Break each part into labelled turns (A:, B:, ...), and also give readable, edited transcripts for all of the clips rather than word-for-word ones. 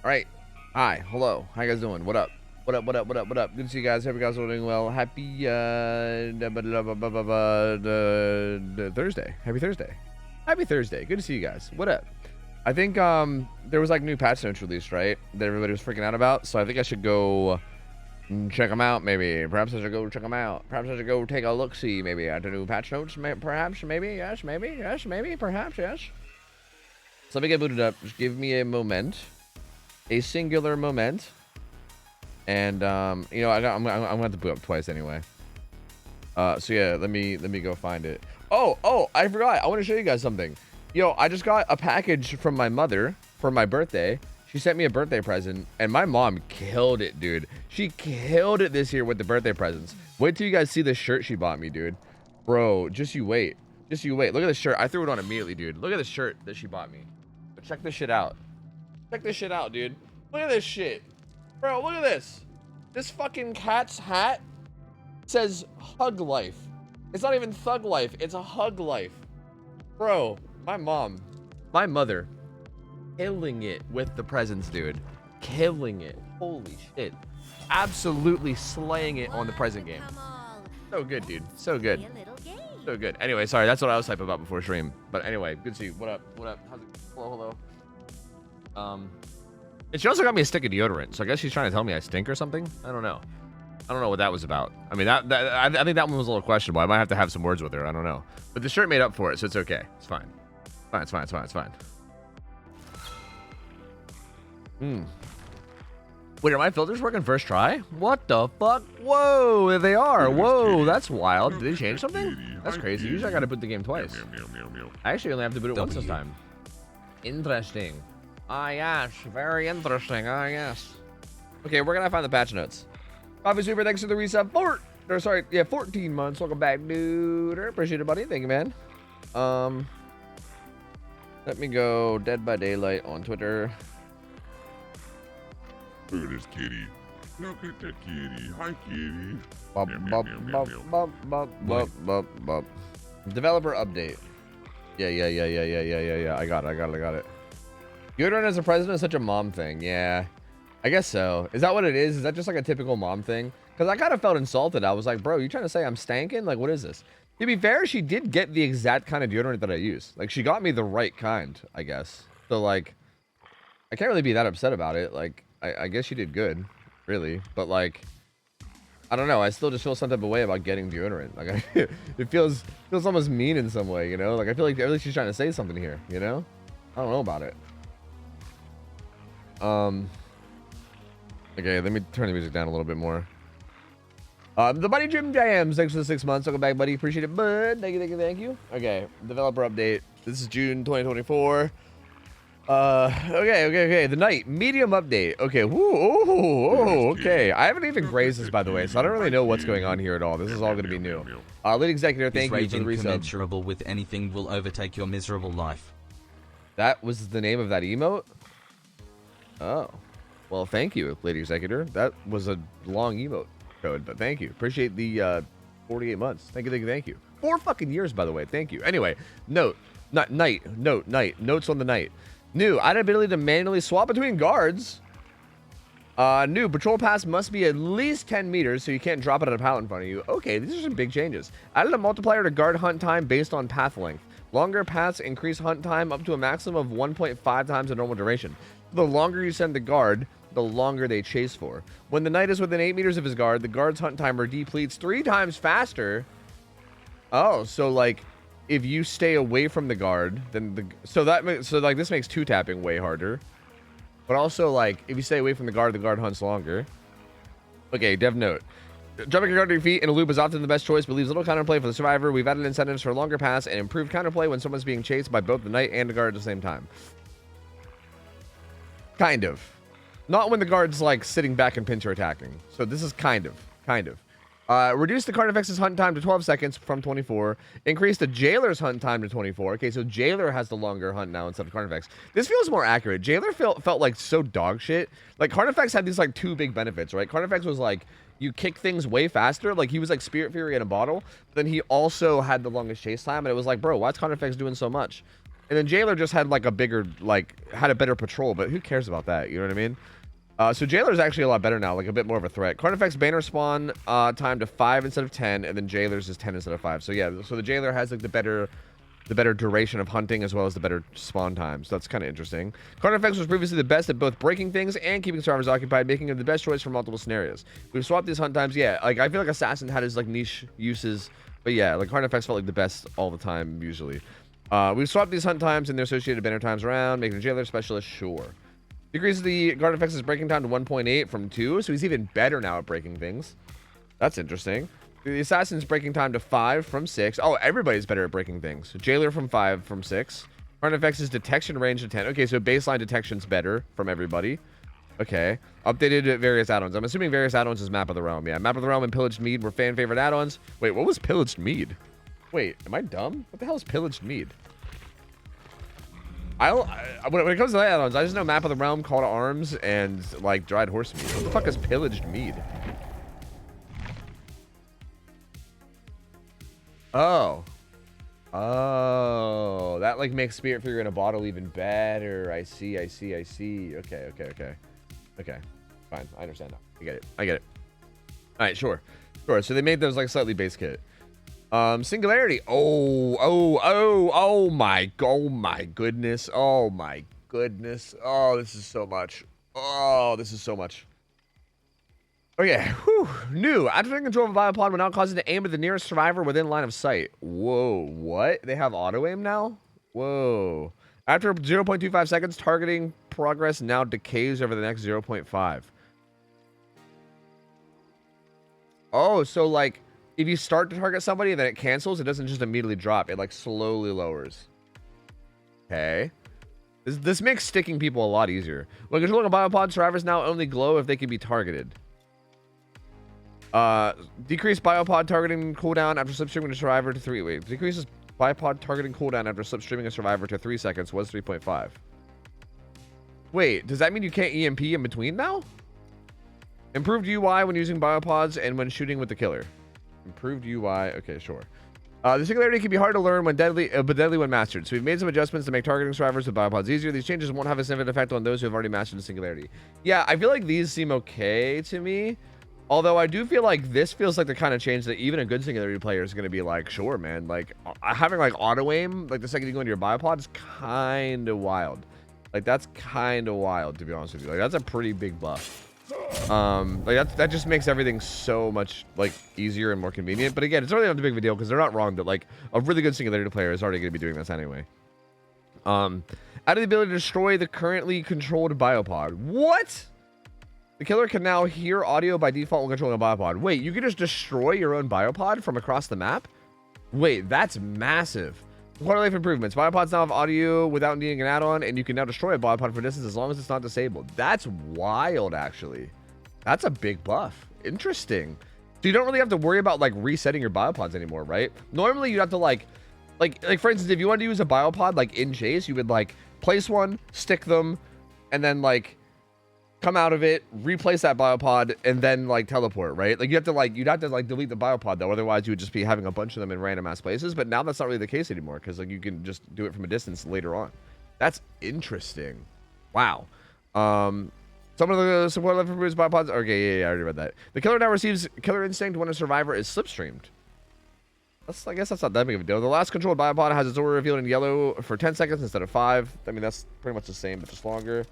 A: Alright. Hi, hello. How you guys doing? What up? What up? Good to see you guys. Hope you guys are doing well. Happy Thursday. Happy Thursday. Happy Thursday. Good to see you guys. What up? I think there was like new patch notes released, right? That everybody was freaking out about. So I think I should go check them out, maybe. Perhaps I should go check them out. Perhaps I should go take a look-see, maybe, at the new patch notes. Perhaps, maybe, yes, maybe, perhaps, yes. So let me get booted up. Just give me a moment. A singular moment. And, you know, I'm gonna have to boot up twice anyway. So yeah, let me go find it. Oh, I forgot. I want to show you guys something. Yo, I just got a package from my mother for my birthday. She sent me a birthday present, and my mom killed it, dude. She killed it this year with the birthday presents. Wait till you guys see the shirt she bought me, dude. Bro, just you wait. Just you wait. Look at this shirt. I threw it on immediately, dude. Look at the shirt that she bought me. But check this shit out. Check this shit out, dude. Look at this shit. Bro, look at this. This fucking cat's hat says Hug Life. It's not even Thug Life. It's a Hug Life. Bro, my mother, killing it with the presents, dude. Killing it. Holy shit. Absolutely slaying it on the present game. So good, dude. So good. So good. Anyway, sorry. That's what I was hyped about before stream. But anyway, good to see you. What up? What up? How's it? Hello. And she also got me a stick of deodorant. So I guess she's trying to tell me I stink or something. I don't know. I don't know what that was about. I mean, I think that one was a little questionable. I might have to have some words with her. I don't know. But the shirt made up for it, so it's okay. It's fine. It's fine. Wait, are my filters working first try? What the fuck? Whoa, there they are. Whoa, that's wild. Did they change something? That's crazy. Usually I gotta boot the game twice. I actually only have to boot it once this time. Interesting. Ah, yes. Very interesting. Ah, yes. Okay, we're gonna find the patch notes. Coffee Super, thanks for the resub. 14 months. Welcome back, dude. Appreciate it, buddy. Thank you, man. Let me go Dead by Daylight on Twitter.
B: Look at this kitty. Look at that kitty. Hi, kitty.
A: Developer update. Yeah. I got it. Deodorant as a president is such a mom thing. Yeah, I guess so. Is that what it is? Is that just like a typical mom thing? Because I kind of felt insulted. I was like, bro, you trying to say I'm stanking? Like, what is this? To be fair, she did get the exact kind of deodorant that I use. Like, she got me the right kind, I guess. So, like, I can't really be that upset about it. Like, I guess she did good, really. But, like, I don't know. I still just feel some type of way about getting deodorant. Like, it feels almost mean in some way, you know? Like, I feel like she's trying to say something here, you know? I don't know about it. Okay, let me turn the music down a little bit more. The buddy Jim Jams, thanks for the 6 months. Welcome back, buddy. Appreciate it, bud. Thank you. Okay, developer update. This is June 2024. Okay. The night medium update. Okay. Okay. I haven't even grazed this, by the way, so I don't really know what's going on here at all. This is all going to be new. Lead executive, thank you for the resub.
C: Commensurable with anything will overtake your miserable life.
A: That was the name of that emote. Oh, well, thank you, lady executor. That was a long emote code, but thank you. Appreciate the 48 months. Thank you. 4 fucking years, by the way. Thank you. Anyway, notes on the night. New, added ability to manually swap between guards. New, patrol pass must be at least 10 meters, so you can't drop it at a pallet in front of you. Okay, these are some big changes. Added a multiplier to guard hunt time based on path length. Longer paths increase hunt time up to a maximum of 1.5 times the normal duration. The longer you send the guard, the longer they chase for. When the knight is within 8 meters of his guard, the guard's hunt timer depletes 3 times faster. Oh, so like if you stay away from the guard, then so like this makes 2 tapping way harder. But also, like, if you stay away from the guard hunts longer. Okay, dev note. Jumping your guard to your feet in a loop is often the best choice, but leaves little counterplay for the survivor. We've added incentives for longer paths and improved counterplay when someone's being chased by both the knight and the guard at the same time. Kind of. Not when the guard's, like, sitting back and pincer attacking. So this is kind of. Reduce the Carnifex's hunt time to 12 seconds from 24. Increase the Jailer's hunt time to 24. Okay, so Jailer has the longer hunt now instead of Carnifex. This feels more accurate. Jailer felt like so dog shit. Like, Carnifex had these, like, 2 big benefits, right? Carnifex was, like, you kick things way faster. Like, he was, like, Spirit Fury in a bottle. But then he also had the longest chase time. And it was like, bro, why's Carnifex doing so much? And then Jailer just had like a bigger, like, had a better patrol, but who cares about that? You know what I mean? So Jailer's actually a lot better now, like a bit more of a threat. Carnifex banner spawn time to 5 instead of 10, and then Jailer's is 10 instead of 5. So yeah, so the Jailer has like the better duration of hunting as well as the better spawn time. So that's kind of interesting. Carnifex was previously the best at both breaking things and keeping survivors occupied, making him the best choice for multiple scenarios. We've swapped these hunt times. Yeah, like I feel like Assassin had his like niche uses, but yeah, like Carnifex felt like the best all the time usually. We've swapped these hunt times and their associated banner times around, making the Jailer specialist. Sure. Decreases the Carnifex's breaking time to 1.8 from 2, so he's even better now at breaking things. That's interesting. The Assassin's breaking time to 5 from 6. Oh, everybody's better at breaking things. Jailer from 5 from 6. Carnifex's detection range to 10. Okay, so baseline detection's better from everybody. Okay. Updated various add-ons. I'm assuming various add-ons is Map of the Realm. Yeah, Map of the Realm and Pillaged Mead were fan favorite add-ons. Wait, what was Pillaged Mead? Wait, am I dumb? What the hell is Pillaged Mead? When it comes to add-ons, I just know Map of the Realm, Call to Arms, and like Dried Horse Meat. What the fuck is Pillaged Mead? Oh, that like makes Spirit Figure in a bottle even better. I see. Okay. Fine, I understand now. I get it. All right, sure. So they made those like slightly base kit. Singularity. Oh my goodness. Oh, this is so much. Okay, whew. New. After taking control of a biopod, will now cause it to aim at the nearest survivor within line of sight. Whoa, what? They have auto aim now? Whoa. After 0.25 seconds, targeting progress now decays over the next 0.5. Oh, so like if you start to target somebody and then it cancels, it doesn't just immediately drop. It like slowly lowers. Okay. This makes sticking people a lot easier. When controlling a biopod, survivors now only glow if they can be targeted. Decrease biopod targeting cooldown after slipstreaming a survivor to 3. Wait, decreases biopod targeting cooldown after slipstreaming a survivor to 3 seconds was 3.5. Wait, does that mean you can't EMP in between now? Improved UI when using biopods and when shooting with the killer. Improved UI. Okay, sure. The singularity can be hard to learn when deadly, but deadly when mastered. So we've made some adjustments to make targeting survivors with biopods easier. These changes won't have a significant effect on those who have already mastered the singularity. Yeah, I feel like these seem okay to me. Although I do feel like this feels like the kind of change that even a good singularity player is going to be like, sure, man. Like having like auto aim, like the second you go into your biopod is kind of wild. Like that's kind of wild, to be honest with you. Like that's a pretty big buff. Like that just makes everything so much like easier and more convenient. But again, it's really not too big of a deal because they're not wrong that like a really good singularity player is already going to be doing this anyway. Added the ability to destroy the currently controlled biopod. What? The killer can now hear audio by default when controlling a biopod. Wait, you can just destroy your own biopod from across the map? Wait, that's massive. Quality of life improvements. Biopods now have audio without needing an add-on, and you can now destroy a biopod for distance as long as it's not disabled. That's wild, actually. That's a big buff. Interesting. So you don't really have to worry about like resetting your biopods anymore, right? Normally you'd have to like for instance, if you wanted to use a biopod like in chase, you would like place one, stick them, and then like come out of it, replace that biopod, and then like teleport, right? Like you'd have to delete the biopod though, otherwise you would just be having a bunch of them in random ass places. But now that's not really the case anymore because like you can just do it from a distance later on. That's interesting. Wow. Some of the support left for Bruce biopods. Okay, yeah, I already read that. The killer now receives killer instinct when a survivor is slipstreamed. I guess that's not that big of a deal. The last controlled biopod has its aura revealed in yellow for 10 seconds instead of 5. I mean, that's pretty much the same, but just longer.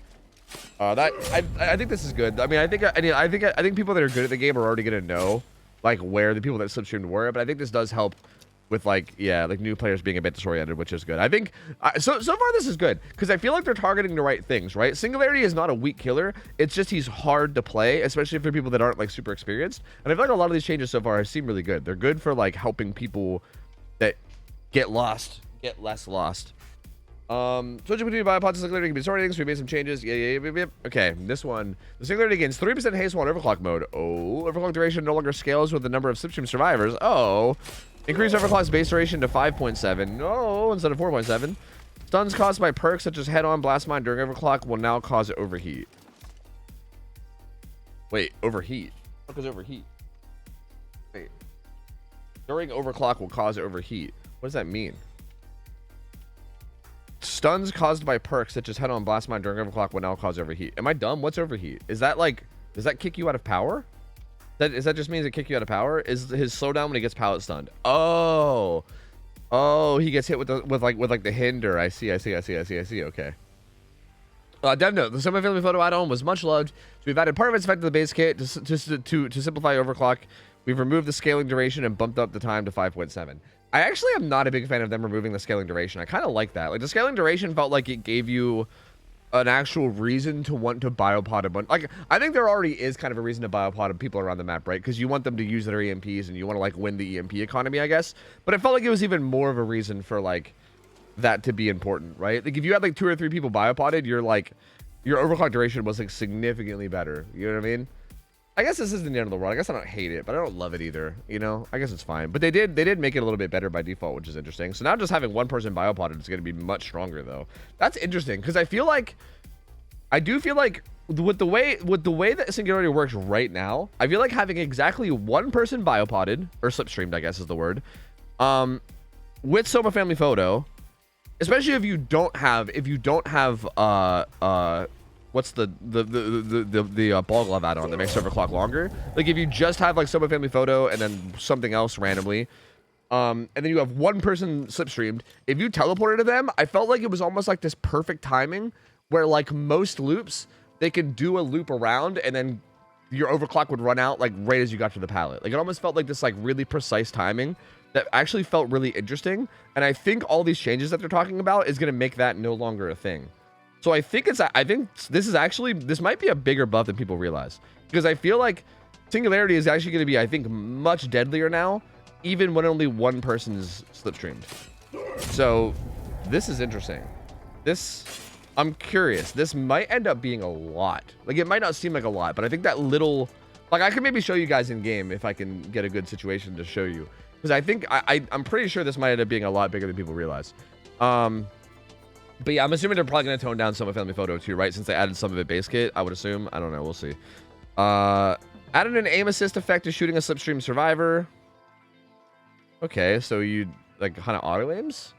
A: I think this is good. I mean, I think people that are good at the game are already gonna know like where the people that slipstreamed were, but I think this does help with like new players being a bit disoriented, which is good. I think so far this is good because I feel like they're targeting the right things, right? Singularity is not a weak killer. It's just he's hard to play, especially for people that aren't like super experienced. And I feel like a lot of these changes so far seem really good. They're good for like helping people that get lost get less lost. Switching between biopods and singularity can be sorting, so we made some changes. Yeah. Okay, this one. The singularity gains 3% haste while in overclock mode. Oh, overclock duration no longer scales with the number of slipstream survivors. Oh. Increase overclock's base duration to 5.7. No, instead of 4.7. Stuns caused by perks such as head-on blast mine during overclock will now cause overheat. Wait, overheat? What is overheat? Wait. During overclock will cause overheat. What does that mean? Stuns caused by perks such as head on blast mine during overclock will now cause overheat. Am I dumb? What's overheat? Is that like, does that kick you out of power? Is that just means it kick you out of power? Is his slowdown when he gets pallet stunned? Oh, he gets hit with the hinder. I see. Okay. Dev note: the semi-family photo add-on was much loved. So we've added part of its effect to the base kit to simplify overclock. We've removed the scaling duration and bumped up the time to 5.7. I actually am not a big fan of them removing the scaling duration. I kind of like that. Like, the scaling duration felt like it gave you an actual reason to want to biopod a bunch. Like, I think there already is kind of a reason to biopod people around the map, right? Because you want them to use their EMPs and you want to, like, win the EMP economy, I guess. But it felt like it was even more of a reason for, like, that to be important, right? Like, if you had, like, 2 or 3 people biopoded, you're, like, your overclock duration was, like, significantly better. You know what I mean? I guess this isn't the end of the world. I guess I don't hate it, but I don't love it either. You know, I guess it's fine. But they did make it a little bit better by default, which is interesting. So now just having one person biopoded is going to be much stronger, though. That's interesting because I do feel like with the way that Singularity works right now, I feel like having exactly one person biopoded or slipstreamed, I guess is the word, with Soma Family Photo, especially if you don't have what's the ball glove add-on that makes overclock longer? Like, if you just have, like, Soma Family Photo and then something else randomly, and then you have one person slipstreamed, if you teleported to them, I felt like it was almost like this perfect timing where, like, most loops, they could do a loop around and then your overclock would run out, like, right as you got to the pallet. Like, it almost felt like this, like, really precise timing that actually felt really interesting. And I think all these changes that they're talking about is going to make that no longer a thing. So I think this might be a bigger buff than people realize, because I feel like Singularity is actually going to be, I think, much deadlier now, even when only one person is slipstreamed. So this is interesting. I'm curious. This might end up being a lot. Like, it might not seem like a lot, but I think that little, like, I could maybe show you guys in game if I can get a good situation to show you, because I think I'm pretty sure this might end up being a lot bigger than people realize. But yeah, I'm assuming they're probably going to tone down Soma Family Photo too, right? Since they added some of it base kit, I would assume. I don't know. We'll see. Added an aim assist effect to shooting a slipstream survivor. Okay, so you, like, kind of auto aims?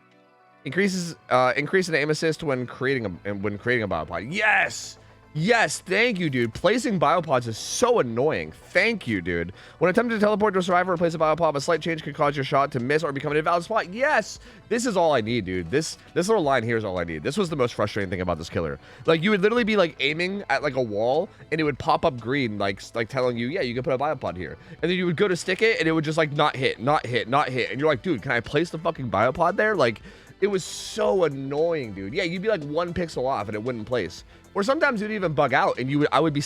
A: Increase an aim assist when creating a biopod. Yes! Yes, thank you, dude. Placing biopods is so annoying. Thank you, dude. When attempting to teleport to a survivor or place a biopod, a slight change could cause your shot to miss or become an invalid spot. Yes! This is all I need, dude. This little line here is all I need. This was the most frustrating thing about this killer. Like, you would literally be, like, aiming at, like, a wall, and it would pop up green, like telling you, yeah, you can put a biopod here. And then you would go to stick it, and it would just, like, not hit. And you're like, dude, can I place the fucking biopod there? Like, it was so annoying, dude. Yeah, you'd be, like, 1 pixel off, and it wouldn't place. Or sometimes you'd even bug out, and I would be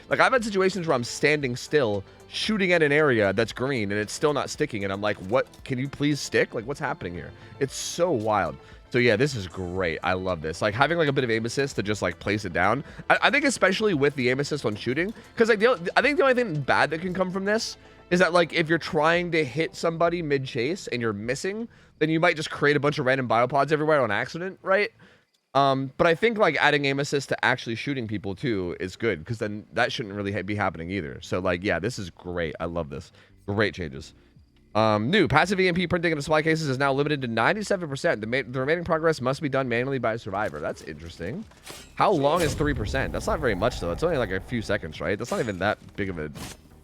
A: like, I've had situations where I'm standing still, shooting at an area that's green, and it's still not sticking, and I'm like, what? Can you please stick? Like, what's happening here? It's so wild. So yeah, this is great. I love this. Like, having, like, a bit of aim assist to just, like, place it down. I think especially with the aim assist on shooting, because, like, I think the only thing bad that can come from this is that, like, if you're trying to hit somebody mid-chase and you're missing, then you might just create a bunch of random biopods everywhere on accident, right? But I think, like, adding aim assist to actually shooting people too is good, because then that shouldn't really be happening either. So, like, yeah, this is great. I love this. Great changes. New passive EMP printing in supply cases is now limited to 97%. The remaining progress must be done manually by a survivor. That's interesting. How long is 3%? That's not very much, though. It's only like a few seconds, right? That's not even that big of a,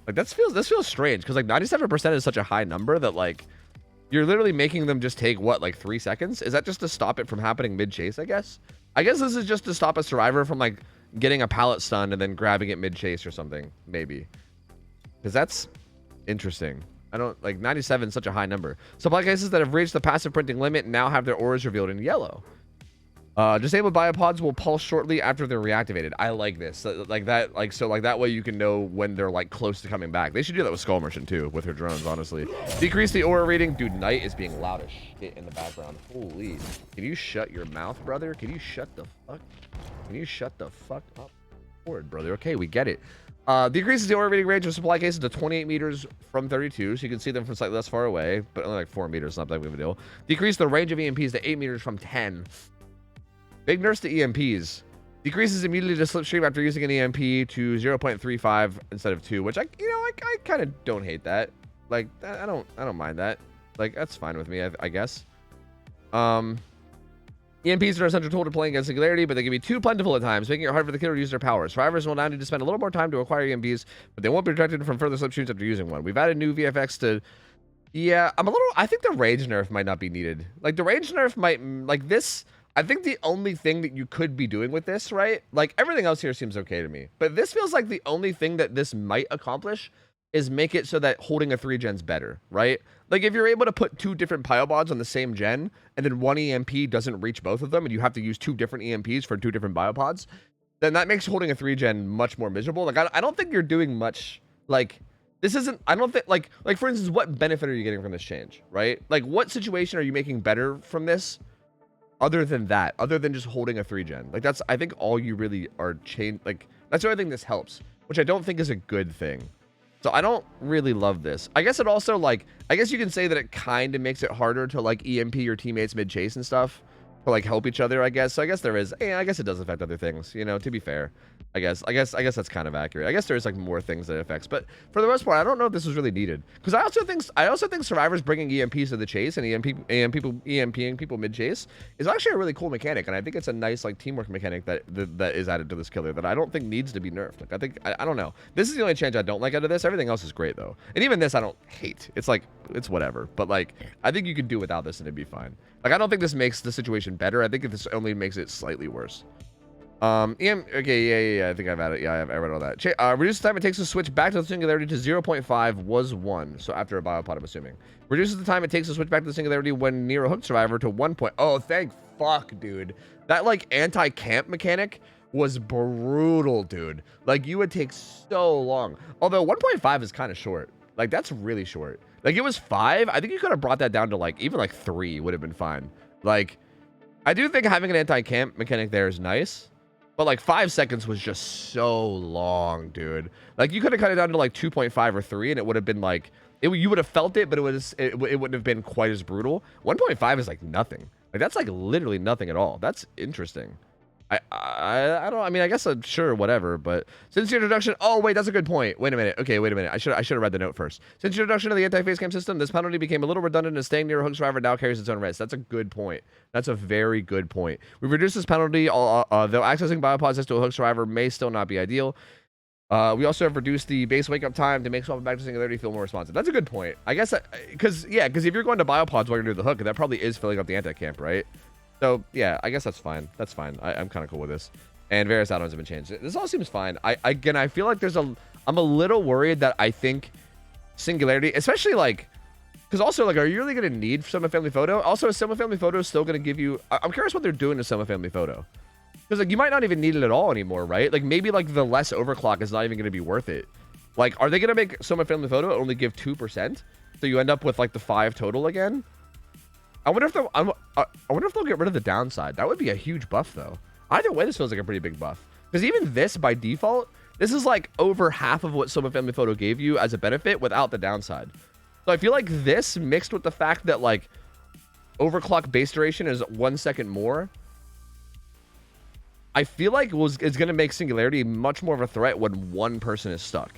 A: like, this feels strange, because, like, 97% is such a high number that, like, you're literally making them just take, what, like 3 seconds? Is that just to stop it from happening mid-chase, I guess? I guess this is just to stop a survivor from, like, getting a pallet stun and then grabbing it mid-chase or something, maybe. Because that's interesting. I don't, like, 97 is such a high number. Supply cases that have reached the passive printing limit now have their auras revealed in yellow. Disabled biopods will pulse shortly after they're reactivated. I like this. So that way you can know when they're, like, close to coming back. They should do that with Skull Merchant too, with her drones, honestly. Decrease the aura reading. Dude, Knight is being loud as shit in the background. Holy. Can you shut your mouth, brother? Can you shut the fuck up? Forward, brother. Okay, we get it. Decreases the aura reading range of supply cases to 28 meters from 32, so you can see them from slightly less far away, but only like 4 meters, not that big of a deal. Decrease the range of EMPs to 8 meters from 10. Big nerfs to EMPs. Decreases immunity to slipstream after using an EMP to 0.35 instead of 2, which I kind of don't hate that. Like, I don't mind that. Like, that's fine with me, I guess. EMPs are essential tool to playing against Singularity, but they can be too plentiful at times, making it hard for the killer to use their powers. Survivors will now need to spend a little more time to acquire EMPs, but they won't be protected from further slipstreams after using one. We've added new VFX to... Yeah, I think the range nerf might not be needed. Like, the range nerf might... Like, this... I think the only thing that you could be doing with this, right? Like, everything else here seems okay to me. But this feels like the only thing that this might accomplish is make it so that holding a 3-gen's better, right? Like, if you're able to put 2 different biobots on the same gen, and then 1 EMP doesn't reach both of them, and you have to use 2 different EMPs for 2 different biopods, then that makes holding a 3-gen much more miserable. Like, I don't think you're doing much, like... This isn't, I don't think, like, for instance, what benefit are you getting from this change, right? Like, what situation are you making better from this? Other than that, other than just holding a 3-gen. Like, that's, I think, all you really are like, that's the only thing this helps, which I don't think is a good thing. So I don't really love this. I guess it also, like, I guess you can say that it kind of makes it harder to, like, EMP your teammates mid-chase and stuff. To, like, help each other, I guess. So I guess there is, yeah, I guess it does affect other things, you know, to be fair. I guess that's kind of accurate. I guess there's, like, more things that it affects. But for the most part, I don't know if this was really needed. Because I also think Survivors bringing EMPs to the chase and EMPing people mid-chase is actually a really cool mechanic. And I think it's a nice, like, teamwork mechanic that is added to this killer that I don't think needs to be nerfed. Like, I don't know. This is the only change I don't like out of this. Everything else is great, though. And even this I don't hate. It's, like, it's whatever. But, like, I think you could do without this and it'd be fine. Like, I don't think this makes the situation better. I think this only makes it slightly worse. Okay, yeah, I think I've had it. Yeah, I read all that. Reduces the time it takes to switch back to the Singularity to 0.5 was 1. So after a biopod, I'm assuming. Reduces the time it takes to switch back to the Singularity when near a hooked survivor to 1. Oh, thank fuck, dude. That, like, anti-camp mechanic was brutal, dude. Like, you would take so long. Although 1.5 is kind of short. Like, that's really short. Like, it was 5. I think you could have brought that down to, like, even, like, 3 would have been fine. Like, I do think having an anti-camp mechanic there is nice. But, like, 5 seconds was just so long, dude. Like, you could have cut it down to, like, 2.5 or 3, and it would have been, like... you would have felt it, but it wouldn't have been quite as brutal. 1.5 is, like, nothing. Like, that's, like, literally nothing at all. That's interesting. I don't... I mean, I guess I'm sure, whatever, but... Since the introduction... Oh, wait, that's a good point. Wait a minute. Okay, wait a minute. I should have read the note first. Since the introduction of the anti-face cam system, this penalty became a little redundant, and staying near a hook survivor now carries its own risk. That's a good point. That's a very good point. We've reduced this penalty, though accessing biopods next to a hook survivor may still not be ideal. We also have reduced the base wake-up time to make swapping back to Singularity feel more responsive. That's a good point. I guess, because if you're going to biopods while you're doing the hook, that probably is filling up the anti-camp, right? So, yeah, I guess that's fine. That's fine. I'm kind of cool with this. And various add-ons have been changed. This all seems fine. I feel like I'm a little worried that I think Singularity, especially, like, because also, like, are you really going to need Soma Family Photo? Also, is Soma Family Photo still going to give you... I'm curious what they're doing to Soma Family Photo. Because, like, you might not even need it at all anymore, right? Like, maybe, like, the less overclock is not even going to be worth it. Like, are they going to make Soma Family Photo only give 2%? So you end up with, like, the 5 total again? I wonder if they'll get rid of the downside. That would be a huge buff, though. Either way, this feels like a pretty big buff. Because even this, by default, this is, like, over half of what Soma Family Photo gave you as a benefit without the downside. So I feel like this, mixed with the fact that, like, overclock base duration is 1 second more, I feel like it's going to make Singularity much more of a threat when one person is stuck,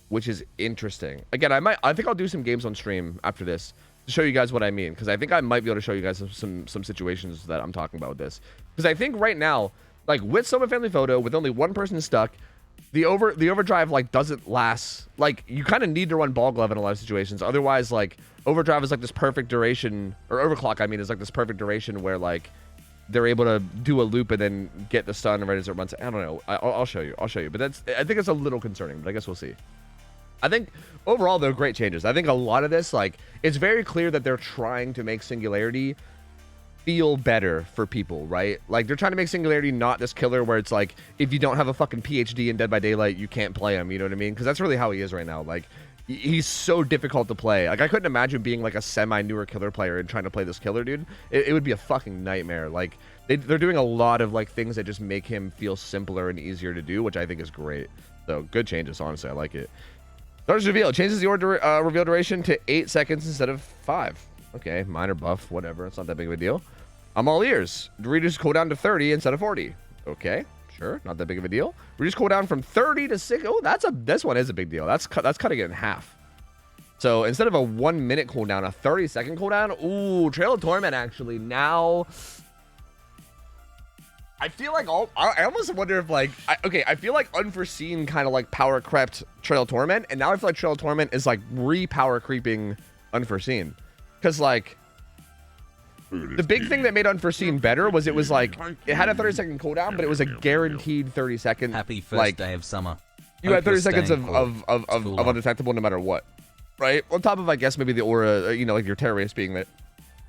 A: which is interesting. Again, I think I'll do some games on stream after this to show you guys what I mean, because I think I might be able to show you guys some situations that I'm talking about with this. Because I think right now, like, with Soma Family Photo, with only one person stuck, the overdrive, like, doesn't last. Like, you kind of need to run ball glove in a lot of situations. Otherwise, like, overdrive is like this perfect duration, or overclock, I mean, is like this perfect duration where, like, they're able to do a loop and then get the stun right as it runs. I don't know. I'll show you. But I think it's a little concerning, but I guess we'll see. I think overall, though, great changes. I think a lot of this, like, it's very clear that they're trying to make Singularity feel better for people, right? Like, they're trying to make Singularity not this killer where it's like, if you don't have a fucking PhD in Dead by Daylight, you can't play him, you know what I mean? Because that's really how he is right now. Like, he's so difficult to play. Like, I couldn't imagine being, like, a semi-newer killer player and trying to play this killer, dude. It would be a fucking nightmare. Like, they're doing a lot of, like, things that just make him feel simpler and easier to do, which I think is great. So, good changes, honestly. I like it. Darkness Reveal changes the reveal duration to 8 seconds instead of 5. Okay, minor buff, whatever. It's not that big of a deal. I'm all ears. Reduce cooldown to 30 instead of 40. Okay, sure, not that big of a deal. Reduce cooldown from 30 to 6. Oh, this one is a big deal. That's cutting it in half. So instead of a 1 minute cooldown, a 30-second cooldown. Ooh, Trail of Torment actually now. I feel like I almost wonder if like I feel like Unforeseen kind of like power crept Trail Torment, and now I feel like Trail Torment is like re-power creeping Unforeseen, because like the big thing that made Unforeseen better was it was like it had a 30-second cooldown, but it was a guaranteed 30-second.
C: Happy first
A: like,
C: day of summer.
A: You had 30 seconds of undetectable no matter what, right? On top of I guess maybe the aura, you know, like your terrorist being that.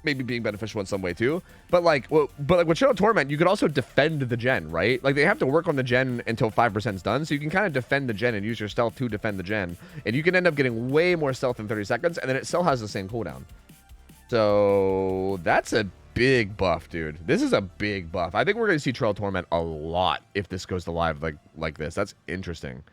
A: Maybe being beneficial in some way too, but like with Shadow Torment, you could also defend the gen, right? Like they have to work on the gen until 5% is done, so you can kind of defend the gen and use your stealth to defend the gen, and you can end up getting way more stealth in 30 seconds, and then it still has the same cooldown. So that's a big buff, dude. This is a big buff. I think we're gonna see Trail Torment a lot if this goes to live like this. That's interesting.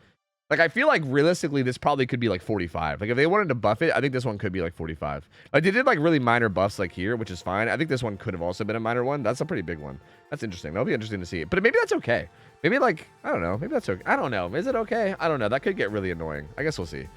A: Like, I feel like realistically, this probably could be like 45. Like, if they wanted to buff it, I think this one could be like 45. Like, they did like really minor buffs like here, which is fine. I think this one could have also been a minor one. That's a pretty big one. That's interesting. That'll be interesting to see. But maybe that's okay. Maybe like, I don't know. Maybe that's okay. I don't know. Is it okay? I don't know. That could get really annoying. I guess we'll see.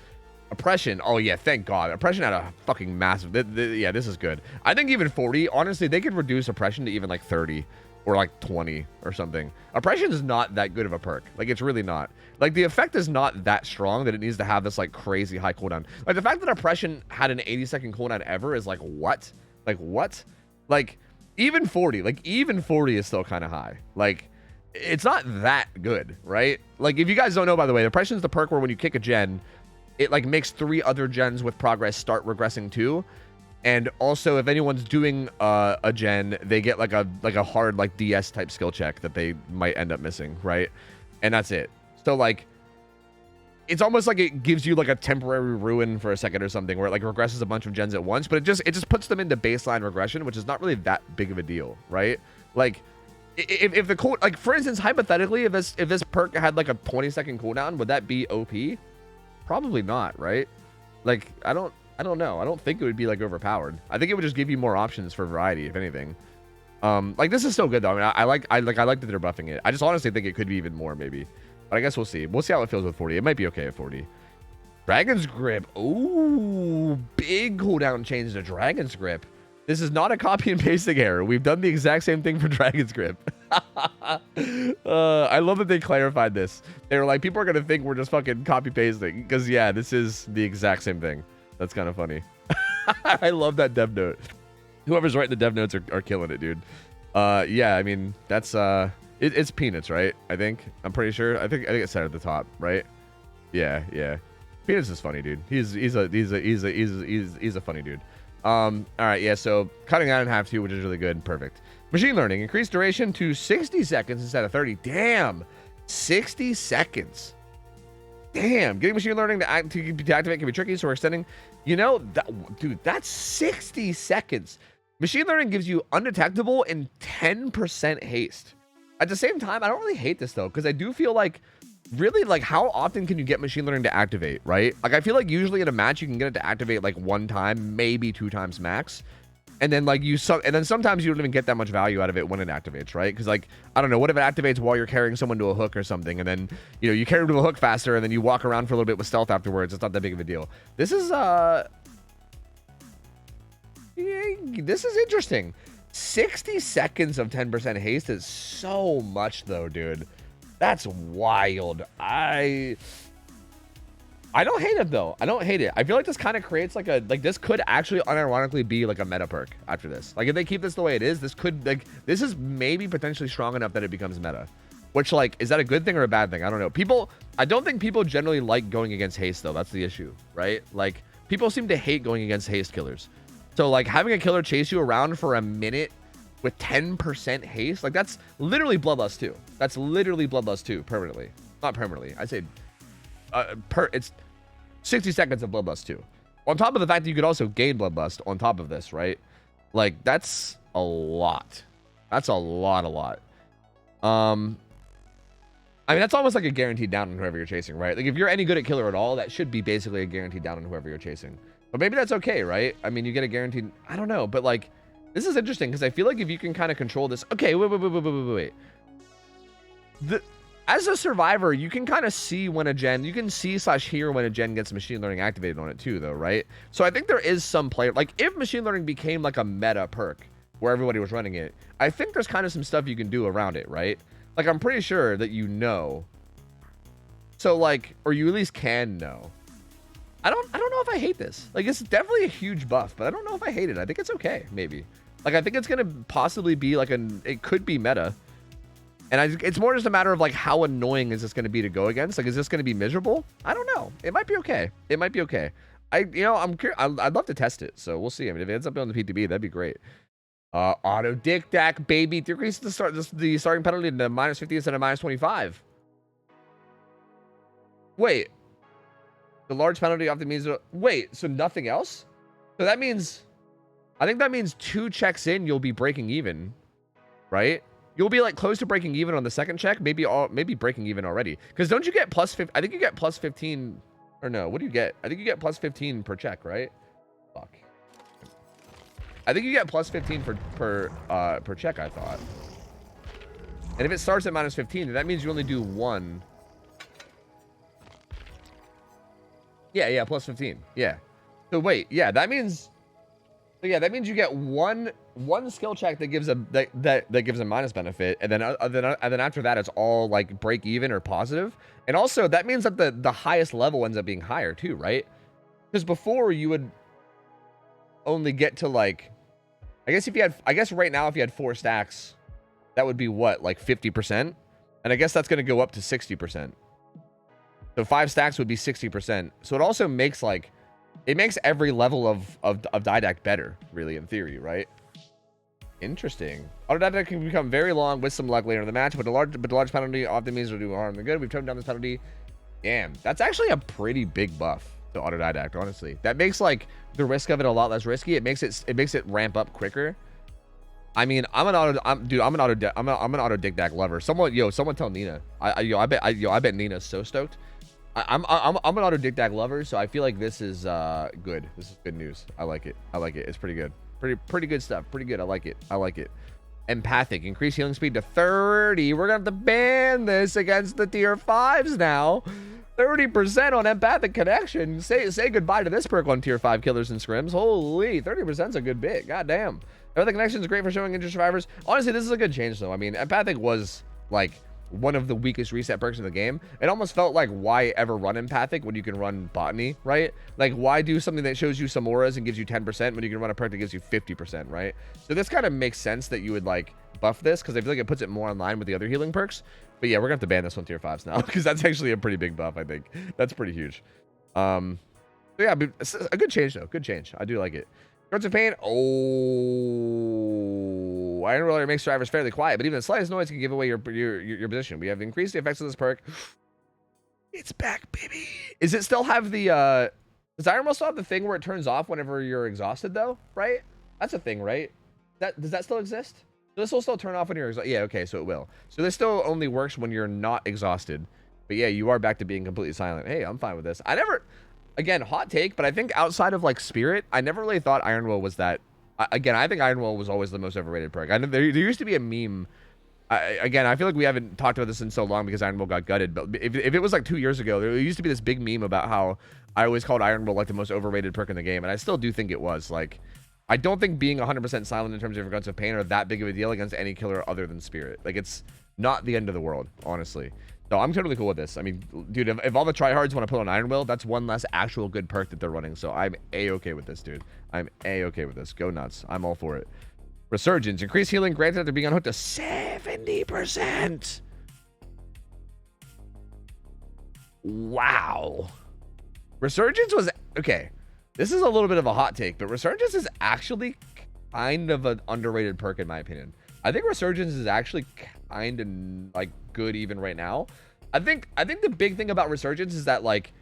A: Oppression. Oh, yeah. Thank God. Oppression had a fucking massive. Yeah, this is good. I think even 40, honestly, they could reduce Oppression to even like 30. Or like 20 or something. Oppression is not that good of a perk. Like, it's really not. Like, the effect is not that strong that it needs to have this like crazy high cooldown. Like, the fact that Oppression had an 80-second cooldown ever is like, what? Like, what? Like, even 40. Like, even 40 is still kind of high. Like, it's not that good, right? Like, if you guys don't know, by the way, Oppression is the perk where when you kick a gen, it like makes 3 other gens with progress start regressing too. And also, if anyone's doing a gen, they get like a hard like DS type skill check that they might end up missing, right? And that's it. So like, it's almost like it gives you like a temporary ruin for a second or something, where it like regresses a bunch of gens at once, but it just puts them into baseline regression, which is not really that big of a deal, right? Like, if the cool, like for instance, hypothetically, if this perk had like a 20-second cooldown, would that be OP? Probably not, right? Like, I don't know. I don't think it would be like overpowered. I think it would just give you more options for variety, if anything. Like this is still good though. I mean, I like that they're buffing it. I just honestly think it could be even more maybe. But I guess we'll see. We'll see how it feels with 40. It might be okay at 40. Dragon's Grip. Ooh, big cooldown change to Dragon's Grip. This is not a copy and pasting error. We've done the exact same thing for Dragon's Grip. I love that they clarified this. They were like, people are gonna think we're just fucking copy pasting, because yeah, this is the exact same thing. That's kind of funny. I love that dev note. Whoever's writing the dev notes are killing it, dude. Yeah, I mean, that's it's peanuts, right? I think. I'm pretty sure. I think it's set at the top, right? Yeah. Peanuts is funny, dude. He's a funny dude. All right, yeah. So cutting that in half too, which is really good and perfect. Machine learning increased duration to 60 seconds instead of 30. Damn, 60 seconds. Damn, getting machine learning to activate can be tricky, so we're extending. You know, dude, that's 60 seconds. Machine learning gives you undetectable and 10% haste. At the same time, I don't really hate this though, because I do feel like, really, like, how often can you get machine learning to activate, right? Like, I feel like usually in a match you can get it to activate like 1 time, maybe 2 times max. And then like sometimes you don't even get that much value out of it when it activates, right? Because like, I don't know, what if it activates while you're carrying someone to a hook or something, and then, you know, you carry them to a hook faster, and then you walk around for a little bit with stealth afterwards. It's not that big of a deal. This is interesting. 60 seconds of 10% haste is so much though, dude. That's wild. I don't hate it though. I don't hate it. I feel like this kind of creates like this could actually unironically be like a meta perk after this. Like if they keep this the way it is, this could this is maybe potentially strong enough that it becomes meta. Which, like, is that a good thing or a bad thing? I don't know. I don't think people generally like going against haste though. That's the issue, right? Like people seem to hate going against haste killers. So like having a killer chase you around for a minute with 10% haste, like that's literally Bloodlust 2. That's literally Bloodlust 2 permanently. Not permanently. I say it's 60 seconds of Bloodlust 2. On top of the fact that you could also gain Bloodlust on top of this, right? Like, that's a lot. That's a lot. I mean, that's almost like a guaranteed down on whoever you're chasing, right? Like, if you're any good at killer at all, that should be basically a guaranteed down on whoever you're chasing. But maybe that's okay, right? I mean, you get a guaranteed... I don't know, but, like, this is interesting, because I feel like if you can kind of control this... Okay, wait. As a survivor, you can kind of see when a gen... You can see/hear when a gen gets machine learning activated on it, too, though, right? So I think there is some player... Like, if machine learning became, like, a meta perk, where everybody was running it, I think there's kind of some stuff you can do around it, right? Like, I'm pretty sure that you know. So, like, or you at least can know. I don't know if I hate this. Like, it's definitely a huge buff, but I don't know if I hate it. I think it's okay, maybe. Like, I think it's gonna possibly be like it could be meta. And it's more just a matter of like how annoying is this gonna be to go against? Like, is this gonna be miserable? I don't know. It might be okay. It might be okay. I'm curious. I'd love to test it. So we'll see. I mean, if it ends up on the PTB, that'd be great. Auto Dick Dack, baby. Decrease the starting penalty to -50 instead of -25. Wait. The large penalty often means... Wait, so nothing else? So that means... I think that means 2 checks in, you'll be breaking even. Right? You'll be like close to breaking even on the second check. Maybe breaking even already. Because don't you get plus 15... I think you get plus 15... Or no, what do you get? I think you get plus 15 per check, right? Fuck. I think you get plus 15 per check, I thought. And if it starts at -15, that means you only do 1... Yeah, plus 15. Yeah. So wait, yeah, that means you get one skill check that gives a that gives a minus benefit, and then after that it's all like break even or positive. And also that means that the highest level ends up being higher too, right? Because before you would only get to like, I guess right now if you had 4 stacks, that would be what, like 50%, and I guess that's gonna go up to 60%. So 5 stacks would be 60%. So it also makes like, it makes every level of Didact better, really, in theory, right? Interesting. Auto Didact can become very long with some luck later in the match, but the large penalty often means it'll do harm than good. We've toned down this penalty. Damn, that's actually a pretty big buff to Auto Didact, honestly. That makes like the risk of it a lot less risky. It makes it ramp up quicker. I mean, I'm an auto Dick Dack lover. Someone tell Nina. I bet Nina's so stoked. I'm an auto Dick Dack lover, so I feel like this is good. This is good news. I like it. It's pretty good. Pretty good stuff. Pretty good. I like it. Empathic. Increase healing speed to 30. We're gonna have to ban this against the tier 5s now. 30% on empathic connection. Say goodbye to this perk on tier 5 killers and scrims. Holy, 30% is a good bit. God damn. Empathic connection is great for showing injured survivors. Honestly, this is a good change though. I mean, empathic was like one of the weakest reset perks in the game. It almost felt like, why ever run empathic when you can run botany, right? Like, why do something that shows you some auras and gives you 10% when you can run a perk that gives you 50%, right? So this kind of makes sense that you would like buff this, because I feel like it puts it more in line with the other healing perks. But yeah, we're gonna have to ban this on tier 5s now, because that's actually a pretty big buff. I think that's pretty huge. So yeah, it's a good change though. Good change. I do like it. Guards of Pain. Oh, Iron Roller makes drivers fairly quiet, but even the slightest noise can give away your position. We have increased the effects of this perk. It's back, baby. Is it still have the does Iron Roller still have the thing where it turns off whenever you're exhausted though? Right? That's a thing, right? Does that still exist? This will still turn off when you're exhausted. Yeah, okay, so it will. So this still only works when you're not exhausted. But yeah, you are back to being completely silent. Hey, I'm fine with this. Again, hot take, but I think outside of like Spirit, I never really thought Iron Will was that. Again, I think Iron Will was always the most overrated perk. I know there used to be a meme. Again, I feel like we haven't talked about this in so long because Iron Will got gutted. But if it was like 2 years ago, there used to be this big meme about how I always called Iron Will like the most overrated perk in the game, and I still do think it was. Like, I don't think being 100% silent in terms of your Guns of Pain are that big of a deal against any killer other than Spirit. Like, it's not the end of the world, honestly. So I'm totally cool with this. I mean, dude, if all the tryhards want to put on Iron Will, that's one less actual good perk that they're running. So I'm A-okay with this, dude. I'm A-okay with this. Go nuts. I'm all for it. Resurgence. Increase healing granted after being unhooked to 70%. Wow. Resurgence was... Okay. This is a little bit of a hot take, but Resurgence is actually kind of an underrated perk in my opinion. I think Resurgence is actually kind of like good even right now. I think the big thing about Resurgence is that like,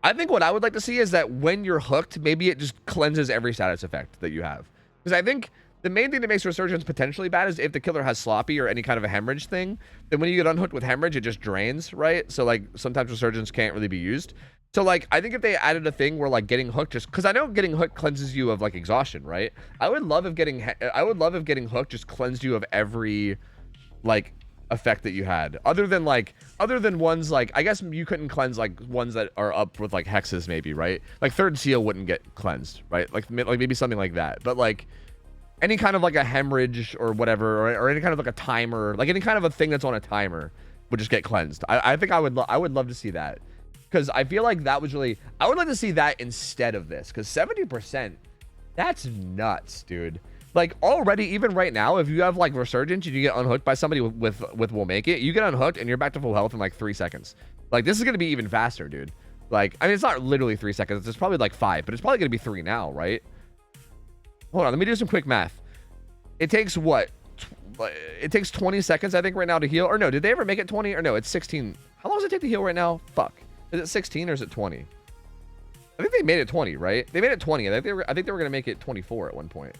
A: I think what I would like to see is that when you're hooked, maybe it just cleanses every status effect that you have. Because I think the main thing that makes Resurgence potentially bad is if the killer has sloppy or any kind of a hemorrhage thing, then when you get unhooked with hemorrhage, it just drains, right? So like sometimes Resurgence can't really be used. So like, I think if they added a thing where like getting hooked just, because I know getting hooked cleanses you of like exhaustion, right? I would love if getting hooked just cleansed you of every like effect that you had, other than ones like, I guess you couldn't cleanse like ones that are up with like hexes maybe, right? Like Third Seal wouldn't get cleansed, right? Like maybe something like that. But like any kind of like a hemorrhage or whatever, or any kind of like a timer, like any kind of a thing that's on a timer would just get cleansed. I think I would love to see that, because I feel like that was really, I would like to see that instead of this, because 70%, that's nuts, dude. Like already, even right now, if you have like resurgence and you get unhooked by somebody with will make it, you get unhooked and you're back to full health in like 3 seconds. Like this is gonna be even faster, dude. Like, I mean, it's not literally 3 seconds. It's probably like 5, but it's probably gonna be 3 now, right? Hold on, let me do some quick math. It takes what? It takes 20 seconds, I think, right now to heal. Or no, did they ever make it 20? Or no, it's 16. How long does it take to heal right now? Fuck. Is it 16 or is it 20? I think they made it 20, right? They made it 20. I think they were gonna make it 24 at one point.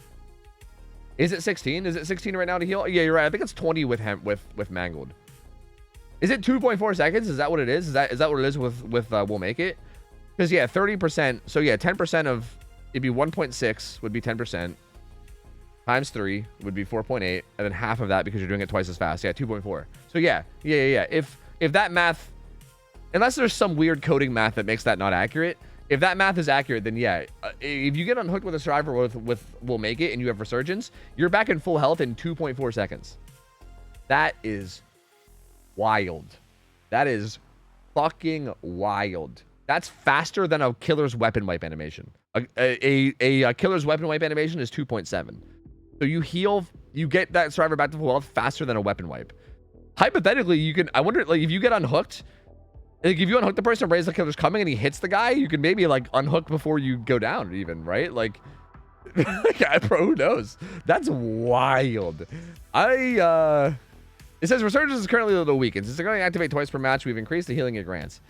A: Is it 16? Is it 16 right now to heal? Yeah, you're right. I think it's 20 with Mangled. Is it 2.4 seconds? Is that what it is? Is that what it is with We'll Make It? Because yeah, 30%. So yeah, 10% of it'd be 1.6 would be 10%. Times 3 would be 4.8, and then half of that because you're doing it twice as fast. Yeah, 2.4. So yeah. If that math, unless there's some weird coding math that makes that not accurate, if that math is accurate, then yeah, if you get unhooked with a survivor with Will Make It and you have resurgence, you're back in full health in 2.4 seconds. That is wild. That is fucking wild. That's faster than a killer's weapon wipe animation. A killer's weapon wipe animation is 2.7. So you heal, you get that survivor back to full health faster than a weapon wipe. Hypothetically, you can, I wonder, like, if you get unhooked, like, if you unhook the person, raise the killer's coming, and he hits the guy, you can maybe, like, unhook before you go down, even, right? Like, yeah, bro, who knows? That's wild. It says Resurgence is currently a little weakened. Since they're going to activate twice per match, we've increased the healing it grants.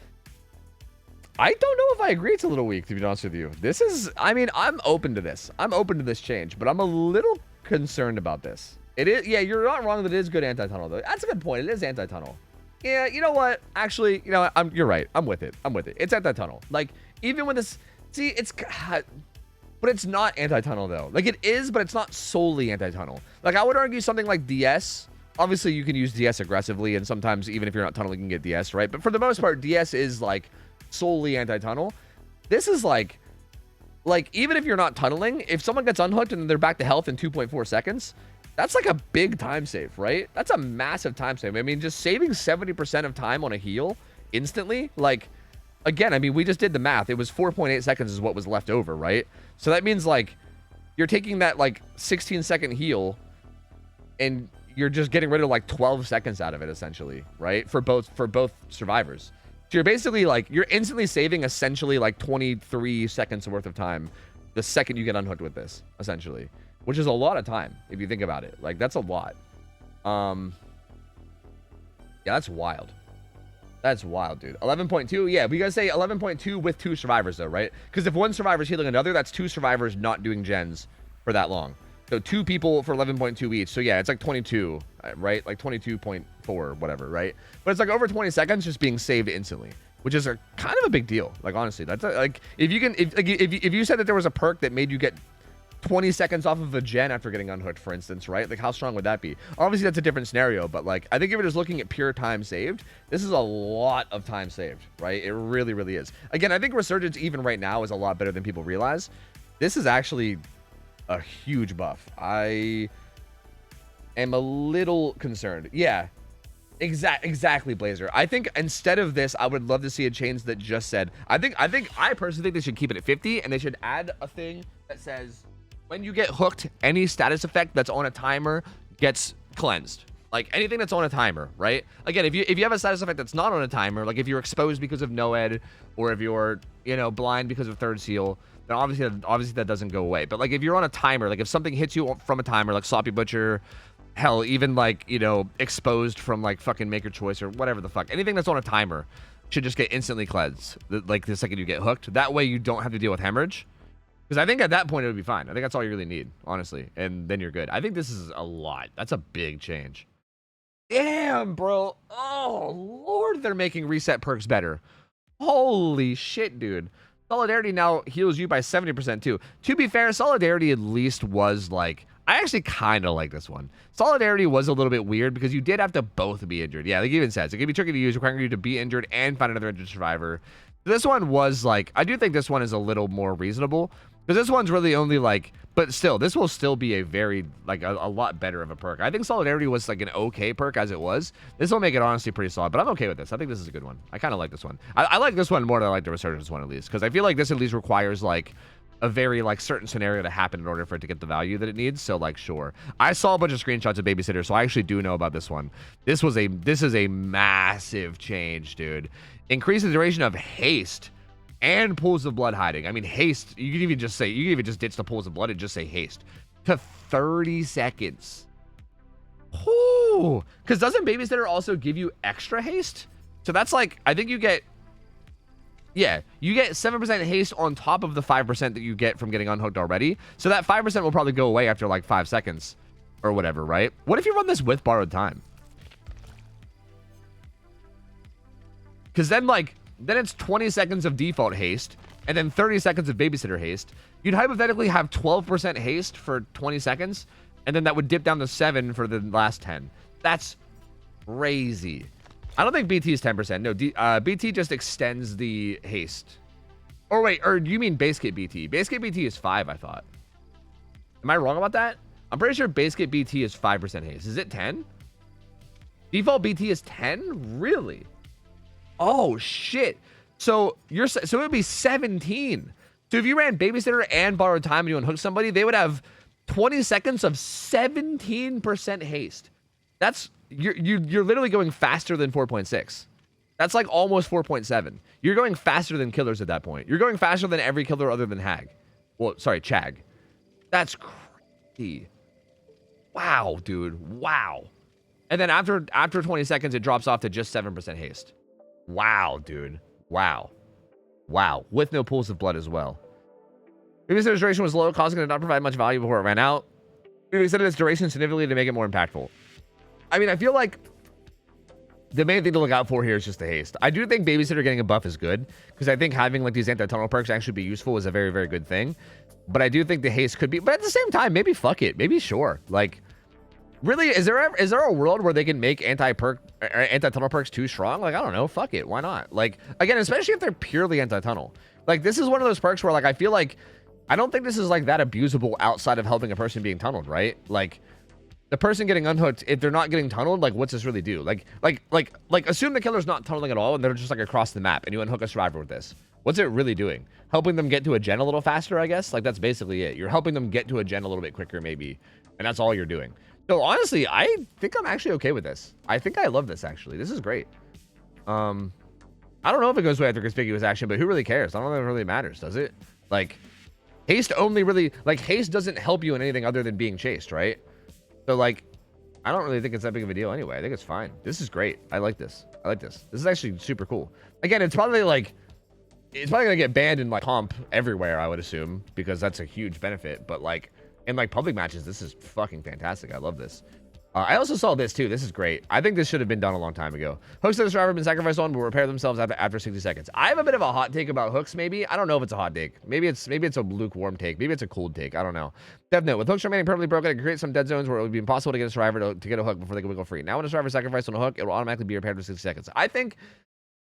A: I don't know if I agree it's a little weak, to be honest with you. This is, I mean, I'm open to this. I'm open to this change, but I'm a little concerned about this. It is, yeah, you're not wrong that it is good anti-tunnel, though. That's a good point. It is anti-tunnel. Yeah, you know what? Actually, you know, you're right. I'm with it. I'm with it. It's anti-tunnel. Like, even when this, see, it's, but it's not anti-tunnel, though. Like, it is, but it's not solely anti-tunnel. Like, I would argue something like DS. Obviously, you can use DS aggressively, and sometimes, even if you're not tunneling, you can get DS, right? But for the most part, DS is, like, solely anti-tunnel. This is, like, even if you're not tunneling, if someone gets unhooked and they're back to health in 2.4 seconds, that's like a big time save, right? That's a massive time save. I mean, just saving 70% of time on a heal instantly, like, again, I mean, we just did the math. It was 4.8 seconds is what was left over, right? So that means, like, you're taking that, like, 16-second heal, and you're just getting rid of, like, 12 seconds out of it, essentially, right? For both survivors. So you're basically, like, you're instantly saving, essentially, like, 23 seconds worth of time the second you get unhooked with this, essentially. Which is a lot of time, if you think about it. Like, that's a lot. Yeah, that's wild. That's wild, dude. 11.2, yeah, we gotta say 11.2 with 2 survivors, though, right? Because if one survivor's healing another, that's 2 survivors not doing gens for that long. So 2 people for 11.2 each. So yeah, it's like 22, right? Like 22.4, whatever, right? But it's like over 20 seconds just being saved instantly, which is a kind of a big deal. Like, honestly, that's like, if you can, if you said that there was a perk that made you get 20 seconds off of a gen after getting unhooked, for instance, right? Like, how strong would that be? Obviously, that's a different scenario, but, like, I think if you're just looking at pure time saved, this is a lot of time saved, right? It really, really is. Again, I think Resurgence, even right now, is a lot better than people realize. This is actually a huge buff. I am a little concerned. Yeah, exactly, Blazer. I think instead of this, I would love to see a change that just said, I personally think they should keep it at 50, and they should add a thing that says, when you get hooked, any status effect that's on a timer gets cleansed. Like, anything that's on a timer, right? Again, if you have a status effect that's not on a timer, like if you're exposed because of NOED, or if you're, you know, blind because of third seal, then obviously that doesn't go away. But, like, if you're on a timer, like if something hits you from a timer, like Sloppy Butcher, hell, even, like, you know, exposed from, like, fucking Make Your Choice or whatever the fuck, anything that's on a timer should just get instantly cleansed, like, the second you get hooked. That way you don't have to deal with hemorrhage. Because I think at that point it would be fine. I think that's all you really need, honestly. And then you're good. I think this is a lot. That's a big change. Damn, bro. Oh, Lord, they're making reset perks better. Holy shit, dude. Solidarity now heals you by 70% too. To be fair, Solidarity at least was, like, I actually kind of like this one. Solidarity was a little bit weird because you did have to both be injured. Yeah, like even says, it can be tricky to use, requiring you to be injured and find another injured survivor. This one was, like, I do think this one is a little more reasonable. Because this one's really only like, but still, this will still be a very, like, a lot better of a perk. I think Solidarity was like an okay perk as it was. This will make it honestly pretty solid, but I'm okay with this. I think this is a good one. I kind of like this one. I like this one more than I like the Resurgence one, at least, because I feel like this at least requires like a very like certain scenario to happen in order for it to get the value that it needs. So like, sure. I saw a bunch of screenshots of Babysitter, so I actually do know about this one. This is a massive change, dude. Increase the duration of haste and pools of blood hiding. I mean, haste, you can even just ditch the pools of blood and just say haste to 30 seconds. Ooh, because doesn't Babysitter also give you extra haste? So that's like, I think you get 7% haste on top of the 5% that you get from getting unhooked already. So that 5% will probably go away after like 5 seconds or whatever, right? What if you run this with borrowed time? Because then it's 20 seconds of default haste and then 30 seconds of Babysitter haste. You'd hypothetically have 12% haste for 20 seconds, and then that would dip down to 7 for the last 10. That's crazy. I don't think BT is 10%. No, BT just extends the haste. Or wait, or do you mean base kit BT? Base kit BT is 5, I thought. Am I wrong about that? I'm pretty sure base kit BT is 5% haste. Is it 10? Default BT is 10? Really? Oh shit. So it would be 17. So if you ran Babysitter and borrowed time and you unhooked somebody, they would have 20 seconds of 17% haste. That's you're literally going faster than 4.6. That's like almost 4.7. You're going faster than killers at that point. You're going faster than every killer other than Hag. Well, sorry, Chag. That's crazy. Wow, dude. Wow. And then after 20 seconds, it drops off to just 7% haste. Wow, dude. Wow. Wow. With no pools of blood as well. Babysitter's duration was low, causing it to not provide much value before it ran out. We extended its duration significantly to make it more impactful. I mean, I feel like the main thing to look out for here is just the haste. I do think Babysitter getting a buff is good, because I think having like these anti-tunnel perks actually be useful is a very, very good thing. But I do think the haste could be, but at the same time, maybe fuck it. Maybe sure. Like, really, is there a world where they can make anti-tunnel perks too strong? Like, I don't know. Fuck it. Why not? Like, again, especially if they're purely anti-tunnel. Like, this is one of those perks where, like, I feel like I don't think this is like that abusable outside of helping a person being tunneled, right? Like, the person getting unhooked, if they're not getting tunneled, like, what's this really do? Like, assume the killer's not tunneling at all and they're just like across the map and you unhook a survivor with this. What's it really doing? Helping them get to a gen a little faster, I guess? Like, that's basically it. You're helping them get to a gen a little bit quicker, maybe. And that's all you're doing. So, honestly, I think I'm actually okay with this. I think I love this, actually. This is great. I don't know if it goes away after conspicuous action, but who really cares? I don't know if it really matters, does it? Like, haste only really... Like, haste doesn't help you in anything other than being chased, right? So, like, I don't really think it's that big of a deal anyway. I think it's fine. This is great. I like this. I like this. This is actually super cool. Again, it's probably, like... It's probably going to get banned in, like, comp everywhere, I would assume, because that's a huge benefit. But, like, in, like, public matches, this is fucking fantastic. I love this. I also saw this, too. This is great. I think this should have been done a long time ago. Hooks that the survivor have been sacrificed on will repair themselves after 60 seconds. I have a bit of a hot take about hooks, maybe. I don't know if it's a hot take. Maybe it's a lukewarm take. Maybe it's a cold take. I don't know. Dev note, with hooks remaining perfectly broken, it can create some dead zones where it would be impossible to get a survivor to get a hook before they can wiggle free. Now, when a survivor is sacrificed on a hook, it will automatically be repaired for 60 seconds. I think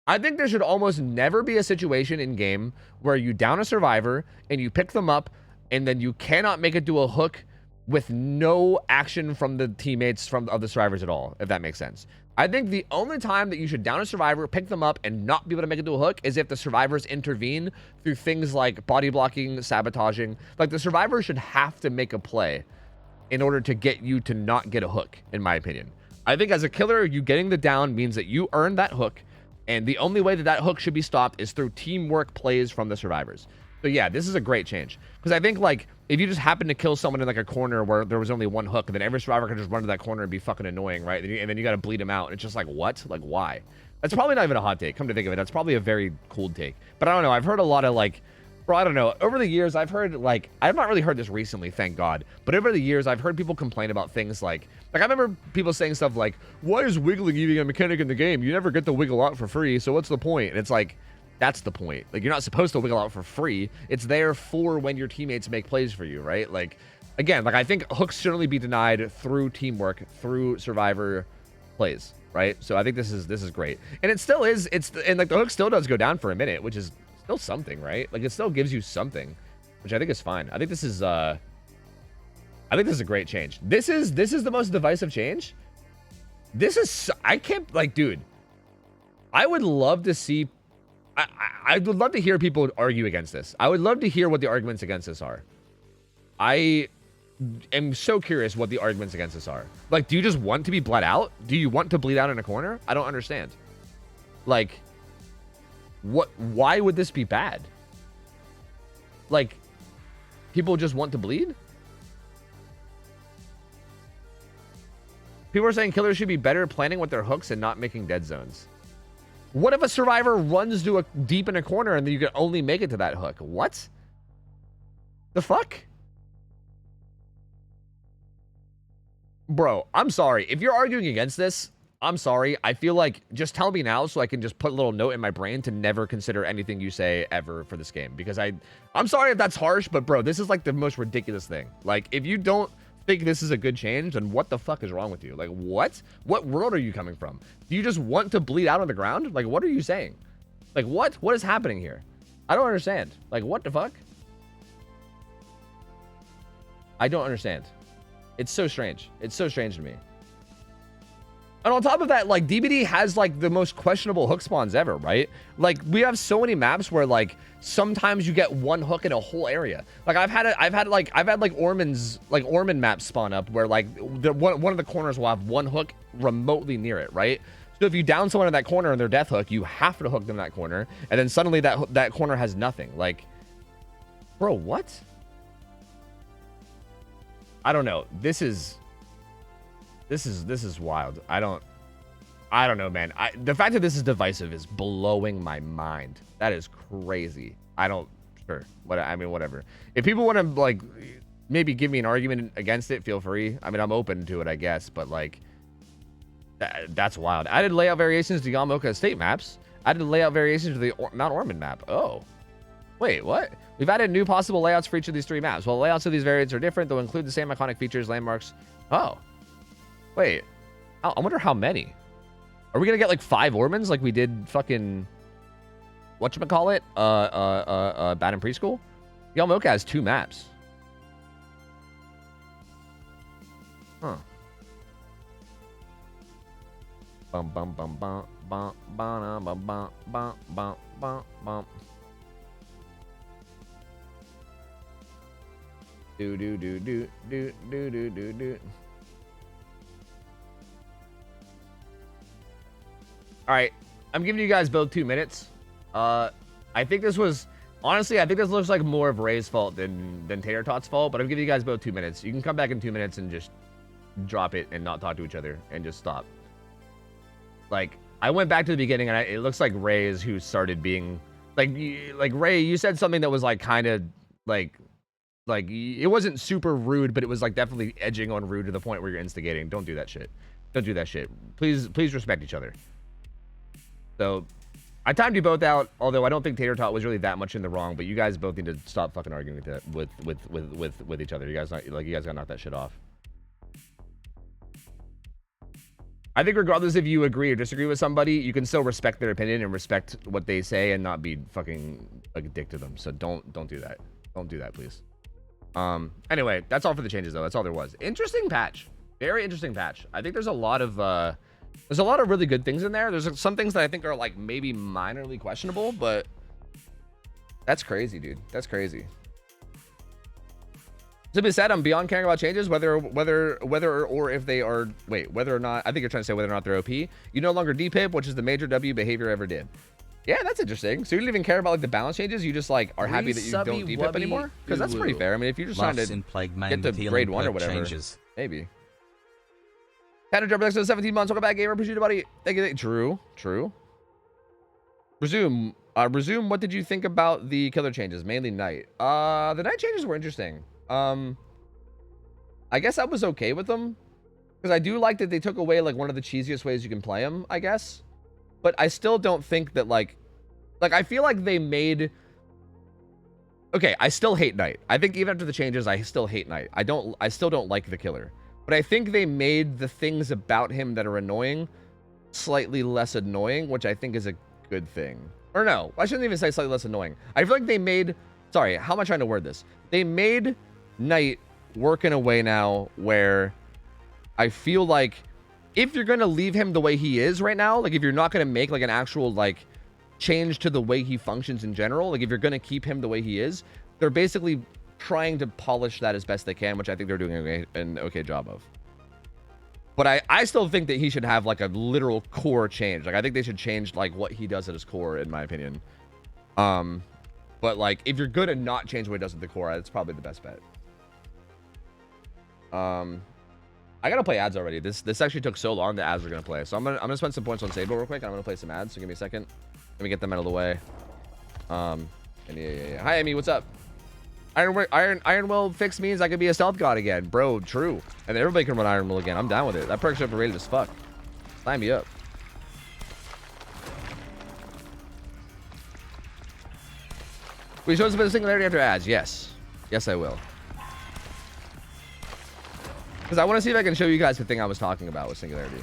A: there should almost never be a situation in game where you down a survivor and you pick them up and then you cannot make it to a hook with no action from the teammates of the survivors at all, if that makes sense. I think the only time that you should down a survivor, pick them up, and not be able to make it to a hook is if the survivors intervene through things like body blocking, sabotaging. Like, the survivor should have to make a play in order to get you to not get a hook, in my opinion. I think as a killer, you getting the down means that you earned that hook, and the only way that that hook should be stopped is through teamwork plays from the survivors. So yeah, this is a great change. Because I think, like, if you just happen to kill someone in, like, a corner where there was only one hook, and then every survivor can just run to that corner and be fucking annoying, right? And then you gotta bleed him out. And it's just like, what? Like, why? That's probably not even a hot take. Come to think of it, that's probably a very cool take. But I don't know. I've heard a lot of, like... Bro, I don't know. Over the years, I've heard, like... I've not really heard this recently, thank God. But over the years, I've heard people complain about things like... Like, I remember people saying stuff like, why is wiggling even a mechanic in the game? You never get to wiggle out for free, so what's the point? And it's like... That's the point. Like, you're not supposed to wiggle out for free. It's there for when your teammates make plays for you, right? Like, again, like, I think hooks should only be denied through teamwork, through survivor plays, right? So I think this is great. And it still is, and like the hook still does go down for a minute, which is still something, right? Like, it still gives you something. which I think is fine. I think this is a great change. This is the most divisive change. This is, I can't, like, dude, I would love to see, I would love to hear people argue against this. I would love to hear what the arguments against this are. I am so curious what the arguments against this are. Like, do you just want to be bled out? Do you want to bleed out in a corner? I don't understand. Like, why would this be bad? Like, people just want to bleed? People are saying killers should be better planning with their hooks and not making dead zones. What if a survivor runs to deep in a corner and then you can only make it to that hook? What? The fuck? Bro, I'm sorry. If you're arguing against this, I'm sorry. I feel like just tell me now so I can just put a little note in my brain to never consider anything you say ever for this game. Because I'm sorry if that's harsh, but bro, this is like the most ridiculous thing. Like, if you don't think this is a good change, then what the fuck is wrong with you? Like, what world are you coming from? Do you just want to bleed out on the ground? Like, what are you saying? Like, what is happening here? I don't understand. Like, what the fuck? I don't understand. It's so strange. It's so strange to me. And on top of that, like, DBD has like the most questionable hook spawns ever, right? Like, we have so many maps where like sometimes you get one hook in a whole area. Like, I've had Ormond maps spawn up where like one of the corners will have one hook remotely near it, right? So if you down someone in that corner and their death hook, you have to hook them in that corner, and then suddenly that corner has nothing. Like, bro, what? I don't know. This is wild. I don't know, man. The fact that this is divisive is blowing my mind. That is crazy. Sure. Whatever. If people want to like maybe give me an argument against it, feel free. I mean, I'm open to it, I guess, but like that's wild. Added layout variations to Yamaoka Estate maps. Added layout variations to the Mount Ormond map. Oh. Wait, what? We've added new possible layouts for each of these 3 maps. While the layouts of these variants are different, they'll include the same iconic features, landmarks. Oh. Wait. I wonder how many. Are we gonna get like 5 Ormonds like we did fucking whatchamacallit? Bad in Preschool? Yamaoka has 2 maps. Huh. Bum bum bum bum bum bum bum bum bum bum bum bum. Do do do do do do do do do. All right, I'm giving you guys both 2 minutes. I think this was honestly, I think this looks like more of Ray's fault than Tater Tot's fault. But I'm giving you guys both 2 minutes. You can come back in 2 minutes and just drop it and not talk to each other and just stop. Like, I went back to the beginning and it looks like Ray is who started being like Ray. You said something that was like kind of like it wasn't super rude, but it was like definitely edging on rude to the point where you're instigating. Don't do that shit. Don't do that shit. Please respect each other. So, I timed you both out, although I don't think Tater Tot was really that much in the wrong, but you guys both need to stop fucking arguing with each other. You guys gotta knock that shit off. I think regardless if you agree or disagree with somebody, you can still respect their opinion and respect what they say and not be fucking like a dick to them. So don't do that. Don't do that, please. Anyway, that's all for the changes though. That's all there was. Interesting patch. Very interesting patch. I think there's a lot of really good things in there. There's some things that I think are like maybe minorly questionable, but that's crazy, dude. That's crazy. To be said, I'm beyond caring about changes, whether or if they are, whether or not, I think you're trying to say whether or not they're OP. You no longer depip, which is the major W behavior ever did. Yeah, that's interesting. So you don't even care about like the balance changes. You just like are happy that you don't depip anymore? Because that's pretty fair. I mean, if you're just trying to get to grade 1 or whatever, changes. Maybe. Tanner Jump next to 17 months. Welcome back, gamer. Appreciate it, buddy. Thank you. True. Resume. What did you think about the killer changes? Mainly night. The night changes were interesting. I guess I was okay with them because I do like that they took away like one of the cheesiest ways you can play them, I guess. But I still don't think that like I feel like they made. Okay, I still hate night. I think even after the changes, I still hate night. I still don't like the killer. But I think they made the things about him that are annoying slightly less annoying, which I think is a good thing. Or no, I shouldn't even say slightly less annoying. I feel like they made Sorry, how am I trying to word this? They made Knight work in a way now where I feel like if you're going to leave him the way he is right now, like if you're not going to make like an actual like change to the way he functions in general, like if you're going to keep him the way he is, they're basically trying to polish that as best they can, which I think they're doing an okay job of. But I still think that he should have like a literal core change. Like I think they should change like what he does at his core, in my opinion. But like if you're good and not change what he does at the core, it's probably the best bet. I gotta play ads already. This actually took so long. The ads are gonna play, so I'm gonna spend some points on Sable real quick. And I'm gonna play some ads. So give me a second. Let me get them out of the way. And yeah. Hi Amy, what's up? Iron Will fix means I could be a stealth god again, bro. True, and everybody can run Iron Will again. I'm down with it. That perk's overrated as fuck. Sign me up. Will you show us a bit of singularity after ads? Yes, I will. Because I want to see if I can show you guys the thing I was talking about with singularity.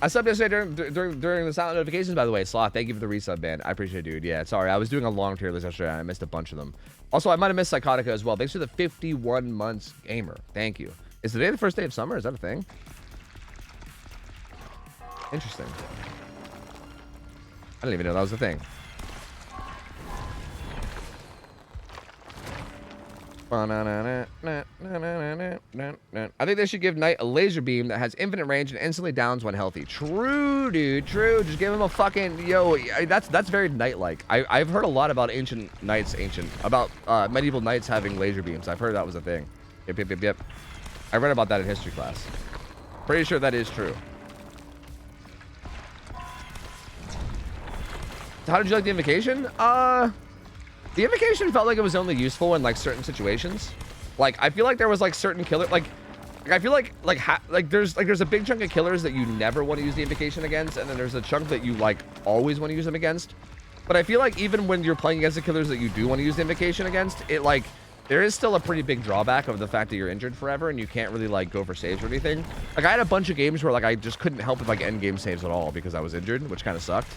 A: I subbed yesterday during the silent notifications, by the way. Sloth, thank you for the resub, man. I appreciate it, dude. Yeah, sorry. I was doing a long tier list yesterday. I missed a bunch of them. Also, I might have missed Psychotica as well. Thanks for the 51 months gamer. Thank you. Is today the first day of summer? Is that a thing? Interesting. I didn't even know that was a thing. I think they should give Knight a laser beam that has infinite range and instantly downs when healthy. True, dude. True. Just give him a fucking that's very Knight-like. I've heard a lot about about medieval knights having laser beams. I've heard that was a thing. Yep. I read about that in history class. Pretty sure that is true. So how did you like the invocation? The invocation felt like it was only useful in like certain situations. Like I feel like there was like certain killer I feel like there's a big chunk of killers that you never want to use the invocation against, and then there's a chunk that you like always want to use them against. But I feel like even when you're playing against the killers that you do want to use the invocation against, it like there is still a pretty big drawback of the fact that you're injured forever and you can't really like go for saves or anything. Like I had a bunch of games where like I just couldn't help with like end game saves at all because I was injured, which kind of sucked.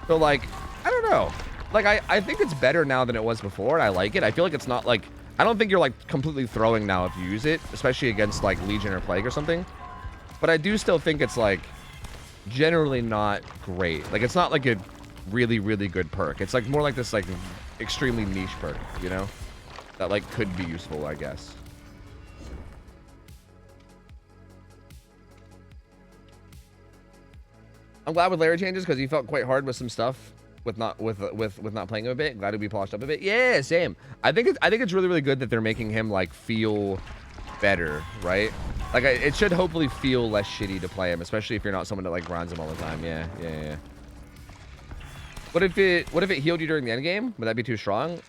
A: So like I don't know. Like, I think it's better now than it was before, and I like it. I feel like it's not, like... I don't think you're, like, completely throwing now if you use it, especially against, like, Legion or Plague or something. But I do still think it's, like, generally not great. Like, it's not, like, a really, really good perk. It's, like, more like this, like, extremely niche perk, you know? That, like, could be useful, I guess. I'm glad with layer changes, because he felt quite hard with some stuff. With not playing him a bit. Glad to be polished up a bit. Yeah, same. I think it's really, really good that they're making him like feel better, right? Like it should hopefully feel less shitty to play him, especially if you're not someone that like grinds him all the time. Yeah. What if it healed you during the end game? Would that be too strong?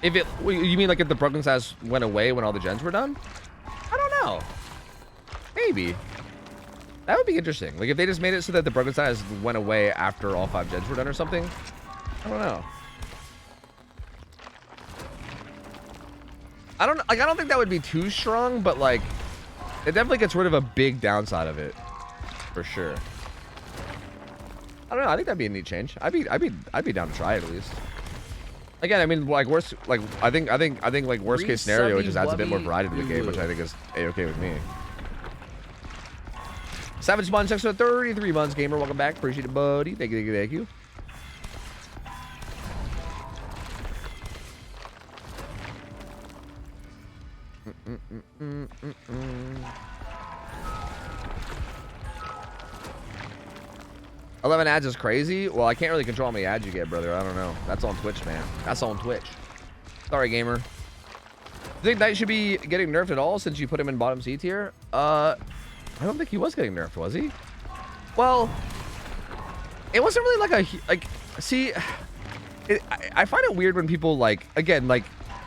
A: If it, you mean like if the broken status went away when all the gens were done? I don't know. Maybe. That would be interesting. Like if they just made it so that the broken status went away after all 5 gens were done or something. I don't know. I don't think that would be too strong, but like it definitely gets rid of a big downside of it. For sure. I don't know. I think that'd be a neat change. I'd be down to try it at least. Again, I mean, like I think like worst case scenario, it just adds a bit more variety to the game, which I think is a-okay with me. Savage Spawn, thanks for 33 months, gamer. Welcome back. Appreciate it, buddy. Thank you. $11 ads is crazy. Well, I can't really control how many ads you get, brother. I don't know. That's on Twitch, man. That's on Twitch. Sorry, gamer. You think Knight should be getting nerfed at all since you put him in bottom C tier? I don't think he was getting nerfed, was he? Well, it wasn't really like see, I find it weird when people like, again, like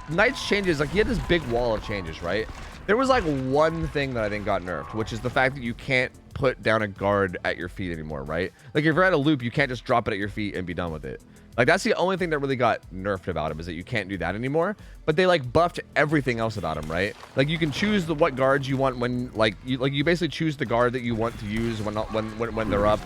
A: Knight's changes, like he had this big wall of changes, right? There was like one thing that I think got nerfed, which is the fact that you can't put down a guard at your feet anymore, right? Like if you're at a loop, you can't just drop it at your feet and be done with it. Like, that's the only thing that really got nerfed about him, is that you can't do that anymore. But they like buffed everything else about him, right? Like, you can choose what guards you want when you basically choose the guard that you want to use when they're up.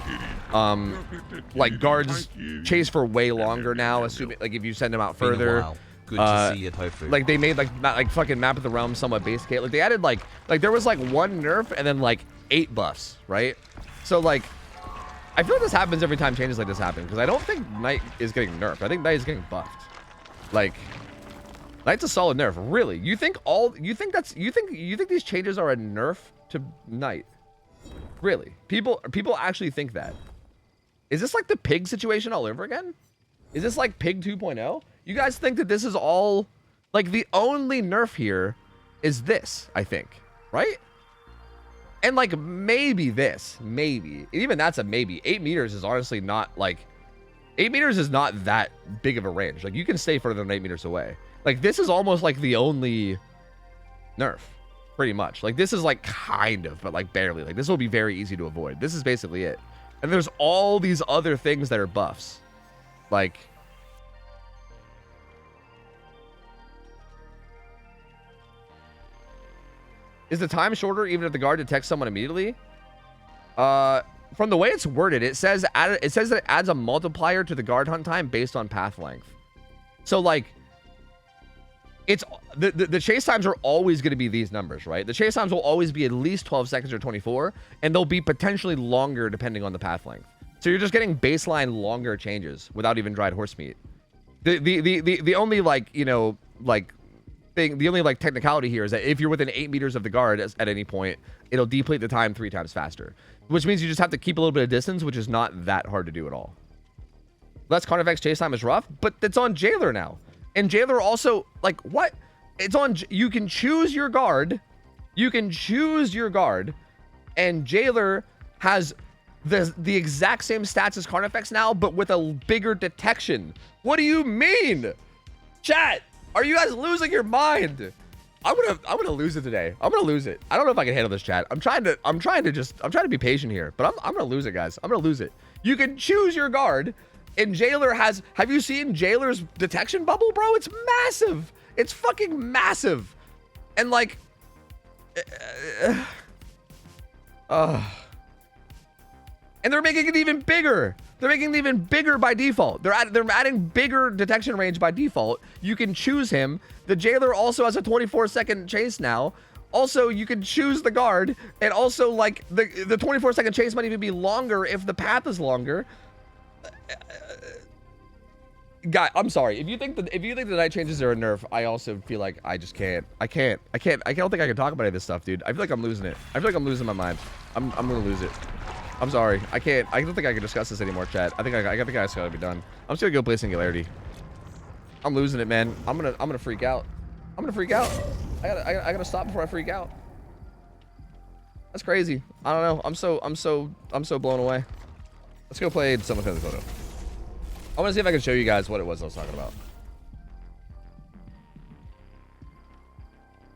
A: Like, guards chase for way longer now, assuming like if you send them out further.
C: Good to see you, OhTofu.
A: Like, they made like fucking Map of the Realm somewhat base case. Like, they added like there was like 1 nerf and then like 8 buffs, right? So like, I feel like this happens every time changes like this happen, because I don't think Knight is getting nerfed. I think Knight is getting buffed. Like, Knight's a solid nerf. Really? You think these changes are a nerf to Knight? Really? People actually think that? Is this like the pig situation all over again? Is this like pig 2.0? You guys think that this is all like the only nerf here is this, I think, right? And like maybe this, maybe. Even that's a maybe. 8 meters is honestly not like 8 meters is not that big of a range. Like, you can stay further than 8 meters away. Like, this is almost like the only nerf, pretty much. Like, this is like kind of, but like barely. Like, this will be very easy to avoid. This is basically it. And there's all these other things that are buffs. Like, is the time shorter even if the guard detects someone immediately? From the way it's worded, it says that it adds a multiplier to the guard hunt time based on path length. So like, it's the chase times are always going to be these numbers, right? The chase times will always be at least 12 seconds or 24, and they'll be potentially longer depending on the path length. So you're just getting baseline longer changes without even dried horse meat. The only like, you know, like thing, the only like technicality here is that if you're within 8 meters of the guard at any point, it'll deplete the time 3 times faster, which means you just have to keep a little bit of distance, which is not that hard to do at all. Less Carnifex chase time is rough, but it's on Jailer now. And Jailer also, like, what? It's on, you can choose your guard. You can choose your guard. And Jailer has the exact same stats as Carnifex now, but with a bigger detection. What do you mean? Chat, are you guys losing your mind? I'm gonna lose it today. I'm gonna lose it. I don't know if I can handle this, chat. I'm trying to be patient here, but I'm gonna lose it, guys. I'm gonna lose it. You can choose your guard, and Jailer has, have you seen Jailer's detection bubble, bro? It's massive. It's fucking massive. And like, and they're making it even bigger. They're making it even bigger by default. They're adding bigger detection range by default. You can choose him. The Jailer also has a 24-second chase now. Also, you can choose the guard, and also like the 24-second chase might even be longer if the path is longer. Guy, I'm sorry. If you think the night changes are a nerf, I also feel like I just can't. I don't think I can talk about any of this stuff, dude. I feel like I'm losing it. I feel like I'm losing my mind. I'm gonna lose it. I'm sorry. I don't think I can discuss this anymore, chat. I think I just gotta be done. I'm just gonna go play Singularity. I'm losing it, man. I'm gonna freak out. I'm gonna freak out. I gotta stop before I freak out. That's crazy. I don't know. I'm so blown away. Let's go play Someone Send the Photo. I want to see if I can show you guys what it was I was talking about.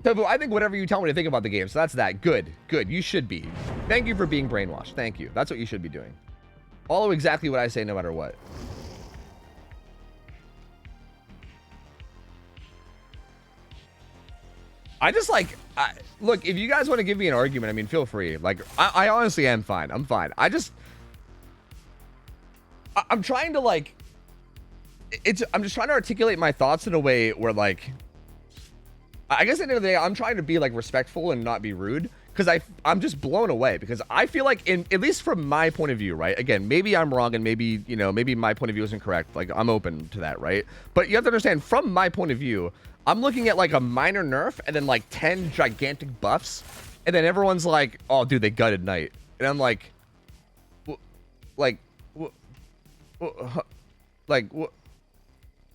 A: Tofu, I think whatever you tell me to think about the game, so that's that. Good. You should be. Thank you for being brainwashed. Thank you. That's what you should be doing. Follow exactly what I say no matter what. I just like, look, if you guys want to give me an argument, I mean, feel free. Like, I honestly am fine. I'm fine. I'm trying to like, I'm just trying to articulate my thoughts in a way where like, I guess at the end of the day, I'm trying to be like respectful and not be rude, because I'm just blown away, because I feel like, at least from my point of view, right? Again, maybe I'm wrong, and maybe, you know, maybe my point of view isn't correct. Like, I'm open to that, right? But you have to understand, from my point of view, I'm looking at like a minor nerf and then like 10 gigantic buffs, and then everyone's like, oh dude, they gutted Knight. And I'm like,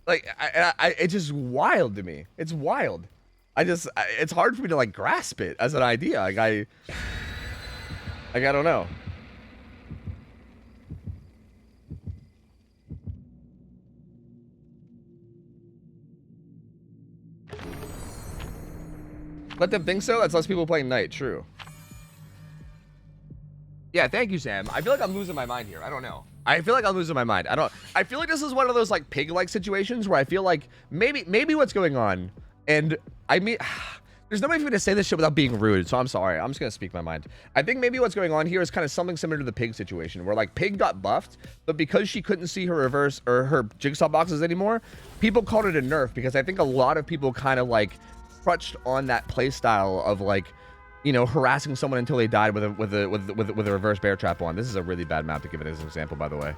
A: it's just wild to me. It's wild. It's hard for me to like grasp it as an idea. Like I don't know. Let them think so. That's less people playing Knight. True. Yeah, thank you, Sam. I feel like I'm losing my mind here. I don't know. I feel like I'm losing my mind. I feel like this is one of those like pig-like situations where I feel like maybe what's going on, and I mean, there's no way for me to say this shit without being rude, so I'm sorry. I'm just gonna speak my mind. I think maybe what's going on here is kind of something similar to the pig situation, where like pig got buffed, but because she couldn't see her reverse or her jigsaw boxes anymore, people called it a nerf because I think a lot of people kind of like crutched on that play style of like, you know, harassing someone until they died with a reverse bear trap on. This is a really bad map to give it as an example, by the way.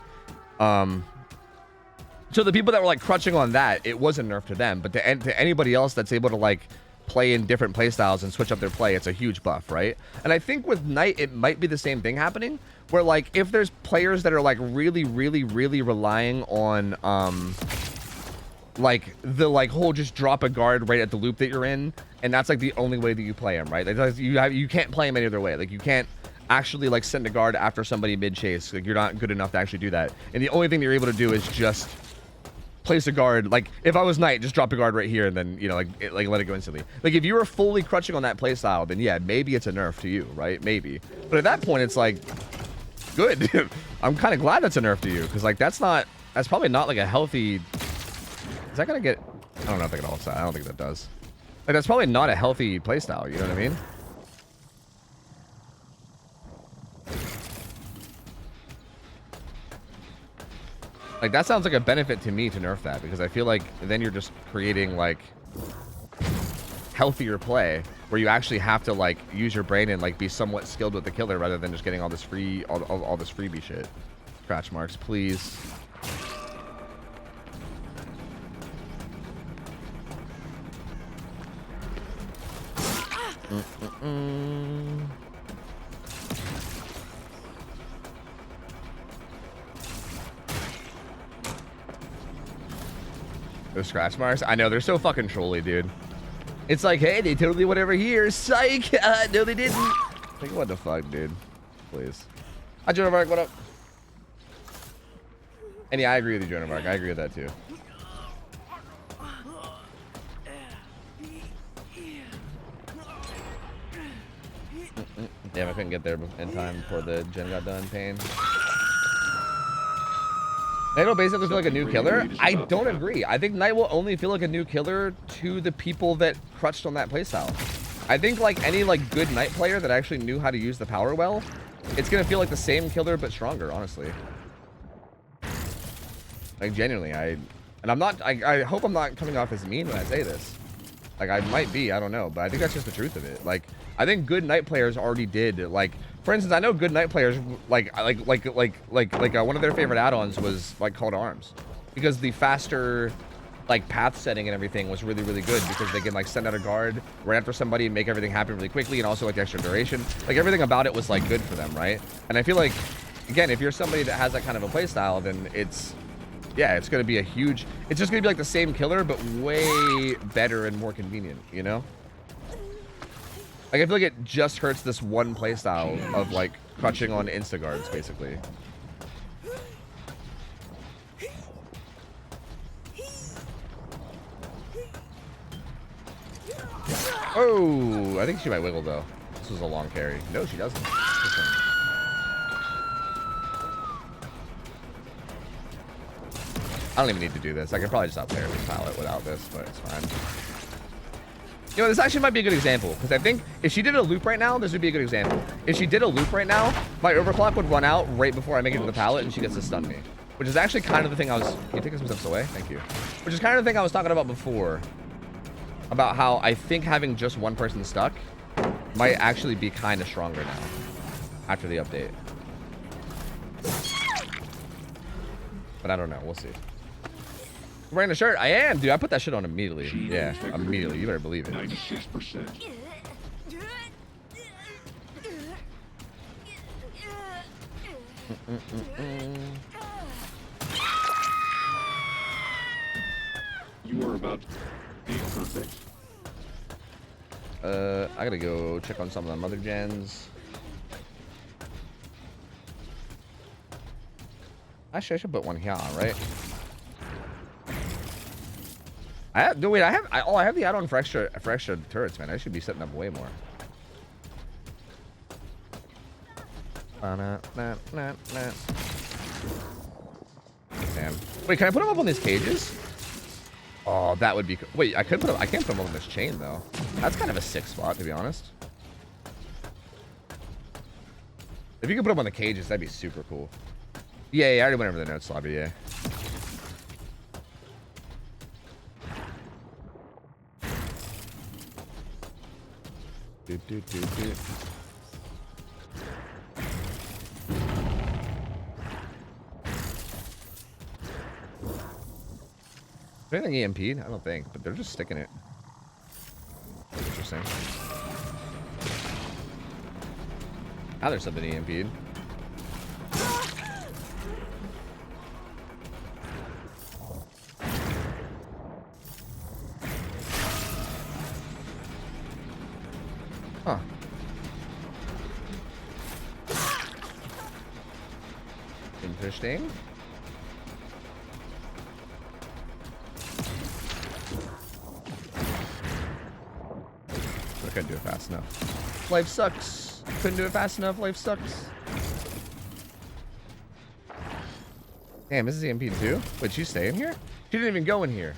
A: So the people that were like crutching on that, it was a nerf to them, but to anybody else that's able to like play in different play styles and switch up their play, it's a huge buff, right? And I think with Knight, it might be the same thing happening, where like if there's players that are like really relying on like the like whole just drop a guard right at the loop that you're in, and that's like the only way that you play him, right? Like you can't play him any other way. Like you can't actually like send a guard after somebody mid chase. Like you're not good enough to actually do that, and the only thing that you're able to do is just place a guard. Like if I was Knight, just drop a guard right here and then, you know, like let it go instantly. Like if you were fully crutching on that play style, then yeah, maybe it's a nerf to you, right? Maybe. But at that point, it's like good. I'm kind of glad that's a nerf to you, because like that's probably not like a healthy. Is that gonna get? I don't know if I can all set. I don't think that does. Like that's probably not a healthy playstyle. You know what I mean? Like that sounds like a benefit to me to nerf that, because I feel like then you're just creating like healthier play where you actually have to like use your brain and like be somewhat skilled with the killer rather than just getting all this free all this freebie shit. Scratch marks, please. Those scratch marks, I know, they're so fucking trolly, dude. It's like, hey, they totally went over here. Psych. No, they didn't. Like, what the fuck, dude? Please. Hi, Jonah Mark. What up? And yeah, I agree with you, Jonah Mark. I agree with that too. Damn, I couldn't get there in time before the gen got done. Pain. Knight will basically feel like a new killer. I don't agree. I think Knight will only feel like a new killer to the people that crutched on that playstyle. I think like any like good Knight player that actually knew how to use the power well, it's gonna feel like the same killer but stronger, honestly. Like genuinely, I hope I'm not coming off as mean when I say this. Like I might be, I don't know, but I think that's just the truth of it. Like I think good Knight players already did, like, for instance, I know good Knight players like one of their favorite add-ons was like Call to Arms, because the faster like path setting and everything was really good, because they can like send out a guard right after somebody and make everything happen really quickly, and also like the extra duration. Like everything about it was like good for them, right? And I feel like, again, if you're somebody that has that kind of a play style, then it's, yeah, it's gonna be it's just gonna be like the same killer but way better and more convenient, you know? Like I feel like it just hurts this one playstyle of like crutching on insta guards, basically. Oh, I think she might wiggle though. This was a long carry. No, she doesn't. I don't even need to do this. I could probably just out-player this palette without this, but it's fine. You know, this actually might be a good example, because I think if she did a loop right now, this would be a good example. If she did a loop right now, my overclock would run out right before I make it to the pallet, and she gets to stun me. Which is actually kind of the thing I was... Can you take some steps away? Thank you. Which is kind of the thing I was talking about before. About how I think having just one person stuck might actually be kind of stronger now. After the update. But I don't know. We'll see. Wearing a shirt? I am, dude. I put that shit on immediately. Yeah, immediately. You better believe it.
B: 96%. You are about to be perfect.
A: I gotta go check on some of the other gens. Actually, I should put one here, right? I have the add-on for extra turrets, man. I should be setting up way more. Damn. Wait, can I put them up on these cages? Oh, that would be cool. Wait, I could put them. I can't put them up on this chain though. That's kind of a sick spot, to be honest. If you could put them on the cages, that'd be super cool. Yeah, I already went over the notes lobby. Yeah. Do. Anything EMP'd? I don't think, but they're just sticking it. Interesting. Now there's something EMP'd. Huh. Interesting. I couldn't do it fast enough. Life sucks. Couldn't do it fast enough. Life sucks. Damn, this is EMP too? Wait, she's staying here? She didn't even go in here.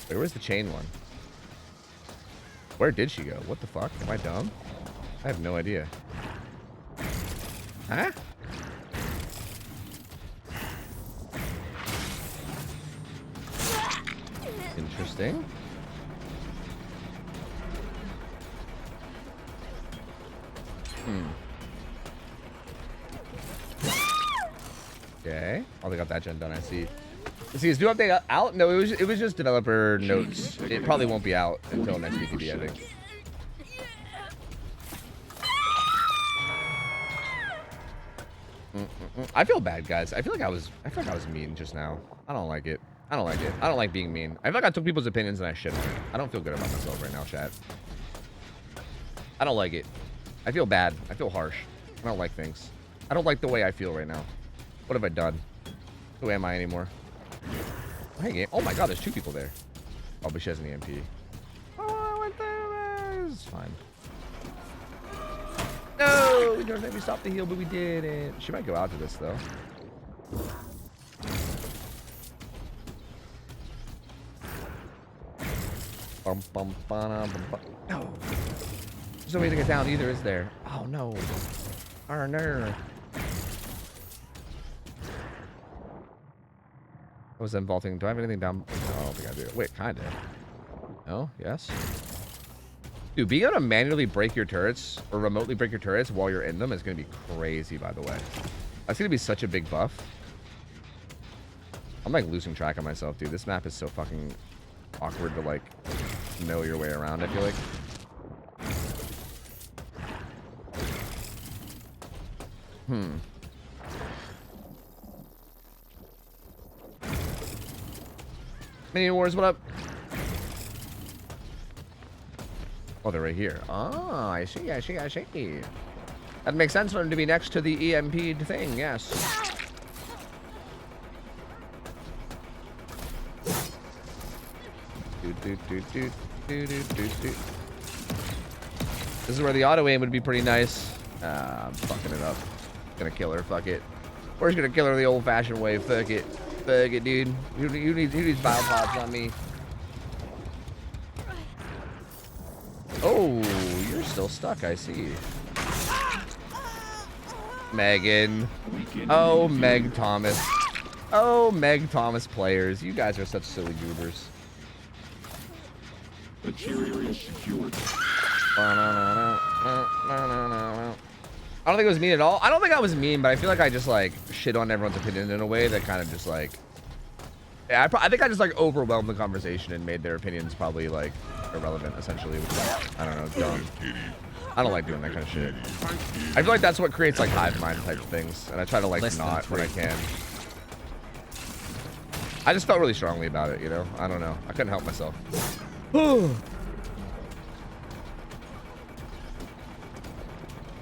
A: Wait, where's the chain one? Where did she go? What the fuck? Am I dumb? I have no idea. Huh? Interesting. Okay. Oh, they got that gen done. I see. See, is new update out? No, it was just developer notes. It probably won't be out until next VTB, I think. I feel bad, guys. I feel like I was mean just now. I don't like it. I don't like it. I don't like being mean. I feel like I took people's opinions and I shit on it. I don't feel good about myself right now, chat. I don't like it. I feel bad. I feel harsh. I don't like things. I don't like the way I feel right now. What have I done? Who am I anymore? Oh, hey, game. Oh my god, there's two people there. Oh, but she has an EMP. Oh, I went there. It's fine. No, we could maybe stop the heal, but we didn't. She might go out to this though. No. There's no way to get down either, is there? Oh no. Oh no. What was that vaulting? Do I have anything down? No, I don't think I do. Wait, kinda. No? Yes? Dude, being able to manually break your turrets or remotely break your turrets while you're in them is gonna be crazy, by the way. That's gonna be such a big buff. I'm like losing track of myself, dude. This map is so fucking awkward to like know your way around, I feel like. Mini Wars, what up? Oh, they're right here. Oh, I see. That makes sense for them to be next to the EMP thing, yes. This is where the auto aim would be pretty nice. I'm fucking it up. Gonna kill her, fuck it. We're just gonna kill her the old-fashioned way, fuck it. Fuck it, dude. You need biopods on me. Oh, you're still stuck, I see. Megan. Oh, Meg Thomas. Oh, Meg Thomas players. You guys are such silly goobers. I don't think it was mean at all. I don't think I was mean, but I feel like I just like shit on everyone's opinion in a way that kind of just like, yeah, I think I just like overwhelmed the conversation and made their opinions probably like irrelevant essentially, which is, I don't know, dumb. I don't like doing that kind of shit. I feel like that's what creates like hive mind type things, and I try to like not when I can. I just felt really strongly about it, you know? I don't know. I couldn't help myself. Did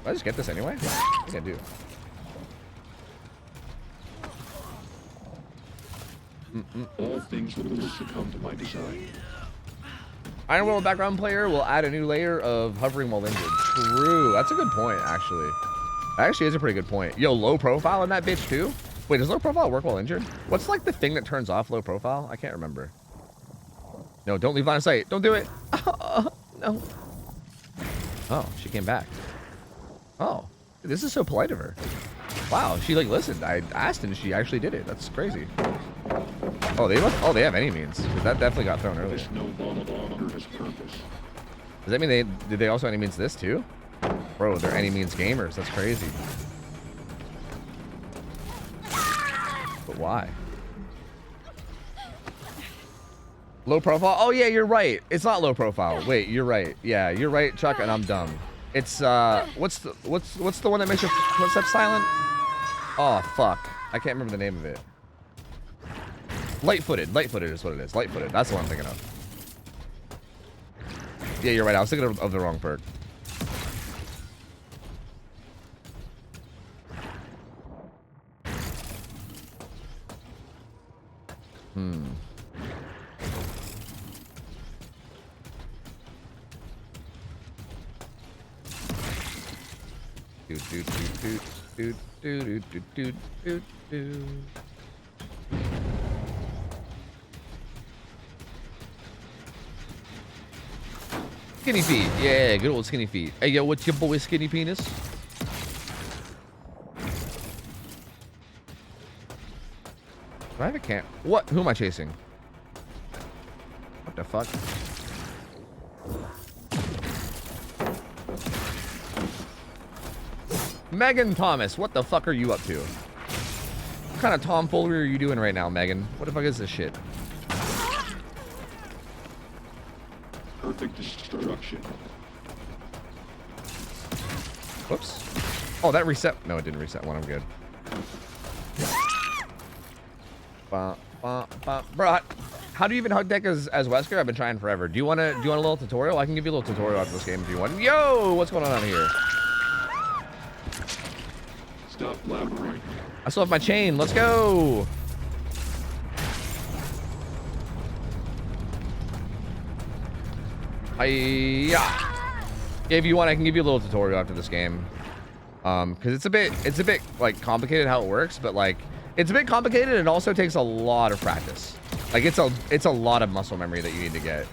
A: I just get this anyway? I think I do.
B: All things will succumb to my design.
A: Iron Will background player will add a new layer of hovering while injured. True. That's a good point, actually. Actually, is a pretty good point. Yo, low profile in that bitch too? Wait, does low profile work while injured? What's like the thing that turns off low profile? I can't remember. No, don't leave line of sight. Don't do it. No. Oh, she came back. Oh, this is so polite of her. Wow, she like listened. I asked and she actually did it. That's crazy. Oh, they have any means. That definitely got thrown earlier.
B: This no longer has purpose.
A: Does that mean did they also any means this too? Bro, they're any means gamers. That's crazy. But why? Low profile? Oh yeah, you're right. It's not low profile. Wait, you're right. Yeah, you're right, Chuck, and I'm dumb. It's what's the one that makes your footsteps silent? Oh fuck. I can't remember the name of it. Light-footed. Light-footed is what it is. Light-footed. That's the one I'm thinking of. Yeah, you're right. I was thinking of the wrong perk. Skinny feet. Yeah, good old skinny feet. Hey, yo, what's your boy skinny penis? Do I have a camp? What? Who am I chasing? What the fuck? Megan Thomas, what the fuck are you up to? What kind of tomfoolery are you doing right now, Megan? What the fuck is this shit?
B: Perfect destruction.
A: Whoops. Oh, that reset. No, it didn't reset one. I'm good. Bro, how do you even hug deck as Wesker? I've been trying forever. Do you want a little tutorial? I can give you a little tutorial after this game if you want. Yo, what's going on here?
B: Stop blabbering.
A: I still have my chain. Let's go. Yeah, if you want, I can give you a little tutorial after this game. Because it's a bit like complicated how it works, but like it's a bit complicated and it also takes a lot of practice. Like it's a lot of muscle memory that you need to get.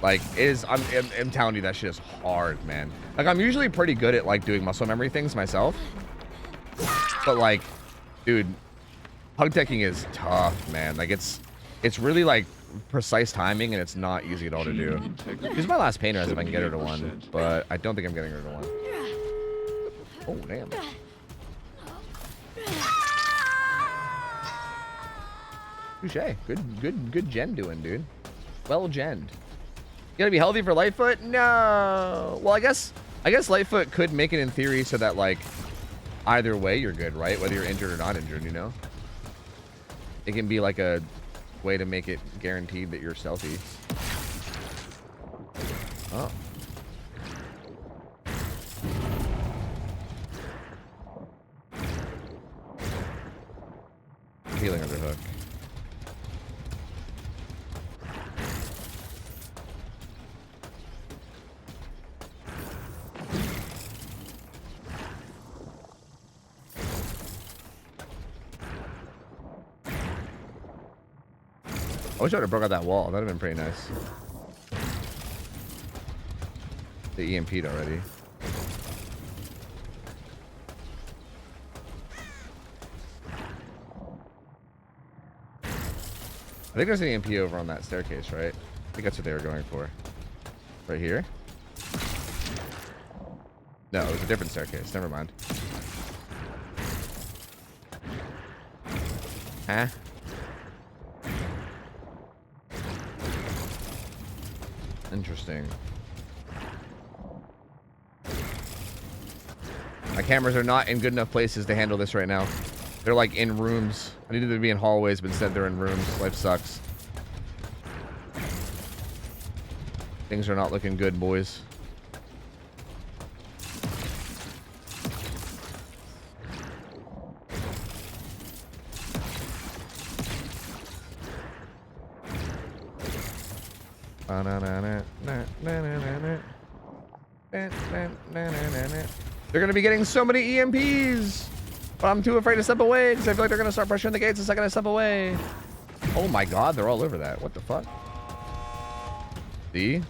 A: Like I'm telling you, that shit is hard, man. Like I'm usually pretty good at like doing muscle memory things myself, but like, dude, hug teching is tough, man. Like it's really like precise timing and it's not easy at all to do. Use my last painter as if I can get her to one, but I don't think I'm getting her to one. Oh damn. Touché. Good gen doing, dude. Well genned. You gotta be healthy for Lightfoot? No. Well, I guess Lightfoot could make it in theory so that like either way you're good, right? Whether you're injured or not injured, you know? It can be like a way to make it guaranteed that you're stealthy. Oh. Healing underhook. I wish I would have broke out that wall. That would have been pretty nice. The EMP'd already. I think there's an EMP over on that staircase, right? I think that's what they were going for. Right here? No, it was a different staircase. Never mind. Huh? Interesting. My cameras are not in good enough places to handle this right now. They're like in rooms. I needed them to be in hallways, but instead they're in rooms. Life sucks. Things are not looking good, boys. They're going to be getting so many EMPs. But I'm too afraid to step away because I feel like they're going to start pressuring the gates the second I step away. Oh my god, they're all over that. What the fuck? See?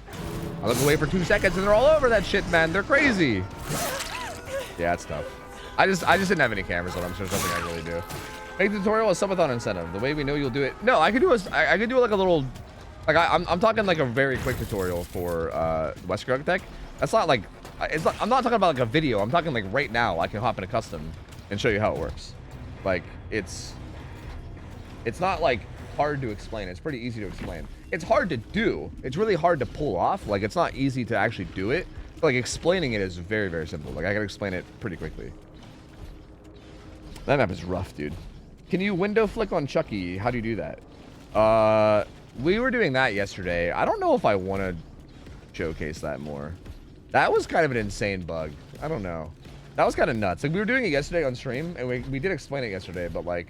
A: I look away for 2 seconds and they're all over that shit, man. They're crazy. Yeah, it's tough. I just didn't have any cameras on. I'm sure there's nothing I really do. Make the tutorial a subathon incentive. The way we know you'll do it. No, I could do like a little, like I'm talking like a very quick tutorial for Wesker Hug Tech. That's not like, I'm not talking about like a video. I'm talking like right now. I can hop in a custom and show you how it works. Like it's not like hard to explain. It's pretty easy to explain. It's hard to do. It's really hard to pull off. Like it's not easy to actually do it. But, like explaining it is very, very simple. Like I can explain it pretty quickly. That map is rough, dude. Can you window flick on Chucky? How do you do that? We were doing that yesterday. I don't know if I want to showcase that more. That was kind of an insane bug. I don't know. That was kind of nuts. Like we were doing it yesterday on stream, and we did explain it yesterday, but like,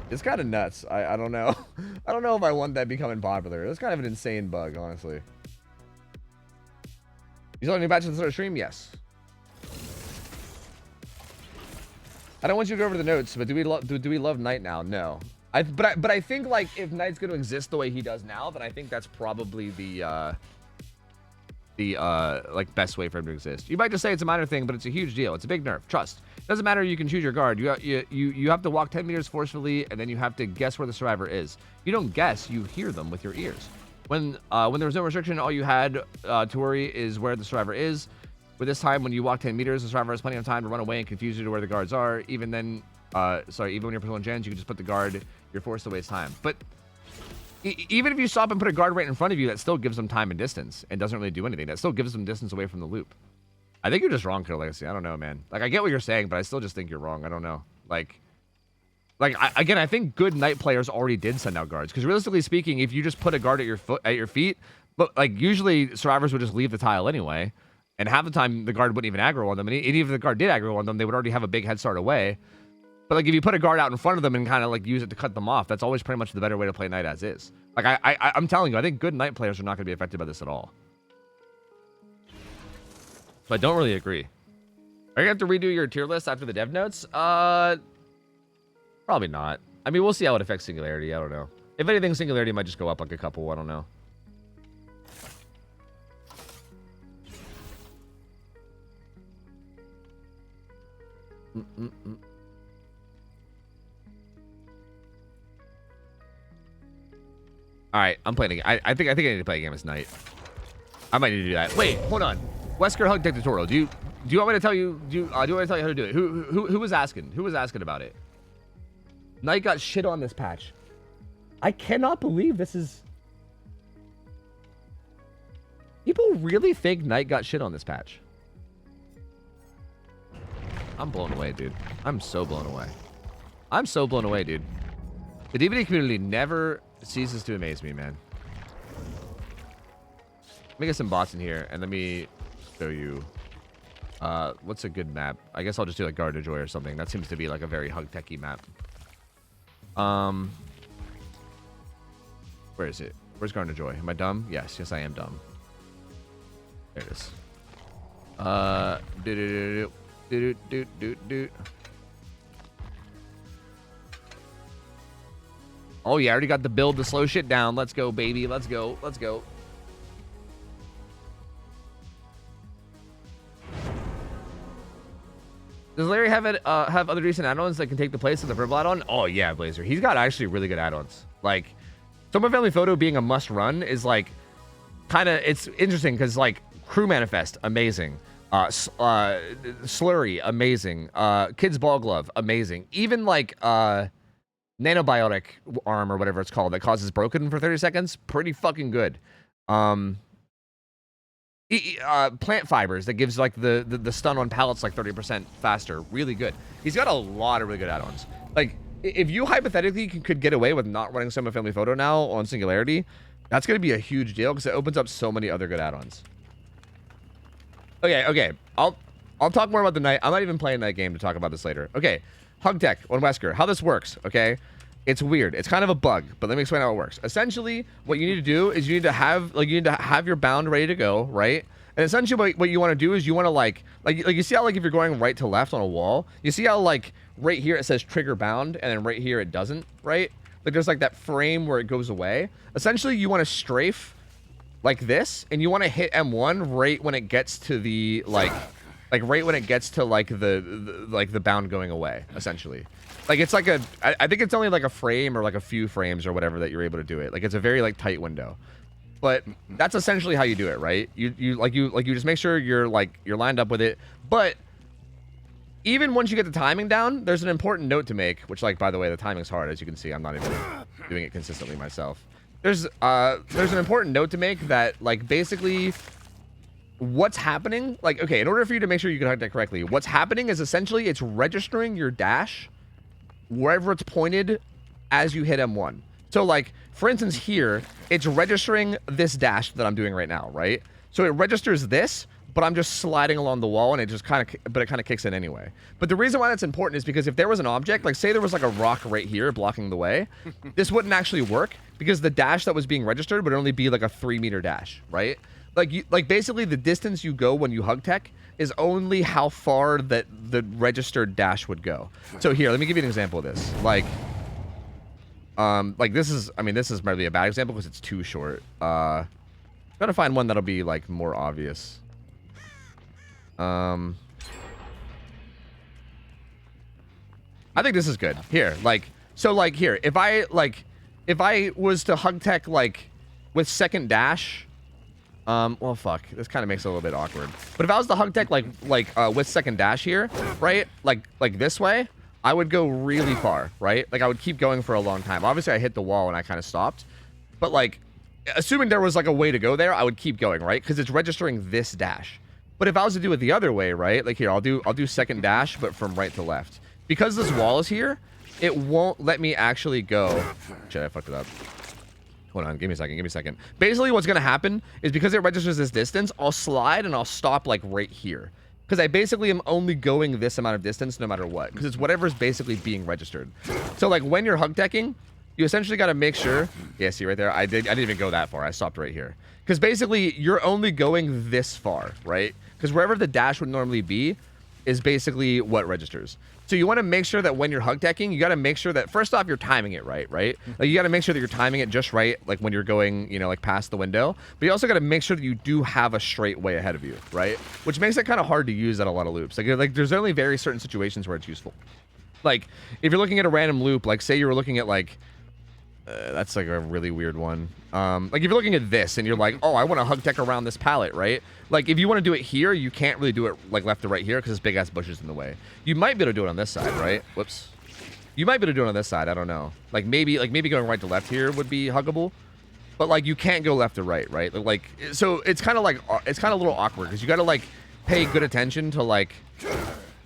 A: it's kind of nuts. I don't know. I don't know if I want that becoming popular. It was kind of an insane bug, honestly. You saw a new batch of the start of stream? Yes. I don't want you to go over the notes, but do we love Knight now? No. But I think like if Knight's going to exist the way he does now, then I think that's probably the like best way for him to exist. You might just say it's a minor thing, but it's a huge deal. It's a big nerf. Trust. It doesn't matter. You can choose your guard. You have to walk 10 meters forcefully, and then you have to guess where the survivor is. You don't guess. You hear them with your ears. When there was no restriction, all you had to worry is where the survivor is. But this time, when you walk 10 meters, the survivor has plenty of time to run away and confuse you to where the guards are. Even then, even when you're pulling gens, you can just put the guard. You're forced to waste time. But even if you stop and put a guard right in front of you, that still gives them time and distance and doesn't really do anything. That still gives them distance away from the loop. I think you're just wrong, Killer Legacy. I don't know, man. Like, I get what you're saying, but I still just think you're wrong. I don't know. Again, I think good Knight players already did send out guards. Because realistically speaking, if you just put a guard at your feet, but like usually survivors would just leave the tile anyway. And half the time, the guard wouldn't even aggro on them. And even if the guard did aggro on them, they would already have a big head start away. But like if you put a guard out in front of them and kind of like use it to cut them off, that's always pretty much the better way to play Knight as is. Like I'm telling you, I think good Knight players are not going to be affected by this at all. So I don't really agree. Are you going to have to redo your tier list after the dev notes? Probably not. I mean, we'll see how it affects Singularity. I don't know. If anything, Singularity might just go up like a couple. I don't know. All right, I'm playing. I think I need to play a game as Knight. I might need to do that. Wait, hold on. Wesker Hug Tech tutorial. Do you want me to tell you? Do you want me to tell you how to do it? Who was asking? Who was asking about it? Knight got shit on this patch. I cannot believe this is. People really think Knight got shit on this patch. I'm blown away, dude. I'm so blown away. I'm so blown away, dude. The DVD community never ceases to amaze me, man. Let me get some bots in here, and let me show you what's a good map. I guess I'll just do like Garden of Joy or something. That seems to be like a very hug techy map. Where is it? Where's Garden of Joy? Am I dumb? Yes, I am dumb. There it is. Oh yeah, I already got the build to slow shit down. Let's go, baby. Let's go. Let's go. Does Larry have other decent add-ons that can take the place of the purple add-on? Oh yeah, Blazer. He's got actually really good add-ons. Like, Summer Family Photo being a must-run is like kind of, it's interesting because like Crew Manifest, amazing. Slurry, amazing. Kids Ball Glove, amazing. Even like Nanobiotic Arm or whatever it's called that causes broken for 30 seconds, pretty fucking good. Plant Fibers that gives like the stun on pallets like 30% faster, really good. He's got a lot of really good add-ons. Like, if you hypothetically could get away with not running Summer Family Photo now on Singularity, that's going to be a huge deal because it opens up so many other good add-ons. Okay. I'll talk more about the Knight. I'm not even playing that game to talk about this later. Okay, Hug Tech on Wesker. How this works, okay? It's weird. It's kind of a bug, but let me explain how it works. Essentially, what you need to do is you need to have your bound ready to go, right? And essentially what you want to do is you want to like you see how like if you're going right to left on a wall, you see how like right here it says trigger bound and then right here it doesn't, right? Like there's like that frame where it goes away. Essentially you want to strafe like this, and you want to hit M1 right when it gets to the like right when it gets to like the bound going away, essentially. Like it's like I think it's only like a frame or like a few frames or whatever that you're able to do it. Like it's a very like tight window. But that's essentially how you do it, right? You just make sure you're lined up with it. But even once you get the timing down, there's an important note to make, which like by the way, the timing's hard, as you can see. I'm not even doing it consistently myself. There's an important note to make that like basically what's happening, like okay, in order for you to make sure you can hug that correctly, what's happening is essentially it's registering your dash wherever it's pointed as you hit M1. So like for instance here, it's registering this dash that I'm doing right now, right? So it registers this, but I'm just sliding along the wall and it just kind of kicks in anyway. But the reason why that's important is because if there was an object, like say there was like a rock right here blocking the way, this wouldn't actually work because the dash that was being registered would only be like a 3-meter dash, right? Like basically the distance you go when you hug tech is only how far that the registered dash would go. So here, let me give you an example of this. Like this is, I mean, this is maybe a bad example because it's too short. Try to find one that'll be like more obvious. I think this is good. Here, like, so like here, if I was to hug tech like with second dash, well fuck, this kind of makes it a little bit awkward. But if I was to hug tech like with second dash here, right? Like this way, I would go really far, right? Like I would keep going for a long time. Obviously I hit the wall and I kind of stopped. But like assuming there was like a way to go there, I would keep going, right? Because it's registering this dash. But if I was to do it the other way, right? Like here, I'll do second dash, but from right to left. Because this wall is here, it won't let me actually go. Shit, I fucked it up. Hold on, give me a second. Basically, what's gonna happen is because it registers this distance, I'll slide and I'll stop like right here. Because I basically am only going this amount of distance no matter what. Because it's whatever's basically being registered. So like when you're hug teching, you essentially got to make sure. Yeah, see right there, I didn't even go that far. I stopped right here. Because basically you're only going this far, right? Because wherever the dash would normally be is basically what registers. So you want to make sure that when you're hug teching, you got to make sure that first off you're timing it right? Like you got to make sure that you're timing it just right, like when you're going, you know, like past the window. But you also got to make sure that you do have a straight way ahead of you, right? Which makes it kind of hard to use at a lot of loops. Like there's only very certain situations where it's useful. Like if you're looking at a random loop, like say you were looking at like that's like a really weird one. Like if you're looking at this and you're like, oh, I want to hug tech around this pallet, right? Like if you want to do it here, you can't really do it like left to right here because there's big ass bushes in the way. You might be able to do it on this side, right? Whoops. You might be able to do it on this side. I don't know. Like maybe going right to left here would be huggable, but like you can't go left to right, right? Like so it's kind of like it's kind of a little awkward because you got to like pay good attention to like.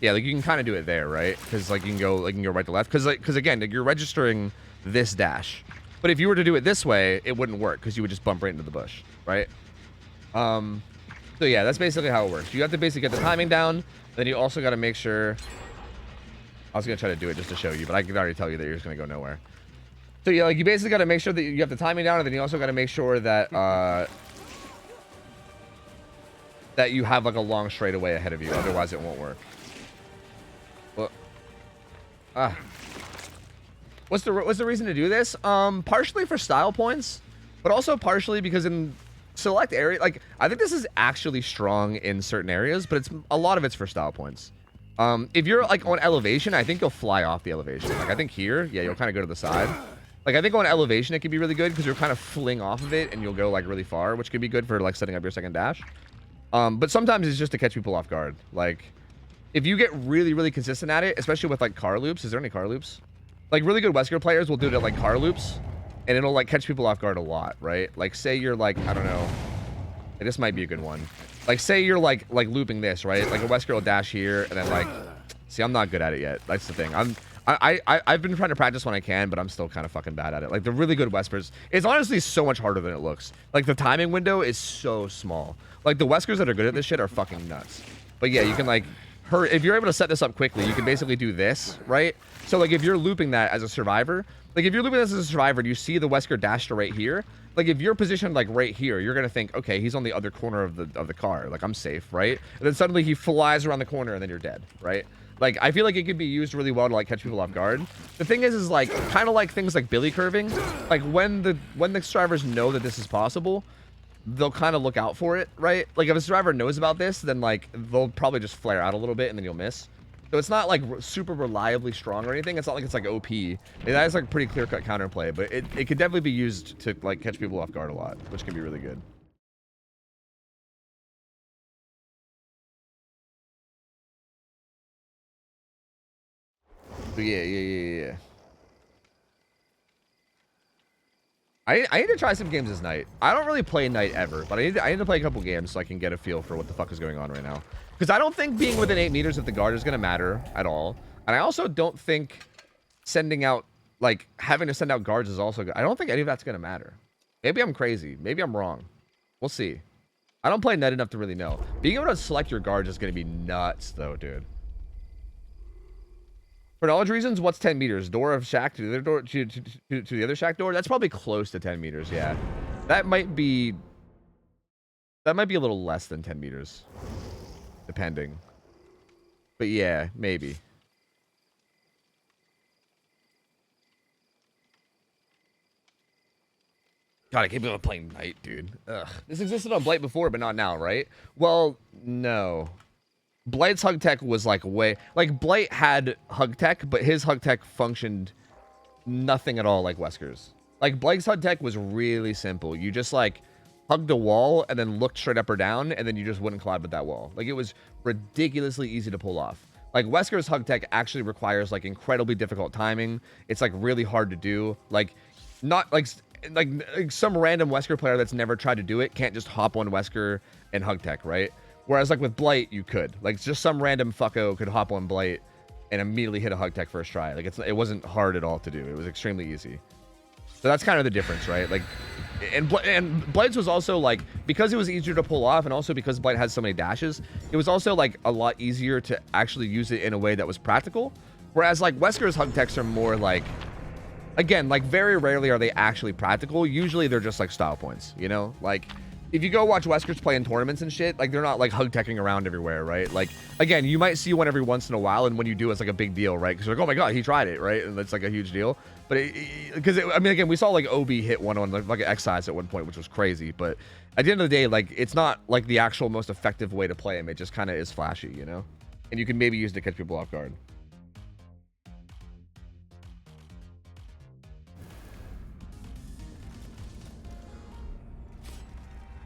A: Yeah, like you can kind of do it there, right? Because like you can go right to left because again, like, you're registering this dash. But if you were to do it this way, it wouldn't work because you would just bump right into the bush, right? So yeah, that's basically how it works. You have to basically get the timing down. Then you also got to make sure. I was gonna try to do it just to show you, but I can already tell you that you're just gonna go nowhere. So yeah, like you basically got to make sure that you have the timing down, and then you also got to make sure that that you have like a long straightaway ahead of you. Otherwise, it won't work. Well, what's the reason to do this? Partially for style points, but also partially because in select area, like I think this is actually strong in certain areas, but a lot of it's for style points. If you're like on elevation, I think you'll fly off the elevation. Like I think here, yeah, you'll kind of go to the side. Like I think on elevation it could be really good because you'll kind of fling off of it and you'll go like really far, which could be good for like setting up your second dash. But sometimes it's just to catch people off guard. Like if you get really, really consistent at it, especially with like car loops. Is there any car loops? Like really good Wesker players will do it at like car loops, and it'll like catch people off guard a lot, right? Like say you're like, I don't know, this might be a good one. Like say you're like looping this, right? Like a Wesker will dash here, and then like, see, I'm not good at it yet. That's the thing. I've been trying to practice when I can, but I'm still kind of fucking bad at it. Like the really good Wespers, it's honestly so much harder than it looks. Like the timing window is so small. Like the Weskers that are good at this shit are fucking nuts. But yeah, you can like, if you're able to set this up quickly, you can basically do this, right? So like if you're looping that as a survivor, like if you're looping this as a survivor and you see the Wesker dash to right here, like if you're positioned like right here, you're gonna think, okay, he's on the other corner of the car, like I'm safe, right? And then suddenly he flies around the corner and then you're dead, right? Like I feel like it could be used really well to like catch people off guard. The thing is like kind of like things like billy curving, like when the survivors know that this is possible, they'll kind of look out for it, right? Like if a survivor knows about this, then like they'll probably just flare out a little bit and then you'll miss. So it's not like super reliably strong or anything. It's not like it's like OP. That is like pretty clear-cut counterplay, but it could definitely be used to like catch people off guard a lot, which can be really good. But yeah. I need to try some games this night. I don't really play night ever, but I need to play a couple games so I can get a feel for what the fuck is going on right now. Because I don't think being within 8 meters of the guard is going to matter at all. And I also don't think sending out, like, having to send out guards is also good. I don't think any of that's going to matter. Maybe I'm crazy. Maybe I'm wrong. We'll see. I don't play night enough to really know. Being able to select your guards is going to be nuts, though, dude. For knowledge reasons, what's 10 meters? Door of shack to the other door to the other shack door? That's probably close to 10 meters, yeah. That might be a little less than 10 meters. Depending. But yeah, maybe. God, I can't believe I'm playing night, dude. Ugh. This existed on Blight before, but not now, right? Well, no. Blight's hug tech was like way... Like, Blight had hug tech, but his hug tech functioned nothing at all like Wesker's. Like, Blight's hug tech was really simple. You just, like, hugged a wall and then looked straight up or down, and then you just wouldn't collide with that wall. Like, it was ridiculously easy to pull off. Like, Wesker's hug tech actually requires, like, incredibly difficult timing. It's, like, really hard to do. Like, not, like some random Wesker player that's never tried to do it can't just hop on Wesker and hug tech, right? Whereas, like, with Blight, you could. Like, just some random fucko could hop on Blight and immediately hit a hug tech first try. Like, it wasn't hard at all to do. It was extremely easy. So that's kind of the difference, right? Like, and Blight's was also, like, because it was easier to pull off and also because Blight has so many dashes, it was also, like, a lot easier to actually use it in a way that was practical. Whereas, like, Wesker's hug techs are more, like, again, like, very rarely are they actually practical. Usually they're just, like, style points, you know? Like, if you go watch Weskers play in tournaments and shit, like, they're not, like, hug teching around everywhere, right? Like, again, you might see one every once in a while, and when you do, it's, like, a big deal, right? Because you're like, oh, my God, he tried it, right? And it's, like, a huge deal. But, because, I mean, again, we saw, like, OB hit one on, like an X-Size at one point, which was crazy. But at the end of the day, like, it's not, like, the actual most effective way to play him. It just kind of is flashy, you know? And you can maybe use it to catch people off guard.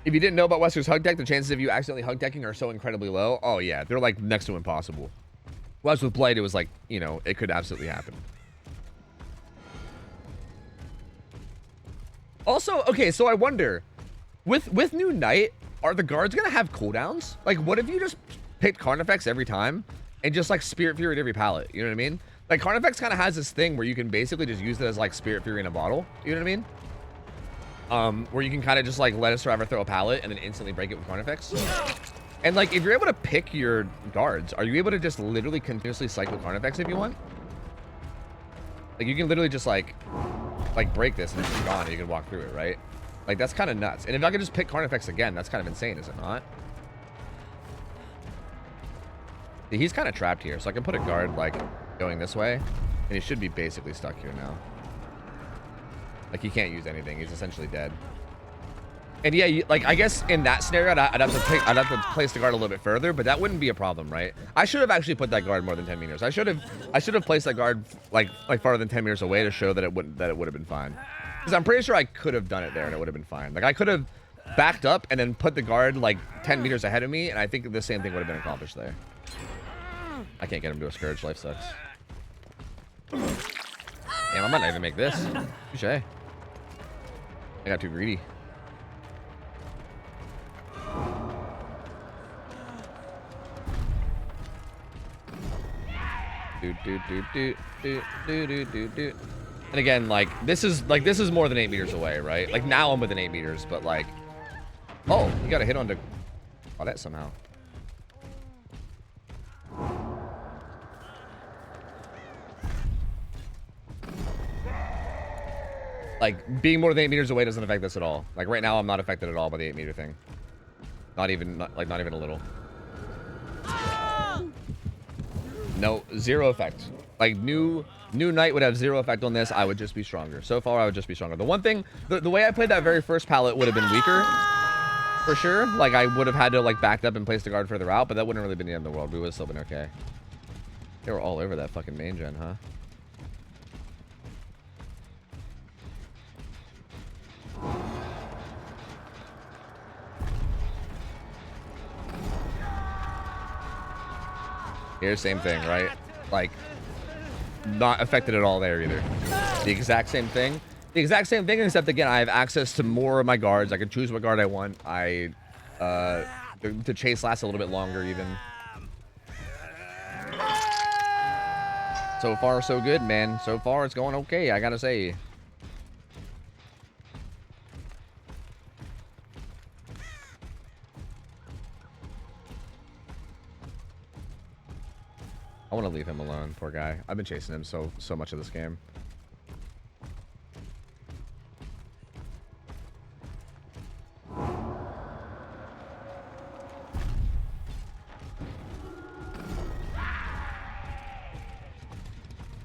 A: If you didn't know about Wesker's hug tech, the chances of you accidentally hug teching are so incredibly low. Oh, yeah. They're, like, next to impossible. Whereas with Blight, it was like, you know, it could absolutely happen. Also, okay, so I wonder, with New Knight, are the guards going to have cooldowns? Like, what if you just picked Carnifex every time and just, like, Spirit Fury at every pallet? You know what I mean? Like, Carnifex kind of has this thing where you can basically just use it as, like, Spirit Fury in a bottle. You know what I mean? Where you can kind of just, like, let a survivor throw a pallet and then instantly break it with Carnifex. And, like, if you're able to pick your guards, are you able to just literally continuously cycle Carnifex if you want? Like, you can literally just, like break this and it's just gone and you can walk through it, right? Like, that's kind of nuts. And if I could just pick Carnifex again, that's kind of insane, is it not? See, he's kind of trapped here, so I can put a guard, like, going this way, and he should be basically stuck here now. Like, he can't use anything. He's essentially dead. And yeah, like, I guess in that scenario, I'd have to place the guard a little bit further, but that wouldn't be a problem, right? I should have actually put that guard more than 10 meters. I should have placed that guard like farther than 10 meters away to show that it would have been fine. Because I'm pretty sure I could have done it there and it would have been fine. Like, I could have backed up and then put the guard like 10 meters ahead of me, and I think the same thing would have been accomplished there. I can't get him to a Scourge. Life sucks. Damn, I might not even make this. Touche. I got too greedy. And again, like, this is more than 8 meters away, right? Like, now I'm within 8 meters, but like, oh, you got to hit onto that somehow. Like, being more than 8 meters away doesn't affect this at all. Like, right now, I'm not affected at all by the 8 meter thing. Not even a little. No, zero effect. Like, new knight would have zero effect on this. I would just be stronger. So far, I would just be stronger. The one thing, the way I played that very first pallet would have been weaker. For sure. Like, I would have had to, like, back up and place the guard further out, but that wouldn't really been the end of the world. We would have still been okay. They were all over that fucking main gen, huh? Here's same thing, right? Like, not affected at all there either. The exact same thing. The exact same thing, except again, I have access to more of my guards. I can choose what guard I want. The chase lasts a little bit longer even. So far, so good, man. So far, it's going okay, I gotta say. I want to leave him alone, poor guy. I've been chasing him so much of this game.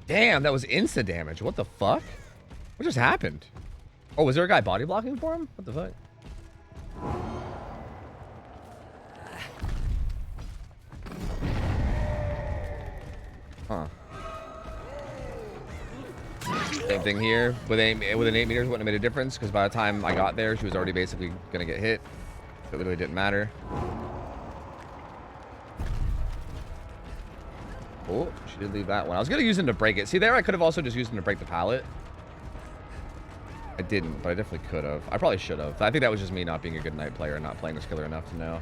A: Damn, that was insta damage. What the fuck? What just happened? Oh, was there a guy body blocking for him? What the fuck? Huh. Same thing here. With an 8 meters wouldn't have made a difference because by the time I got there, she was already basically gonna get hit. It literally didn't matter. Oh, she did leave that one. I was gonna use him to break it. See there, I could have also just used him to break the pallet. I didn't, but I definitely could have. I probably should have. I think that was just me not being a good knight player and not playing this killer enough to know.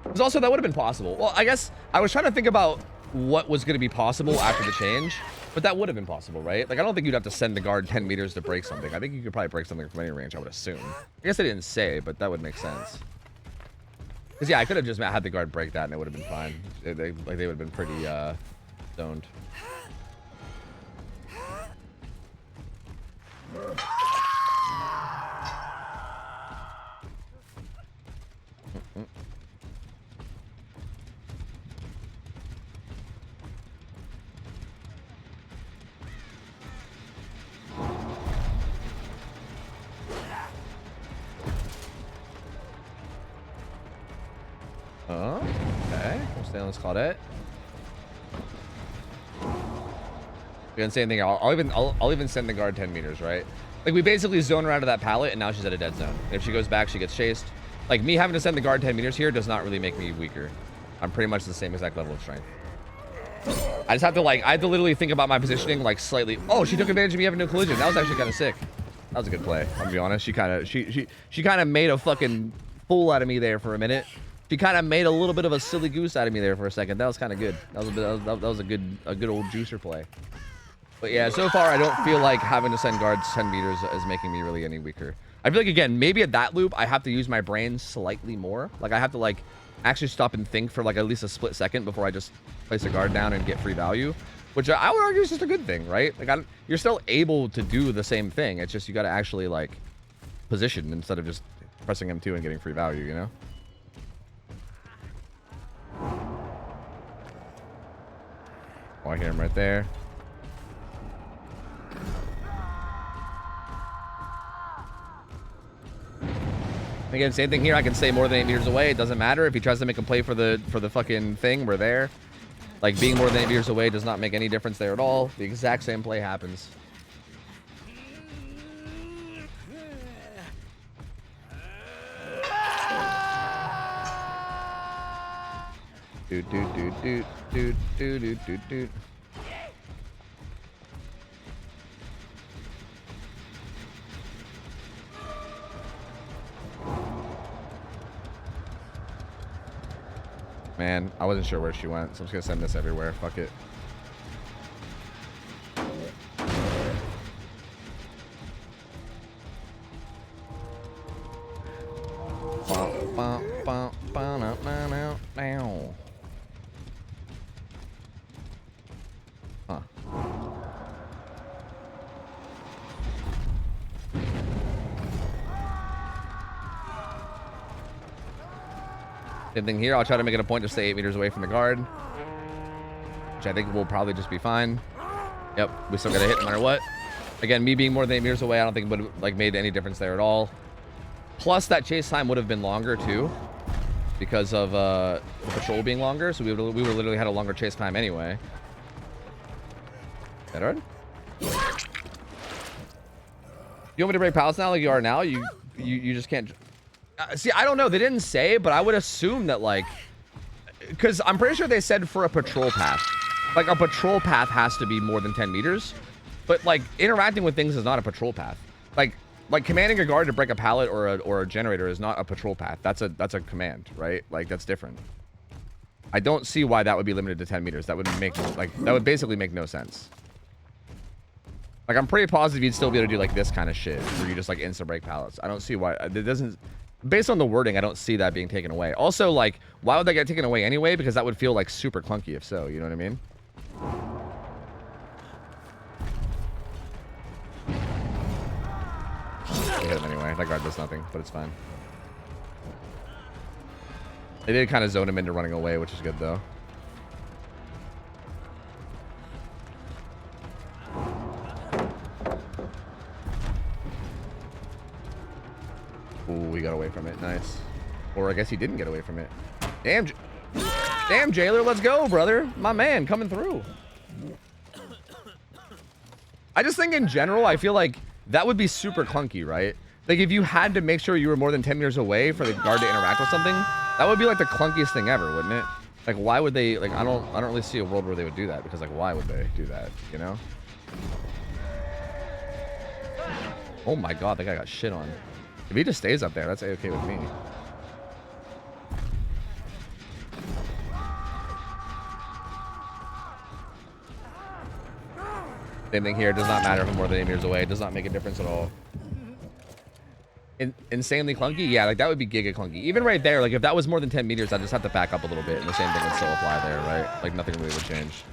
A: Because also, that would have been possible. Well, I guess I was trying to think about what was going to be possible after the change, but that would have been possible, right? Like, I don't think you'd have to send the guard 10 meters to break something. I think you could probably break something from any range, I would assume. I guess I didn't say, but that would make sense. Because, yeah, I could have just had the guard break that and it would have been fine. They would have been pretty stoned. Oh, okay. We'll stay on this Claudette. Again, same thing. I'll even send the guard 10 meters, right? Like, we basically zone her out of that pallet, and now she's at a dead zone. If she goes back, she gets chased. Like, me having to send the guard 10 meters here does not really make me weaker. I'm pretty much the same exact level of strength. I just have to, like, I have to literally think about my positioning, like, slightly. Oh, she took advantage of me having no collision. That was actually kind of sick. That was a good play, I'm gonna be honest. She kind of made a fucking fool out of me there for a minute. She kind of made a little bit of a silly goose out of me there for a second. That was kind of good. That was a good old juicer play. But yeah, so far I don't feel like having to send guards 10 meters is making me really any weaker. I feel like, again, maybe at that loop I have to use my brain slightly more. Like, I have to, like, actually stop and think for, like, at least a split second before I just place a guard down and get free value, which I would argue is just a good thing, right? Like, you're still able to do the same thing. It's just you got to actually, like, position instead of just pressing M2 and getting free value, you know? Oh, I hear him right there. Again, same thing here. I can stay more than 8 meters away. It doesn't matter. If he tries to make a play for the fucking thing, we're there. Like, being more than 8 meters away does not make any difference there at all. The exact same play happens. Dude. Man, I wasn't sure where she went, so I'm just gonna send this everywhere. Fuck it. Huh. Same thing here. I'll try to make it a point to stay 8 meters away from the guard, which I think will probably just be fine. Yep, we still got to hit no matter what. Again, me being more than 8 meters away, I don't think would have like made any difference there at all. Plus, that chase time would have been longer too, because of the patrol being longer. So we would literally had a longer chase time anyway. That hard? You want me to break pallets now like you are now? You just can't. See, I don't know. They didn't say, but I would assume that like, because I'm pretty sure they said for a patrol path, like a patrol path has to be more than 10 meters. But like interacting with things is not a patrol path. Like commanding a guard to break a pallet or a generator is not a patrol path. That's a command, right? Like that's different. I don't see why that would be limited to 10 meters. That would make that would basically make no sense. Like I'm pretty positive you'd still be able to do like this kind of shit where you just like insta break pallets. I don't see why it doesn't. Based on the wording, I don't see that being taken away. Also, like, why would that get taken away anyway? Because that would feel like super clunky if so. You know what I mean? I hit him anyway. That guard does nothing, but it's fine. They did kind of zone him into running away, which is good though. Ooh, he got away from it. Nice. Or I guess he didn't get away from it. Damn, damn, jailer, let's go, brother. My man, coming through. I just think in general, I feel like that would be super clunky, right? Like if you had to make sure you were more than 10 meters away for the guard to interact with something, that would be like the clunkiest thing ever, wouldn't it? Like why would they, like I don't really see a world where they would do that, because like why would they do that, you know? Oh my god, that guy got shit on. If he just stays up there, that's okay with me. Same thing here. It does not matter if I'm more than 8 meters away. It does not make a difference at all. Insanely clunky? Yeah, like that would be giga clunky. Even right there, like if that was more than 10 meters, I'd just have to back up a little bit, and the same thing would still apply there, right? Like nothing really would change.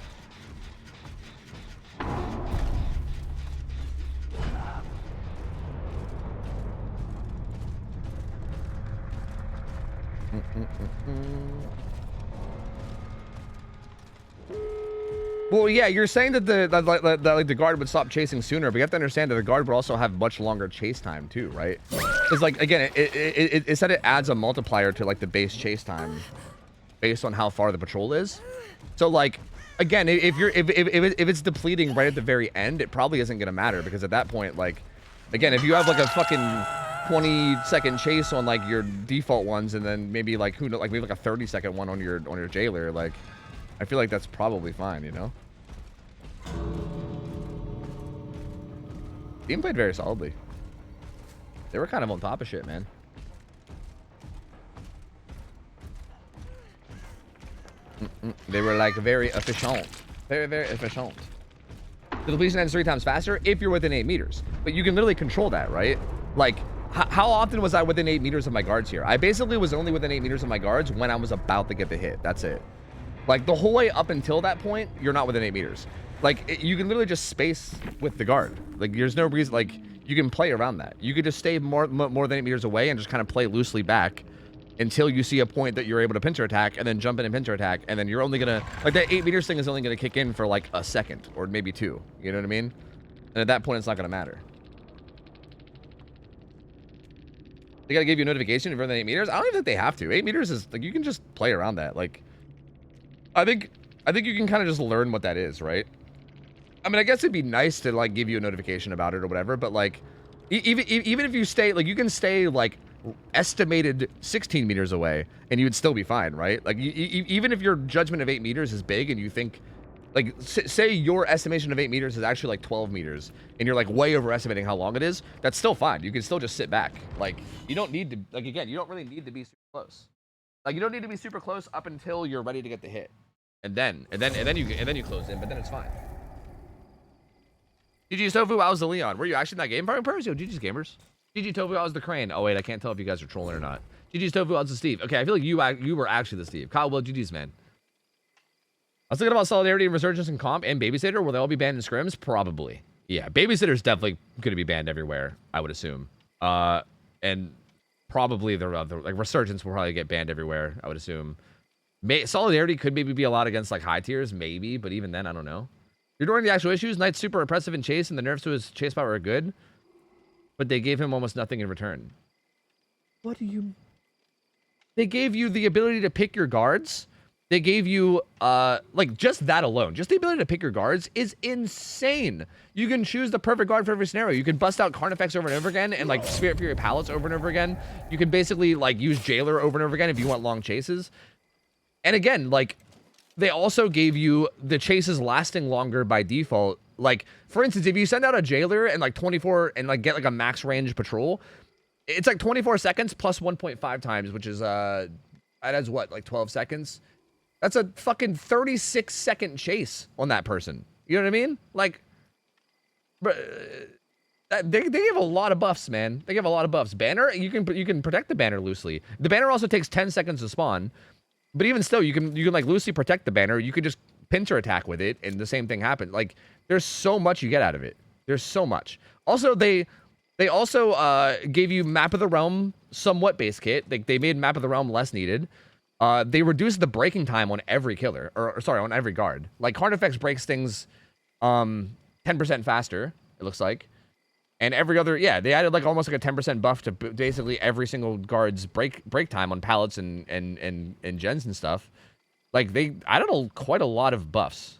A: Well, yeah, you're saying that the guard would stop chasing sooner, but you have to understand that the guard would also have much longer chase time too, right? Because like again, it said it adds a multiplier to like the base chase time based on how far the patrol is. So like again, if it's depleting right at the very end, it probably isn't gonna matter, because at that point, like again, if you have like a fucking 20-second chase on like your default ones, and then maybe like who knows, like maybe like a 30-second one on your jailer, like I feel like that's probably fine, you know? Team played very solidly. They were kind of on top of shit, man. They were like very efficient. Very, very efficient. The depletion ends 3 times faster if you're within 8 meters. But you can literally control that, right? Like, how often was I within 8 meters of my guards here? I basically was only within 8 meters of my guards when I was about to get the hit. That's it. Like, the whole way up until that point, you're not within 8 meters. Like, you can literally just space with the guard. Like, there's no reason, like, you can play around that. You could just stay more than 8 meters away and just kind of play loosely back until you see a point that you're able to pincer attack, and then jump in and pincer attack, and then you're only gonna, like, that 8 meters thing is only gonna kick in for, like, a second, or maybe 2. You know what I mean? And at that point, it's not gonna matter. They gotta give you a notification if you're within 8 meters? I don't even think they have to. 8 meters is, like, you can just play around that. Like, I think you can kind of just learn what that is, right? I mean, I guess it'd be nice to like give you a notification about it or whatever, but like, even if you stay, like, you can stay like estimated 16 meters away and you would still be fine, right? Like, even if your judgment of 8 meters is big and you think, like, say your estimation of 8 meters is actually like 12 meters and you're like way overestimating how long it is, that's still fine. You can still just sit back. Like, you don't need to, like, again, you don't really need to be super close. Like, you don't need to be super close up until you're ready to get the hit. And then you close in, but then it's fine. GG's Tofu, I was the Leon. Were you actually in that game? Purpose, yo, GG's gamers. GG Tofu, I was the Crane. Oh wait, I can't tell if you guys are trolling or not. GG's Tofu, I was the Steve. Okay, I feel like you were actually the Steve. Kyle, well, GG's, man. I was thinking about Solidarity and Resurgence and Comp and Babysitter. Will they all be banned in scrims? Probably. Yeah, Babysitter's definitely going to be banned everywhere, I would assume. And probably the other, like Resurgence will probably get banned everywhere, I would assume. Solidarity could maybe be a lot against like high tiers, maybe, but even then, I don't know. Ignoring the actual issues, Knight's super oppressive in chase, and the nerfs to his chase power are good, but they gave him almost nothing in return. What do you... They gave you the ability to pick your guards. They gave you, like, just that alone. Just the ability to pick your guards is insane. You can choose the perfect guard for every scenario. You can bust out Carnifex over and over again and, like, Spirit Fury Pallets over and over again. You can basically, like, use Jailer over and over again if you want long chases. And again, like, they also gave you the chases lasting longer by default. Like, for instance, if you send out a Jailer and, like, 24 and, like, get, like, a max range patrol, it's, like, 24 seconds plus 1.5 times, which is, that adds what, like, 12 seconds? That's a fucking 36-second chase on that person. You know what I mean? Like, they give a lot of buffs, man. They give a lot of buffs. Banner, you can protect the banner loosely. The banner also takes 10 seconds to spawn, but even still, you can like loosely protect the banner. You could just pincer attack with it, and the same thing happens. Like, there's so much you get out of it. There's so much. Also, they also gave you Map of the Realm somewhat base kit. They made Map of the Realm less needed. They reduced the breaking time on every killer, or sorry, on every guard. Like, Carnifex breaks things 10% faster, it looks like. And every other, yeah, they added like almost like a 10% buff to basically every single guard's break time on pallets and gens and stuff. Like, they added quite a lot of buffs.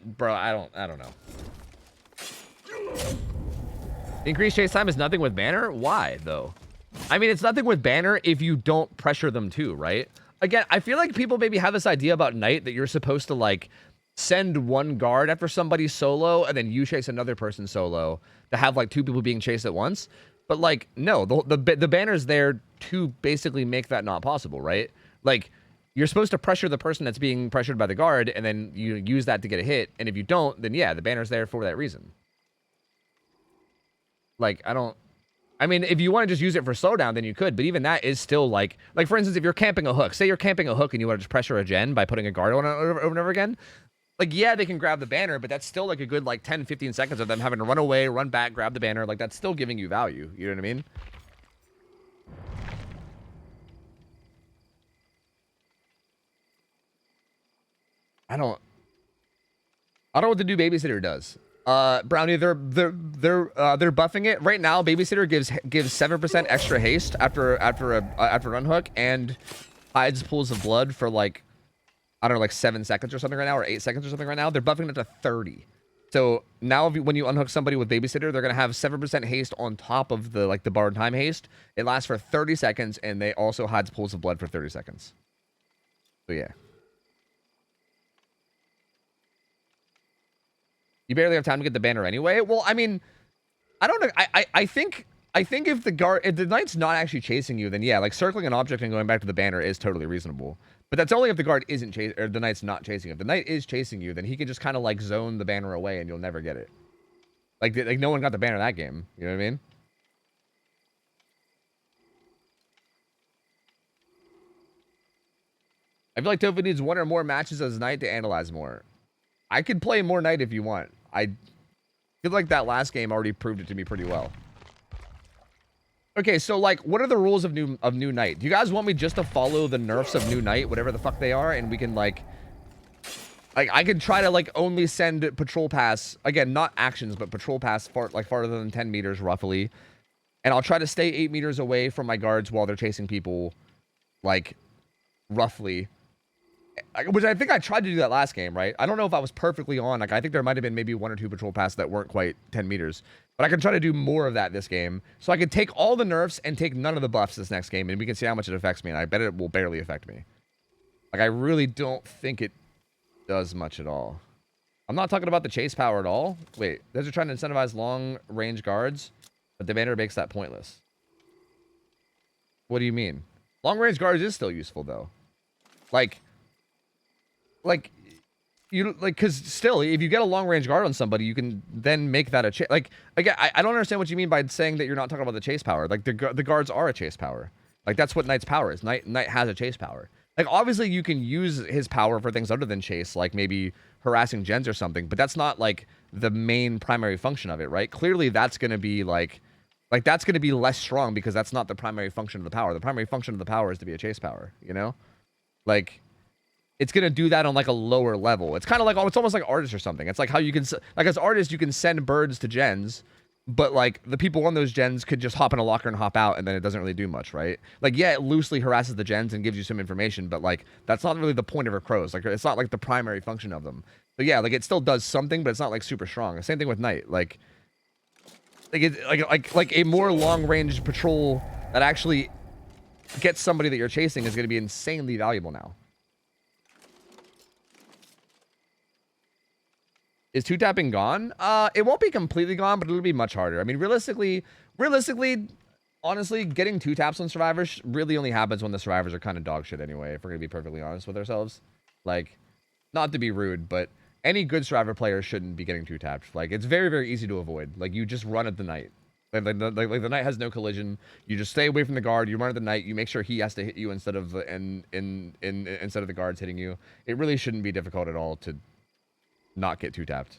A: Bro, I don't know. Increased chase time is nothing with banner? Why, though? I mean, it's nothing with banner if you don't pressure them too, right? Again, I feel like people maybe have this idea about Knight that you're supposed to, like, send one guard after somebody solo and then you chase another person solo to have, like, two people being chased at once. But, like, no, the banner's there to basically make that not possible, right? Like, you're supposed to pressure the person that's being pressured by the guard, and then you use that to get a hit. And if you don't, then yeah, the banner's there for that reason. Like, I mean, if you want to just use it for slowdown, then you could. But even that is still, like, for instance, if you're camping a hook. Say you're camping a hook and you want to just pressure a gen by putting a guard on it over and over again. Like, yeah, they can grab the banner, but that's still, like, a good, like, 10, 15 seconds of them having to run away, run back, grab the banner. Like, that's still giving you value. You know what I mean? I don't know what the new babysitter does. Brownie, they're buffing it right now. Babysitter gives 7% extra haste after run hook and hides pools of blood for, like, I don't know, like 7 seconds or something right now, or 8 seconds or something right now. They're buffing it to 30. So now when you unhook somebody with babysitter, they're gonna have 7% haste on top of the, like, the borrowed time haste. It lasts for 30 seconds, and they also hides pools of blood for 30 seconds. So yeah. You barely have time to get the banner anyway. Well, I mean, I don't know. I think if the knight's not actually chasing you, then yeah, like circling an object and going back to the banner is totally reasonable. But that's only if the guard isn't chasing, or the knight's not chasing you. If the knight is chasing you, then he can just kind of, like, zone the banner away and you'll never get it. Like no one got the banner that game. You know what I mean? I feel like Tofu needs one or more matches as knight to analyze more. I could play more knight if you want. I feel like that last game already proved it to me pretty well. Okay, so, like, what are the rules of new knight? Do you guys want me just to follow the nerfs of new knight, whatever the fuck they are, and we can, like I could try to, like, only send patrol pass, again, not actions, but patrol pass farther than 10 meters roughly, and I'll try to stay 8 meters away from my guards while they're chasing people, like, roughly. Which I think I tried to do that last game, right? I don't know if I was perfectly on. Like, I think there might have been maybe 1 or 2 patrol passes that weren't quite 10 meters. But I can try to do more of that this game. So I can take all the nerfs and take none of the buffs this next game, and we can see how much it affects me, and I bet it will barely affect me. Like, I really don't think it does much at all. I'm not talking about the chase power at all. Wait, those are trying to incentivize long-range guards, but the banner makes that pointless. What do you mean? Long-range guards is still useful, though. Like, you, like, because still, if you get a long-range guard on somebody, you can then make that a chase. Like, again, I don't understand what you mean by saying that you're not talking about the chase power. Like, the guards are a chase power. Like, that's what Knight's power is. Knight has a chase power. Like, obviously, you can use his power for things other than chase, like maybe harassing gens or something, but that's not, like, the main primary function of it, right? Clearly, that's going to be, like, Like, that's going to be less strong because that's not the primary function of the power. The primary function of the power is to be a chase power, you know? Like, it's going to do that on, like, a lower level. It's kind of like, it's almost like artists or something. It's like how you can, like, as artists, you can send birds to gens, but, like, the people on those gens could just hop in a locker and hop out, and then it doesn't really do much, right? Like, yeah, it loosely harasses the gens and gives you some information, but, like, that's not really the point of her crows. Like, it's not, like, the primary function of them. But, yeah, like, it still does something, but it's not, like, super strong. The same thing with Night. Like a more long-range patrol that actually gets somebody that you're chasing is going to be insanely valuable now. Is two-tapping gone? It won't be completely gone, but it'll be much harder. I mean, realistically, honestly, getting two taps on survivors really only happens when the survivors are kind of dog shit anyway, if we're going to be perfectly honest with ourselves. Like, not to be rude, but any good survivor player shouldn't be getting two tapped. Like, it's very, very easy to avoid. Like, you just run at the Night. Like the Night has no collision. You just stay away from the guard. You run at the Night. You make sure he has to hit you instead of instead of the guards hitting you. It really shouldn't be difficult at all to not get two tapped.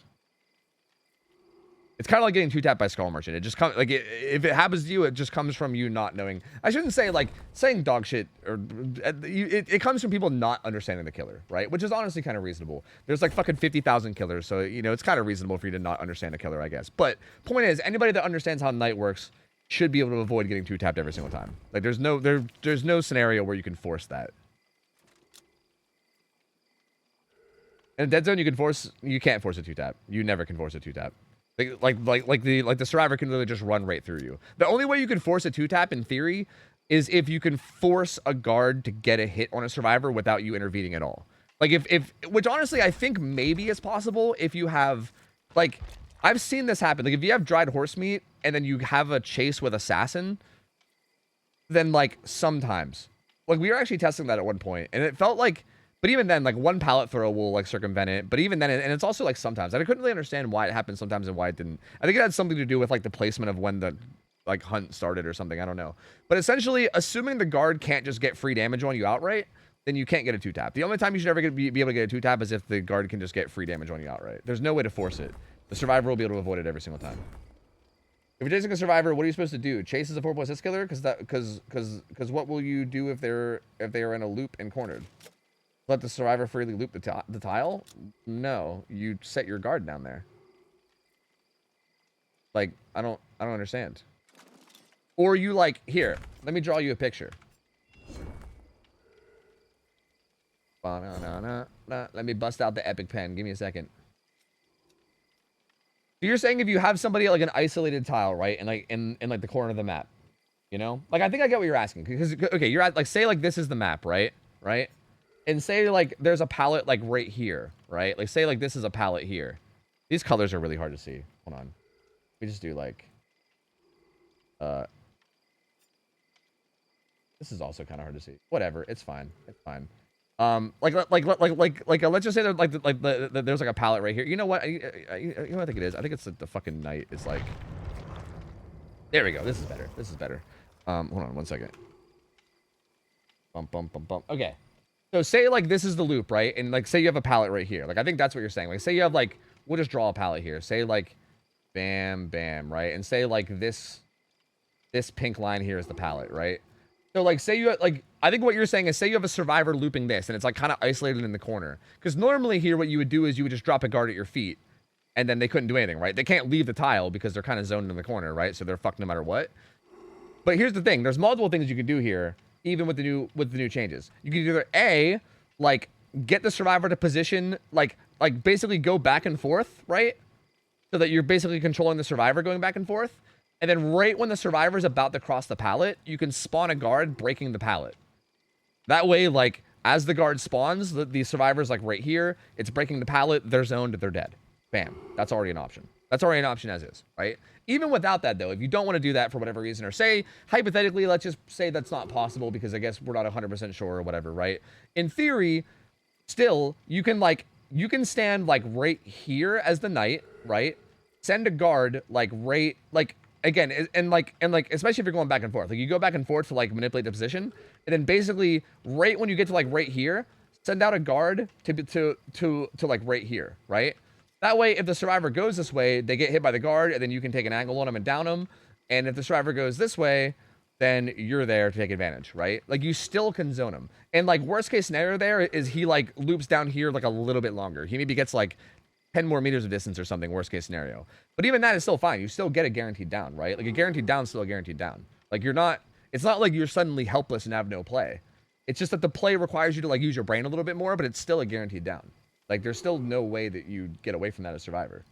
A: It's kind of like getting two tapped by Skull Merchant. It just comes like if it happens to you, it just comes from you not knowing. I shouldn't say like saying dog shit or it comes from people not understanding the killer, right? Which is honestly kind of reasonable. There's like fucking 50,000 killers, so you know it's kind of reasonable for you to not understand a killer, I guess. But point is, anybody that understands how Night works should be able to avoid getting two tapped every single time. Like there's no scenario where you can force that. In a dead zone, you can't force a two tap. You never can force a two tap. Like the survivor can literally just run right through you. The only way you can force a two tap in theory is if you can force a guard to get a hit on a survivor without you intervening at all. Like if which honestly I think maybe is possible if you have like I've seen this happen. Like if you have dried horse meat and then you have a chase with assassin, then like sometimes like we were actually testing that at one point and it felt like. But even then, like, one pallet throw will, like, circumvent it. But even then, and it's also, like, sometimes. I couldn't really understand why it happened sometimes and why it didn't. I think it had something to do with, like, the placement of when the, like, hunt started or something. I don't know. But essentially, assuming the guard can't just get free damage on you outright, then you can't get a two-tap. The only time you should ever be able to get a two-tap is if the guard can just get free damage on you outright. There's no way to force it. The survivor will be able to avoid it every single time. If you're chasing a survivor, what are you supposed to do? Chase as a 4+6 killer? Because what will you do if they're in a loop and cornered? Let the survivor freely loop the tile? No, you set your guard down there. Like, I don't understand. Or you like, here, let me draw you a picture. Let me bust out the epic pen. Give me a second. So you're saying if you have somebody at like an isolated tile, right? And like in like the corner of the map, you know? Like I think I get what you're asking. Because okay, you're at like say like this is the map, right? Right? And say, like, there's a palette, like, right here, right? Like, say, like, this is a palette here. These colors are really hard to see. Hold on. We just do, like... This is also kind of hard to see. Whatever. It's fine. It's fine. Let's just say that, there's, like, a palette right here. You know what? You know what I think it is? I think it's the fucking Night is, like... There we go. This is better. This is better. Hold on 1 second. Okay. So say like this is the loop, right? And like say you have a palette right here. Like I think that's what you're saying. Like say you have like we'll just draw a palette here. Say like bam bam, right? And say like this pink line here is the palette, right? So like say you like I think what you're saying is say you have a survivor looping this and it's like kind of isolated in the corner. Cuz normally here what you would do is you would just drop a guard at your feet and then they couldn't do anything, right? They can't leave the tile because they're kind of zoned in the corner, right? So they're fucked no matter what. But here's the thing. There's multiple things you can do here. Even with the new changes, you can either A, like get the survivor to position, like basically go back and forth, right? So that you're basically controlling the survivor going back and forth, and then right when the survivor's about to cross the pallet, you can spawn a guard breaking the pallet. That way, like as the guard spawns, the survivor's like right here, it's breaking the pallet, they're zoned, they're dead. Bam. That's already an option. That's already an option as is, right? Even without that, though, if you don't want to do that for whatever reason, or say, hypothetically, let's just say that's not possible because I guess we're not 100% sure or whatever, right? In theory, still, you can stand, like, right here as the Night, right? Send a guard, like, right, like, again, and especially if you're going back and forth. Like, you go back and forth to, like, manipulate the position, and then basically, right when you get to, like, right here, send out a guard to like, right here, right? That way, if the survivor goes this way, they get hit by the guard, and then you can take an angle on them and down them. And if the survivor goes this way, then you're there to take advantage, right? Like, you still can zone him. And, like, worst case scenario there is he, like, loops down here, like, a little bit longer. He maybe gets, like, 10 more meters of distance or something, worst case scenario. But even that is still fine. You still get a guaranteed down, right? Like, a guaranteed down is still a guaranteed down. Like, you're not... It's not like you're suddenly helpless and have no play. It's just that the play requires you to, like, use your brain a little bit more, but it's still a guaranteed down. Like, there's still no way that you get away from that as Survivor.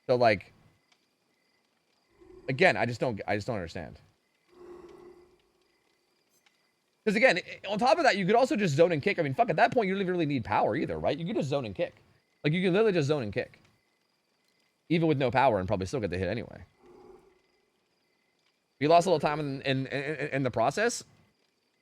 A: So, like... Again, I just don't understand. Because, again, on top of that, you could also just zone and kick. I mean, fuck, at that point, you don't even really need power either, right? You could just zone and kick. Like, you can literally just zone and kick. Even with no power and probably still get the hit anyway. You lost a little time in the process.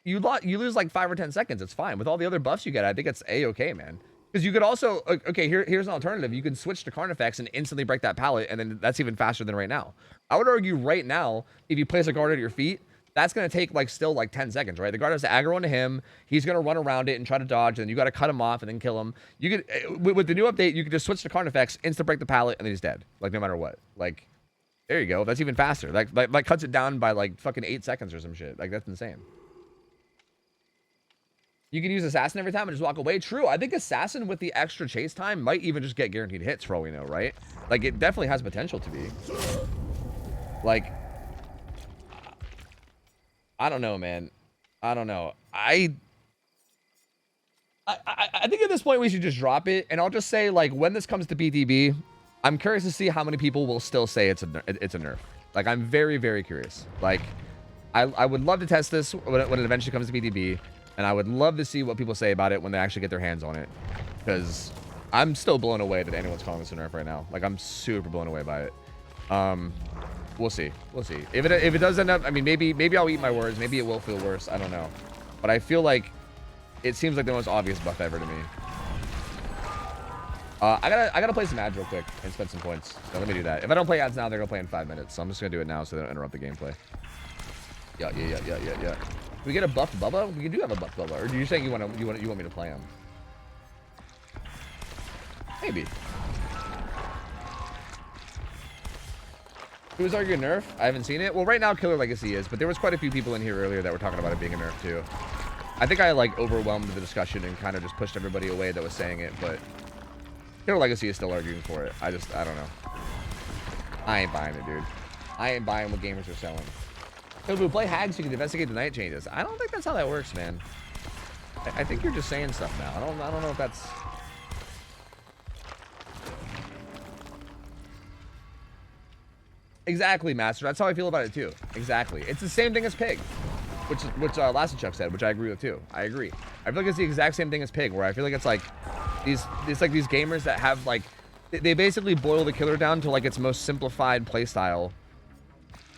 A: You lose like 5 or 10 seconds. It's fine. With all the other buffs you get, I think it's A-okay, man. Because you could also... Okay, here's an alternative. You can switch to Carnifex and instantly break that pallet, and then that's even faster than right now. I would argue right now, if you place a guard at your feet, that's going to take, like, still, like, 10 seconds, right? The guard has to aggro onto him. He's going to run around it and try to dodge, and then you got to cut him off and then kill him. You could... With the new update, you could just switch to Carnifex, insta-break the pallet, and then he's dead. Like, no matter what. Like... There you go. That's even faster. Like cuts it down by like fucking 8 seconds or some shit. Like, that's insane. You can use Assassin every time and just walk away. True. I think Assassin with the extra chase time might even just get guaranteed hits for all we know, right? Like, it definitely has potential to be. Like, I don't know, man. I don't know. I think at this point we should just drop it. And I'll just say, like, when this comes to BDB, I'm curious to see how many people will still say it's a nerf. Like, I'm very, very curious. Like, I would love to test this when it eventually comes to BDB, and I would love to see what people say about it when they actually get their hands on it, because I'm still blown away that anyone's calling this a nerf right now. Like, I'm super blown away by it. We'll see. We'll see. If it does end up, I mean, maybe I'll eat my words. Maybe it will feel worse. I don't know. But I feel like it seems like the most obvious buff ever to me. I gotta play some ads real quick and spend some points. So let me do that. If I don't play ads now, they're gonna play in 5 minutes. So I'm just gonna do it now so they don't interrupt the gameplay. Yeah. Can we get a buffed Bubba? We do have a buffed Bubba. Or are you saying you want me to play him? Maybe. Who was arguing nerf? I haven't seen it. Well, right now Killer Legacy is, but there was quite a few people in here earlier that were talking about it being a nerf too. I think I like overwhelmed the discussion and kind of just pushed everybody away that was saying it, but Killer Legacy is still arguing for it. I don't know. I ain't buying it, dude. I ain't buying what gamers are selling. So if we play Hags, you can investigate the night changes. I don't think that's how that works, man. I think you're just saying stuff now. I don't know if that's... Exactly, Master. That's how I feel about it too. Exactly. It's the same thing as Pig, which Lassichuk said, which I agree with too. I agree. I feel like it's the exact same thing as Pig, where I feel like it's like these gamers that have like they basically boil the killer down to like its most simplified playstyle,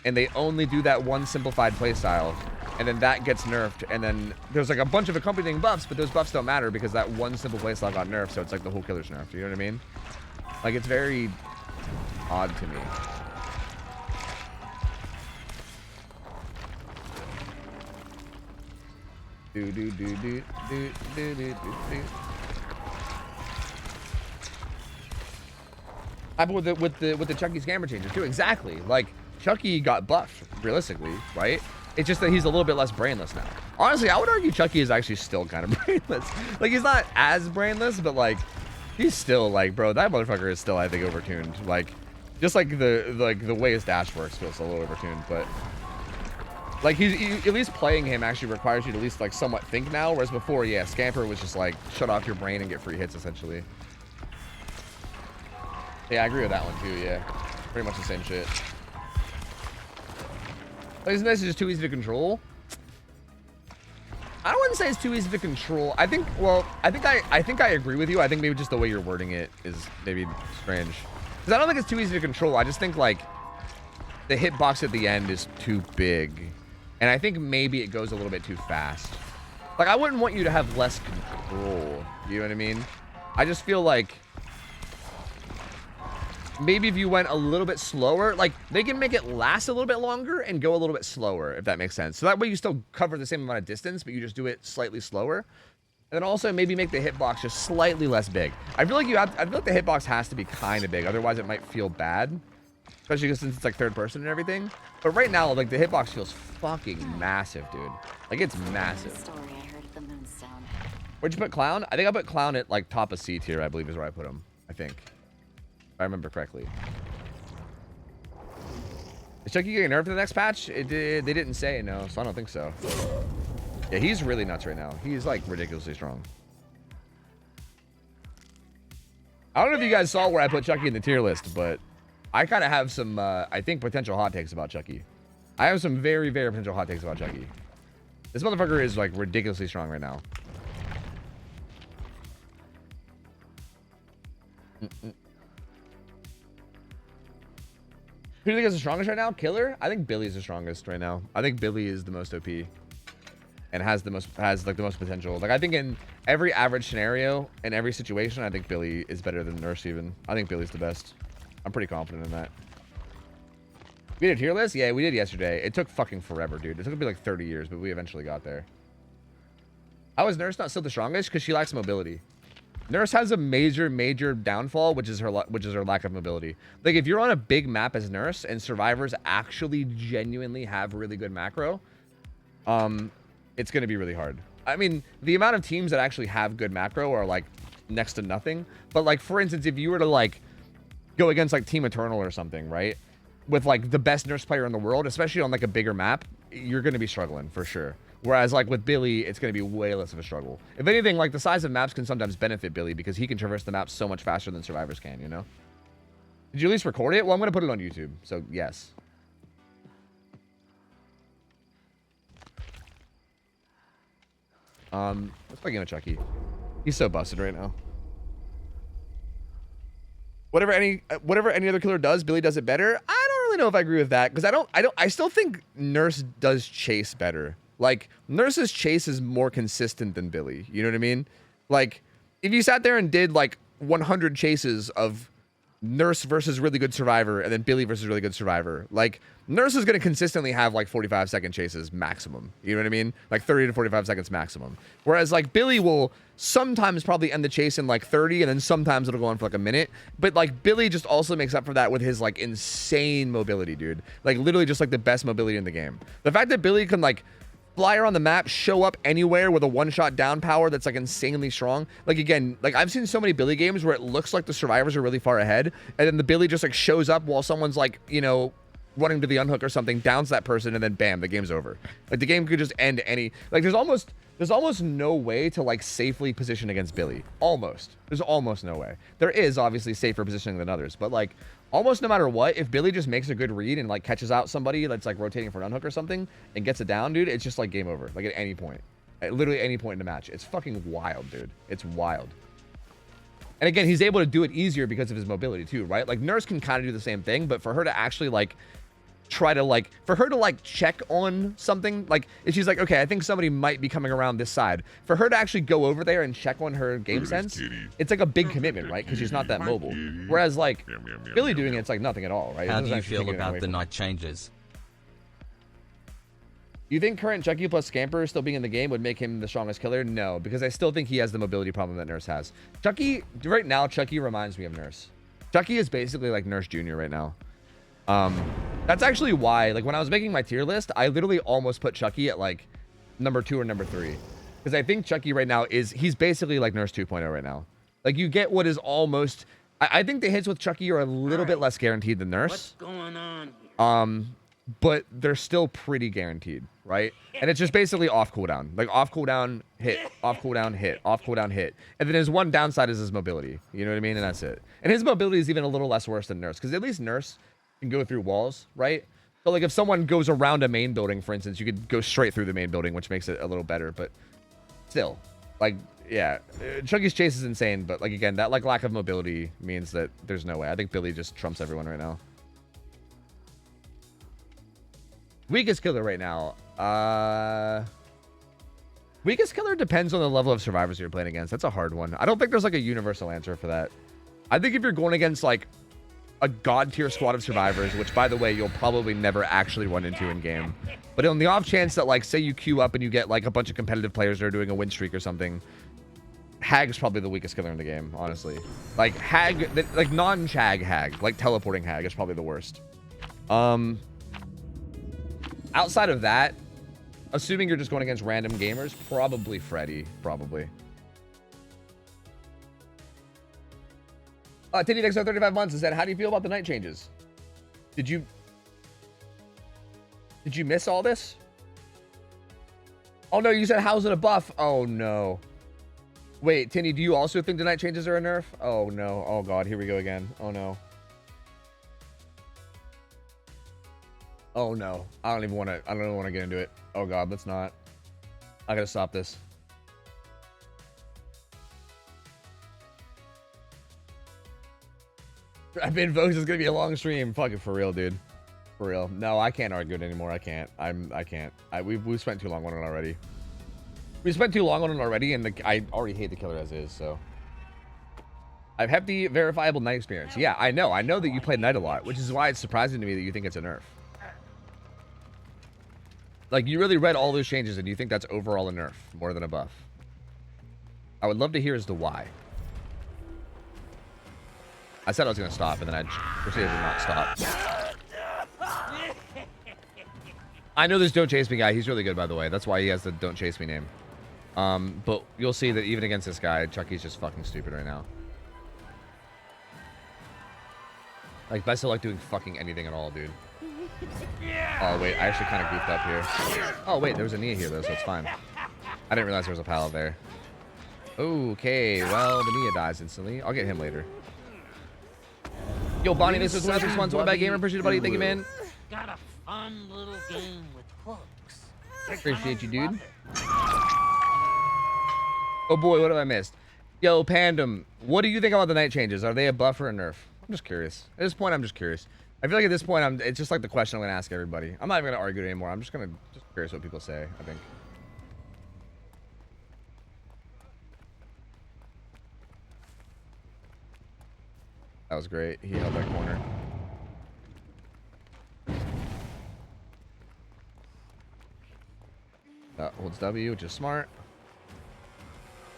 A: and they only do that one simplified playstyle, and then that gets nerfed, and then there's like a bunch of accompanying buffs, but those buffs don't matter because that one simple playstyle got nerfed, so it's like the whole killer's nerfed. You know what I mean? Like, it's very odd to me. Happened with the Chucky scammer changer too. Exactly. Like, Chucky got buffed realistically, right? It's just that he's a little bit less brainless now. Honestly, I would argue Chucky is actually still kind of brainless. Like, he's not as brainless, but like, he's still like, bro, that motherfucker is still, I think, overtuned. Like, just like the way his dash works feels a little overtuned, but like, he's at least playing him actually requires you to at least like somewhat think now, whereas before, yeah, Scamper was just like shut off your brain and get free hits essentially. Yeah, I agree with that one too. Yeah, pretty much the same shit. But isn't this just too easy to control? I wouldn't say it's too easy to control. I think, well, I think I agree with you. I think maybe just the way you're wording it is maybe strange. Because I don't think it's too easy to control. I just think like the hitbox at the end is too big. And I think maybe it goes a little bit too fast. Like, I wouldn't want you to have less control. You know what I mean? I just feel like maybe if you went a little bit slower, like, they can make it last a little bit longer and go a little bit slower, if that makes sense. So that way you still cover the same amount of distance, but you just do it slightly slower. And then also maybe make the hitbox just slightly less big. I feel like the hitbox has to be kind of big, otherwise it might feel bad. especially because since it's like third person and everything. But right now, like the hitbox feels fucking massive, dude. Like it's massive.
D: Story I heard at the Moonstone.
A: Where'd you put Clown? I think I put Clown at like top of C tier, I believe is where I put him. I think. If I remember correctly. Is Chucky getting nerfed in the next patch? They didn't say, no, so I don't think so. Yeah, he's really nuts right now. He's like ridiculously strong. I don't know if you guys saw where I put Chucky in the tier list, but I kind of have some, I think, potential hot takes about Chucky. I have some very, very potential hot takes about Chucky. This motherfucker is like ridiculously strong right now. Who do you think is the strongest right now? Killer? I think Billy's the strongest right now. I think Billy is the most OP. And has like the most potential. Like I think in every average scenario, in every situation, I think Billy is better than Nurse even. I think Billy's the best. I'm pretty confident in that. We did a tier list? Yeah, we did yesterday. It took fucking forever, dude. It took me like 30 years, but we eventually got there. How is Nurse not still the strongest? Because she lacks mobility. Nurse has a major downfall, which is her lack of mobility. Like if you're on a big map as Nurse and survivors actually genuinely have really good macro, it's going to be really hard. I mean, the amount of teams that actually have good macro are like next to nothing. But like, for instance, if you were to like go against like Team Eternal or something, right? With like the best Nurse player in the world, especially on like a bigger map, you're going to be struggling for sure. Whereas like with Billy, it's going to be way less of a struggle. If anything, like the size of maps can sometimes benefit Billy because he can traverse the map so much faster than survivors can, you know? Did you at least record it? Well, I'm going to put it on YouTube. So yes. Let's play a game of Chucky. He's so busted right now. Whatever any other killer does, Billy does it better. I don't really know if I agree with that because I still think Nurse does chase better. Like Nurse's chase is more consistent than Billy. You know what I mean? Like if you sat there and did like 100 chases of Nurse versus really good survivor and then Billy versus really good survivor, like Nurse is going to consistently have like 45-second chases maximum. You know what I mean? Like 30 to 45 seconds maximum. Whereas like Billy will sometimes probably end the chase in like 30 and then sometimes it'll go on for like a minute. But like Billy just also makes up for that with his like insane mobility, dude. Like literally just like the best mobility in the game. The fact that Billy can like fly around the map, show up anywhere with a one-shot down power that's like insanely strong. Like again, like I've seen so many Billy games where it looks like the survivors are really far ahead and then the Billy just like shows up while someone's like, you know, running to the unhook or something, downs that person, and then bam, the game's over. Like the game could just end any, like there's almost no way to like safely position against Billy. There's almost no way. There is obviously safer positioning than others, but like almost no matter what, if Billy just makes a good read and like catches out somebody that's like rotating for an unhook or something and gets it down, dude, it's just like game over. Like at any point, at literally any point in the match. It's fucking wild, dude. It's wild. And again, he's able to do it easier because of his mobility too, right? Like Nurse can kind of do the same thing, but for her to actually like try to like, for her to like check on something, like if she's like, okay, I think somebody might be coming around this side, for her to actually go over there and check on her game sense, it's like a big commitment, right? Because she's not that mobile. Whereas like Billy doing it's like nothing at all, right?
C: How do you feel about the night changes?
A: You think current Chucky plus Scamper still being in the game would make him the strongest killer? No, because I still think he has the mobility problem that Nurse has. Chucky, right now, Chucky reminds me of Nurse. Chucky is basically like Nurse Jr. right now. That's actually why, like when I was making my tier list, I literally almost put Chucky at like number 2 or number 3. Because I think Chucky right now he's basically like Nurse 2.0 right now. Like you get what is almost, I think the hits with Chucky are a little bit less guaranteed than Nurse.
E: What's going on?
A: But they're still pretty guaranteed, right? And it's just basically off cooldown. Like off cooldown, hit, off cooldown, hit, off cooldown, hit. And then his one downside is his mobility. You know what I mean? And that's it. And his mobility is even a little less worse than Nurse. Because at least Nurse can go through walls, right? So like if someone goes around a main building, for instance, you could go straight through the main building, which makes it a little better. But still, like, yeah, Chucky's chase is insane. But like, again, that like lack of mobility means that there's no way. I think Billy just trumps everyone right now. Weakest killer right now. Weakest killer depends on the level of survivors you're playing against. That's a hard one. I don't think there's like a universal answer for that. I think if you're going against like a god tier squad of survivors, which by the way, you'll probably never actually run into in game. But on the off chance that like, say you queue up and you get like a bunch of competitive players that are doing a win streak or something, Hag's probably the weakest killer in the game, honestly. Like Hag, like non-Chag Hag, like teleporting Hag is probably the worst. Outside of that, assuming you're just going against random gamers, probably Freddy, probably. Titty Dexter 35 months and said, how do you feel about the night changes? Did you miss all this? Oh no, you said how's it a buff? Oh no. Wait, Tinny, do you also think the night changes are a nerf? Oh no. Oh god, here we go again. Oh no. Oh no. I don't even want to get into it. Oh god, let's not. I gotta stop this. I've been Vox is gonna be a long stream. Fuck it, for real, dude. For real. No, I can't argue it anymore. I can't. I can't. We've spent too long on it already. We spent too long on it already, and I already hate the killer as is. So I've had the verifiable night experience. Yeah, I know. I know that you played night a lot, which is why it's surprising to me that you think it's a nerf. Like, you really read all those changes, and you think that's overall a nerf more than a buff. I would love to hear as to why. I said I was going to stop, and then I proceeded to not stop. I know this Don't Chase Me guy. He's really good, by the way. That's why he has the Don't Chase Me name. But you'll see that even against this guy, Chucky's just fucking stupid right now. Like, best of luck doing fucking anything at all, dude. Oh, wait. I actually kind of goofed up here. Oh, wait. There was a Nia here, though, so it's fine. I didn't realize there was a pallet there. Okay. Well, the Nia dies instantly. I'll get him later. Yo, Bonnie, this is 26 months. One bad gamer. Appreciate it, buddy. Thank you, man.
E: Got a fun little game with hooks.
A: Appreciate you, dude. Oh boy, what have I missed? Yo, Pandem, what do you think about the night changes? Are they a buff or a nerf? I'm just curious. At this point, I'm just curious. I feel like at this point, it's just like the question I'm gonna ask everybody. I'm not even gonna argue it anymore. I'm just curious what people say, I think. That was great. He held that corner. Holds W, which is smart.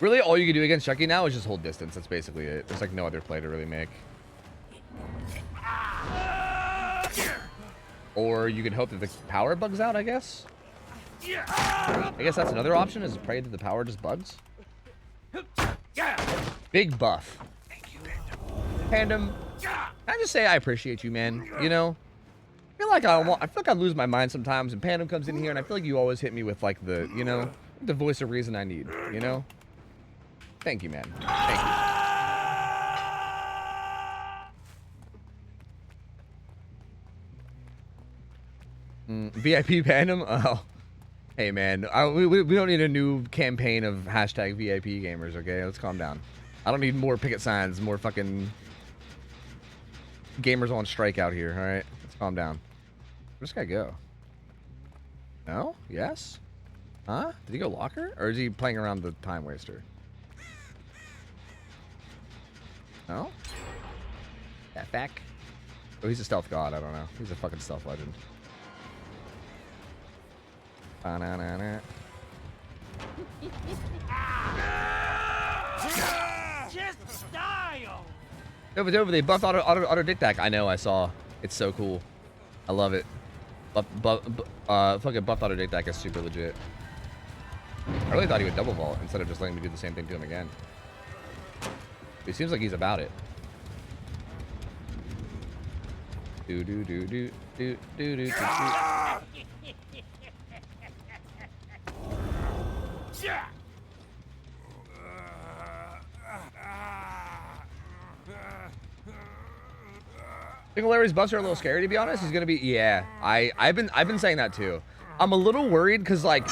A: Really, all you can do against Chucky now is just hold distance. That's basically it. There's like no other play to really make. Or you can hope that the power bugs out, I guess. I guess that's another option, is to pray that the power just bugs. Big buff. Thank you, Pandem. Can I just say I appreciate you, man? You know? I feel like I lose my mind sometimes, and Pandem comes in here, and I feel like you always hit me with like the, you know, the voice of reason I need, you know? Thank you, man. Thank you. VIP Pandem? Oh. Hey, man. We don't need a new campaign of hashtag VIP gamers, okay? Let's calm down. I don't need more picket signs, more fucking gamers on strike out here, alright? Let's calm down. Where's this guy go? No? Yes? Huh? Did he go locker? Or is he playing around the time waster? No? That back? Oh, he's a stealth god. I don't know. He's a fucking stealth legend. Ba-na-na-na.
E: Just style.
A: Over. They buffed auto dick tac. I know. I saw. It's so cool. I love it. Fucking buffed auto dick tac is super legit. I really thought he would double vault instead of just letting me do the same thing to him again. It seems like he's about it. Do. I think Larry's buffs are a little scary, to be honest. He's gonna be, yeah. I've been saying that too. I'm a little worried because like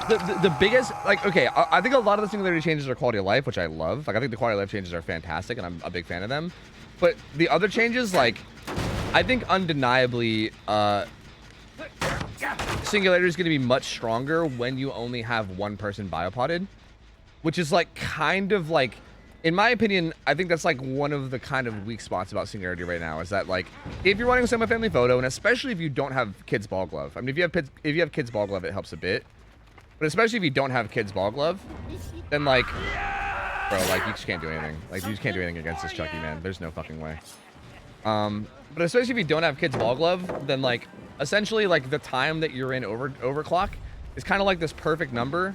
A: the biggest, like, okay, I think a lot of the singularity changes are quality of life, which I love. Like, I think the quality of life changes are fantastic, and I'm a big fan of them. But the other changes, like, I think undeniably, singularity is going to be much stronger when you only have one person biopotted, which is like kind of like, in my opinion, I think that's like one of the kind of weak spots about singularity right now, is that like if you're running a semi-family photo, and especially if you don't have kids ball glove. I mean, if you have kids ball glove, it helps a bit, but especially if you don't have kids ball glove, then like Bro, like, you just can't do anything. Like, you just can't do anything against this Chucky, man. There's no fucking way. But especially if you don't have Kid's Ball Glove, then, like, essentially, like, the time that you're in overclock is kind of like this perfect number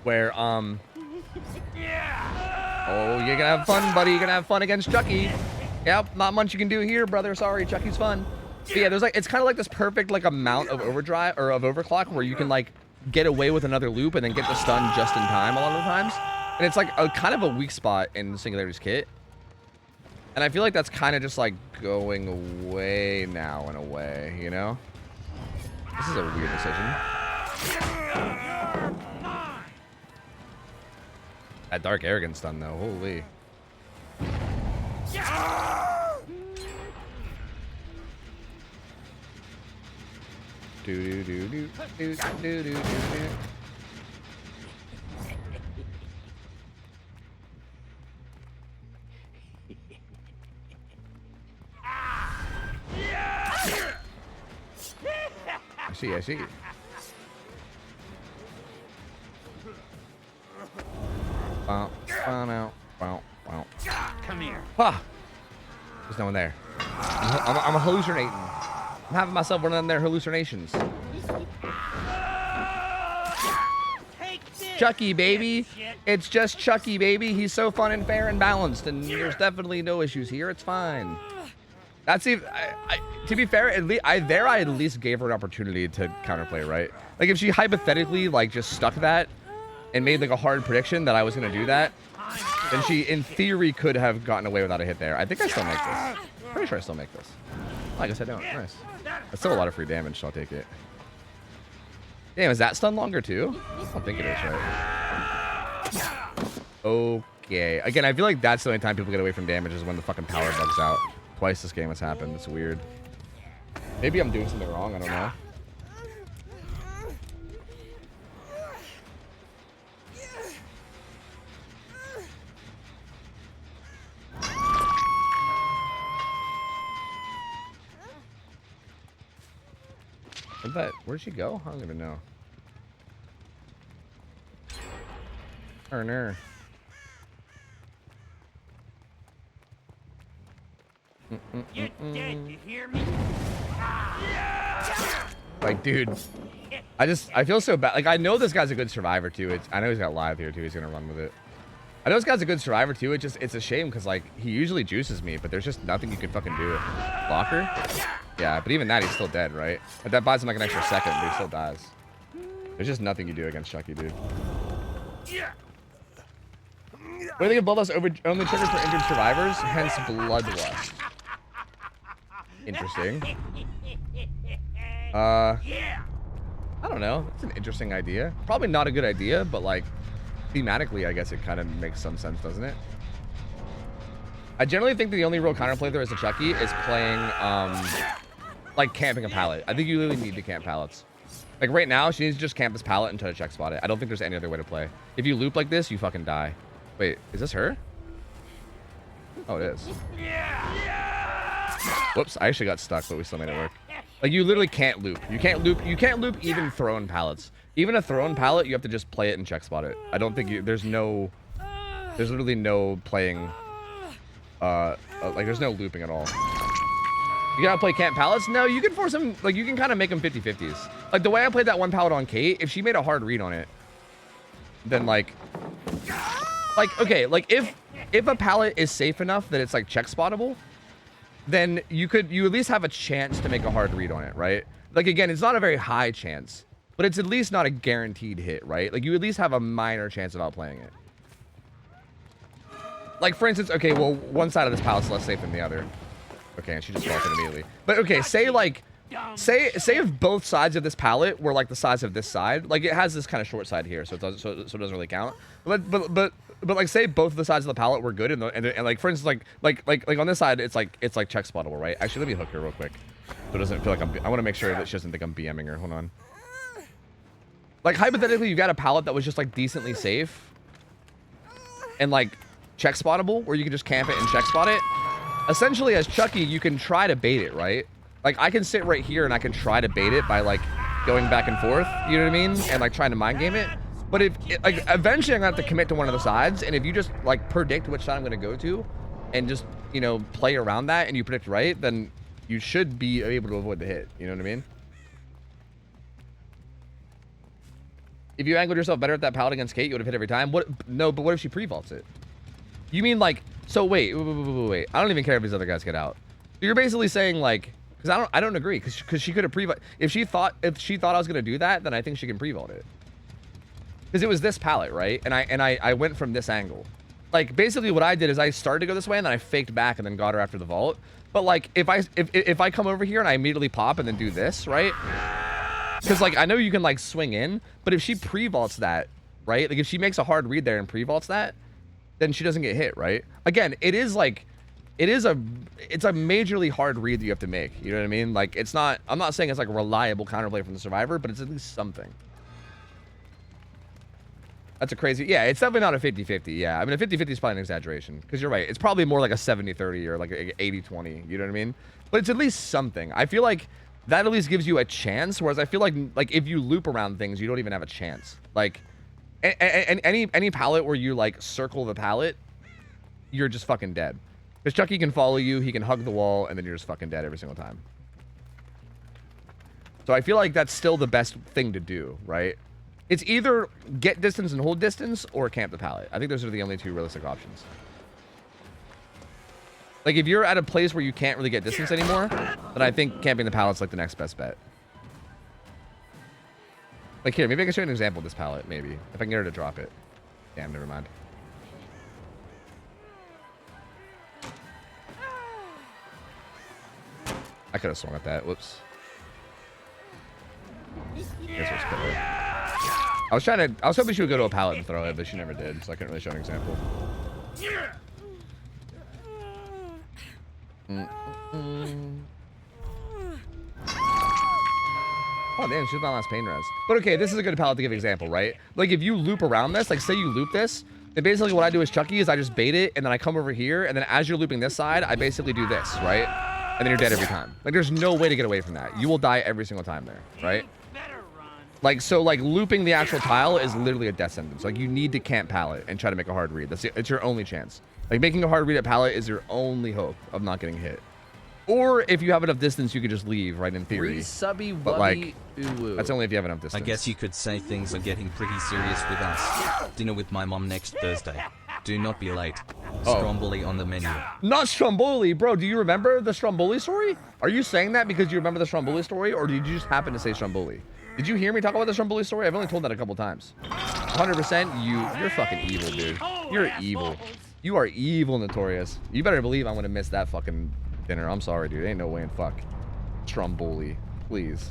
A: where, oh, you're gonna have fun, buddy. You're gonna have fun against Chucky. Yep, not much you can do here, brother. Sorry, Chucky's fun. But yeah, there's, like, it's kind of like this perfect, like, amount of overdrive, or of overclock where you can, like, get away with another loop and then get the stun just in time a lot of the times. And it's like a kind of a weak spot in Singularity's kit. And I feel like that's kind of just like going away now in a way, you know? This is a weird decision. That Dark Arrogance stun though, holy. Do do do do do do do do. I see. Wow.
E: Come here.
A: Ah! There's no one there. I'm hallucinating. I'm having myself one of them there hallucinations. Chucky, baby. It's just Chucky, baby. He's so fun and fair and balanced, and there's definitely no issues here. It's fine. That's even. To be fair, at least I at least gave her an opportunity to counterplay, right? Like if she hypothetically like just stuck that and made like a hard prediction that I was gonna do that, then she in theory could have gotten away without a hit there. I think I still make this. Pretty sure I still make this. Oh, I guess I don't. Nice. That's still a lot of free damage, so I'll take it. Damn, is that stun longer too? I don't think it is, right? Okay. Again, I feel like that's the only time people get away from damage is when the fucking power bugs out. Twice this game has happened. It's weird. Maybe I'm doing something wrong. I don't know. Where'd she go? I don't even know. Turner.
E: You're dead, you hear me?
A: Like, dude, I feel so bad. Like, I know this guy's a good survivor too. I know he's got live here too. He's gonna run with it. I know this guy's a good survivor too. It's a shame because like he usually juices me, but there's just nothing you can fucking do. Blocker? Yeah, but even that he's still dead, right? But that buys him like an extra second, but he still dies. There's just nothing you do against Chucky, dude. What do you think of Bloodlust only triggers for injured survivors? Hence Bloodlust. Interesting. I don't know. It's an interesting idea. Probably not a good idea, but like thematically, I guess it kind of makes some sense, doesn't it? I generally think that the only real counterplay there is a Chucky is playing like camping a pallet. I think you really need to camp pallets. Like right now, she needs to just camp this pallet and try to check spot it. I don't think there's any other way to play. If you loop like this, you fucking die. Wait, is this her? Oh, it is. Whoops, I actually got stuck, but we still made it work. Like you literally can't loop. You can't loop even thrown pallets. Even a thrown pallet, you have to just play it and check spot it. I don't think there's literally no playing, like there's no looping at all. You gotta play camp pallets? No, you can force them, like you can kind of make them 50-50s. Like the way I played that one pallet on Kate, if she made a hard read on it, then like okay, like if a pallet is safe enough that it's like check spottable, then you at least have a chance to make a hard read on it, right? Like again, it's not a very high chance, but it's at least not a guaranteed hit, right? Like you at least have a minor chance of outplaying it. Like for instance, okay, well one side of this pallet's less safe than the other. Okay, and she just falls in immediately. But okay, say if both sides of this pallet were like the size of this side, like it has this kind of short side here, so it doesn't really count. But like say both of the sides of the pallet were good, and like for instance like on this side it's like check spottable, right? Actually, let me hook her real quick, so it doesn't feel like I want to make sure that she doesn't think I'm BMing her. Hold on. Like hypothetically, you got a pallet that was just like decently safe, and like check spottable, where you can just camp it and check spot it. Essentially, as Chucky, you can try to bait it, right? Like I can sit right here and I can try to bait it by like going back and forth, you know what I mean? And like trying to mind game it. But if like eventually I'm gonna have to commit to one of the sides, and if you just like predict which side I'm gonna go to, and just play around that, and you predict right, then you should be able to avoid the hit. You know what I mean? If you angled yourself better at that pallet against Kate, you would have hit every time. What? No, but what if she pre-vaults it? You mean like? So wait. I don't even care if these other guys get out. You're basically saying like, because I don't agree, because she could have pre-vault. If she thought I was gonna do that, then I think she can pre-vault it. Because it was this pallet, right? And I went from this angle. Like basically what I did is I started to go this way and then I faked back and then got her after the vault. But like if I come over here and I immediately pop and then do this, right? Because like I know you can like swing in, but if she pre-vaults that, right? Like if she makes a hard read there and pre-vaults that, then she doesn't get hit, right? Again, it's a majorly hard read that you have to make. You know what I mean? Like I'm not saying it's like a reliable counterplay from the survivor, but it's at least something. That's a crazy, yeah, it's definitely not a 50-50, yeah. I mean, a 50-50 is probably an exaggeration, because you're right. It's probably more like a 70-30 or like an 80-20, you know what I mean? But it's at least something. I feel like that at least gives you a chance, whereas I feel like if you loop around things, you don't even have a chance. Like, any pallet where you, like, circle the pallet, you're just fucking dead. Because Chucky can follow you, he can hug the wall, and then you're just fucking dead every single time. So I feel like that's still the best thing to do, right? It's either get distance and hold distance or camp the pallet. I think those are the only two realistic options. Like if you're at a place where you can't really get distance anymore, then I think camping the pallet's like the next best bet. Like here, maybe I can show you an example of this pallet, maybe. If I can get her to drop it. Damn, never mind. I could have swung at that. Whoops. I was hoping she would go to a pallet and throw it, but she never did, so I couldn't really show an example. Oh damn, she was my last pain res. But okay, this is a good pallet to give example, right? Like if you loop around this, like say you loop this, then basically what I do is Chucky is I just bait it, and then I come over here, and then as you're looping this side, I basically do this, right? And then you're dead every time. Like there's no way to get away from that. You will die every single time there, right? Like, so, like, looping the actual tile is literally a death sentence. Like, you need to camp pallet and try to make a hard read. It's your only chance. Like, making a hard read at pallet is your only hope of not getting hit. Or, if you have enough distance, you could just leave, right, in theory. But, like, that's only if you have enough distance.
C: I guess you could say things are getting pretty serious with us. Dinner with my mom next Thursday. Do not be late. Stromboli on the menu.
A: Not Stromboli, bro. Do you remember the Stromboli story? Are you saying that because you remember the Stromboli story, or did you just happen to say Stromboli? Did you hear me talk about the Stromboli story? I've only told that a couple times. 100%, you're fucking evil, dude. You're evil. You are evil, Notorious. You better believe I'm gonna miss that fucking dinner. I'm sorry, dude. Ain't no way in fuck. Stromboli, please.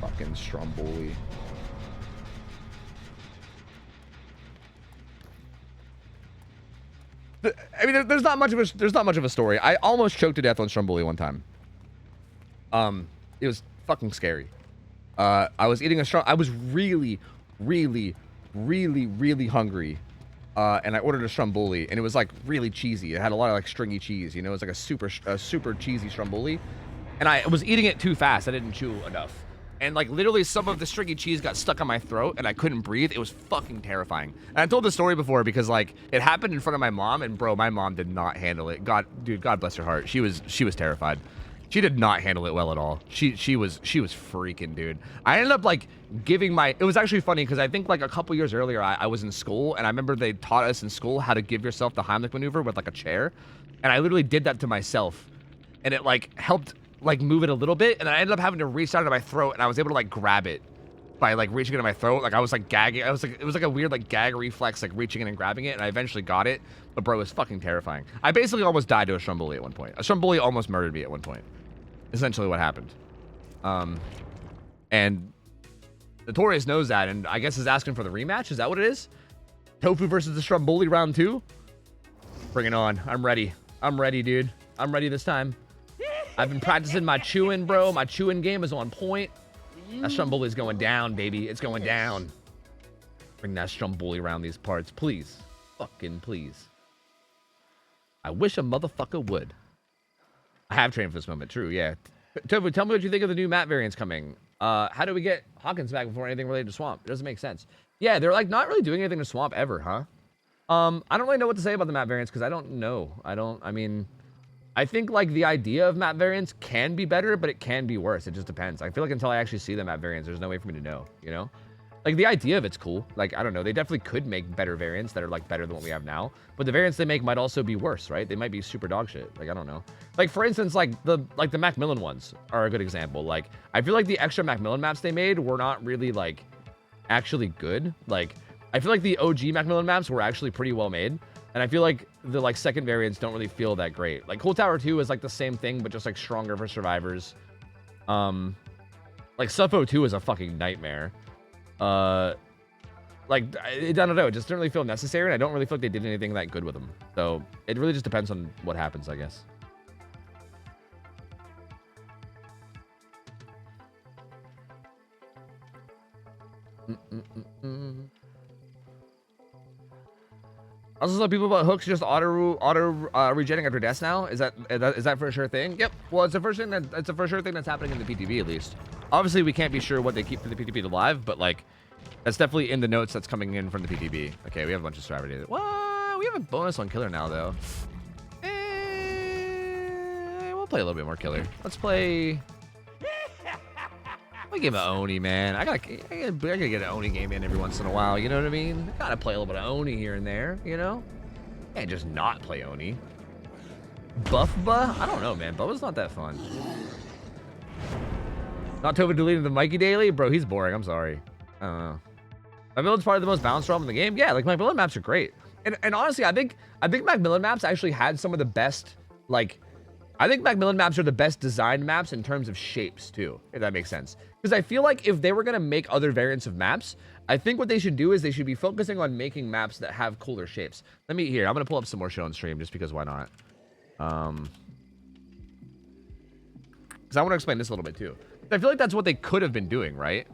A: Fucking Stromboli. I mean, there's not much of a story. I almost choked to death on Stromboli one time. It was fucking scary. I was eating I was really hungry. And I ordered a Stromboli, and it was like really cheesy. It had a lot of like stringy cheese, you know. It was like a super cheesy Stromboli. And I was eating it too fast. I didn't chew enough. And like literally some of the stringy cheese got stuck on my throat and I couldn't breathe. It was fucking terrifying. And I told the story before because like it happened in front of my mom, and bro, my mom did not handle it. God bless her heart. She was terrified. She did not handle it well at all. She was freaking, dude. I ended up like giving it was actually funny because I think like a couple years earlier I was in school, and I remember they taught us in school how to give yourself the Heimlich maneuver with like a chair. And I literally did that to myself, and it like helped like move it a little bit, and I ended up having to reach down to my throat, and I was able to like grab it by like reaching into my throat. Like I was like gagging. It was like a weird like gag reflex, like reaching in and grabbing it, and I eventually got it. But bro, it was fucking terrifying. I basically almost died to a Stromboli at one point. A Stromboli almost murdered me at one point. Essentially what happened. And Notorious knows that, and I guess is asking for the rematch. Is that what it is? Tofu versus the Stromboli round 2? Bring it on. I'm ready. I'm ready, dude. I'm ready this time. I've been practicing my chewing, bro. My chewing game is on point. That Stromboli's going down, baby. It's going down. Bring that Stromboli around these parts, please. Fucking please. I wish a motherfucker would. I have trained for this moment. True, yeah. Tofu, tell me what you think of the new map variants coming. How do we get Hawkins back before anything related to Swamp? It doesn't make sense. Yeah, they're like not really doing anything to Swamp ever, huh? I don't really know what to say about the map variants because I don't know. I mean, I think like the idea of map variants can be better, but it can be worse. It just depends. I feel like until I actually see the map variants, there's no way for me to know, you know? Like the idea of it's cool. Like, I don't know. They definitely could make better variants that are like better than what we have now. But the variants they make might also be worse, right? They might be super dog shit. Like, I don't know. Like, for instance, like the Macmillan ones are a good example. Like, I feel like the extra Macmillan maps they made were not really like actually good. Like, I feel like the OG Macmillan maps were actually pretty well made. And I feel like the like second variants don't really feel that great. Like Cold Tower 2 is like the same thing, but just like stronger for survivors. Like Suffo 2 is a fucking nightmare. Like, I don't know, it just didn't really feel necessary, and I don't really feel like they did anything that good with them. So, it really just depends on what happens, I guess. Also, some people about hooks just auto regenerating after death now. Is that for sure thing? Yep. Well, it's a for sure thing that's happening in the PTB at least. Obviously, we can't be sure what they keep for the PTB alive, but like, that's definitely in the notes that's coming in from the PTB. Okay, we have a bunch of survivor data. Well, we have a bonus on killer now though. We'll play a little bit more killer. Let's play. We give an Oni, man. I gotta get an Oni game in every once in a while. You know what I mean? I gotta play a little bit of Oni here and there. You know? Can't just not play Oni. Buffba? I don't know, man. Bubba's not that fun. Not Tova deleting the Mikey daily, bro. He's boring. I'm sorry. I don't know. Macmillan's probably the most balanced ROM in the game. Yeah, like Macmillan maps are great. And honestly, I think Macmillan maps actually had some of the best, like, I think Macmillan maps are the best designed maps in terms of shapes too, if that makes sense. Because I feel like if they were gonna make other variants of maps, I think what they should do is they should be focusing on making maps that have cooler shapes. Let me here. I'm gonna pull up some more show on stream just because why not? Because I want to explain this a little bit too. I feel like that's what they could have been doing, right?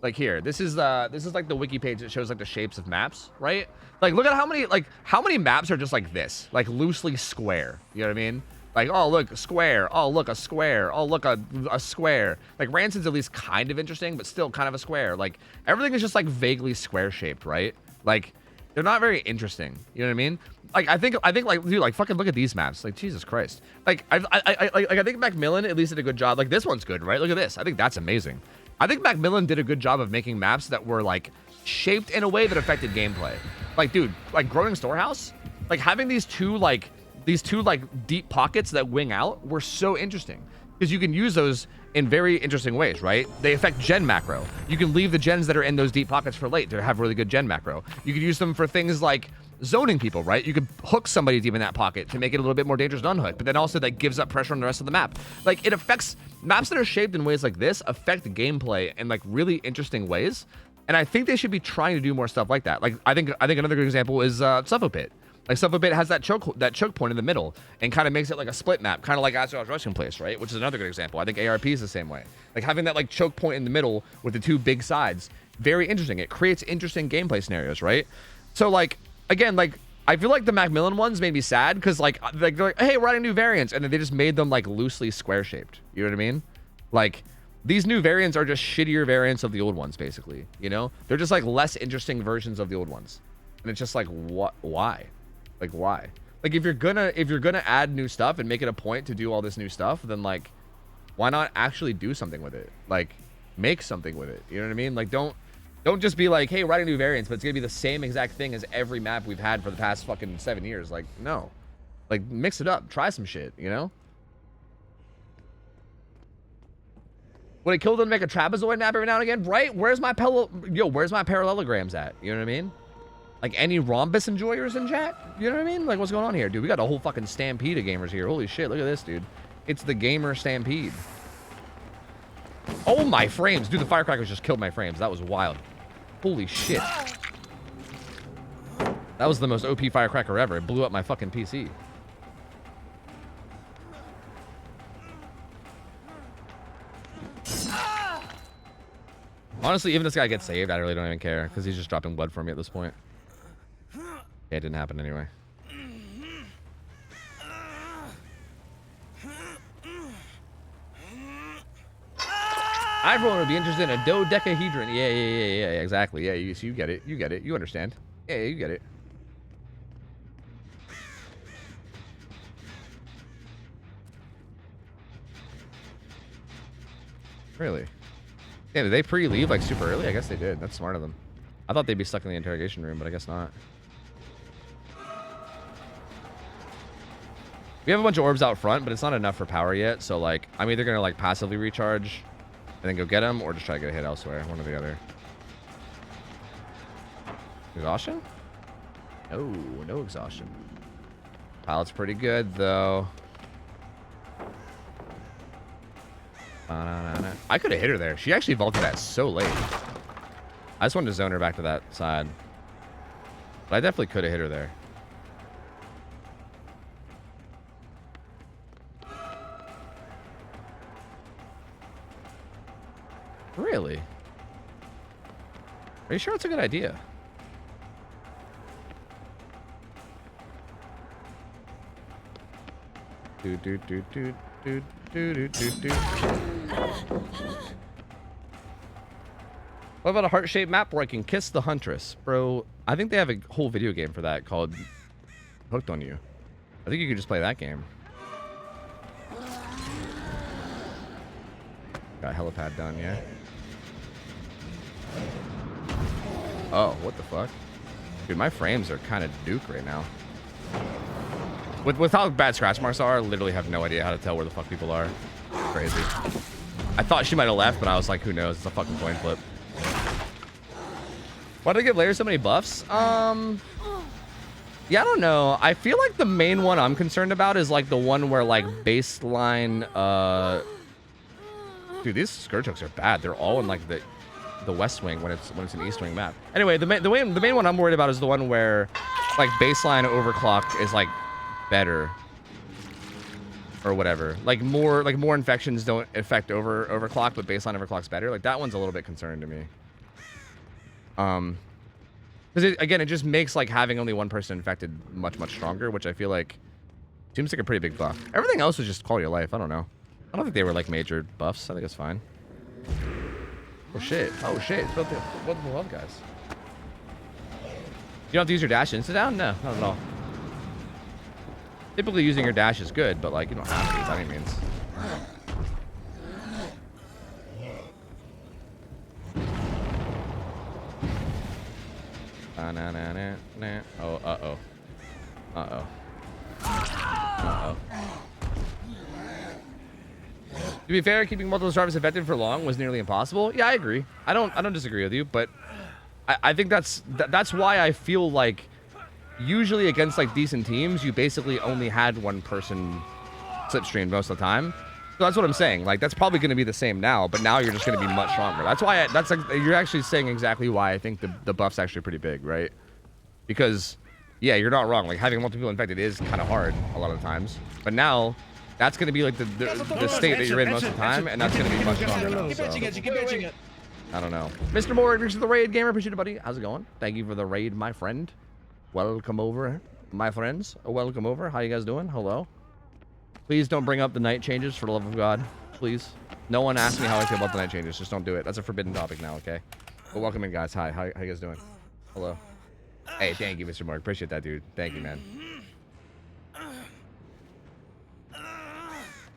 A: Like here, this is like the wiki page that shows like the shapes of maps, right? Like look at how many maps are just like this, like loosely square. You know what I mean? Like, oh look, a square. Oh look, a square. Oh look, a square. Like Rancid's at least kind of interesting, but still kind of a square. Like everything is just like vaguely square shaped, right? Like they're not very interesting. You know what I mean? Like I think like dude, like fucking look at these maps. Like Jesus Christ. Like I think Macmillan at least did a good job. Like this one's good, right? Look at this. I think that's amazing. I think Macmillan did a good job of making maps that were like shaped in a way that affected gameplay. Like dude, like Growing Storehouse, like having these two deep pockets that wing out were so interesting because you can use those in very interesting ways, right? They affect gen macro. You can leave the gens that are in those deep pockets for late to have really good gen macro. You could use them for things like zoning people, right? You could hook somebody deep in that pocket to make it a little bit more dangerous to unhook, but then also that gives up pressure on the rest of the map. Like it affects maps that are shaped in ways like this affect gameplay in like really interesting ways. And I think they should be trying to do more stuff like that. Like I think another good example is Suffo Pit. Like Suffo Pit has that choke point in the middle and kind of makes it like a split map, kind of like Azeroth's Rushing Place, right? Which is another good example. I think ARP is the same way. Like having that like choke point in the middle with the two big sides, very interesting. It creates interesting gameplay scenarios, right? So like again, like I feel like the Macmillan ones made me sad because like they're like, hey, we're adding new variants, and then they just made them like loosely square shaped. You know what I mean? Like these new variants are just shittier variants of the old ones, basically. You know, they're just like less interesting versions of the old ones, and it's just like what? Why? Like why? Like if you're gonna add new stuff and make it a point to do all this new stuff, then like why not actually do something with it? Like make something with it. You know what I mean? Like don't just be like, hey, writing new variants, but it's gonna be the same exact thing as every map we've had for the past fucking 7 years. Like no, like mix it up, try some shit. You know? Would it kill them to make a trapezoid map every now and again? Right? Where's my parallelograms at? You know what I mean? Like any rhombus enjoyers in chat? You know what I mean? Like what's going on here, dude? We got a whole fucking stampede of gamers here. Holy shit, look at this, dude. It's the gamer stampede. Oh my frames, dude, the firecrackers just killed my frames. That was wild. Holy shit. That was the most OP firecracker ever. It blew up my fucking PC. Honestly, even this guy gets saved, I really don't even care because he's just dropping blood for me at this point. Yeah, it didn't happen anyway. Everyone would be interested in a dodecahedron. Yeah, exactly. Yeah, you get it. You get it. You understand. Yeah, you get it. Really? Yeah, did they pre-leave like super early? I guess they did. That's smart of them. I thought they'd be stuck in the interrogation room, but I guess not. We have a bunch of orbs out front, but it's not enough for power yet. So, like, I'm either going to, like, passively recharge and then go get them, or just try to get a hit elsewhere. One or the other. Exhaustion? No, no exhaustion. Pilot's pretty good, though. I could have hit her there. She actually vaulted that so late. I just wanted to zone her back to that side. But I definitely could have hit her there. Really? Are you sure it's a good idea? Do do do do do do do do do. What about a heart-shaped map where I can kiss the huntress? Bro, I think they have a whole video game for that called Hooked on You. I think you could just play that game. Got helipad done, yeah? Oh, what the fuck? Dude, my frames are kind of duke right now. With how bad scratch marks are, I literally have no idea how to tell where the fuck people are. Crazy. I thought she might have left, but I was like, who knows? It's a fucking coin flip. Why did I give Lair so many buffs? Yeah, I don't know. I feel like the main one I'm concerned about is like the one where like baseline, dude, these Scourge hooks are bad. They're all in like the West Wing when it's an East Wing map. Anyway, the main one I'm worried about is the one where like baseline overclock is like better or whatever. Like more infections don't affect overclock, but baseline overclock's better. Like that one's a little bit concerning to me. Because again, it just makes like having only one person infected much stronger, which I feel like seems like a pretty big buff. Everything else was just quality of life. I don't know. I don't think they were like major buffs. I think it's fine. Oh shit. Oh shit. It's both the love guys. You don't have to use your dash insta down? No, not at all. Typically using your dash is good, but like you don't have to by any means. Oh, uh-oh. Uh-oh. Uh-oh. To be fair, keeping multiple drivers effective for long was nearly impossible. Yeah, I agree. I don't disagree with you, but I think that's why I feel like usually against like decent teams, you basically only had one person slipstream most of the time. So that's what I'm saying. Like that's probably going to be the same now, but now you're just going to be much stronger. That's why that's like you're actually saying exactly why I think the buff's actually pretty big, right? Because yeah, you're not wrong. Like having multiple people infected is kind of hard a lot of the times, but now that's going to be like the state that you're in most of the time, and that's going to be much stronger now. So. I don't know. Mr. Moore, thanks for the raid, gamer. Appreciate it, buddy. How's it going? Thank you for the raid, my friend. Welcome over, my friends. Welcome over. How you guys doing? Hello. Please don't bring up the night changes for the love of God. Please. No one asked me how I feel about the night changes. Just don't do it. That's a forbidden topic now, okay? But welcome in, guys. Hi. How you guys doing? Hello. Hey, thank you, Mr. Mark. Appreciate that, dude. Thank you, man.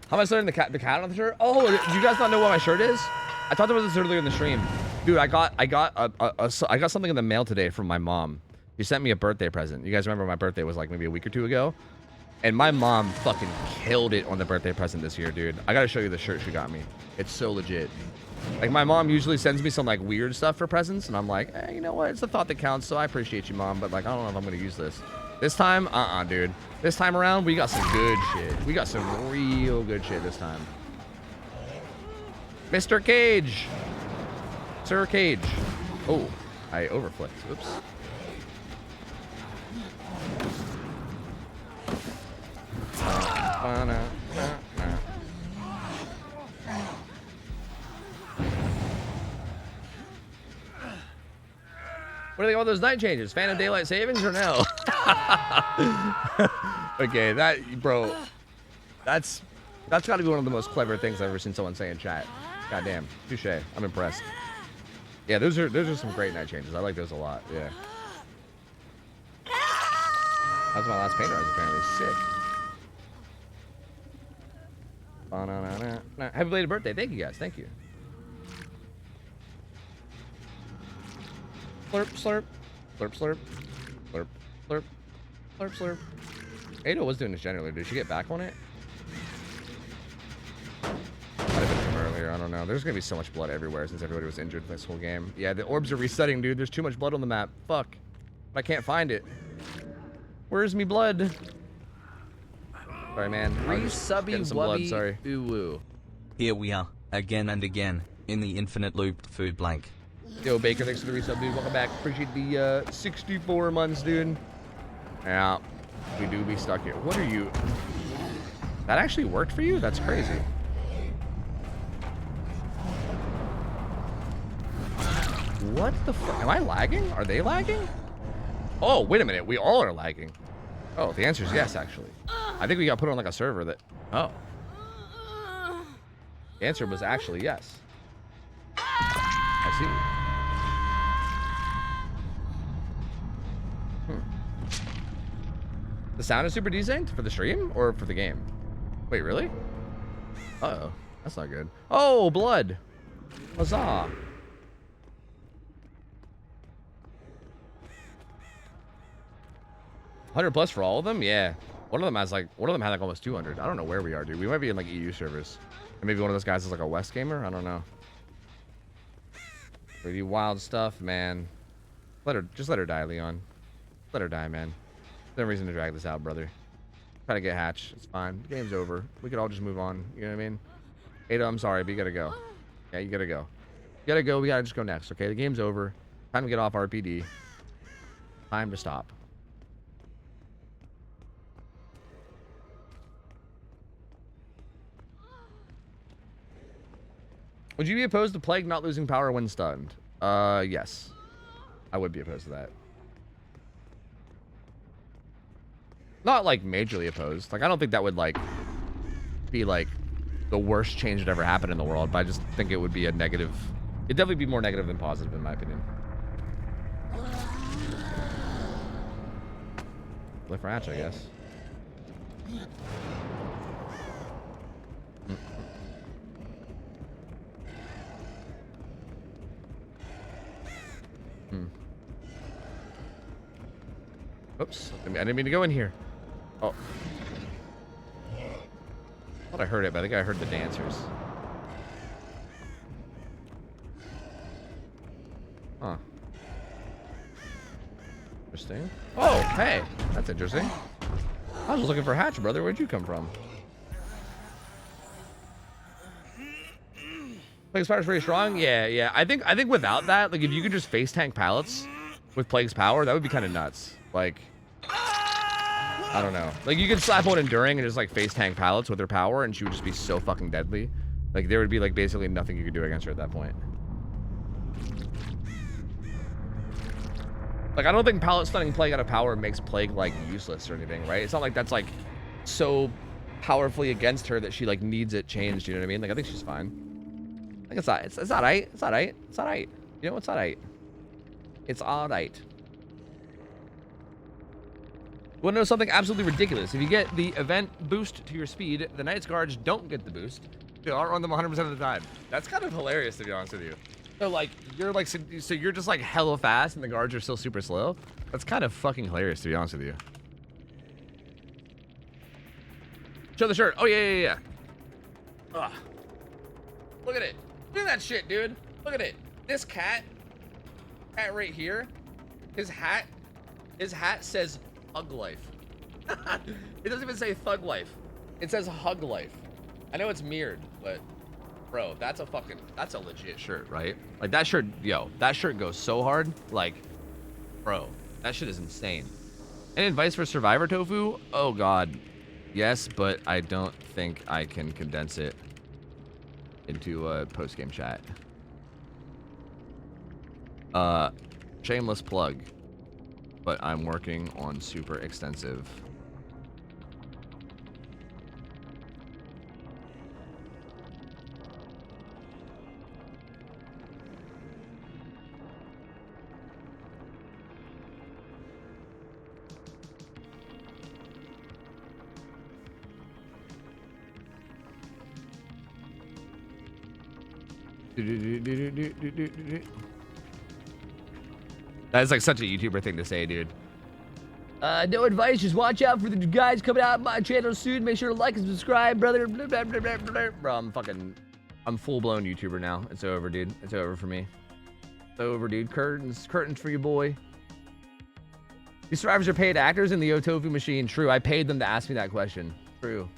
A: How am I starting the cat on the shirt? Oh, do you guys not know what my shirt is? I talked about this earlier in the stream. Dude, I got something in the mail today from my mom. She sent me a birthday present. You guys remember my birthday was like maybe a week or two ago? And my mom fucking killed it on the birthday present this year, dude. I gotta show you the shirt she got me. It's so legit. Like, my mom usually sends me some, like, weird stuff for presents, and I'm like, hey, you know what? It's the thought that counts, so I appreciate you, Mom, but, like, I don't know if I'm gonna use this. This time, dude. This time around, we got some good shit. We got some real good shit this time. Mr. Cage! Sir Cage. Oh, I overflipped. Oops. What do you think about those night changes? Fan of daylight savings or no? Okay, bro, that's got to be one of the most clever things I've ever seen someone say in chat. Goddamn. Touche. I'm impressed. Yeah, those are some great night changes. I like those a lot. Yeah. That's my last paint rise, apparently. Sick. Happy belated birthday. Thank you, guys. Thank you. Slurp, slurp. Slurp, slurp. Slurp, slurp. Slurp, slurp. Ada was doing this generally. Did she get back on it? Might have been from earlier. I don't know. There's going to be so much blood everywhere since everybody was injured this whole game. Yeah, the orbs are resetting, dude. There's too much blood on the map. Fuck. I can't find it. Where's me blood? Sorry, man. Resubby some blood. Sorry.
C: Ooh. Here we are, again and again, in the infinite loop food blank.
A: Yo, Baker, thanks for the resub, dude. Welcome back. Appreciate the 64 months, dude. Yeah, we do be stuck here. What are you? That actually worked for you? That's crazy. What the fuck? Am I lagging? Are they lagging? Oh, wait a minute. We all are lagging. Oh, the answer is yes, actually. I think we got put on like a server that... Oh. The answer was actually yes. I see. The sound is super decent for the stream or for the game? Wait, really? Uh-oh. That's not good. Oh, blood. Huzzah. $100+ for all of them? Yeah. One of them had like almost 200. I don't know where we are, dude. We might be in like EU servers. And maybe one of those guys is like a West gamer. I don't know. Pretty wild stuff, man. Just let her die, Leon. Let her die, man. No reason to drag this out, brother. Try to get hatch. It's fine. The game's over. We could all just move on. You know what I mean? Ada, I'm sorry, but you gotta go. Yeah, you gotta go. You gotta go. We gotta just go next, okay? The game's over. Time to get off RPD. Time to stop. Would you be opposed to Plague not losing power when stunned? Yes. I would be opposed to that. Not like majorly opposed. Like I don't think that would like be like the worst change that ever happened in the world, but I just think it would be a negative. It'd definitely be more negative than positive in my opinion. Live for hatch, I guess. Oops. I didn't mean to go in here. Oh. I thought I heard it, but I think I heard the dancers. Huh. Interesting. Oh, hey. That's interesting. I was looking for hatch, brother. Where'd you come from? Plague's power is pretty strong. Yeah. I think without that, like if you could just face tank pallets with Plague's power, that would be kind of nuts. Like, I don't know. Like you could slap on Enduring and just like face tank pallets with her power, and she would just be so fucking deadly. Like there would be like basically nothing you could do against her at that point. Like I don't think pallet stunning Plague out of power makes Plague like useless or anything, right? It's not like that's like so powerfully against her that she like needs it changed. You know what I mean? Like I think she's fine. I think it's alright. It's alright. It's alright. You know, it's alright. It's alright. Want to know something absolutely ridiculous? If you get the event boost to your speed, the Knight's Guards don't get the boost. They are on them 100% of the time. That's kind of hilarious, to be honest with you. So like you're like so you're just like hella fast, and the guards are still super slow. That's kind of fucking hilarious, to be honest with you. Show the shirt. Oh yeah. Ugh. Look at it. Look at that shit, dude. Look at it. This cat right here. His hat says Hug Life. It doesn't even say Thug Life. It says Hug Life. I know it's mirrored, but bro, that's a legit shirt, right? Like that shirt, that shirt goes so hard. Like, bro, that shit is insane. Any advice for Survivor Tofu? Oh god, yes, but I don't think I can condense it into a post-game chat. Shameless plug, but I'm working on super extensive That's like such a YouTuber thing to say, dude. No advice, just watch out for the guys coming out of my channel soon. Make sure to like and subscribe, brother. Bro, I'm full-blown YouTuber now. It's over, dude. It's over for me. It's over, dude. Curtains for you, boy. These survivors are paid actors in the OhTofu machine. True, I paid them to ask me that question. True.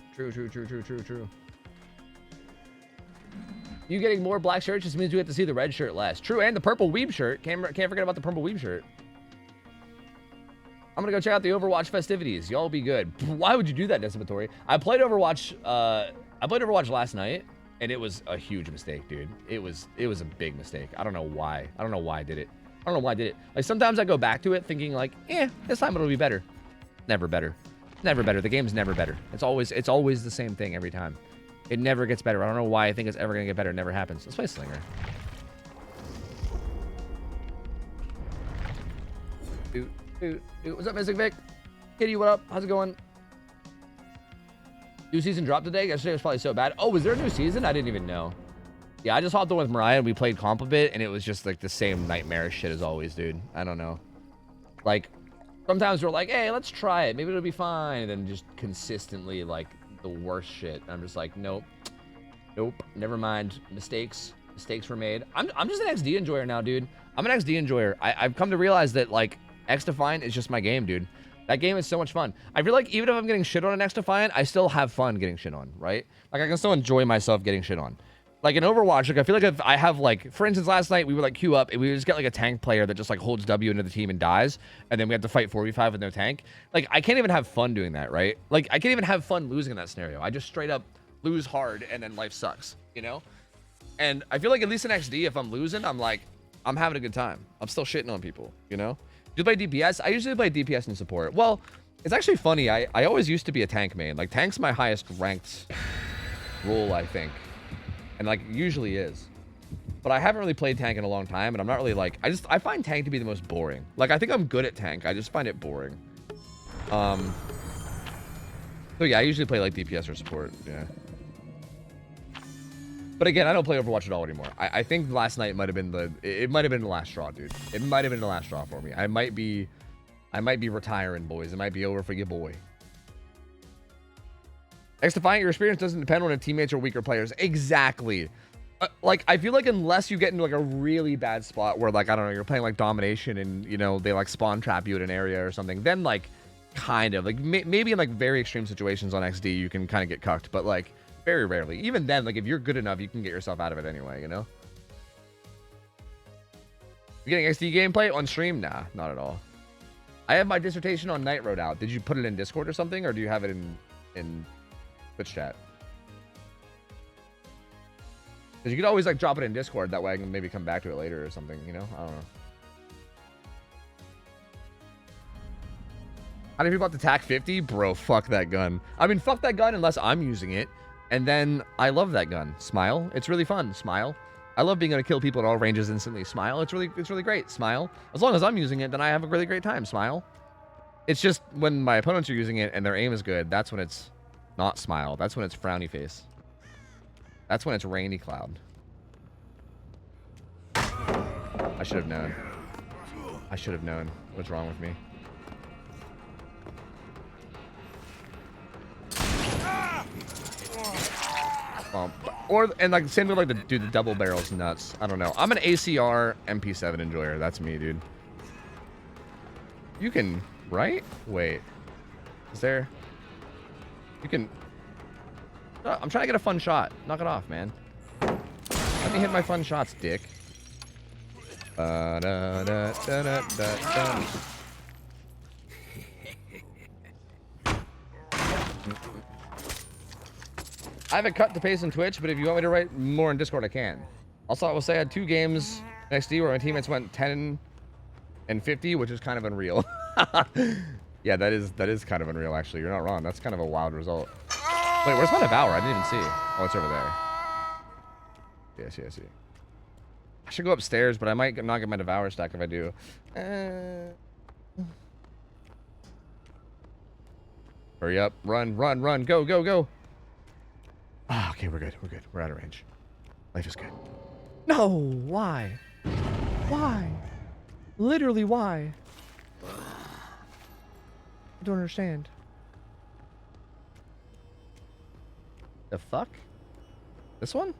A: You getting more black shirts just means we have to see the red shirt less. True, and the purple weeb shirt. Can't forget about the purple weeb shirt. I'm gonna go check out the Overwatch festivities. Y'all be good. Why would you do that, Decimatory? I played Overwatch. I played Overwatch last night, and it was a huge mistake, dude. It was a big mistake. I don't know why. I don't know why I did it. Like sometimes I go back to it thinking like, this time it'll be better. Never better. Never better. The game's never better. It's always the same thing every time. It never gets better. I don't know why I think it's ever gonna get better. It never happens. Let's play Slinger. What's up, Mystic Vic? Kitty, what up? How's it going? New season dropped today? Yesterday was probably so bad. Oh, was there a new season? I didn't even know. Yeah, I just hopped on with Mariah and we played comp a bit, and it was just like the same nightmarish shit as always, dude. I don't know. Like, sometimes we're like, hey, let's try it. Maybe it'll be fine. And then just consistently, like, the worst shit. I'm just like, nope. Never mind. Mistakes were made. I'm just an XD enjoyer now, dude. I'm an XD enjoyer. I've come to realize that, like, X-Defiant is just my game, dude. That game is so much fun. I feel like even if I'm getting shit on an X-Defiant, I still have fun getting shit on, right? Like, I can still enjoy myself getting shit on. Like, in Overwatch, like, I feel like if I have, like, for instance, last night, we would, like, queue up, and we would just get, like, a tank player that just, like, holds W into the team and dies, and then we have to fight 4v5 with no tank. Like, I can't even have fun doing that, right? Like, I can't even have fun losing in that scenario. I just straight up lose hard, and then life sucks, you know? And I feel like at least in XD, if I'm losing, I'm like, I'm having a good time. I'm still shitting on people, you know? Do you play DPS? I usually play DPS and support. Well, it's actually funny. I always used to be a tank main. Like, tank's my highest ranked role, I think. And, like, usually is. But I haven't really played tank in a long time, and I'm not really, like... I find tank to be the most boring. Like, I think I'm good at tank. I just find it boring. So, yeah, I usually play, like, DPS or support. Yeah. But again, I don't play Overwatch at all anymore. I think last night might have been the... It might have been the last straw, dude. It might have been the last straw for me. I might be retiring, boys. It might be over for your boy. X-Defiant, your experience doesn't depend on if teammates are weaker players. Exactly. Like, I feel like unless you get into, like, a really bad spot where, like, I don't know, you're playing, like, domination and, you know, they, like, spawn trap you in an area or something, then, like, kind of. Like, maybe in, like, very extreme situations on XD, you can kind of get cucked. But, like, very rarely. Even then, like, if you're good enough, you can get yourself out of it anyway, you know? You getting XD gameplay on stream? Nah, not at all. I have my dissertation on Night Road out. Did you put it in Discord or something, or do you have it in Twitch chat? Because you could always, like, drop it in Discord. That way I can maybe come back to it later or something, you know? I don't know. How do you feel about the TAC 50? Bro, fuck that gun. I mean, fuck that gun unless I'm using it. And then I love that gun. Smile. It's really fun. Smile. I love being able to kill people at all ranges instantly. Smile. It's really great. Smile. As long as I'm using it, then I have a really great time. Smile. It's just when my opponents are using it and their aim is good, that's when it's not smile. That's when it's frowny face. That's when it's rainy cloud. I should have known. I should have known what's wrong with me. And like same with like the double barrels nuts. I don't know. I'm an ACR MP7 enjoyer. That's me, dude. You can, right? Wait. Is there? You can. Oh, I'm trying to get a fun shot. Knock it off, man. Let me hit my fun shots, dick. I haven't cut the pace on Twitch, but if you want me to write more in Discord, I can. Also, I will say I had 2 games XD where my teammates went 10 and 50, which is kind of unreal. Yeah, that is kind of unreal, actually. You're not wrong. That's kind of a wild result. Wait, where's my Devour? I didn't even see. Oh, it's over there. Yeah, I see. I should go upstairs, but I might not get my Devour stack if I do. Hurry up. Run. Go. Ah, okay, we're good. We're out of range. Life is good. No, why? Why? Literally, why? I don't understand. The fuck? This one?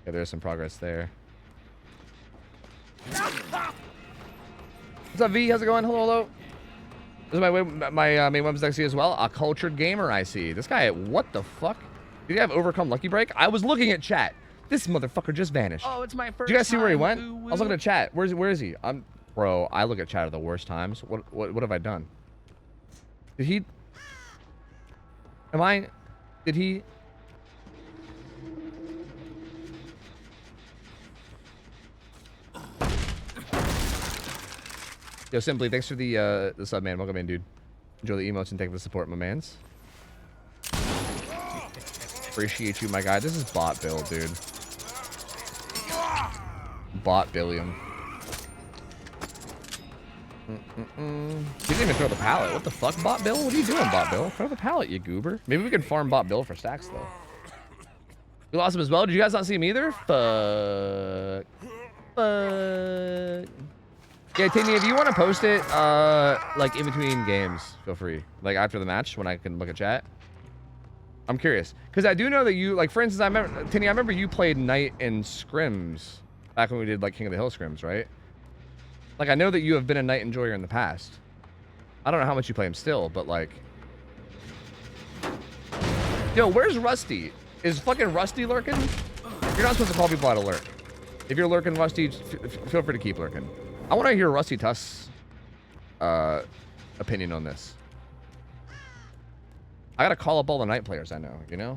A: Yeah, there's some progress there. What's up, V? How's it going? Hello, hello. This is my main weapons XC as well. A cultured gamer, I see. This guy, what the fuck? Did he have overcome Lucky Break? I was looking at chat. This motherfucker just vanished.
E: Oh, it's my first.
A: Did you guys see where he
E: time.
A: went?
E: Ooh,
A: I was looking at chat. Where is he? Bro, I look at chat at the worst times. What have I done? Did he? Did he? Yo, Simply, thanks for the sub, man. Welcome in, dude. Enjoy the emotes and thank you for the support, my mans. Appreciate you, my guy. This is bot Bill, dude. Bot Billiam. He didn't even throw the pallet. What the fuck, Bot Bill? What are you doing, Bot Bill? Throw the pallet, you goober. Maybe we can farm Bot Bill for stacks, though. We lost him as well. Did you guys not see him either? Fuck. Fuck. Yeah, Timmy, if you want to post it, like in between games, feel free. Like after the match, when I can look at chat. I'm curious, because I do know that you, like, for instance, I remember you played Knight in scrims back when we did like King of the Hill scrims, right? Like, I know that you have been a Knight enjoyer in the past. I don't know how much you play him still, but like, yo, where's Rusty? Is fucking Rusty lurking? You're not supposed to call people out of lurk. If you're lurking, Rusty, feel free to keep lurking. I want to hear Rusty Tusk's opinion on this. I gotta call up all the Knight players I know, you know?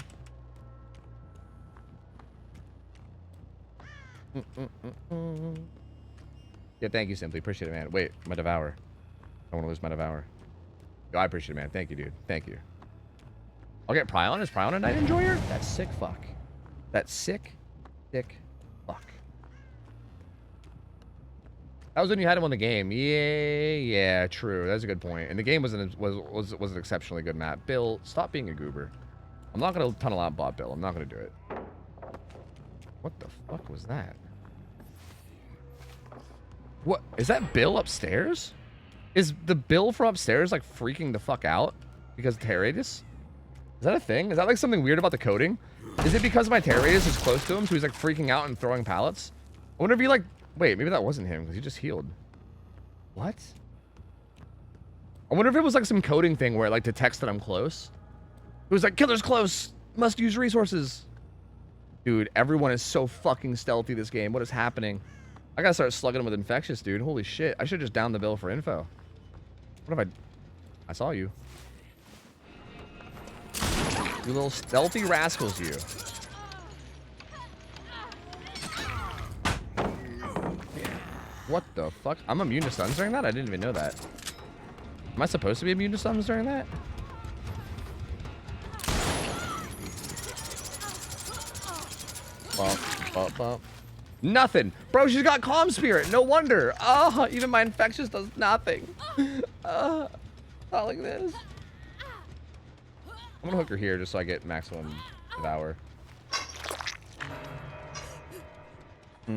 A: Yeah, thank you, Simply. Appreciate it, man. Wait, my Devour. I don't want to lose my Devour. Yo, I appreciate it, man. Thank you, dude. Thank you. I'll get Pryon. Is Pryon a Knight enjoyer? That's sick fuck. That's sick fuck. That was when you had him on the game. Yeah, true. That's a good point. And the game was an exceptionally good map. Bill, stop being a goober. I'm not gonna tunnel out bot Bill. I'm not gonna do it. What the fuck was that? What is that? Bill upstairs? Is the Bill from upstairs like freaking the fuck out because tear radius? Is that a thing? Is that like something weird about the coding? Is it because my tear radius is close to him, so he's like freaking out and throwing pallets? I wonder if he like. Wait, maybe that wasn't him because he just healed. What? I wonder if it was like some coding thing where it like detects that I'm close. It was like, killer's close, must use resources. Dude, everyone is so fucking stealthy this game. What is happening? I gotta start slugging him with infectious, dude. Holy shit. I should just down the Bill for info. What if I saw you. You little stealthy rascals, you. What the fuck? I'm immune to stuns during that? I didn't even know that. Am I supposed to be immune to stuns during that? Bump, bump, bump. Nothing. Bro, she's got Calm Spirit. No wonder. Oh, even my infectious does nothing. Not like this. I'm gonna hook her here just so I get maximum Devour. I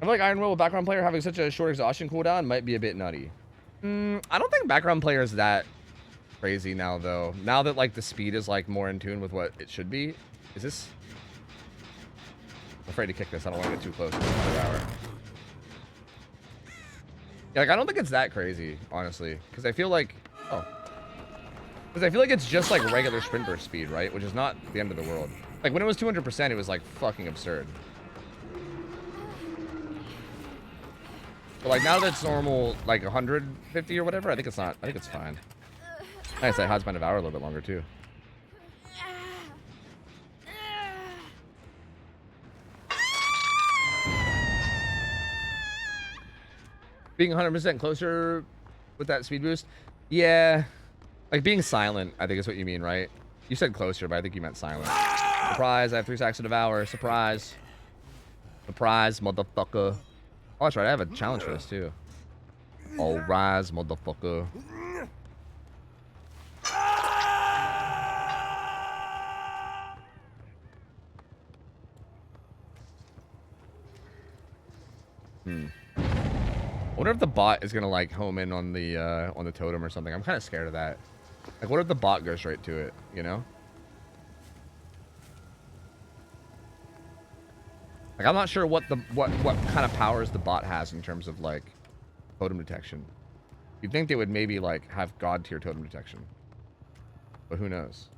A: feel like Iron Will with background player having such a short exhaustion cooldown might be a bit nutty. I don't think background player is that crazy now, though. Now that like the speed is like more in tune with what it should be. Is this? I'm afraid to kick this. I don't want to get too close to another hour. Yeah, like I don't think it's that crazy, honestly, because I feel like it's just like regular sprint burst speed, right? Which is not the end of the world. Like when it was 200%, it was like fucking absurd. But like now that it's normal, like 150 or whatever, I think it's not. I think it's fine. Nice, I hides my Devour a little bit longer too. Being 100% closer with that speed boost, yeah. Like being silent, I think is what you mean, right? You said closer, but I think you meant silent. Surprise! I have 3 stacks of Devour. Surprise! Surprise, motherfucker! Oh, that's right. I have a challenge for this too. All rise, motherfucker. wonder if the bot is gonna like home in on the totem or something. I'm kind of scared of that. Like, what if the bot goes straight to it? You know? Like, I'm not sure what kind of powers the bot has in terms of like totem detection. You'd think they would maybe like have god tier totem detection, but who knows?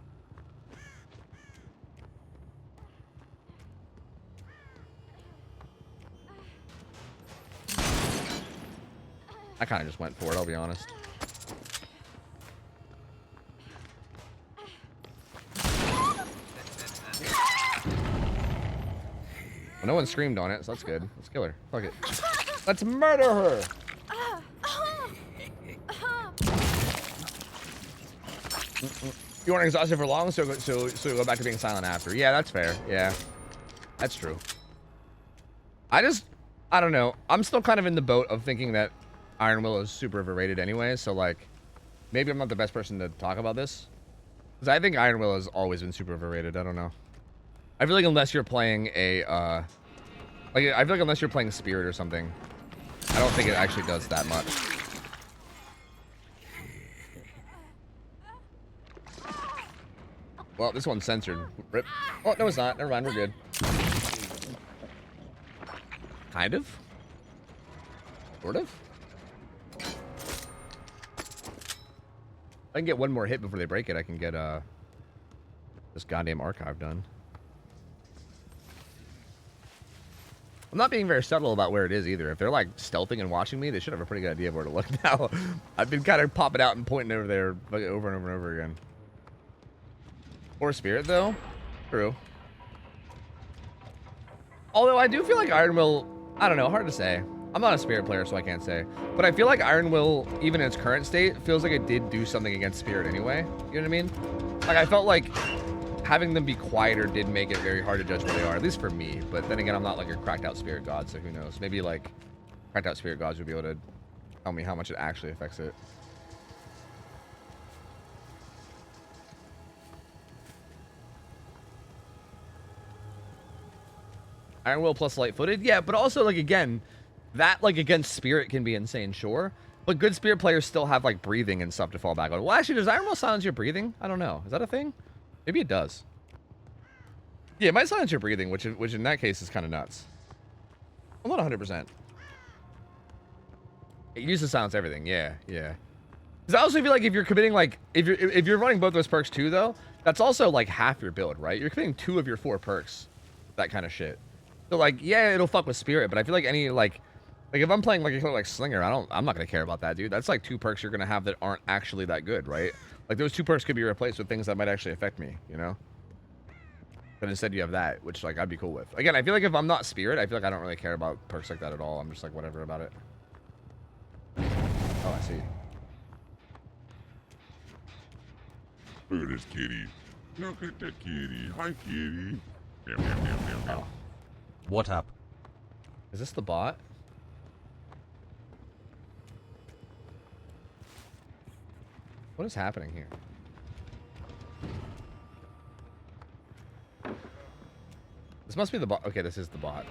A: I kind of just went for it, I'll be honest. Well, no one screamed on it, so that's good. Let's kill her. Fuck it. Let's murder her! You weren't exhausted for long, so you go back to being silent after. Yeah, that's fair. Yeah. That's true. I don't know. I'm still kind of in the boat of thinking that Iron Will is super overrated anyway, so like maybe I'm not the best person to talk about this, because I think Iron Will has always been super overrated. I don't know. I feel like unless you're playing a I feel like unless you're playing Spirit or something, I don't think it actually does that much. Well, this one's censored. Rip. Oh, no, it's not. Never mind. We're good. Kind of. Sort of. I can get one more hit before they break it. I can get this goddamn archive done. I'm not being very subtle about where it is either. If they're like stealthing and watching me, they should have a pretty good idea of where to look now. I've been kind of popping out and pointing over there like, over and over and over again. Or Spirit though. True. Although I do feel like Iron Will, I don't know, hard to say. I'm not a Spirit player, so I can't say. But I feel like Iron Will, even in its current state, feels like it did do something against Spirit anyway. You know what I mean? Like, I felt like having them be quieter did make it very hard to judge where they are, at least for me. But then again, I'm not like a cracked out Spirit God, so who knows? Maybe like cracked out Spirit Gods would be able to tell me how much it actually affects it. Iron Will plus light-footed? Yeah, but also, like, again, that, like, against Spirit can be insane, sure. But good Spirit players still have, like, breathing and stuff to fall back on. Well, actually, does Iron Will silence your breathing? I don't know. Is that a thing? Maybe it does. Yeah, it might silence your breathing, which in that case is kind of nuts. I'm not 100%. It used to silence everything. Yeah, yeah. Because I also feel like if you're committing, like, if you're running both those perks too, though, that's also, like, half your build, right? You're committing 2 of your 4 perks. That kind of shit. So like, yeah, it'll fuck with Spirit, but I feel like any like if I'm playing like a killer like Slinger, I'm not gonna care about that, dude. That's like 2 perks you're gonna have that aren't actually that good, right? Like those 2 perks could be replaced with things that might actually affect me, you know? But instead you have that, which like I'd be cool with. Again, I feel like if I'm not Spirit, I feel like I don't really care about perks like that at all. I'm just like whatever about it. Oh, I see.
B: Look at this kitty. Look at that kitty. Hi, kitty. Meow, meow, meow, meow, meow.
A: Oh.
C: What up?
A: Is this the bot? What is happening here? This must be the bot. Okay, this is the bot. I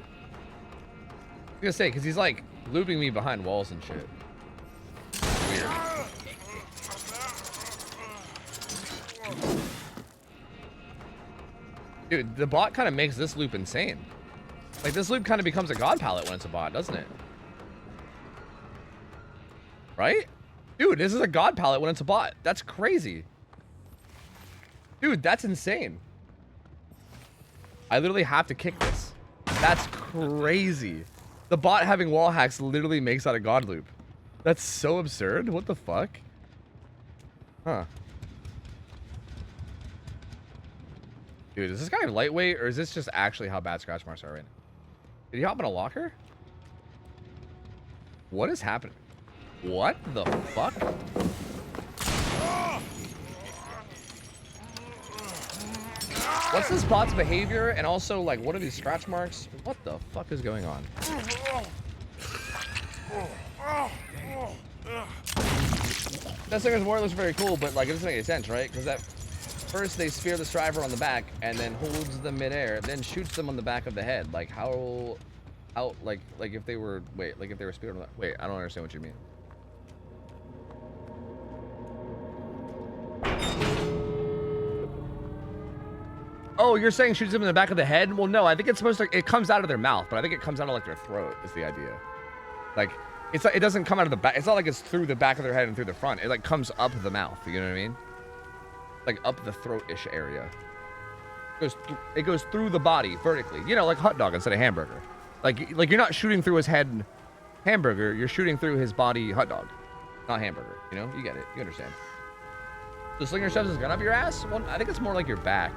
A: was gonna say, because he's like looping me behind walls and shit. Weird. Dude, the bot kind of makes this loop insane. Like, this loop kind of becomes a god palette when it's a bot, doesn't it? Right? Dude, this is a god palette when it's a bot. That's crazy. Dude, that's insane. I literally have to kick this. That's crazy. The bot having wall hacks literally makes that a god loop. That's so absurd. What the fuck? Huh. Dude, is this guy lightweight, or is this just actually how bad scratch marks are right now? Did he hop in a locker? What is happening? What the fuck? What's this bot's behavior? And also, like, what are these scratch marks? What the fuck is going on? That Singer's War looks very cool, but, like, it doesn't make any sense, right? Because that first they spear the striver on the back and then holds them midair, then shoots them on the back of the head. Like, how out like if they were like if they were speeding. Wait, I don't understand what you mean. Oh, you're saying shoots them in the back of the head? Well, no, I think it's supposed to. It comes out of their mouth, but I think it comes out of like their throat. Is the idea? Like, it doesn't come out of the back. It's not like it's through the back of their head and through the front. It like comes up the mouth. You know what I mean? Like up the throat-ish area. It goes through the body vertically. You know, like hot dog instead of hamburger. Like you're not shooting through his head hamburger. You're shooting through his body hot dog, not hamburger. You know, you get it. You understand. So Slinger shoves his gun up your ass? Well, I think it's more like your back.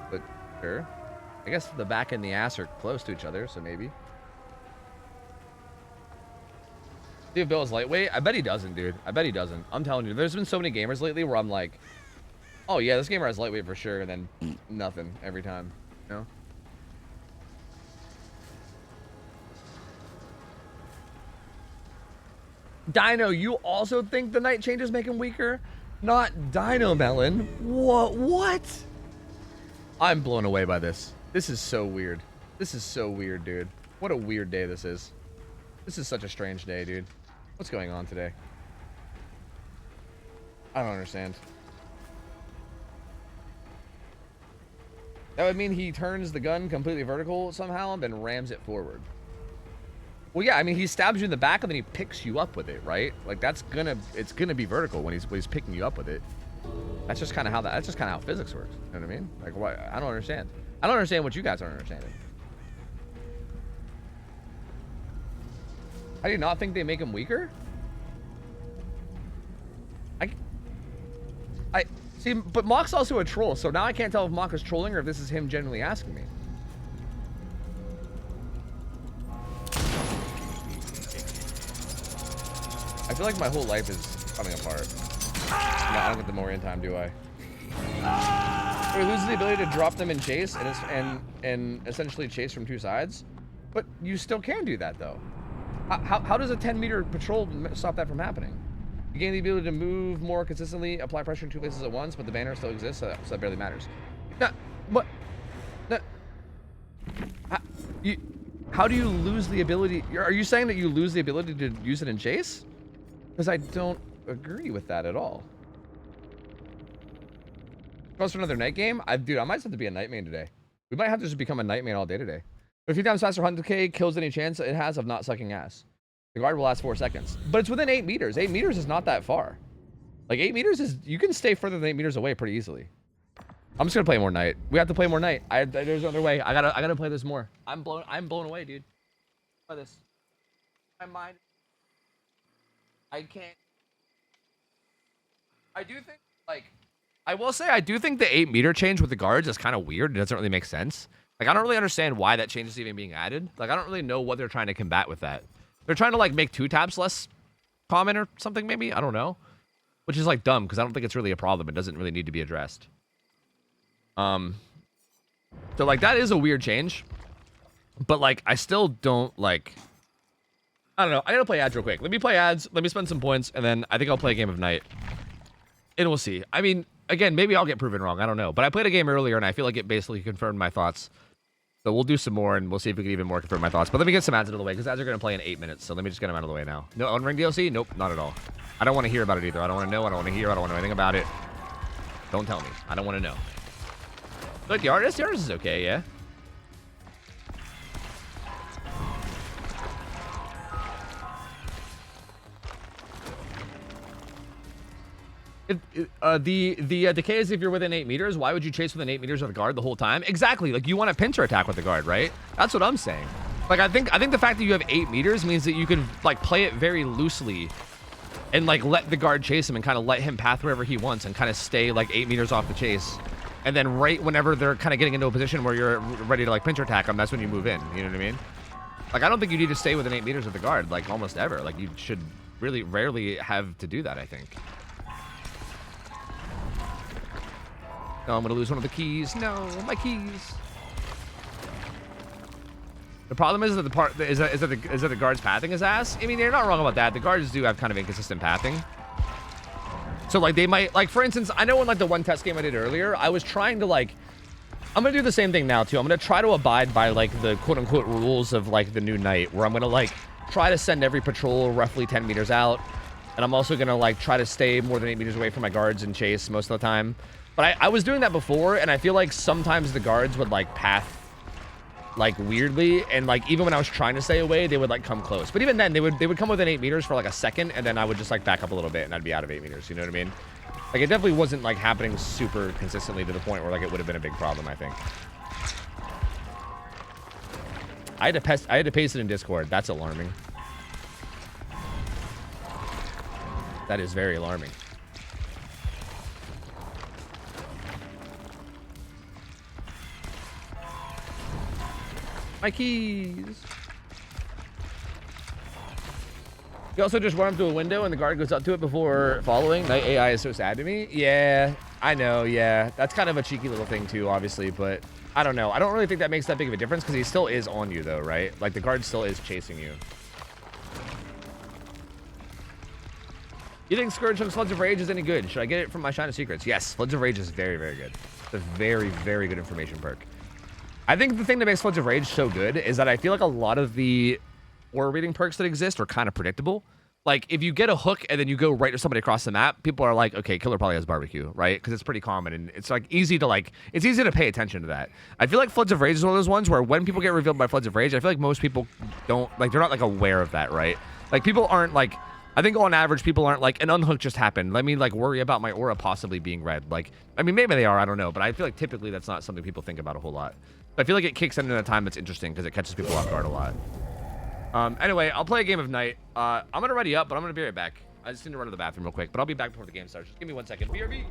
A: But sure. I guess the back and the ass are close to each other, so maybe. See if Bill is lightweight? I bet he doesn't, dude. I bet he doesn't. I'm telling you, there's been so many gamers lately where I'm like, oh yeah, this gamer has lightweight for sure, and then nothing every time, you know? Dino, you also think the night changes make him weaker? Not Dino Melon. What? I'm blown away by this. This is so weird. This is so weird, dude. What a weird day this is. This is such a strange day, dude. What's going on today? I don't understand. That would mean he turns the gun completely vertical somehow and then rams it forward. Well, yeah, I mean, he stabs you in the back and then he picks you up with it, right? Like it's gonna be vertical when he's picking you up with it. That's just kind of how physics works. You know what I mean? Like, what? I don't understand. I don't understand what you guys aren't understanding. How do you not think they make him weaker? I see, but Mock's also a troll, so now I can't tell if Mock is trolling or if this is him genuinely asking me. I feel like my whole life is coming apart. No, I don't get the more in time, do I? We lose the ability to drop them and chase, and essentially chase from two sides. But you still can do that, though. How does a 10-meter patrol stop that from happening? You gain the ability to move more consistently, apply pressure in two places at once, but the banner still exists, so that barely matters. Now, what? How do you lose the ability? Are you saying that you lose the ability to use it in chase? Because I don't agree with that at all. Goes for another night game? Dude, I might have to be a night main today. We might have to just become a night main all day today. If 3 times faster 100k kills any chance it has of not sucking ass. The guard will last 4 seconds. But it's within 8 meters. 8 meters is not that far. Like 8 meters is, you can stay further than 8 meters away pretty easily. I'm just gonna play more night. We have to play more night. There's no other way. I gotta play this more. I'm blown away, dude. By this. My mind. I can't. I do think, like, I will say I do think the 8-meter change with the guards is kind of weird. It doesn't really make sense. Like, I don't really understand why that change is even being added. Like, I don't really know what they're trying to combat with that. They're trying to, like, make 2 taps less common or something, maybe? I don't know. Which is, like, dumb, because I don't think it's really a problem. It doesn't really need to be addressed. So, like, that is a weird change. But, like, I still don't, like... I don't know. I gotta play ads real quick. Let me play ads. Let me spend some points, and then I think I'll play a game of night. And we'll see. I mean, again, maybe I'll get proven wrong. I don't know. But I played a game earlier, and I feel like it basically confirmed my thoughts. So we'll do some more, and we'll see if we can even more confirm my thoughts. But let me get some ads out of the way, because ads are going to play in 8 minutes. So let me just get them out of the way now. No on-ring DLC? Nope, not at all. I don't want to hear about it either. I don't want to know. I don't want to hear. I don't want to know anything about it. Don't tell me. I don't want to know. But the artist is okay, yeah. The decay is if you're within 8 meters. Why would you chase within 8 meters of the guard the whole time? Exactly. Like, you want to pincer attack with the guard, right? That's what I'm saying. Like, I think the fact that you have 8 meters means that you can, like, play it very loosely and, like, let the guard chase him and kind of let him path wherever he wants and kind of stay, like, 8 meters off the chase. And then right whenever they're kind of getting into a position where you're ready to, like, pincer attack them, that's when you move in. You know what I mean? Like, I don't think you need to stay within 8 meters of the guard, like, almost ever. Like, you should really rarely have to do that, I think. No, I'm gonna lose one of the keys. No, my keys. The problem is that the guards pathing his ass. I mean, they're not wrong about that. The guards do have kind of inconsistent pathing. So, like, they might, like, for instance, I know in, like, the one test game I did earlier, I was trying to, like, I'm gonna do the same thing now too. I'm gonna try to abide by like the quote-unquote rules of like the new night, where I'm gonna like try to send every patrol roughly 10 meters out, and I'm also gonna like try to stay more than 8 meters away from my guards and chase most of the time. But I was doing that before, and I feel like sometimes the guards would like path like weirdly, and like even when I was trying to stay away, they would like come close. But even then, they would come within 8 meters for like a second, and then I would just like back up a little bit, and I'd be out of 8 meters. You know what I mean? Like, it definitely wasn't, like, happening super consistently to the point where, like, it would have been a big problem, I think. I had to paste it in Discord. That's alarming. That is very alarming. My keys. You also just run up to a window and the guard goes up to it before following. Night AI is so sad to me. Yeah, I know. Yeah, that's kind of a cheeky little thing too, obviously. But I don't know. I don't really think that makes that big of a difference because he still is on you though, right? Like the guard still is chasing you. You think Scourge from Floods of Rage is any good? Should I get it from my Shine of Secrets? Yes, Floods of Rage is very, very good. It's a very, very good information perk. I think the thing that makes Floods of Rage so good is that I feel like a lot of the aura reading perks that exist are kind of predictable. Like, if you get a hook and then you go right to somebody across the map, people are like, okay, killer probably has barbecue, right? Because it's pretty common, and it's, like, easy to pay attention to that. I feel like Floods of Rage is one of those ones where when people get revealed by Floods of Rage, I feel like most people don't, like, they're not, like, aware of that, right? Like, people aren't, like, I think on average, people aren't like, an unhook just happened. Let me, like, worry about my aura possibly being red. Like, I mean, maybe they are, I don't know, but I feel like typically that's not something people think about a whole lot. But I feel like it kicks in a time that's interesting because it catches people off guard a lot. Anyway, I'll play a game of Night. I'm gonna ready up, but I'm gonna be right back. I just need to run to the bathroom real quick, but I'll be back before the game starts. Just give me 1 second. BRB.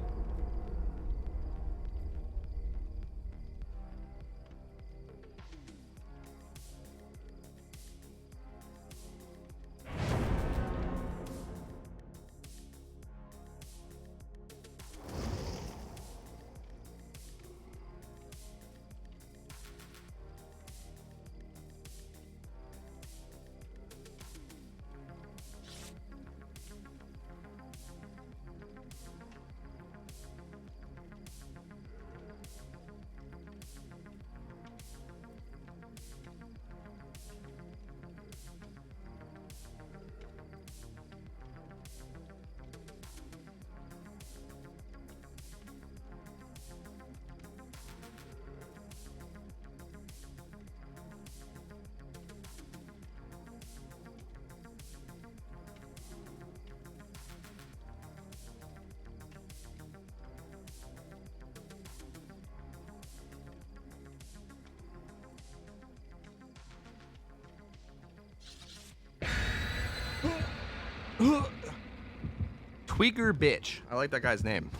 A: Tweaker Bitch. I like that guy's name.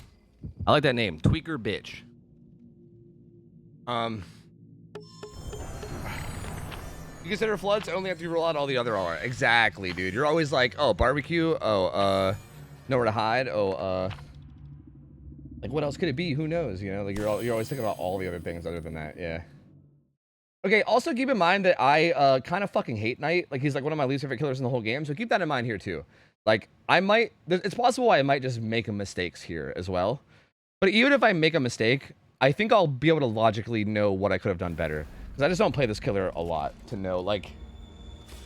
A: I like that name. Tweaker Bitch. You consider floods only after you roll out all the other aura. Exactly, dude. You're always like, oh, barbecue. Oh, nowhere to hide. Oh, like what else could it be? Who knows? You know, like you're always thinking about all the other things other than that. Yeah. Okay, also keep in mind that I kind of fucking hate Knight. Like, he's like one of my least favorite killers in the whole game, so keep that in mind here too. Like, it's possible I might just make mistakes here as well. But even if I make a mistake, I think I'll be able to logically know what I could have done better. Because I just don't play this killer a lot to know, like,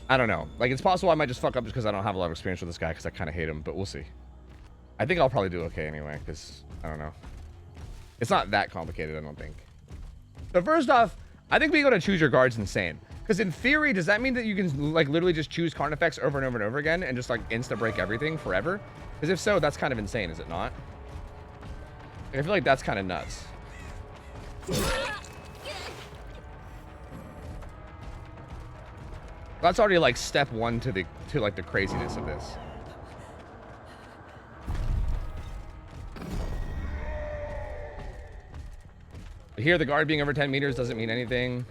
A: I don't know. Like, it's possible I might just fuck up just because I don't have a lot of experience with this guy because I kind of hate him, but we'll see. I think I'll probably do okay anyway, because, I don't know. It's not that complicated, I don't think. So first off, I think being able to choose your guards is insane. Because in theory, does that mean that you can like literally just choose Carnifex over and over and over again and just like insta break everything forever? Because if so, that's kind of insane, is it not? I feel like that's kind of nuts. That's already like step one to the craziness of this. Here, the guard being over 10 meters doesn't mean anything.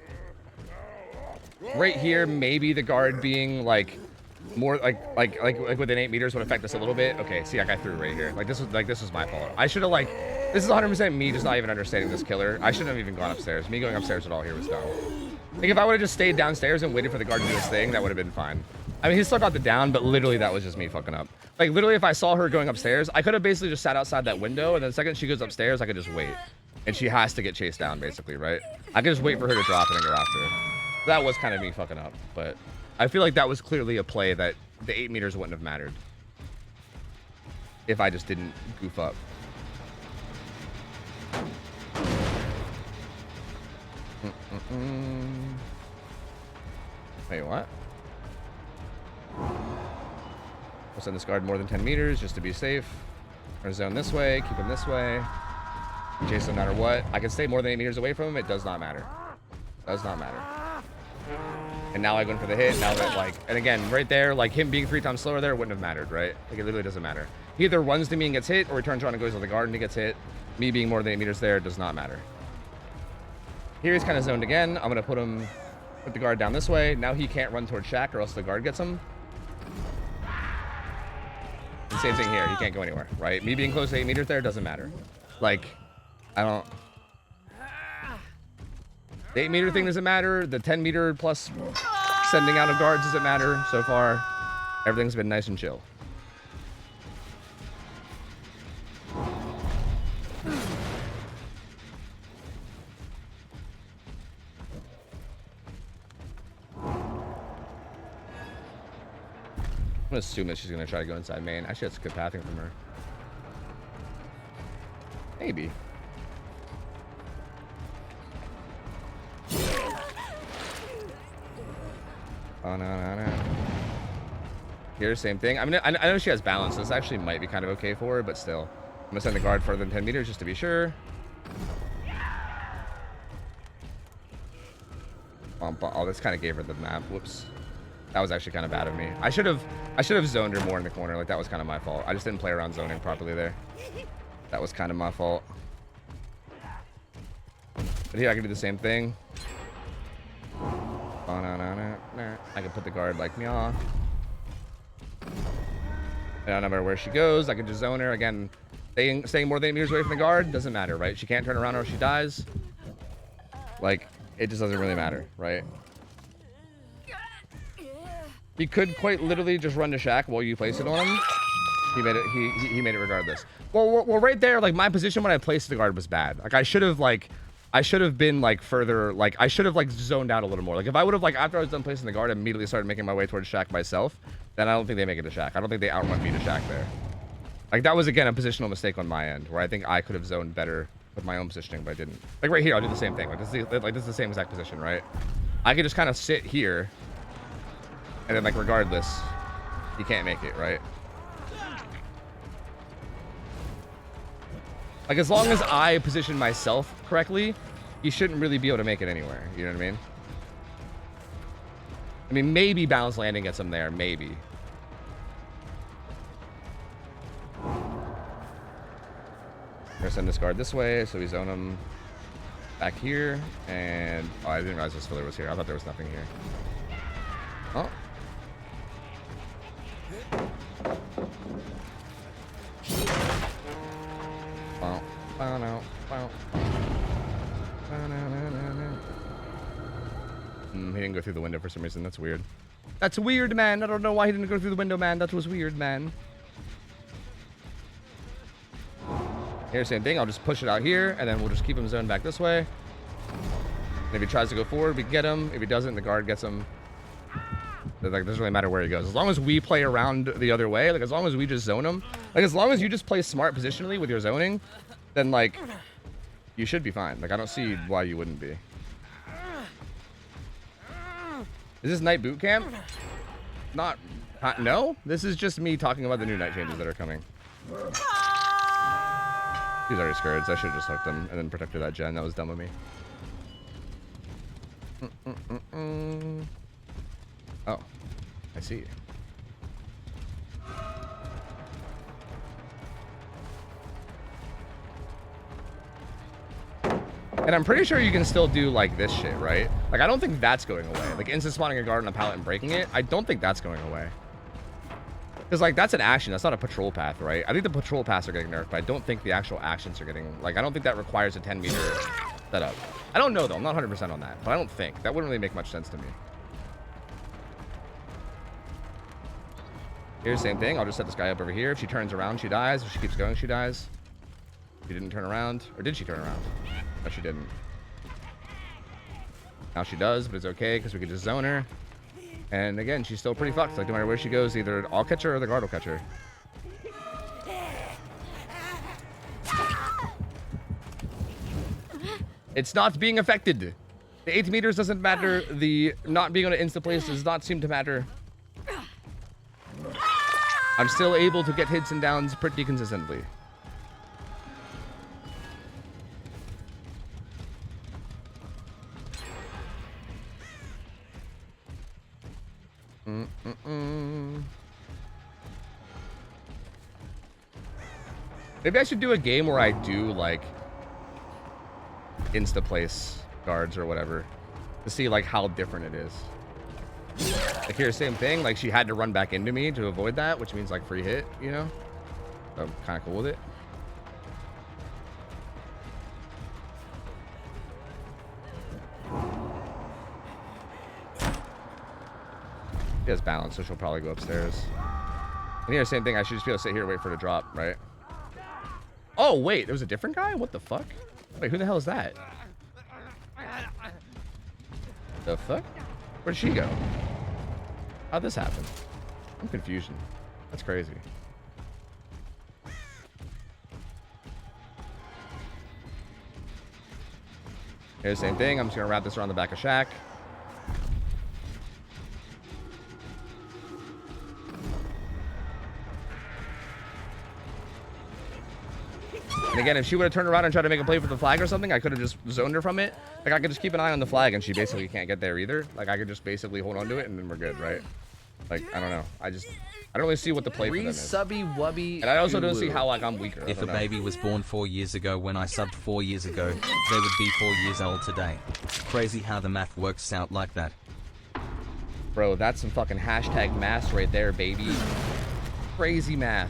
A: Right here, maybe the guard being like more like within 8 meters would affect us a little bit. Okay, see, like I threw right here. Like this was my fault. I should have like, this is 100% me just not even understanding this killer. I shouldn't have even gone upstairs. Me going upstairs at all here was dumb. Like if I would have just stayed downstairs and waited for the guard to do his thing, that would have been fine. I mean, he still got the down, but literally that was just me fucking up. Like literally, if I saw her going upstairs, I could have basically just sat outside that window, and then the second she goes upstairs, I could just wait. And she has to get chased down, basically, right? I can just wait for her to drop it and go after her. That was kind of me fucking up, but I feel like that was clearly a play that the 8 meters wouldn't have mattered if I just didn't goof up. Wait, what? We'll send this guard more than 10 meters just to be safe. Or zone this way, keep him this way. Chase no matter what. I can stay more than 8 meters away from him. It does not matter. Does not matter. And now I go in for the hit. Now that, like, and again, right there, like him being 3 times slower there wouldn't have mattered, right? Like, it literally doesn't matter. He either runs to me and gets hit, or he turns around and goes to the guard and he gets hit. Me being more than 8 meters there does not matter. Here he's kind of zoned again. I'm going to put the guard down this way. Now he can't run towards Shaq or else the guard gets him. And same thing here. He can't go anywhere, right? Me being close to 8 meters there doesn't matter. Like, I don't... The 8 meter thing doesn't matter. The 10 meter plus sending out of guards doesn't matter so far. Everything's been nice and chill. I'm gonna assume that she's gonna try to go inside main. Actually, that's good pathing from her. Maybe. Oh, no. Here, same thing. I mean, I know she has balance, so this actually might be kind of okay for her, but still. I'm gonna send the guard further than 10 meters just to be sure. Oh, this kind of gave her the map. Whoops. That was actually kind of bad of me. I should have zoned her more in the corner. Like, that was kind of my fault. I just didn't play around zoning properly there. That was kind of my fault. But here I can do the same thing. Oh, no. I can put the guard like meow. And I don't matter where she goes. I can just zone her. Again, staying more than 8 meters away from the guard doesn't matter, right? She can't turn around or she dies. Like, it just doesn't really matter, right? He could quite literally just run to Shaq while you place it on him. He made it. He made it regardless. Well, right there, like my position when I placed the guard was bad. Like I should have been like further. Like I should have like zoned out a little more. Like if I would have like after I was done placing the guard, I immediately started making my way towards Shaq myself. Then I don't think they make it to Shaq. I don't think they outrun me to Shaq there. Like that was again a positional mistake on my end where I think I could have zoned better with my own positioning, but I didn't. Like right here, I'll do the same thing. Like this is the same exact position, right? I could just kind of sit here. And then, like, regardless, he can't make it, right? Like, as long as I position myself correctly, he shouldn't really be able to make it anywhere. You know what I mean? I mean, maybe balance landing gets him there. Maybe. I'm gonna send this guard this way, so we zone him back here. And, oh, I didn't realize this filler was here. I thought there was nothing here. Oh. He didn't go through the window for some reason. That's weird. That's weird, man. I don't know why he didn't go through the window, man. That was weird, man. Here, same thing. I'll just push it out here, and then we'll just keep him zoned back this way. And if he tries to go forward, we get him. If he doesn't, the guard gets him. Like, it doesn't really matter where he goes. As long as we play around the other way, like, as long as we just zone him, like, as long as you just play smart positionally with your zoning, then, like, you should be fine. Like, I don't see why you wouldn't be. Is this night boot camp? Not, no? This is just me talking about the new night changes that are coming. He's already scared, so I should have just hooked him and then protected that gen. That was dumb of me. Oh, I see. And I'm pretty sure you can still do like this shit, right? Like, I don't think that's going away. Like instant spawning a guard on a pallet and breaking it. I don't think that's going away. Because like that's an action. That's not a patrol path, right? I think the patrol paths are getting nerfed, but I don't think the actual actions are getting, like, I don't think that requires a 10-meter setup. I don't know though. I'm not 100% on that, but I don't think. That wouldn't really make much sense to me. Here's the same thing. I'll just set this guy up over here. If she turns around, she dies. If she keeps going, she dies. She didn't turn around. Or did she turn around? No, she didn't. Now she does, but it's okay because we could just zone her. And again, she's still pretty fucked. Like, no matter where she goes, either I'll catch her or the guard will catch her. It's not being affected. The 8 meters doesn't matter. The not being able to insta-place does not seem to matter. I'm still able to get hits and downs pretty consistently. Maybe I should do a game where I do like insta-place guards or whatever to see like how different it is. Like here, same thing. Like she had to run back into me to avoid that, which means like free hit, you know? So I'm kind of cool with it. She has balance, so she'll probably go upstairs. And here, same thing. I should just be able to sit here and wait for her to drop, right? Oh, wait. There was a different guy? What the fuck? Wait, who the hell is that? The fuck? Where'd she go? How'd this happen? I'm confusion. That's crazy. Here's the same thing. I'm just going to wrap this around the back of Shaq. And again, if she would have turned around and tried to make a play for the flag or something, I could have just zoned her from it. Like, I could just keep an eye on the flag, and she basically can't get there either. Like, I could just basically hold on to it, and then we're good, right? Like, I don't know. I don't really see what the play for them is.
F: Subby wubby.
A: And I also don't see how, like, I'm weaker.
C: If a baby was born 4 years ago when I subbed 4 years ago, they would be 4 years old today. Crazy how the math works out like that.
A: Bro, that's some fucking hashtag math right there, baby. Crazy math.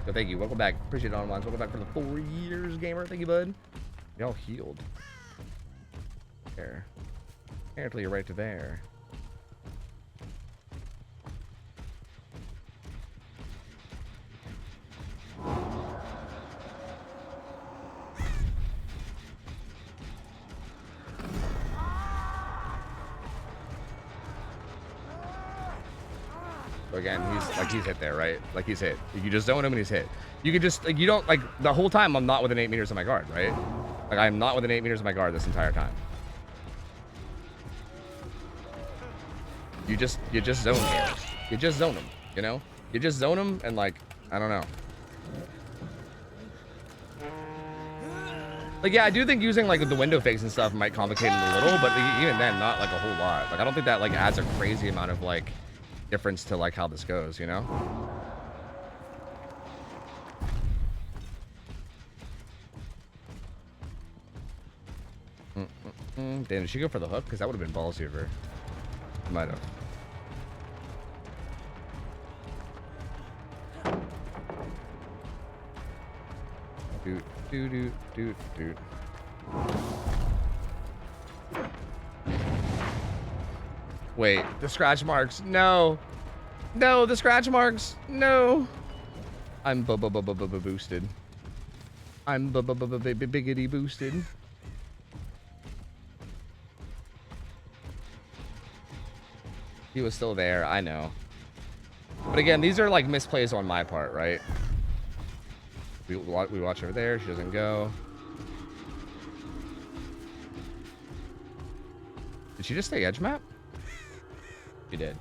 A: So thank you. Welcome back. Appreciate it, online. Welcome back for the 4 years, gamer. Thank you, bud. Y'all healed. There. Apparently you're right to there. So again, he's hit there, right? Like he's hit. You just zone him and he's hit. You could just like you don't like the whole time I'm not within 8 meters of my guard, right? Like I'm not within 8 meters of my guard this entire time. You just zone him. You just zone him, you know? You just zone him and like I don't know. Like yeah, I do think using like the window fakes and stuff might complicate it a little, but even then not like a whole lot. Like I don't think that like adds a crazy amount of like difference to like how this goes, you know? Damn, did she go for the hook? Because that would have been ballsy of her. Might have. Doot. Wait, the scratch marks. No. No, the scratch marks. No. I'm boosted. I'm biggity boosted. He was still there, I know. But again, these are like misplays on my part, right? We watch over there. She doesn't go. Did she just stay edge map? She did.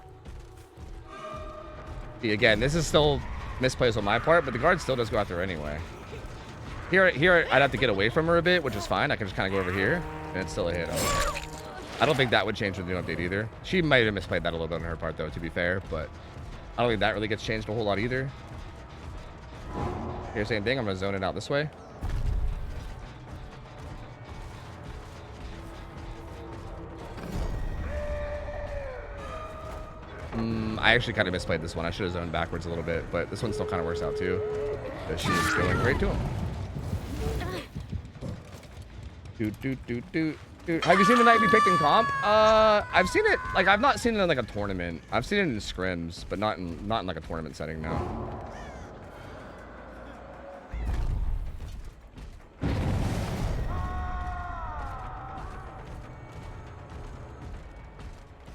A: See, again, this is still misplays on my part, but the guard still does go after her anyway. Here, I'd have to get away from her a bit, which is fine. I can just kind of go over here, and it's still a hit. I don't think that would change with the new update either. She might have misplayed that a little bit on her part, though, to be fair, but I don't think that really gets changed a whole lot either. Here, same thing. I'm going to zone it out this way. I actually kind of misplayed this one. I should have zoned backwards a little bit, but this one still kind of works out too. But she is going right to him. Have you seen the knight be picked in comp? I've seen it. Like I've not seen it in like a tournament. I've seen it in scrims, but not in like a tournament setting. No.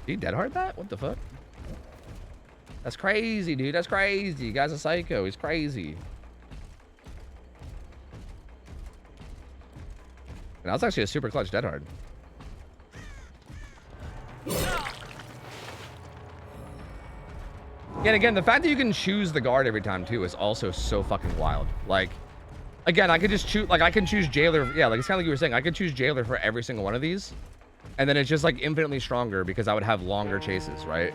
A: Did he dead hard that? What the fuck? That's crazy, dude. That's crazy. You guy's a psycho. He's crazy. And that was actually a super clutch dead hard. And again, the fact that you can choose the guard every time too is also so fucking wild. Like, again, I could just choose, like I can choose jailer. Yeah, like it's kind of like you were saying, I could choose jailer for every single one of these. And then it's just like infinitely stronger because I would have longer chases, right?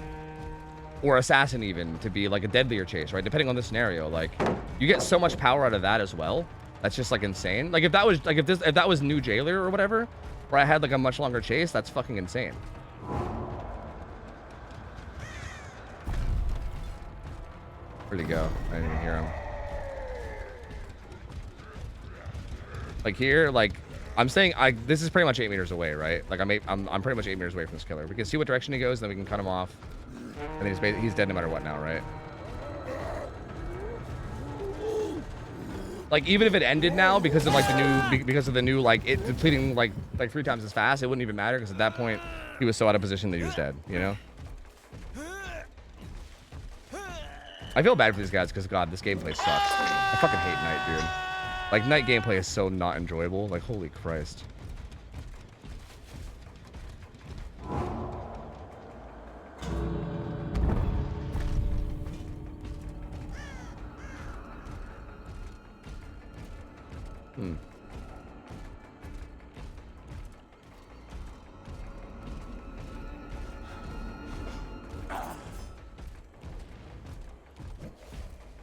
A: Or assassin even to be like a deadlier chase, right? Depending on the scenario, like you get so much power out of that as well. That's just like insane. Like if that was like if that was new jailer or whatever, where I had like a much longer chase, that's fucking insane. Where'd he go? I didn't even hear him. Like here, like I'm saying, this is pretty much 8 meters away, right? Like I'm pretty much 8 meters away from this killer. We can see what direction he goes, then we can cut him off. And he's dead no matter what now, right? Like even if it ended now because of like the new like it depleting like 3 times as fast, it wouldn't even matter because at that point he was so out of position that he was dead, you know? I feel bad for these guys because God, this gameplay sucks. I fucking hate Night, dude. Like Night gameplay is so not enjoyable. Like holy Christ.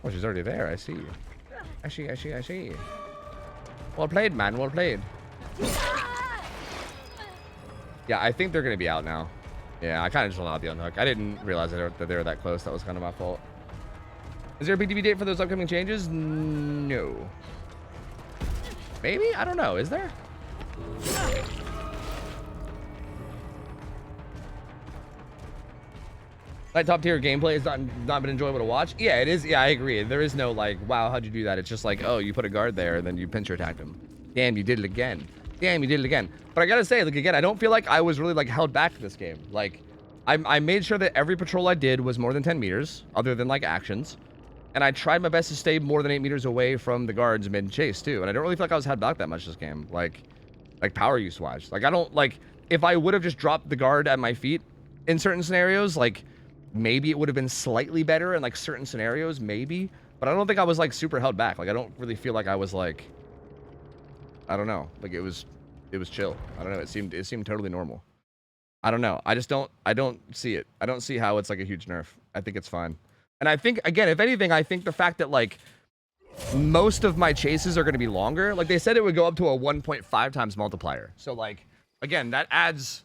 A: Oh, she's already there. I see. I see. Well played, man. Well played. Yeah, I think they're going to be out now. Yeah, I kind of just allowed the unhook. I didn't realize that they were that close. That was kind of my fault. Is there a BTB date for those upcoming changes? No. Maybe? I don't know. Is there? Like top tier gameplay has not been enjoyable to watch. Yeah, it is. Yeah, I agree. There is no like, wow, how'd you do that? It's just like, oh, you put a guard there and then you pincer attacked him. Damn, you did it again. Damn, you did it again. But I gotta say, like again, I don't feel like I was really like held back this game. Like, I made sure that every patrol I did was more than 10 meters, other than like actions, and I tried my best to stay more than 8 meters away from the guards mid chase too. And I don't really feel like I was held back that much this game. Like power use wise. Like I don't like if I would have just dropped the guard at my feet in certain scenarios, like. Maybe it would have been slightly better in like certain scenarios, maybe, but I don't think I was like super held back. Like I don't really feel like I was like, I don't know, like it was chill. I don't know. It seemed totally normal. I don't know. I don't see it. I don't see how it's like a huge nerf. I think it's fine. And I think again, if anything, I think the fact that like most of my chases are going to be longer. Like they said, it would go up to a 1.5 times multiplier. So like again, that adds.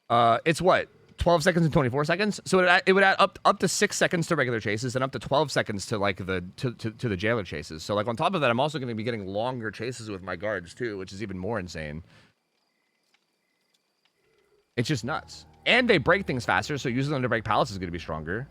A: It's what. 12 seconds and 24 seconds, so it would add up to 6 seconds to regular chases and up to 12 seconds to like the to the jailer chases. So like on top of that, I'm also going to be getting longer chases with my guards too, which is even more insane. It's just nuts, and they break things faster, so using them to break pallets is going to be stronger.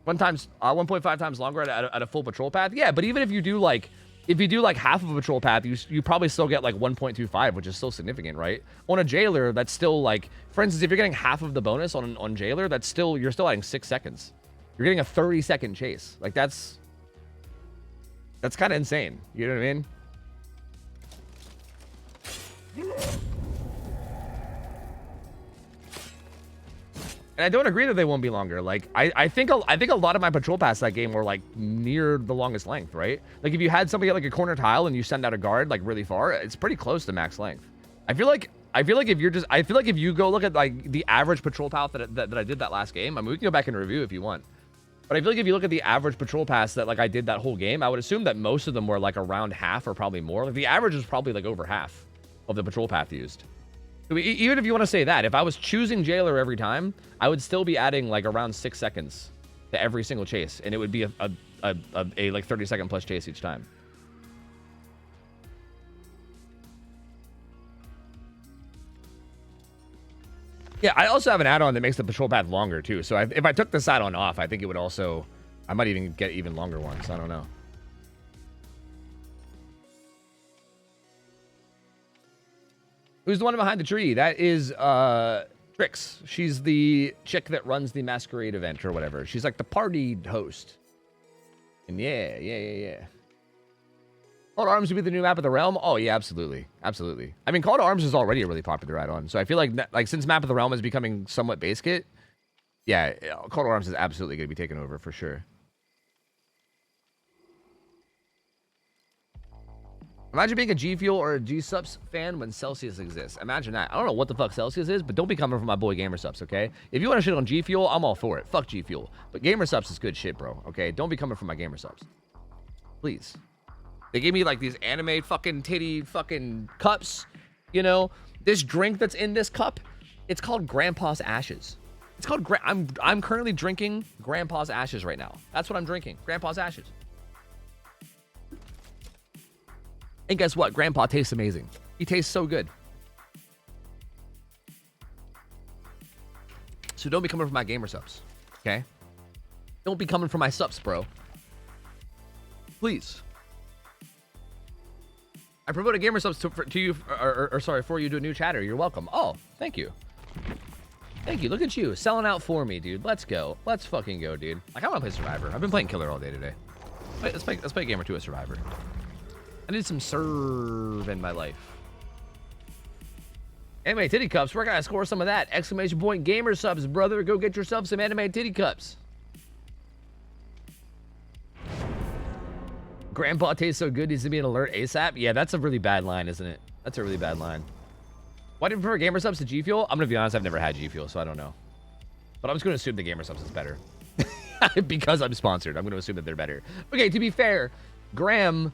A: 1.5 times longer at a full patrol path. Yeah, but even if you do like. If you do like half of a patrol path, you probably still get like 1.25, which is still significant, right? On a jailer, that's still like, for instance, if you're getting half of the bonus on jailer, you're still adding 6 seconds. You're getting a 30-second chase. Like that's kind of insane. You know what I mean? And I don't agree that they won't be longer. Like I think a lot of my patrol paths that game were like near the longest length, right? Like if you had somebody at like a corner tile and you send out a guard like really far, it's pretty close to max length. I feel like if you go look at like the average patrol path that I did that last game, I mean we can go back and review if you want. But I feel like if you look at the average patrol paths that like I did that whole game, I would assume that most of them were like around half or probably more. Like the average was probably like over half of the patrol path used. Even if you want to say that, if I was choosing jailer every time, I would still be adding like around 6 seconds to every single chase, and it would be a like 30-second plus chase each time. Yeah, I also have an add-on that makes the patrol path longer too. So if I took this add-on off, I think it would also, I might even get even longer ones. I don't know. Who's the one behind the tree? That is Trix. She's the chick that runs the masquerade event or whatever. She's like the party host. And yeah. Call to Arms would be the new map of the realm? Oh yeah, absolutely. Absolutely. I mean, Call to Arms is already a really popular add-on. So I feel like since Map of the Realm is becoming somewhat base kit, yeah, Call to Arms is absolutely going to be taken over for sure. Imagine being a G Fuel or a G Subs fan when Celsius exists. Imagine that. I don't know what the fuck Celsius is, but don't be coming from my boy Gamer Subs, okay? If you want to shit on G Fuel, I'm all for it. Fuck G Fuel. But Gamer Subs is good shit, bro, okay? Don't be coming from my Gamer Subs. Please. They gave me like these anime fucking titty fucking cups, you know? This drink that's in this cup, it's called Grandpa's Ashes. It's called I'm currently drinking Grandpa's Ashes right now. That's what I'm drinking. Grandpa's Ashes. And guess what? Grandpa tastes amazing. He tastes so good. So don't be coming from my Gamer Subs, okay? Don't be coming from my subs, bro. Please. I promote a Gamer Subs to you, for you to a new chatter. You're welcome. Oh, thank you. Thank you. Look at you selling out for me, dude. Let's go. Let's fucking go, dude. Like, I want to play Survivor. I've been playing Killer all day today. Let's play Gamer 2 as Survivor. I need some serve in my life. Anime titty cups. Where can I score some of that? Exclamation point Gamer Subs, brother. Go get yourself some anime titty cups. Grandpa tastes so good, needs to be an alert ASAP. Yeah, that's a really bad line, isn't it? That's a really bad line. Why do you prefer Gamer Subs to G Fuel? I'm gonna be honest, I've never had G Fuel, so I don't know. But I'm just gonna assume the Gamer Subs is better. Because I'm sponsored, I'm gonna assume that they're better. Okay, to be fair, Graham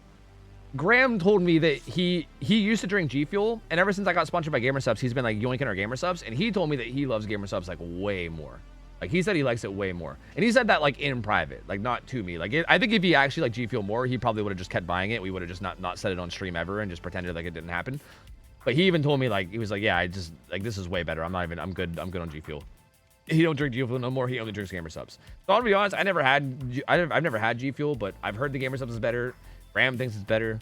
A: told me that he used to drink G Fuel, and ever since I got sponsored by Gamer Subs, he's been like yoinking our Gamer Subs, and he told me that he loves Gamer Subs like way more. Like, he said he likes it way more. And he said that like in private, like not to me. Like, I think if he actually liked G Fuel more, he probably would have just kept buying it. We would have just not said it on stream ever and just pretended like it didn't happen. But he even told me, like, he was like, yeah, I just, like, this is way better. I'm good on G Fuel. He don't drink G Fuel no more. He only drinks Gamer Subs. So I'll be honest, I've never had G Fuel, but I've heard the Gamer Subs is better. Graham thinks it's better.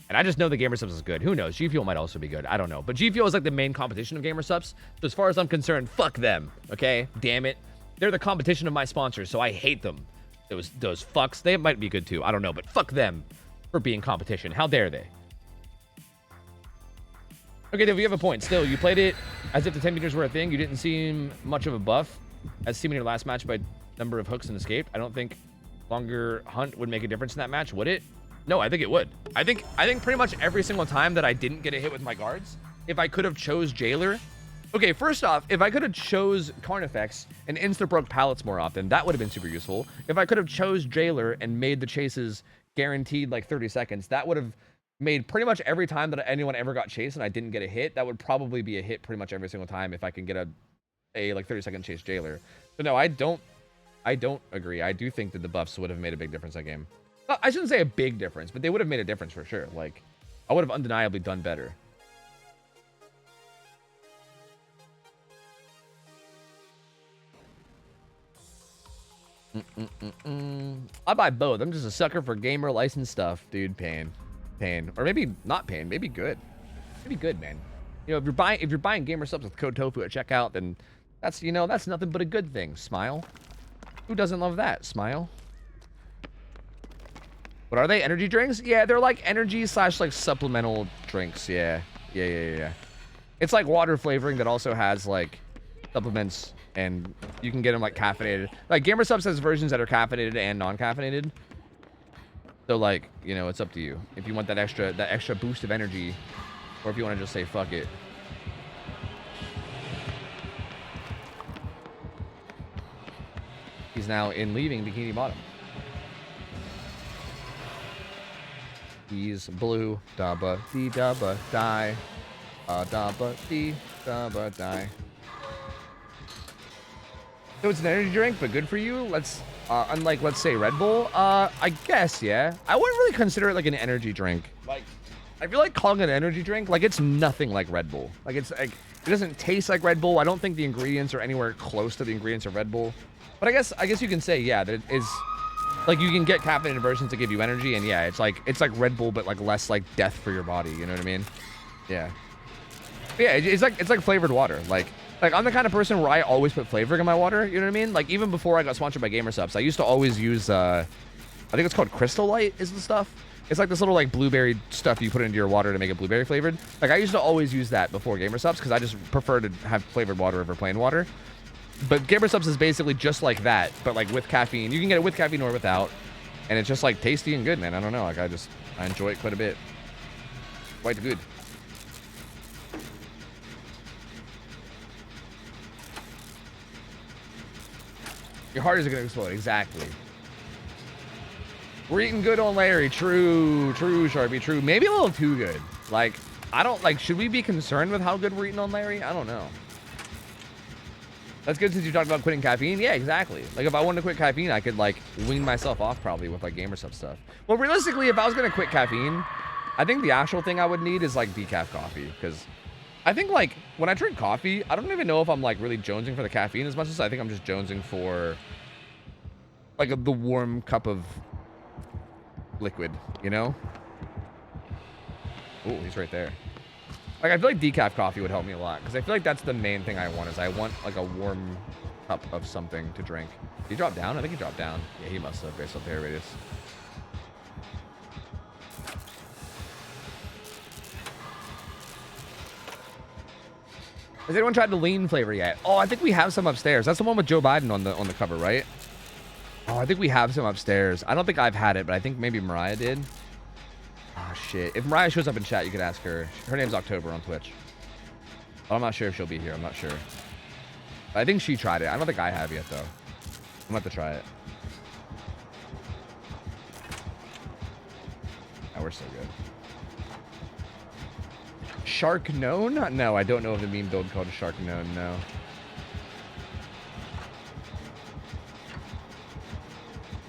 A: And I just know the Gamer Subs is good. Who knows? G Fuel might also be good. I don't know. But G Fuel is like the main competition of Gamer Subs. So as far as I'm concerned, fuck them. Okay? Damn it. They're the competition of my sponsors, so I hate them. Those fucks. They might be good too. I don't know. But fuck them for being competition. How dare they? Okay, Dave, you have a point. Still, you played it as if the 10 meters were a thing. You didn't seem much of a buff, as seen in your last match by number of hooks and escaped. I don't think longer hunt would make a difference in that match, would it? No, I think it would. I think pretty much every single time that I didn't get a hit with my guards, if I could have chose Jailer. Okay, first off, if I could have chose Carnifex and insta-broke pallets more often, that would have been super useful. If I could have chose Jailer and made the chases guaranteed like 30 seconds, that would have made pretty much every time that anyone ever got chased and I didn't get a hit, that would probably be a hit pretty much every single time if I can get a like 30-second chase Jailer. So no, I don't agree. I do think that the buffs would have made a big difference in that game. Well, I shouldn't say a big difference, but they would have made a difference for sure. Like, I would have undeniably done better. I buy both. I'm just a sucker for gamer license stuff, dude. Pain, or maybe not pain. Maybe good. Maybe good, man. You know, if you're buying Gamer Subs with code TOFU at checkout, then that's nothing but a good thing. Smile. Who doesn't love that? Smile. What are they? Energy drinks? Yeah, they're like energy / like supplemental drinks. Yeah. It's like water flavoring that also has like supplements. And you can get them like caffeinated. Like Gamer Subs has versions that are caffeinated and non-caffeinated. So like, you know, it's up to you. If you want that extra boost of energy, or if you want to just say fuck it. He's now in leaving Bikini Bottom. He's blue. Dabba dee dabba die. Dabba dee dabba die. So it's an energy drink, but good for you. Unlike, let's say, Red Bull. I guess, yeah. I wouldn't really consider it like an energy drink. Like, I feel like calling it an energy drink, like it's nothing like Red Bull. Like it's like it doesn't taste like Red Bull. I don't think the ingredients are anywhere close to the ingredients of Red Bull. But I guess you can say, yeah, that it is like you can get caffeinated versions to give you energy, and yeah, it's like Red Bull, but like less like death for your body. You know what I mean? Yeah. Yeah, it's like flavored water. Like I'm the kind of person where I always put flavoring in my water. You know what I mean? Like even before I got sponsored by GamerSupps, I used to always use I think it's called Crystal Light is the stuff. It's like this little like blueberry stuff you put into your water to make it blueberry flavored. Like I used to always use that before GamerSupps because I just prefer to have flavored water over plain water. But GamerSupps is basically just like that, but like with caffeine. You can get it with caffeine or without, and it's just like tasty and good, man. I don't know. Like I enjoy it quite a bit. Quite good. Your heart isn't gonna explode. Exactly. We're eating good on Larry. True, Sharpie, true. Maybe a little too good. Like, I don't, like, should we be concerned with how good we're eating on Larry? I don't know. That's good since you talked about quitting caffeine. Yeah, exactly. Like, if I wanted to quit caffeine, I could, like, wean myself off probably with, like, GamerSupps stuff. Well, realistically, if I was going to quit caffeine, I think the actual thing I would need is, like, decaf coffee. Because I think, like, when I drink coffee, I don't even know if I'm, like, really jonesing for the caffeine as much as I think I'm just jonesing for, like, the warm cup of liquid, you know? Oh, he's right there. Like, I feel like decaf coffee would help me a lot, because I feel like that's the main thing I want, is I want, like, a warm cup of something to drink. Did he drop down? I think he dropped down. Yeah, he must have, based off the air radius. Has anyone tried the lean flavor yet? Oh, I think we have some upstairs. That's the one with Joe Biden on the cover, right? Oh, I think we have some upstairs. I don't think I've had it, but I think maybe Mariah did. Oh, shit. If Mariah shows up in chat, you could ask her. Her name's October on Twitch. But I'm not sure if she'll be here. I'm not sure. But I think she tried it. I don't think I have yet, though. I'm about to try it. Oh, we're so good. Shark Known? No, I don't know of a meme build called Shark Known, no.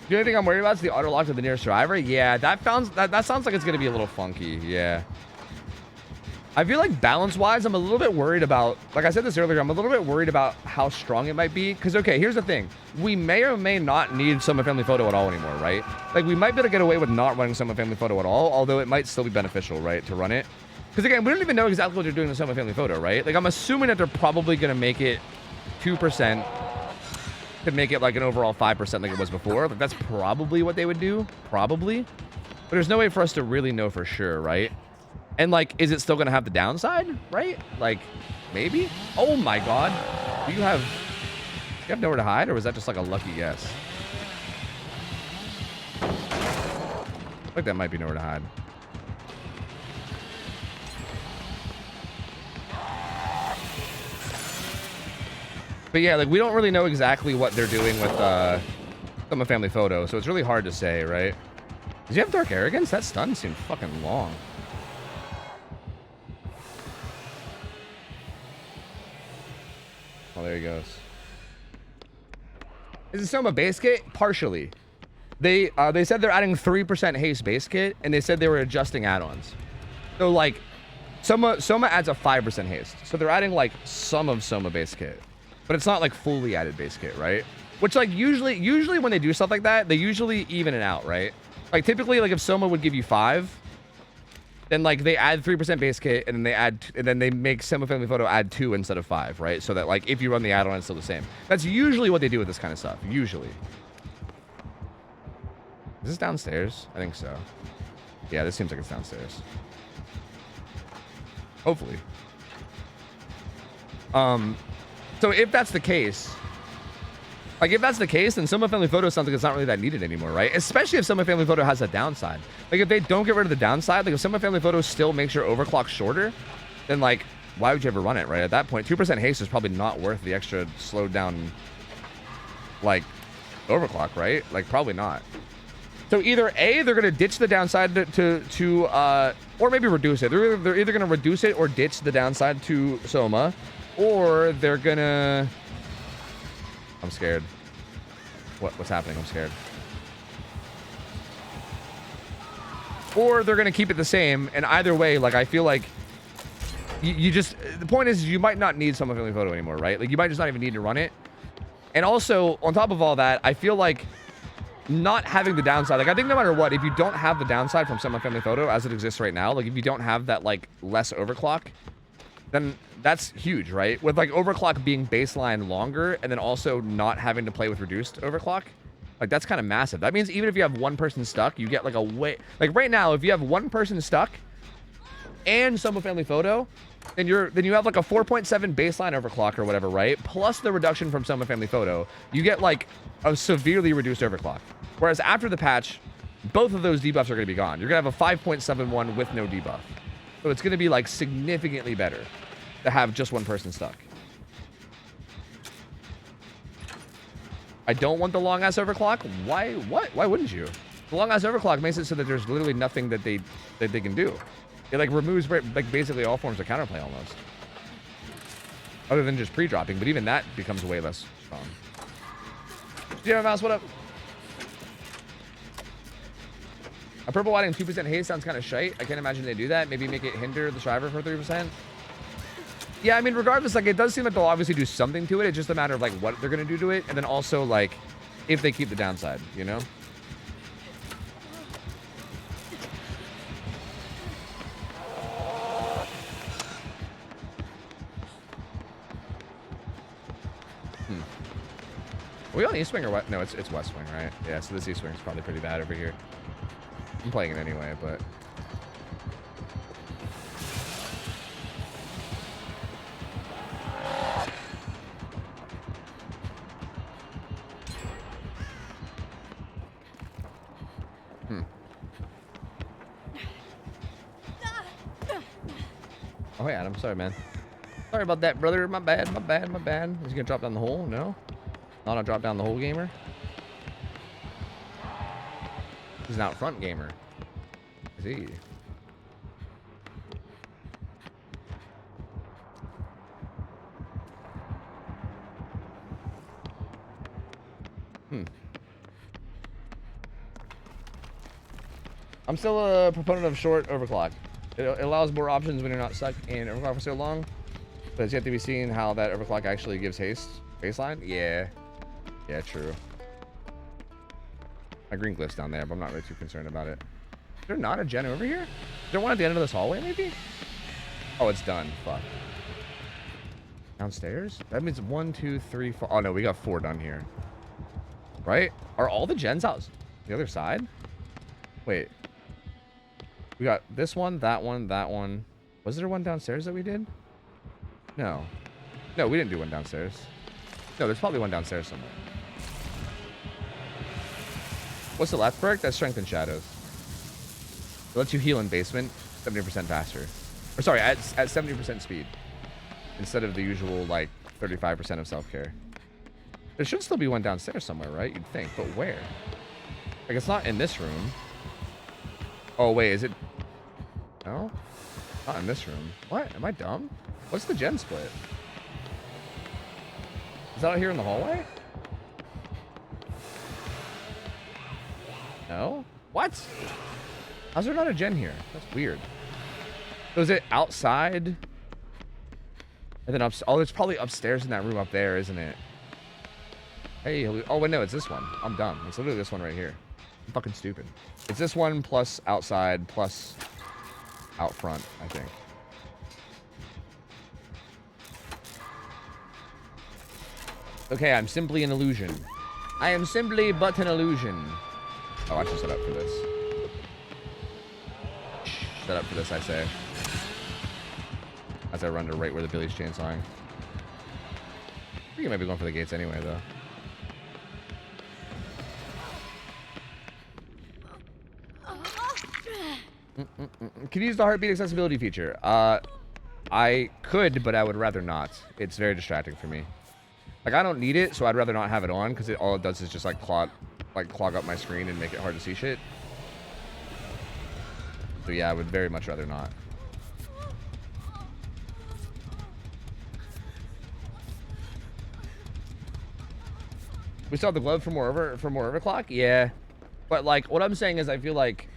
A: The only thing I'm worried about is the auto lock to the nearest driver. Yeah, that sounds like it's gonna be a little funky. Yeah. I feel like balance-wise, I'm a little bit worried about. Like I said this earlier, I'm a little bit worried about how strong it might be. Because okay, here's the thing: we may or may not need Soma Family Photo at all anymore, right? Like we might be able to get away with not running Soma Family Photo at all, although it might still be beneficial, right, to run it. Because again, we don't even know exactly what they're doing in the Soma Family Photo, right? Like I'm assuming that they're probably gonna make it 2%. Could make it like an overall 5% like it was before. Like that's probably what they would do. Probably. But there's no way for us to really know for sure, right? And like, is it still gonna have the downside, right? Like, maybe? Oh my god. Do you have nowhere to hide, or was that just like a lucky guess? I think that might be nowhere to hide. But yeah, like we don't really know exactly what they're doing with Soma Family Photo, so it's really hard to say, right? Does he have Dark Arrogance? That stun seemed fucking long. Oh, there he goes. Is it Soma base kit? Partially. They said they're adding 3% haste base kit, and they said they were adjusting add-ons. So like, Soma adds a 5% haste, so they're adding like some of Soma base kit. But it's not like fully added base kit, right? Which like usually when they do stuff like that, they usually even it out, right? Like typically, like if Soma would give you 5, then like they add 3% base kit, and then they make Soma Family Photo add 2 instead of 5, right? So that like if you run the add-on, it's still the same. That's usually what they do with this kind of stuff. Usually. Is this downstairs? I think so. Yeah, this seems like it's downstairs. Hopefully. So if that's the case, then Soma Family Photo sounds like it's not really that needed anymore, right? Especially if Soma Family Photo has a downside. Like if they don't get rid of the downside, like if Soma Family Photo still makes your overclock shorter, then like, why would you ever run it, right? At that point, 2% haste is probably not worth the extra slowed down, like, overclock, right? Like, probably not. So either A, they're going to ditch the downside or maybe reduce it. They're either going to reduce it or ditch the downside to Soma, or they're gonna... I'm scared. What's happening? I'm scared. Or they're gonna keep it the same, and either way, like, I feel like you just... The point is, you might not need Soma Family Photo anymore, right? Like, you might just not even need to run it. And also, on top of all that, I feel like not having the downside, like, I think no matter what, if you don't have the downside from Soma Family Photo as it exists right now, like, if you don't have that, like, less overclock, then that's huge, right? With like overclock being baseline longer and then also not having to play with reduced overclock, like that's kind of massive. That means even if you have one person stuck, you get like a way, like right now, if you have one person stuck and single family photo, then you have like a 4.7 baseline overclock or whatever, right? Plus the reduction from single family photo, you get like a severely reduced overclock. Whereas after the patch, both of those debuffs are going to be gone. You're going to have a 5.71 with no debuff. So it's going to be like significantly better to have just one person stuck. I don't want the long ass overclock. Why? What? Why wouldn't you? The long ass overclock makes it so that there's literally nothing that they can do. It like removes like basically all forms of counterplay almost, other than just pre-dropping. But even that becomes way less strong. Yeah, mouse. What up? A purple whiting 2% haste sounds kind of shite. I can't imagine they do that. Maybe make it hinder the Shriver for 3%. Yeah, I mean, regardless, like, it does seem like they'll obviously do something to it. It's just a matter of, like, what they're going to do to it. And then also, like, if they keep the downside, you know? Are we on East Wing or what? No, it's West Wing, right? Yeah, so this East Wing is probably pretty bad over here. I'm playing it anyway, but... Oh, hey, Adam. Sorry, man. Sorry about that, brother. My bad, my bad, my bad. Is he gonna drop down the hole? No? Not a drop down the hole gamer? He's an out front gamer. Is he? I'm still a proponent of short overclock. It allows more options when you're not stuck in overclock for so long. But it's yet to be seen how that overclock actually gives haste baseline. Yeah. Yeah, true. My green glyph's down there, but I'm not really too concerned about it. Is there not a gen over here? Is there one at the end of this hallway, maybe? Oh, it's done. Fuck. Downstairs? That means 1, 2, 3, 4. Oh, no, we got 4 done here. Right? Are all the gens out the other side? Wait. We got this one, that one, that one. Was there one downstairs that we did? No. No, we didn't do one downstairs. No, there's probably one downstairs somewhere. What's the left perk? That's Strength in Shadows. It lets you heal in basement 70% faster. Or sorry, at 70% speed. Instead of the usual, like, 35% of self-care. There should still be one downstairs somewhere, right? You'd think, but where? Like, it's not in this room. Oh, wait, is it... No? Not in this room. What? Am I dumb? What's the gen split? Is that out here in the hallway? No? What? How's there not a gen here? That's weird. So is it outside? And then oh, it's probably upstairs in that room up there, isn't it? Hey, oh wait, no, it's this one. I'm dumb. It's literally this one right here. I'm fucking stupid. It's this one plus outside plus out front, I think. Okay, I'm simply an illusion. I am simply but an illusion. Oh, I should set up for this. Set up for this, I say. As I run to right where the Billy's chainsawing. I think I might be going for the gates anyway, though. Can you use the heartbeat accessibility feature? I could, but I would rather not. It's very distracting for me. Like, I don't need it, so I'd rather not have it on, because all it does is just, like, clog up my screen and make it hard to see shit. So, yeah, I would very much rather not. We still have the glove for more overclock? Yeah. But, like, what I'm saying is I feel like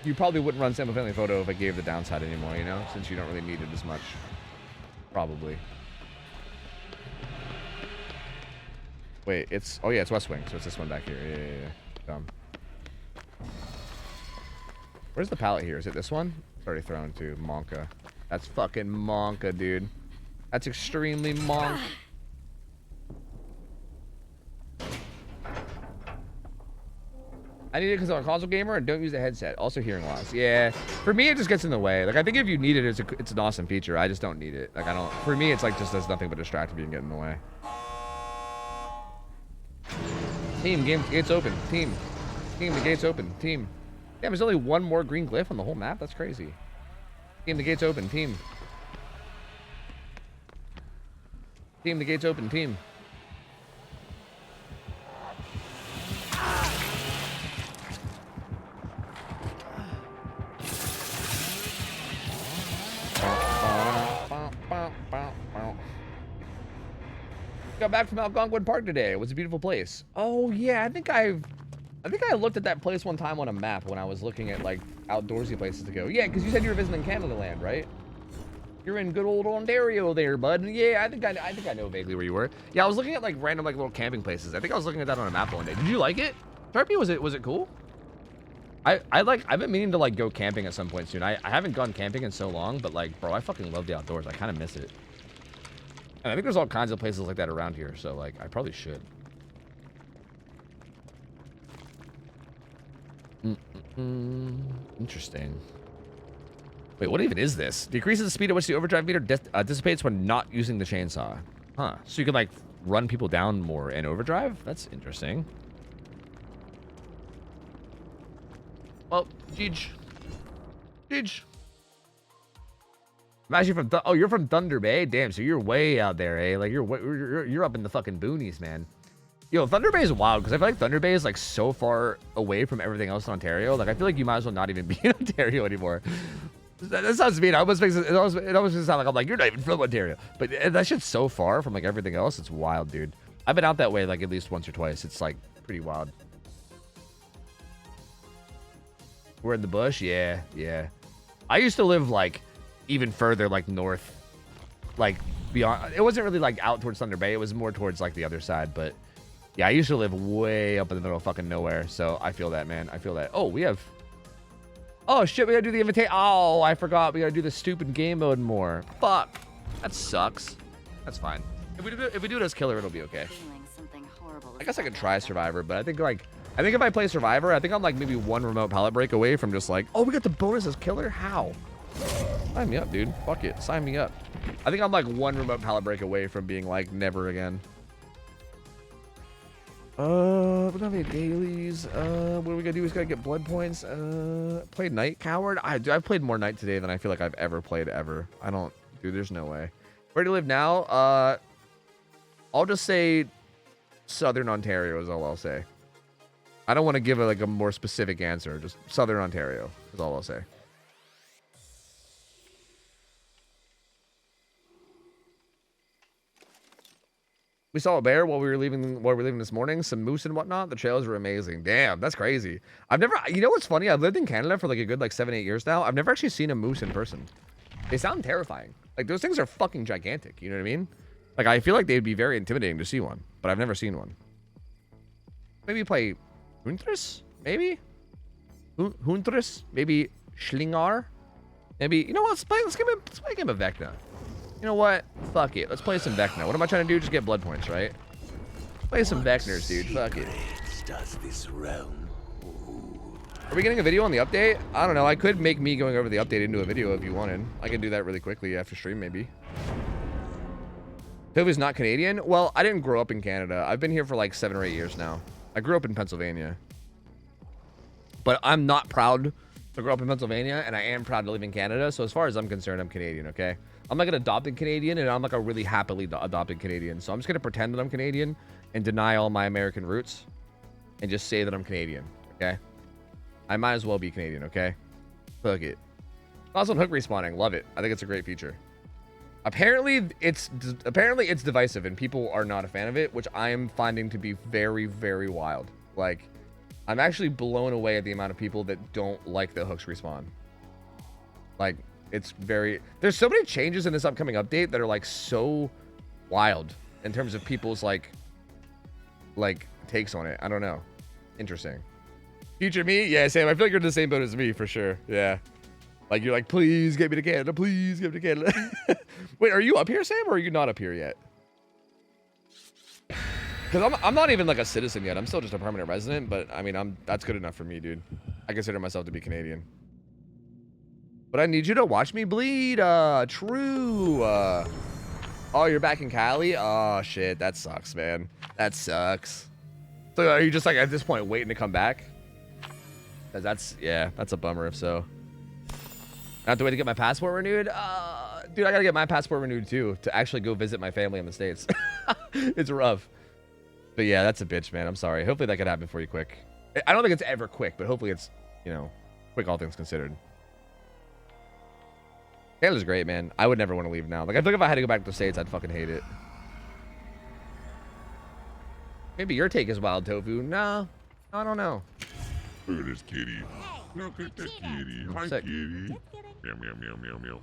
A: you probably wouldn't run single family photo if I gave the downside anymore, you know? Since you don't really need it as much. Probably. Wait, it's... Oh, yeah, it's West Wing, so it's this one back here. Yeah. Dumb. Where's the pallet here? Is it this one? It's already thrown to Monka. That's fucking monka, dude. That's extremely monk. I need it because I'm a console gamer and don't use a headset. Also hearing loss. Yeah, for me it just gets in the way. Like I think if you need it, it's an awesome feature. I just don't need it. Like I don't. For me, it's like just does nothing but distract me and get in the way. Team, gate's open. Team, the gate's open. Team. Damn, there's only one more green glyph on the whole map. That's crazy. Team, the gate's open. Team, the gate's open. Team. Got back from Algonquin Park today. It was a beautiful place. Oh yeah, I think I looked at that place one time on a map when I was looking at like outdoorsy places to go. Yeah, because you said you were visiting Canada Land, right? You're in good old Ontario there, bud. Yeah, I think I know vaguely where you were. Yeah, I was looking at like random like little camping places. I think I was looking at that on a map one day. Did you like it? Sharpie, was it cool? I've been meaning to like go camping at some point soon. I haven't gone camping in so long, but like, bro, I fucking love the outdoors. I kind of miss it. And I think there's all kinds of places like that around here, so like I probably should. Interesting. Wait, what even is this? Decreases the speed at which the overdrive meter dissipates when not using the chainsaw. Huh. So you can like run people down more in overdrive? That's interesting. Well, Jeej. I'm actually from you're from Thunder Bay. Damn, so you're way out there, eh? Like you're up in the fucking boonies, man. Yo, Thunder Bay is wild because I feel like Thunder Bay is like so far away from everything else in Ontario. Like I feel like you might as well not even be in Ontario anymore. That sounds mean. It almost makes it almost sound like I'm like you're not even from Ontario. But that shit's so far from like everything else. It's wild, dude. I've been out that way like at least once or twice. It's like pretty wild. We're in the bush, yeah. I used to live like even further like north, like beyond. It wasn't really like out towards Thunder Bay. It was more towards like the other side. But yeah, I used to live way up in the middle of fucking nowhere. So I feel that, man. I feel that. Oh, we have. Oh shit, we gotta do the invitation. Oh, I forgot. We gotta do the stupid game mode more. Fuck. That sucks. That's fine. If we do it as killer, it'll be okay. I guess I could try Survivor, but I think if I play Survivor, I think I'm like maybe one remote pallet break away from just like, oh, we got the bonus as killer? How? Sign me up, dude. Fuck it. Sign me up. I think I'm like one remote pallet break away from being like never again. We don't have any dailies. What are we gonna do? We just gotta get blood points. Played Night Coward. I've played more Night today than I feel like I've ever played ever. Dude, there's no way. Where do you live now? I'll just say Southern Ontario is all I'll say. I don't want to give like a more specific answer. Just Southern Ontario is all I'll say. We saw a bear while we were leaving this morning. Some moose and whatnot. The trails were amazing. Damn, that's crazy. I've never. You know what's funny? I've lived in Canada for like a good like 7-8 years now. I've never actually seen a moose in person. They sound terrifying. Like those things are fucking gigantic. You know what I mean? Like I feel like they'd be very intimidating to see one, but I've never seen one. Maybe play Hunters? Maybe? Hunters? Maybe Schlingar? Maybe, you know what, let's play a game of Vecna. You know what? Fuck it. Let's play some Vecna. What am I trying to do? Just get blood points, right? Play some Vecners, dude. Fuck it.
F: Does this realm?
A: Are we getting a video on the update? I don't know. I could make me going over the update into a video if you wanted. I can do that really quickly after stream, maybe. Tofu's not Canadian? Well, I didn't grow up in Canada. I've been here for like 7 or 8 years now. I grew up in Pennsylvania. But I'm not proud to grow up in Pennsylvania, and I am proud to live in Canada. So as far as I'm concerned, I'm Canadian, okay? I'm like an adopted Canadian, and I'm like a really happily adopted Canadian. So I'm just going to pretend that I'm Canadian and deny all my American roots and just say that I'm Canadian, okay? I might as well be Canadian, okay? Fuck it. Also, hook respawning. Love it. I think it's a great feature. Apparently it's divisive, and people are not a fan of it, which I am finding to be very, very wild. Like, I'm actually blown away at the amount of people that don't like the hooks respawn. Like, it's very... There's so many changes in this upcoming update that are, like, so wild in terms of people's, like, takes on it. I don't know. Interesting. Future me? Yeah, Sam, I feel like you're in the same boat as me, for sure. Yeah. Like you're like, please get me to Canada, please get me to Canada. Wait, are you up here, Sam, or are you not up here yet? Because I'm not even like a citizen yet. I'm still just a permanent resident, but I mean, that's good enough for me, dude. I consider myself to be Canadian. But I need you to watch me bleed. True. Oh, you're back in Cali? Oh, shit. That sucks, man. That sucks. So are you just like at this point waiting to come back? Because that's a bummer if so. I have to wait to get my passport renewed? Dude, I gotta get my passport renewed too to actually go visit my family in the States. It's rough. But yeah, that's a bitch, man. I'm sorry. Hopefully that could happen for you quick. I don't think it's ever quick, but hopefully it's, you know, quick all things considered. Canada's great, man. I would never want to leave now. Like, I think if I had to go back to the States, I'd fucking hate it. Maybe your take is wild, Tofu. No, I don't know.
B: Look at this kitty. Look at the kitty. Hi,
A: Sick.
B: kitty. Meow, meow, meow, meow, meow.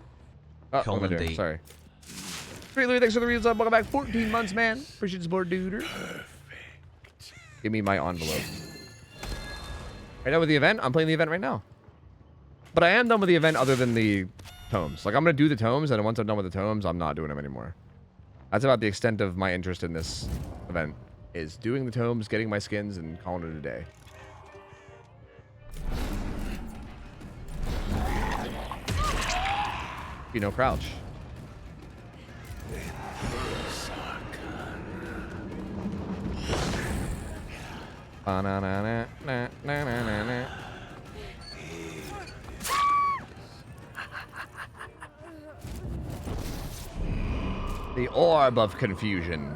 A: Oh,
C: Colin
A: what am I doing?
C: D.
A: Sorry. Sweet Louie, thanks for the reads. Welcome back. 14 months, man. Appreciate the support, dude. Give me my envelope. Right now with the event? I'm playing the event right now. But I am done with the event other than the tomes. Like, I'm going to do the tomes, and once I'm done with the tomes, I'm not doing them anymore. That's about the extent of my interest in this event, is doing the tomes, getting my skins, and calling it a day. You know, crouch. The orb of confusion.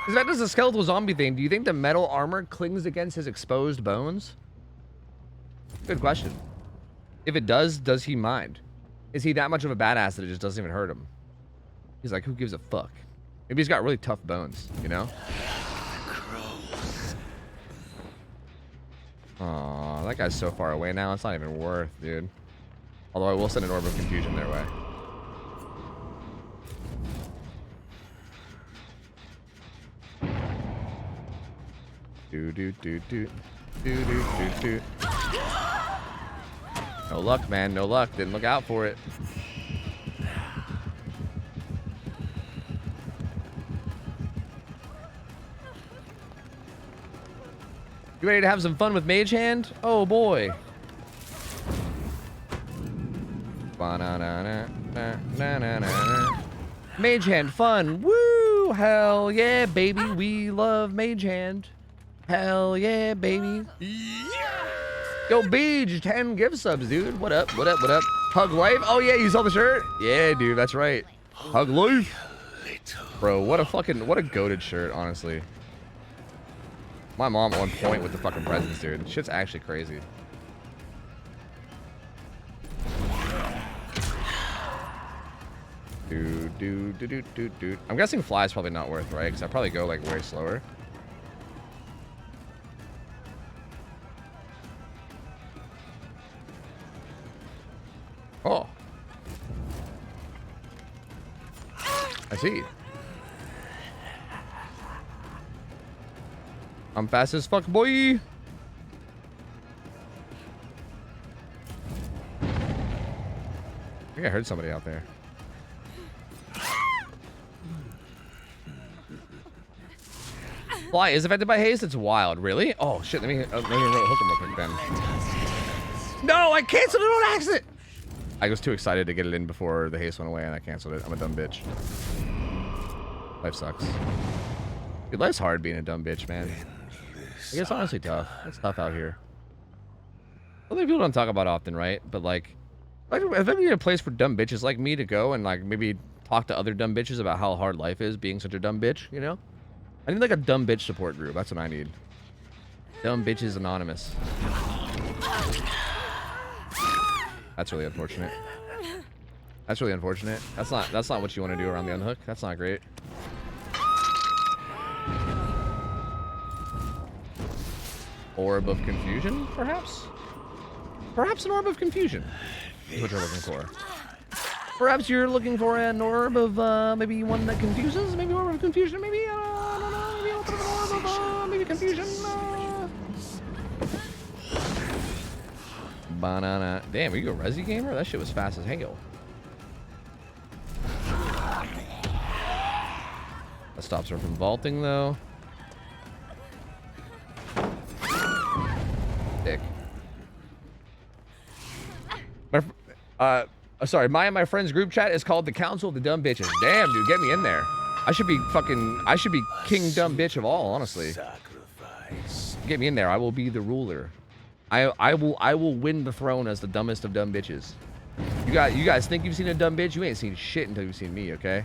A: Is that just a skeletal zombie thing? Do you think the metal armor clings against his exposed bones? Good question. If it does he mind? Is he that much of a badass that it just doesn't even hurt him? He's like, who gives a fuck? Maybe he's got really tough bones, you know? Aw, that guy's so far away now, it's not even worth, dude. Although I will send an orb of confusion their way. Do do do do do do do do. No luck, man. No luck. Didn't look out for it. You ready to have some fun with Mage Hand? Oh boy. Mage Hand fun. Woo! Hell yeah, baby. We love Mage Hand. Hell yeah, baby. Yo, Beej, 10 gift subs, dude. What up? What up? What up? Hug Life? Oh yeah, you saw the shirt? Yeah, dude, that's right. Hug Life. Bro, what a goated shirt, honestly. My mom on point with the fucking presents, dude. Shit's actually crazy. Do. I'm guessing fly's probably not worth, right? Because I probably go like way slower. Oh. I see. I'm fast as fuck, boy. I think I heard somebody out there. Fly is affected by haste. It's wild. Really? Oh shit. Let me hook him real quick then. No, I canceled it on accident. I was too excited to get it in before the haste went away, and I canceled it. I'm a dumb bitch. Life sucks. Dude, life's hard being a dumb bitch, man. I guess honestly tough. It's tough out here. Something people don't talk about often, right? But like if I need a place for dumb bitches like me to go and like maybe talk to other dumb bitches about how hard life is being such a dumb bitch, you know? I need like a dumb bitch support group. That's what I need. Dumb bitches anonymous. That's really unfortunate. That's really unfortunate. That's not what you want to do around the unhook. That's not great. Orb of confusion, perhaps? Perhaps an orb of confusion is what you're looking for. Perhaps you're looking for an orb of maybe one that confuses, maybe orb of confusion, maybe I don't know, maybe confusion. Banana. Damn, are you a Resi gamer? That shit was fast as hell. That stops her from vaulting, though. Dick. Sorry, my friend's group chat is called the Council of the Dumb Bitches. Damn, dude, get me in there. I should be king dumb bitch of all, honestly.
F: Sacrifice.
A: Get me in there. I will be the ruler. I will win the throne as the dumbest of dumb bitches. You guys think you've seen a dumb bitch? You ain't seen shit until you've seen me, okay?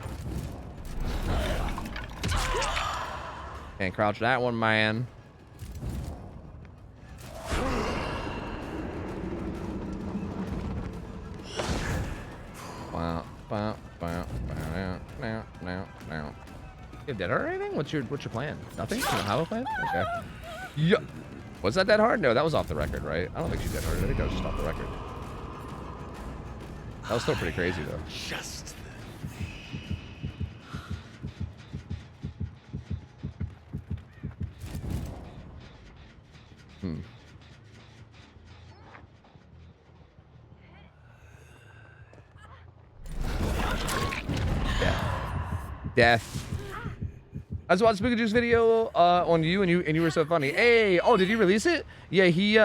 A: Can't crouch that one, man. You dead hard or anything? What's your plan? Nothing? You don't have a plan? Okay. Yeah. Was that hard? No, that was off the record, right? I don't think she dead hard. I think that was just off the record. That was still pretty crazy though.
F: Just
A: Death. I was watching Spooky Juice video on you, and you were so funny. Hey, oh, did he release it? Yeah, he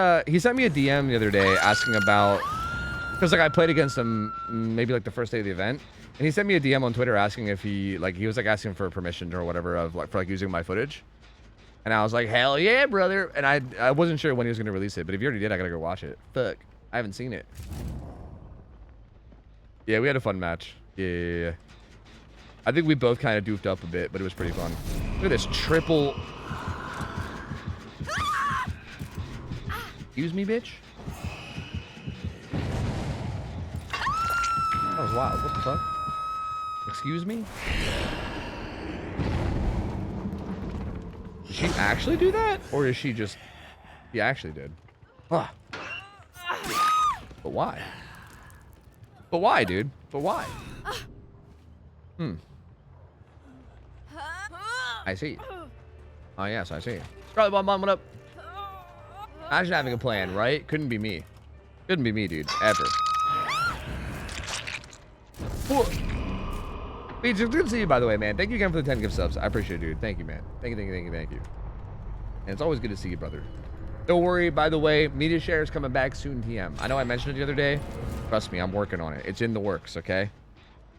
A: sent me a DM the other day asking about, because like I played against him maybe like the first day of the event, and he sent me a DM on Twitter asking if he was like asking for permission or whatever of like for like using my footage, and I was like, hell yeah, brother, and I wasn't sure when he was gonna release it, but if you already did, I gotta go watch it. Fuck, I haven't seen it. Yeah, we had a fun match. Yeah. I think we both kind of doofed up a bit, but it was pretty fun. Look at this triple. Excuse me, bitch. That was wild. What the fuck? Excuse me? Did she actually do that? Or is she just... She actually did. Ah. But why? But why, dude? But why? I see. Oh, yes, I see. Charlie Bomb, what up? Imagine having a plan, right? Couldn't be me. Couldn't be me, dude. Ever. Beach, it's good to see you, by the way, man. Thank you again for the 10 gift subs. I appreciate it, dude. Thank you, man. Thank you. And it's always good to see you, brother. Don't worry, by the way, media share is coming back soon, TM. I know I mentioned it the other day. Trust me, I'm working on it. It's in the works, okay?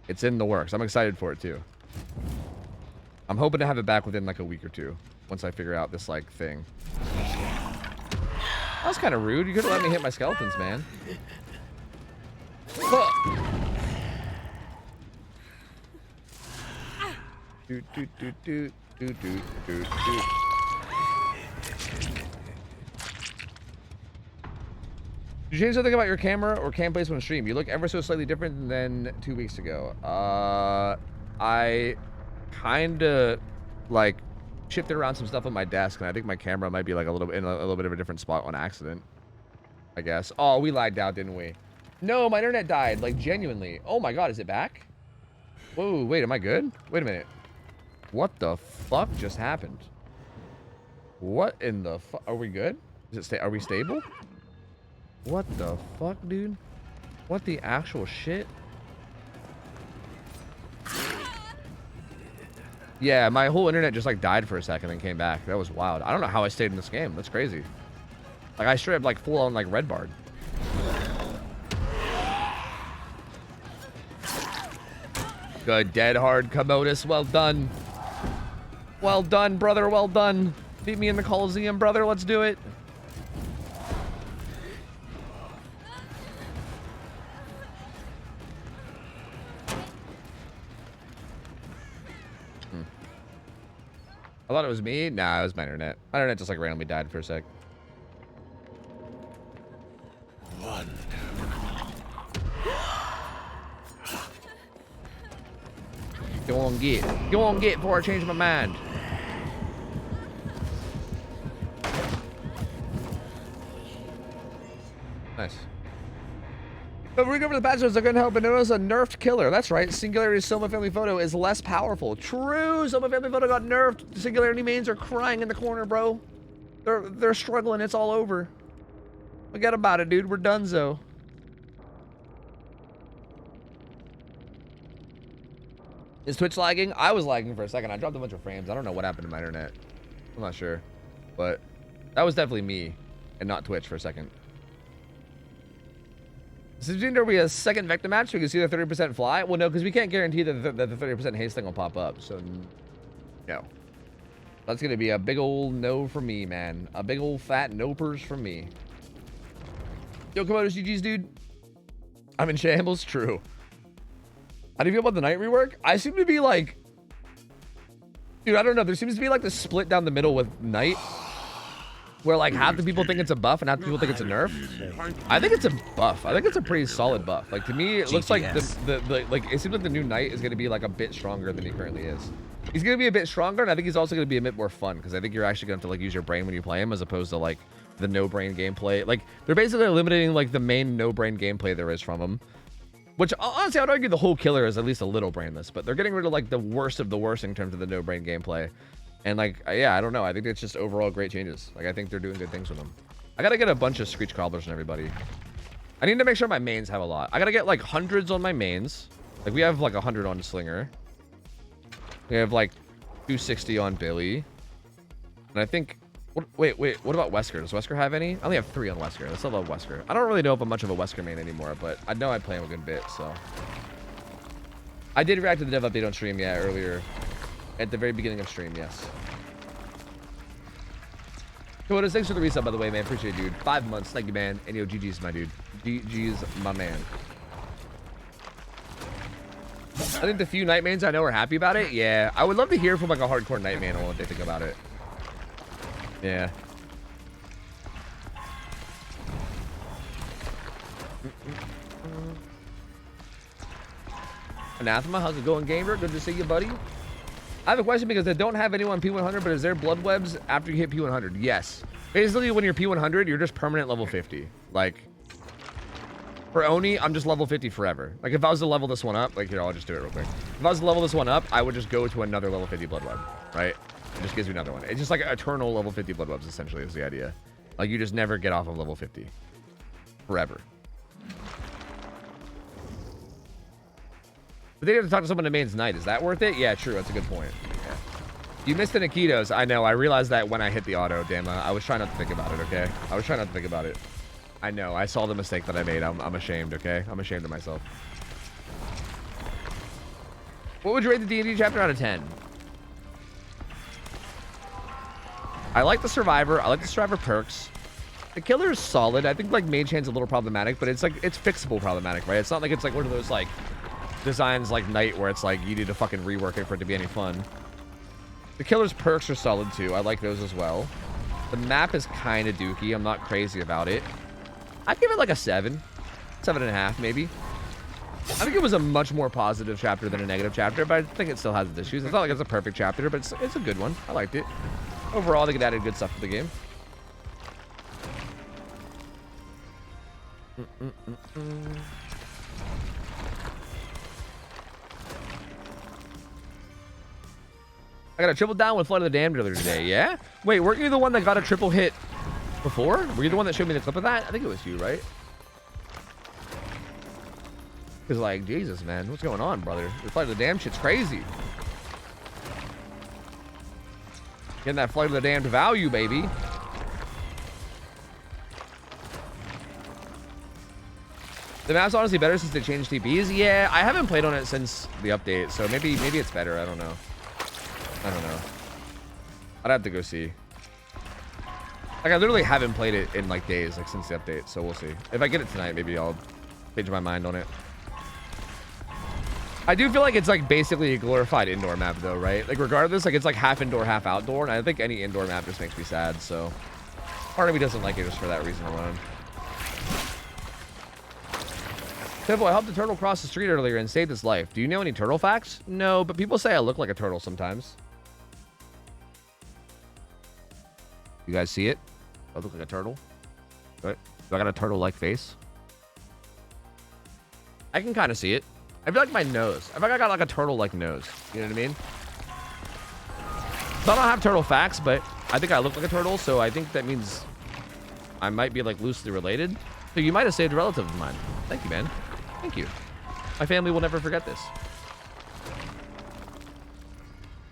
A: It's in the works. I'm excited for it, too. I'm hoping to have it back within like a week or two once I figure out this like thing. That was kind of rude. You could have let me hit my skeletons, man. Do. Did you change something about your camera or cam placement on stream? You look ever so slightly different than 2 weeks ago. I kind of like shifted around some stuff on my desk, and I think my camera might be like a little bit of a different spot on accident, I guess. Oh, we lagged out, didn't we? No, my internet died, like genuinely. Oh my god, is it back? Whoa, wait, am I good? Wait a minute. What the fuck just happened? What in the fuck? Are we good? Are we stable? What the fuck, dude? What the actual shit? Yeah, my whole internet just like died for a second and came back. That was wild. I don't know how I stayed in this game. That's crazy. Like I straight up like full on like red barred. Good, dead hard, Commodus. Well done. Well done, brother. Well done. Meet me in the Coliseum, brother. Let's do it. I thought it was me. Nah, it was my internet. My internet just like randomly died for a sec. Go on, get before I change my mind. Nice. But we're going over the patch notes. I couldn't help but notice a nerfed killer. That's right. Singularity Soma Family Photo is less powerful. True. Soma Family Photo got nerfed. The Singularity mains are crying in the corner, bro. They're struggling. It's all over. Forget about it, dude. We're donezo. Is Twitch lagging? I was lagging for a second. I dropped a bunch of frames. I don't know what happened to my internet. I'm not sure. But that was definitely me and not Twitch for a second. So there'll be a second vector match so we can see the 30% fly? Well, no, because we can't guarantee that the 30% haste thing will pop up. So, no. That's going to be a big old no for me, man. A big old fat nopers from me. Yo, Komodo's GG's, dude. I'm in shambles. True. How do you feel about the night rework? I seem to be like... Dude, I don't know. There seems to be like the split down the middle with night. Where like half the people think it's a buff and half the people think it's a nerf. I think it's a buff. I think it's a pretty solid buff. Like to me, it looks like like it seems like the new knight is going to be like a bit stronger than he currently is. He's going to be a bit stronger, and I think he's also going to be a bit more fun because I think you're actually going to have to like use your brain when you play him as opposed to like the no brain gameplay. Like they're basically eliminating like the main no brain gameplay there is from him. Which honestly, I would argue the whole killer is at least a little brainless, but they're getting rid of like the worst of the worst in terms of the no brain gameplay. And like, yeah, I don't know. I think it's just overall great changes. Like, I think they're doing good things with them. I gotta get a bunch of Screech Cobblers and everybody. I need to make sure my mains have a lot. I gotta get like hundreds on my mains. Like, we have like 100 on Slinger. We have like 260 on Billy. And I think, wait, what about Wesker? Does Wesker have any? I only have 3 on Wesker. I still love Wesker. I don't really know if I'm much of a Wesker main anymore, but I know I play him a good bit, so. I did react to the dev update on stream, yeah, earlier. At the very beginning of stream, yes. Komodos, thanks for the resub, by the way, man. Appreciate it, dude. 5 months. Thank you, man. And yo, GG's, my dude. GG's, my man. I think the few night mains I know are happy about it. Yeah. I would love to hear from like a hardcore night man on what they think about it. Yeah. Anathema, how's it going, gamer? Good to see you, buddy. I have a question because I don't have anyone P100, but is there blood webs after you hit P100? Yes. Basically, when you're P100, you're just permanent level 50. Like, for Oni, I'm just level 50 forever. Like, if I was to level this one up, like, here, I'll just do it real quick. If I was to level this one up, I would just go to another level 50 blood web, right? It just gives you another one. It's just like eternal level 50 blood webs, essentially, is the idea. Like, you just never get off of level 50. Forever. But then you have to talk to someone to main's night. Is that worth it? Yeah, true. That's a good point. Yeah. You missed the Nikitos. I know. I realized that when I hit the auto, damn. I was trying not to think about it, okay? I was trying not to think about it. I know. I saw the mistake that I made. I'm ashamed, okay? I'm ashamed of myself. What would you rate the D&D chapter out of 10? I like the Survivor. I like the Survivor perks. The Killer is solid. I think, like, Mage Hand's a little problematic, but it's, like, it's fixable problematic, right? It's not like it's, like, one of those, like, designs like Knight where it's like you need to fucking rework it for it to be any fun. The Killer's perks are solid too. I like those as well. The map is kind of dookie. I'm not crazy about it. I'd give it like a 7. 7.5 maybe. I think it was a much more positive chapter than a negative chapter, but I think it still has its issues. It's not like it's a perfect chapter, but it's a good one. I liked it. Overall, I think it added good stuff to the game. I got a triple down with Flood of the Damned earlier today, yeah? Wait, weren't you the one that got a triple hit before? Were you the one that showed me the clip of that? I think it was you, right? Because, like, Jesus, man. What's going on, brother? The Flood of the Damned shit's crazy. Getting that Flood of the Damned value, baby. The map's honestly better since they changed TPs. Yeah, I haven't played on it since the update, so maybe it's better. I don't know. I'd have to go see. Like, I literally haven't played it in, like, days, like, since the update, so we'll see. If I get it tonight, maybe I'll change my mind on it. I do feel like it's, like, basically a glorified indoor map, though, right? Like, regardless, like, it's, like, half indoor, half outdoor, and I think any indoor map just makes me sad, so... Part of me doesn't like it just for that reason alone. Temple, I helped a turtle cross the street earlier and saved his life. Do you know any turtle facts? No, but people say I look like a turtle sometimes. You guys see it? I look like a turtle. Right? Do I got a turtle-like face? I can kind of see it. I feel like my nose. I feel like I got like a turtle-like nose. You know what I mean? So I don't have turtle facts, but I think I look like a turtle, so I think that means I might be like loosely related. So you might have saved a relative of mine. Thank you, man. Thank you. My family will never forget this.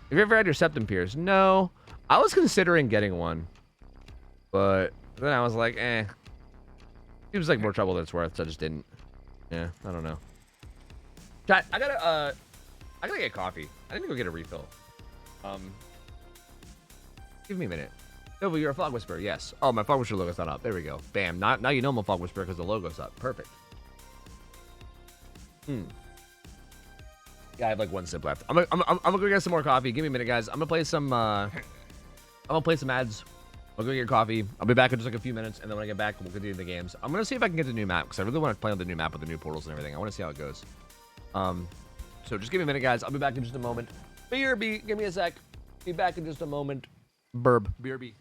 A: Have you ever had your septum pierced? No. I was considering getting one, but then I was like, eh. Seems like more trouble than it's worth, so I just didn't. Yeah, I don't know. Chat, I gotta get coffee. I need to go get a refill. Give me a minute. Nova, you're a fog whisperer. Yes. Oh, my fog whisperer logo's not up. There we go. Bam. Now you know I'm a fog whisperer because the logo's up. Perfect. Yeah, I have like one sip left. I'm gonna go get some more coffee. Give me a minute, guys. I'm gonna play some ads. I'll go get coffee. I'll be back in just like a few minutes, and then when I get back, we'll continue the games. I'm gonna see if I can get the new map because I really want to play on the new map with the new portals and everything. I want to see how it goes. So just give me a minute, guys. I'll be back in just a moment. BRB, give me a sec. Be back in just a moment. Burb. BRB.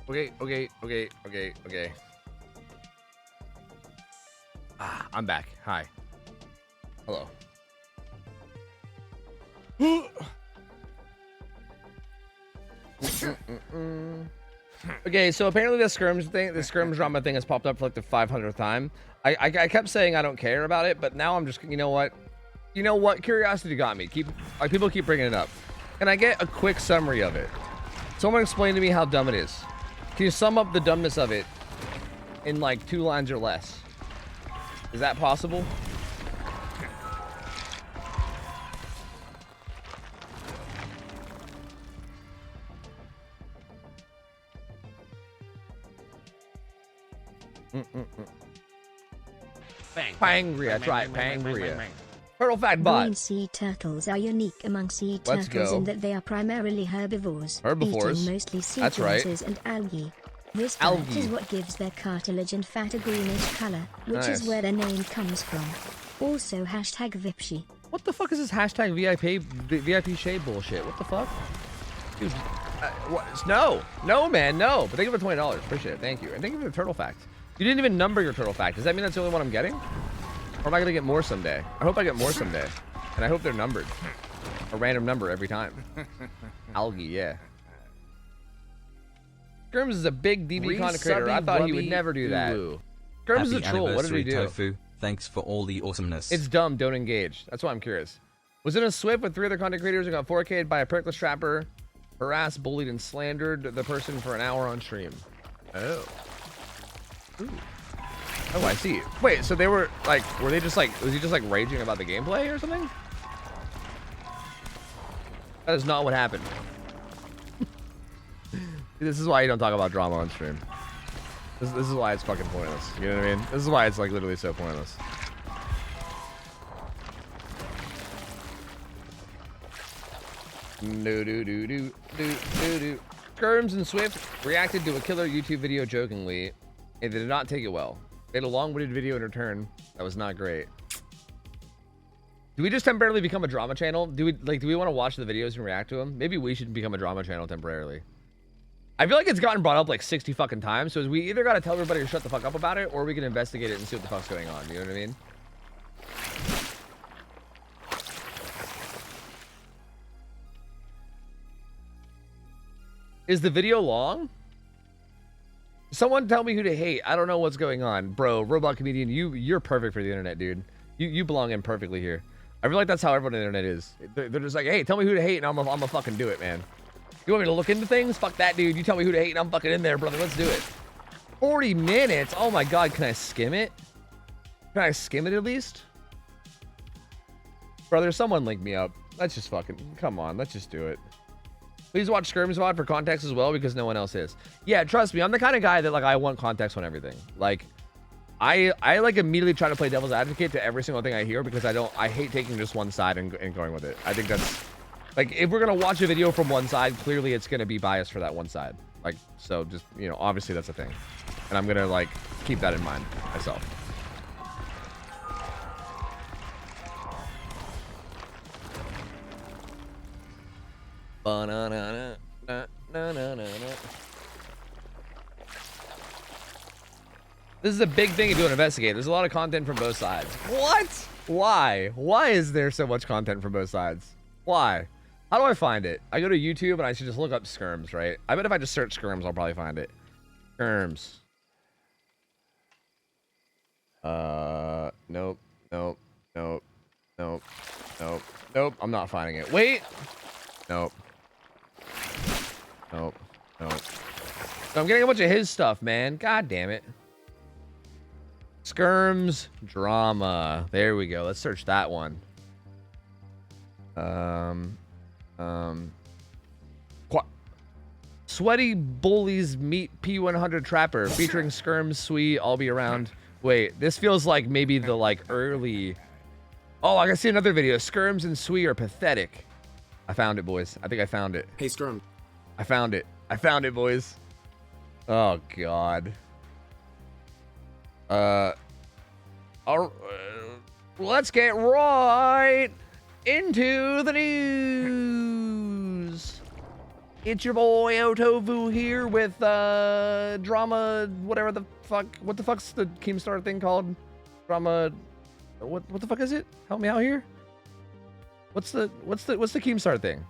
A: Okay. Ah, I'm back. Hi. Hello. Okay, so apparently the skirms drama thing has popped up for like the 500th time. I kept saying I don't care about it, but now I'm just, you know what? Curiosity got me. People keep bringing it up. Can I get a quick summary of it? Someone explain to me how dumb it is. Can you sum up the dumbness of it in like 2 lines or less? Is that possible? Pangria, that's right, Pangria. Turtle fact bot.
G: Green sea turtles are unique among sea
A: Let's
G: turtles
A: go.
G: in that they are primarily herbivores,
A: Herbivores.
G: eating mostly sea
A: That's right.
G: grasses and algae. This fact
A: Algae.
G: is what gives their cartilage and fat a greenish color, which
A: Nice.
G: is where their name comes from. Also hashtag Vipshi.
A: What the fuck is this hashtag VIP shade bullshit? What the fuck? Dude, no, man, no. But thank you for $20. Appreciate it. Thank you. And thank you for the turtle fact. You didn't even number your turtle fact. Does that mean that's the only one I'm getting? Or am I going to get more someday? I hope I get more someday. And I hope they're numbered. A random number every time. Algae, yeah. Skirms is a big DB content creator. I thought he would never do that. Skirms is a
C: Happy
A: troll. What did he do?
C: anniversary, Tofu. Thanks for all the awesomeness.
A: It's dumb. Don't engage. That's why I'm curious. Was in a Swift with 3 other content creators and got 4K'd by a prickless trapper, harassed, bullied, and slandered the person for an hour on stream. Oh. Ooh. Oh, I see. Wait, so they were like, was he just like raging about the gameplay or something? That is not what happened. This is why you don't talk about drama on stream. This is why it's fucking pointless. You know what I mean? This is why it's like literally so pointless. Do. Skirms and Swift reacted to a killer YouTube video jokingly, and they did not take it well. They had a long-winded video in return that was not great. Do we just temporarily become a drama channel? Do we want to watch the videos and react to them? Maybe we should become a drama channel temporarily. I feel like it's gotten brought up like 60 fucking times, so we either gotta tell everybody to shut the fuck up about it, or we can investigate it and see what the fuck's going on. You know what I mean? Is the video long? Someone tell me who to hate. I don't know what's going on. Bro, Robot Comedian, you're perfect for the internet, dude. You belong in perfectly here. I feel like that's how everyone on the internet is. They're just like, hey, tell me who to hate, and I'm gonna fucking do it, man. You want me to look into things? Fuck that, dude. You tell me who to hate, and I'm fucking in there, brother. Let's do it. 40 minutes? Oh my god, can I skim it? Can I skim it at least? Brother, someone link me up. Let's just fucking, come on, let's just do it. Please watch Skirms VOD for context as well, because no one else is. Yeah, trust me, I'm the kind of guy that like I want context on everything. Like, I like immediately try to play devil's advocate to every single thing I hear, because I hate taking just one side and going with it. I think that's, like, if we're gonna watch a video from one side, clearly it's gonna be biased for that one side. Like, so just, you know, obviously that's a thing. And I'm gonna like keep that in mind myself. This is a big thing to do an investigate. There's a lot of content from both sides. What? Why? Why is there so much content from both sides? Why? How do I find it? I go to YouTube and I should just look up Skirms, right? I bet if I just search Skirms, I'll probably find it. Skirms. Nope. I'm not finding it. Wait. Nope. So I'm getting a bunch of his stuff, man. God damn it. Skirms drama. There we go. Let's search that one. Sweaty Bullies Meet P100 Trapper featuring Skirms, Sweet, I'll be around. Wait, this feels like maybe the like early. Oh, I can see another video. Skirms and Sweet are pathetic. I found it, boys. I think I found it.
H: Hey, Skirm.
A: I found it. I found it, boys. Oh God. Let's get right into the news. It's your boy OhTofu here with drama, whatever the fuck. What the fuck's the Keemstar thing called? Drama. What the fuck is it? Help me out here. What's the Keemstar thing?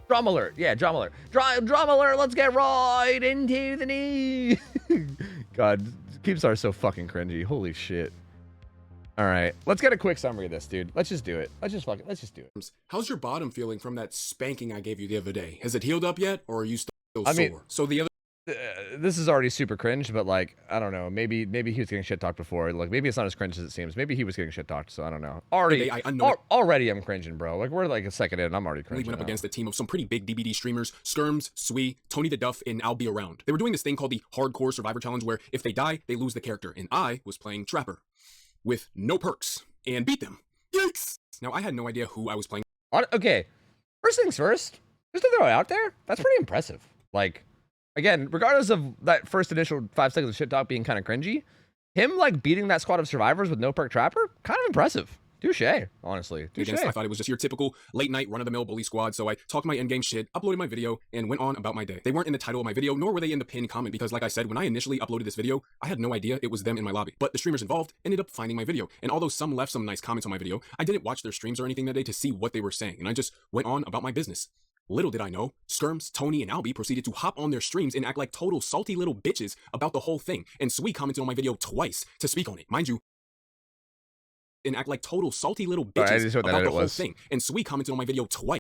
A: Drama alert. Yeah, drama alert. Drama alert. Let's get right into the news. God, Keemstar is so fucking cringy. Holy shit. All right, let's get a quick summary of this, dude. Let's just do it. Let's just do it.
H: How's your bottom feeling from that spanking I gave you the other day? Has it healed up yet, or are you still sore? So the other.
A: This is already super cringe, but like, I don't know. Maybe he was getting shit talked before. Like, maybe it's not as cringe as it seems. Maybe he was getting shit talked. So I don't know. Already I'm cringing, bro. Like, we're like a second in, and I'm already cringing.
H: We went up against a team of some pretty big DBD streamers: Skirms, Sui, Tony the Duff, and I'll Be Around. They were doing this thing called the Hardcore Survivor Challenge, where if they die, they lose the character. And I was playing Trapper with no perks and beat them. Yikes! Now I had no idea who I was playing.
A: Okay, first things first. Just to throw it out there, that's pretty impressive. Like. Again, regardless of that first initial 5 seconds of shit talk being kind of cringy, him like beating that squad of survivors with no perk Trapper, kind of impressive. Touche, honestly. Touche.
H: I thought it was just your typical late night run-of-the-mill bully squad, so I talked my endgame shit, uploaded my video, and went on about my day. They weren't in the title of my video, nor were they in the pinned comment, because like I said, when I initially uploaded this video, I had no idea it was them in my lobby. But the streamers involved ended up finding my video, and although some left some nice comments on my video, I didn't watch their streams or anything that day to see what they were saying, and I just went on about my business. Little did I know, Skirms, Tony, and Albie proceeded to hop on their streams and act like total salty little bitches about the whole thing, and Sui commented on my video twice to speak on it. Mind you, and act like total salty little bitches about the whole thing, and Sui commented on my video twice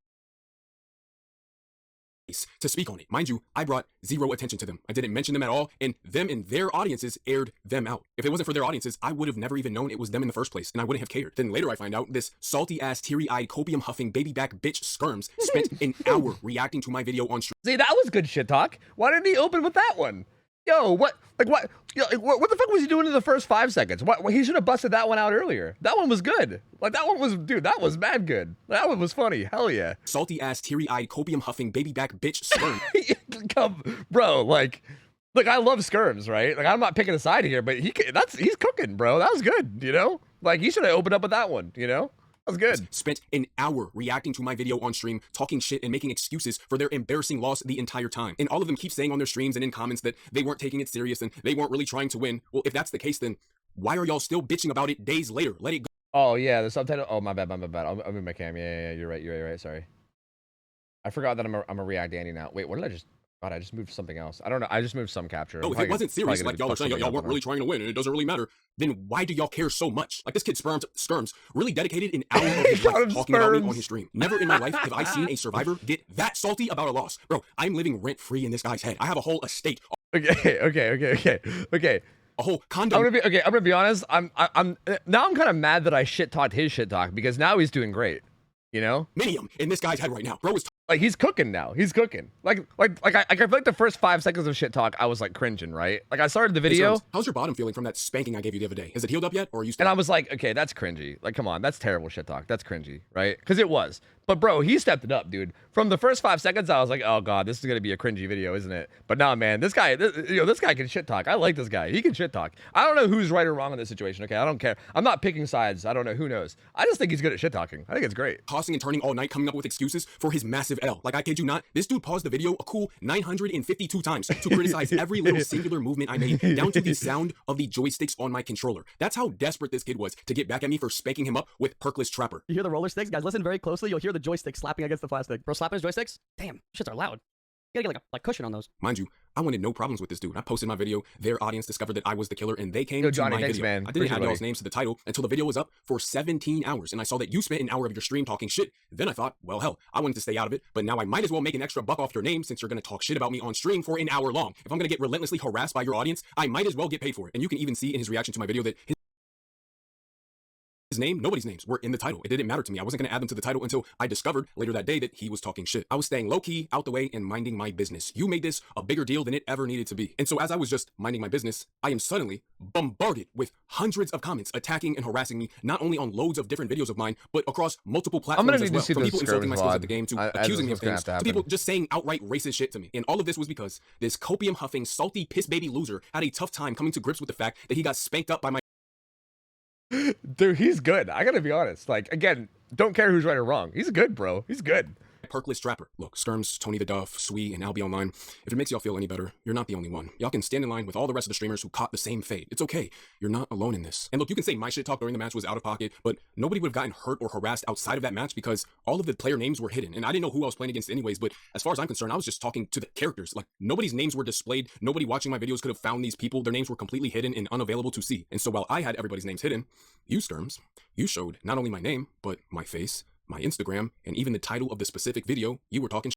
H: to speak on it. Mind you, I brought zero attention to them. I didn't mention them at all, and them and their audiences aired them out. If it wasn't for their audiences, I would have never even known it was them in the first place, and I wouldn't have cared. Then later I find out this salty-ass, teary-eyed, copium-huffing, baby-back bitch Skirms spent an hour reacting to my video on stream.
A: See, that was good shit talk. Why didn't he open with that one? Yo, what the fuck was he doing in the first 5 seconds? What he should have busted that one out earlier. That one was good. Like, that one was, dude, that was mad good. That one was funny. Hell yeah.
H: Salty ass, teary-eyed, copium-huffing, baby-back bitch Skirms.
A: Come, bro, like, look, I love Skirms, right? Like, I'm not picking a side here, but he's cooking, bro. That was good, you know? Like, he should have opened up with that one, you know? That was good.
H: Spent an hour reacting to my video on stream, talking shit and making excuses for their embarrassing loss the entire time. And all of them keep saying on their streams and in comments that they weren't taking it serious and they weren't really trying to win. Well, if that's the case, then why are y'all still bitching about it days later? Let it go.
A: Oh, yeah, the subtitle. Oh, my bad. I'll move my cam. Yeah, you're right. Sorry. I forgot that I'm a React Dandy now. Wait, what did I just... God, I just moved something else. I don't know. I just moved some capture.
H: Oh, if it wasn't serious, like y'all are saying, y'all weren't really trying to win, and it doesn't really matter, then why do y'all care so much? Like, this kid Skirms really dedicated an hour of his life talking about me on his stream. Never in my life have I seen a survivor get that salty about a loss. Bro, I'm living rent-free in this guy's head. I have a whole estate.
A: Okay.
H: A whole condo.
A: I'm gonna be honest. I'm kind of mad that I shit talked his shit talk because now he's doing great. You know?
H: Minium in this guy's head right now. Bro is
A: like, he's cooking now. He's cooking. I feel like the first 5 seconds of shit talk, I was like cringing, right? Like, I started the video.
H: Hey, how's your bottom feeling from that spanking I gave you the other day? Has it healed up yet, or are you still?
A: And I was like, okay, that's cringy. Like, come on, that's terrible shit talk. That's cringy, right? Because it was. But bro, he stepped it up, dude. From the first 5 seconds, I was like, oh god, this is gonna be a cringy video, isn't it? But nah, man, this guy can shit talk. I like this guy. He can shit talk. I don't know who's right or wrong in this situation. Okay, I don't care. I'm not picking sides. I don't know. Who knows? I just think he's good at shit talking. I think it's great.
H: Tossing and turning all night, coming up with excuses for his massive L. Like, I kid you not, this dude paused the video a cool 952 times to criticize every little singular movement I made, down to the sound of the joysticks on my controller. That's how desperate this kid was to get back at me for spanking him up with perkless Trapper.
I: You hear the roller sticks? Guys, listen very closely. You'll hear the joystick slapping against the plastic. Bro, slapping his joysticks? Damn, shits are loud. You gotta get like a cushion on those.
H: Mind you, I wanted no problems with this dude. I posted my video, their audience discovered that I was the killer, and they came
A: Yo,
H: to
A: Johnny,
H: my
A: thanks,
H: video.
A: man.
H: I didn't
A: Appreciate
H: have
A: it,
H: y'all's
A: buddy.
H: names to the title until the video was up for 17 hours, and I saw that you spent an hour of your stream talking shit. Then I thought, well, hell, I wanted to stay out of it, but now I might as well make an extra buck off your name since you're gonna talk shit about me on stream for an hour long. If I'm gonna get relentlessly harassed by your audience, I might as well get paid for it. And you can even see in his reaction to my video that his name, nobody's names were in the title. It didn't matter to me. I wasn't going to add them to the title until I discovered later that day that he was talking shit. I was staying low-key, out the way, and minding my business. You made this a bigger deal than it ever needed to be. And so as I was just minding my business, I am suddenly bombarded with hundreds of comments attacking and harassing me, not only on loads of different videos of mine, but across multiple platforms as well. From people insulting my skills at the game to accusing me of things, to people just saying outright racist shit to me. And all of this was because this copium-huffing, salty, piss-baby loser had a tough time coming to grips with the fact that he got spanked up by my
A: Dude, he's good. I gotta be honest. Like, again, don't care who's right or wrong. He's good, bro. He's good.
H: perkless strapper. Look, Skirms, Tony the Duff, Swee, and Albie Online, if it makes y'all feel any better, you're not the only one. Y'all can stand in line with all the rest of the streamers who caught the same fate. It's okay. You're not alone in this. And look, you can say my shit talk during the match was out of pocket, but nobody would have gotten hurt or harassed outside of that match because all of the player names were hidden. And I didn't know who I was playing against anyways, but as far as I'm concerned, I was just talking to the characters. Like, nobody's names were displayed. Nobody watching my videos could have found these people. Their names were completely hidden and unavailable to see. And so while I had everybody's names hidden, you, Skirms, you showed not only my name, but my face, my Instagram, and even the title of the specific video you were talking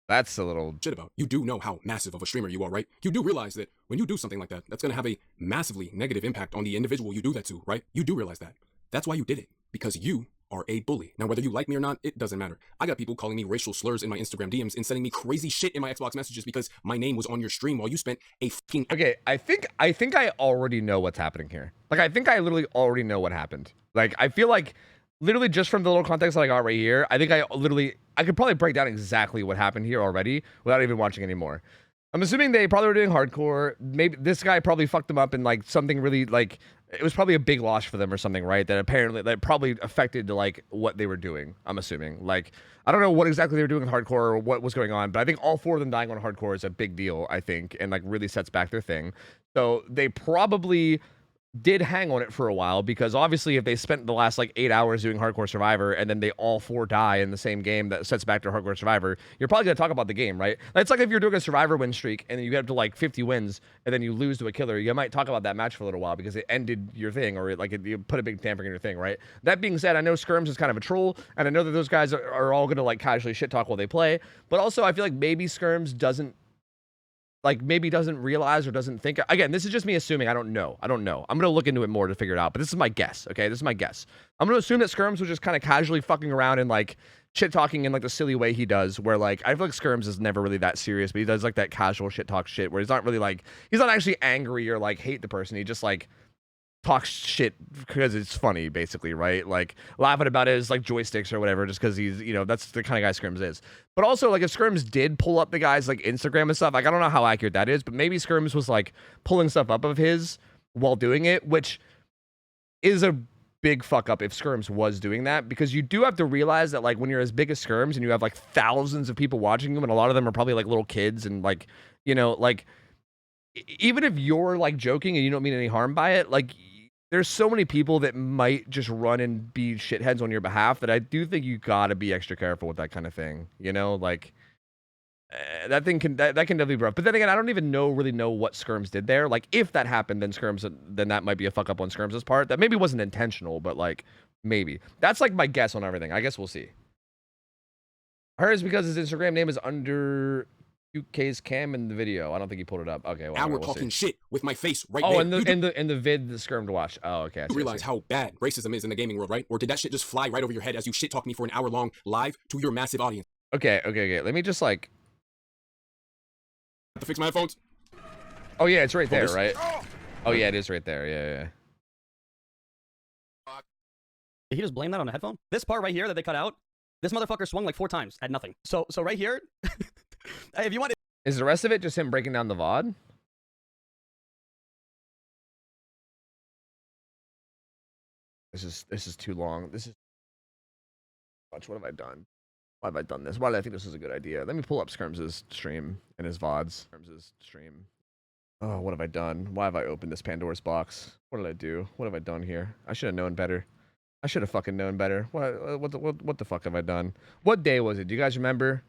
A: That's a little
H: shit about. You do know how massive of a streamer you are, right? You do realize that when you do something like that, that's going to have a massively negative impact on the individual you do that to, right? You do realize that. That's why you did it, because you are a bully. Now, whether you like me or not, it doesn't matter. I got people calling me racial slurs in my Instagram DMs and sending me crazy shit in my Xbox messages because my name was on your stream while you spent a fucking...
A: Okay, I think I already know what's happening here. Like, I think I literally already know what happened. Like, I feel like literally just from the little context that I got right here, I think I could probably break down exactly what happened here already without even watching anymore. I'm assuming they probably were doing hardcore. Maybe this guy probably fucked them up in like something really like, it was probably a big loss for them or something, right? That apparently that probably affected like what they were doing. I'm assuming. Like, I don't know what exactly they were doing with hardcore or what was going on, but I think all four of them dying on hardcore is a big deal, I think, and like really sets back their thing. So they probably did hang on it for a while, because obviously if they spent the last like 8 hours doing Hardcore Survivor and then they all four die in the same game that sets back to Hardcore Survivor, you're probably gonna talk about the game, right? It's like if you're doing a Survivor win streak and then you get up to like 50 wins and then you lose to a killer, you might talk about that match for a little while because it ended your thing, or you put a big tampering in your thing, right? That being said, I know Skirms is kind of a troll, and I know that those guys are all gonna like casually shit talk while they play, but also I feel like maybe Skirms doesn't realize or doesn't think. Again, this is just me assuming. I don't know. I'm going to look into it more to figure it out, but this is my guess, okay? This is my guess. I'm going to assume that Skirms was just kind of casually fucking around and like shit talking in like the silly way he does, where like I feel like Skirms is never really that serious, but he does like that casual shit talk shit where he's not really like, he's not actually angry or like hate the person. He just like talks shit because it's funny, basically, right? Like laughing about his like joysticks or whatever, just because he's, you know, that's the kind of guy Skirms is. But also, like, if Skirms did pull up the guy's like Instagram and stuff, like I don't know how accurate that is, but maybe Skirms was like pulling stuff up of his while doing it, which is a big fuck up if Skirms was doing that, because you do have to realize that like when you're as big as Skirms and you have like thousands of people watching him, and a lot of them are probably like little kids, and like, you know, like even if you're like joking and you don't mean any harm by it, like there's so many people that might just run and be shitheads on your behalf that I do think you gotta be extra careful with that kind of thing. You know, like that can definitely be rough. But then again, I don't even really know what Skirms did there. Like if that happened, then that might be a fuck up on Skirms' part. That maybe wasn't intentional, but like maybe. That's like my guess on everything. I guess we'll see. Hers because his Instagram name is under UK's cam in the video. I don't think he pulled it up. Okay, well,
H: now we're
A: we'll
H: talking
A: see.
H: shit with my face right
A: there.
H: there.
A: In the vid the Skirm to watch. Oh, okay. I
H: You realize how bad racism is in the gaming world, right? Or did that shit just fly right over your head as you shit talk me for an hour long live to your massive audience?
A: Okay. Let me just like.
H: Have to fix my headphones.
A: Oh yeah, it's right there, right? Oh yeah, it is right there. Yeah.
I: Did he just blame that on the headphone? This part right here that they cut out, this motherfucker swung like 4 times at nothing. So right here, if you want it.
A: Is the rest of it just him breaking down the VOD? This is too long. This is much. What have I done? Why have I done this? Why did I think this was a good idea? Let me pull up Skirms' stream and his VODs. Skirms' stream. Oh, what have I done? Why have I opened this Pandora's box? What did I do? What have I done here? I should have known better. I should have fucking known better. What the fuck have I done? What day was it? Do you guys remember?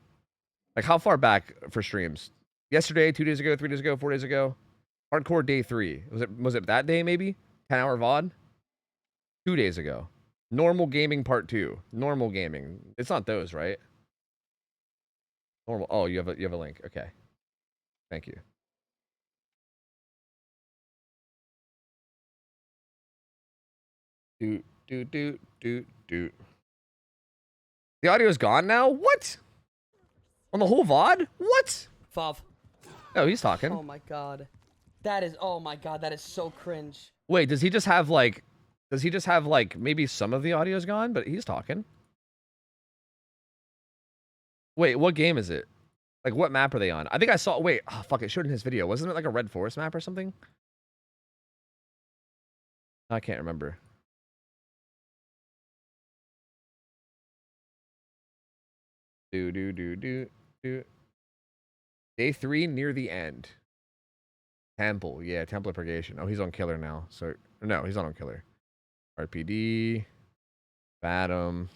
A: Like how far back for streams? Yesterday, 2 days ago, 3 days ago, 4 days ago. Hardcore day 3. Was it that day maybe? 10-hour VOD? 2 days ago. Normal gaming part 2. Normal gaming. It's not those, right? Normal. Oh, you have a link. Okay. Thank you. Doot. The audio's gone now? What? On the whole VOD? What?
I: Fav.
A: Oh, he's talking.
I: Oh my god. That is, oh my god, that is so cringe.
A: Wait, does he just have like maybe some of the audio's gone, but he's talking? Wait, what game is it? Like what map are they on? I think I saw, wait, oh, fuck, it showed in his video. Wasn't it like a Red Forest map or something? I can't remember. Do. Day 3 near the end. Temple, yeah, Temple of Purgation. Oh, he's on Killer now. So no, he's not on Killer. RPD. Batum.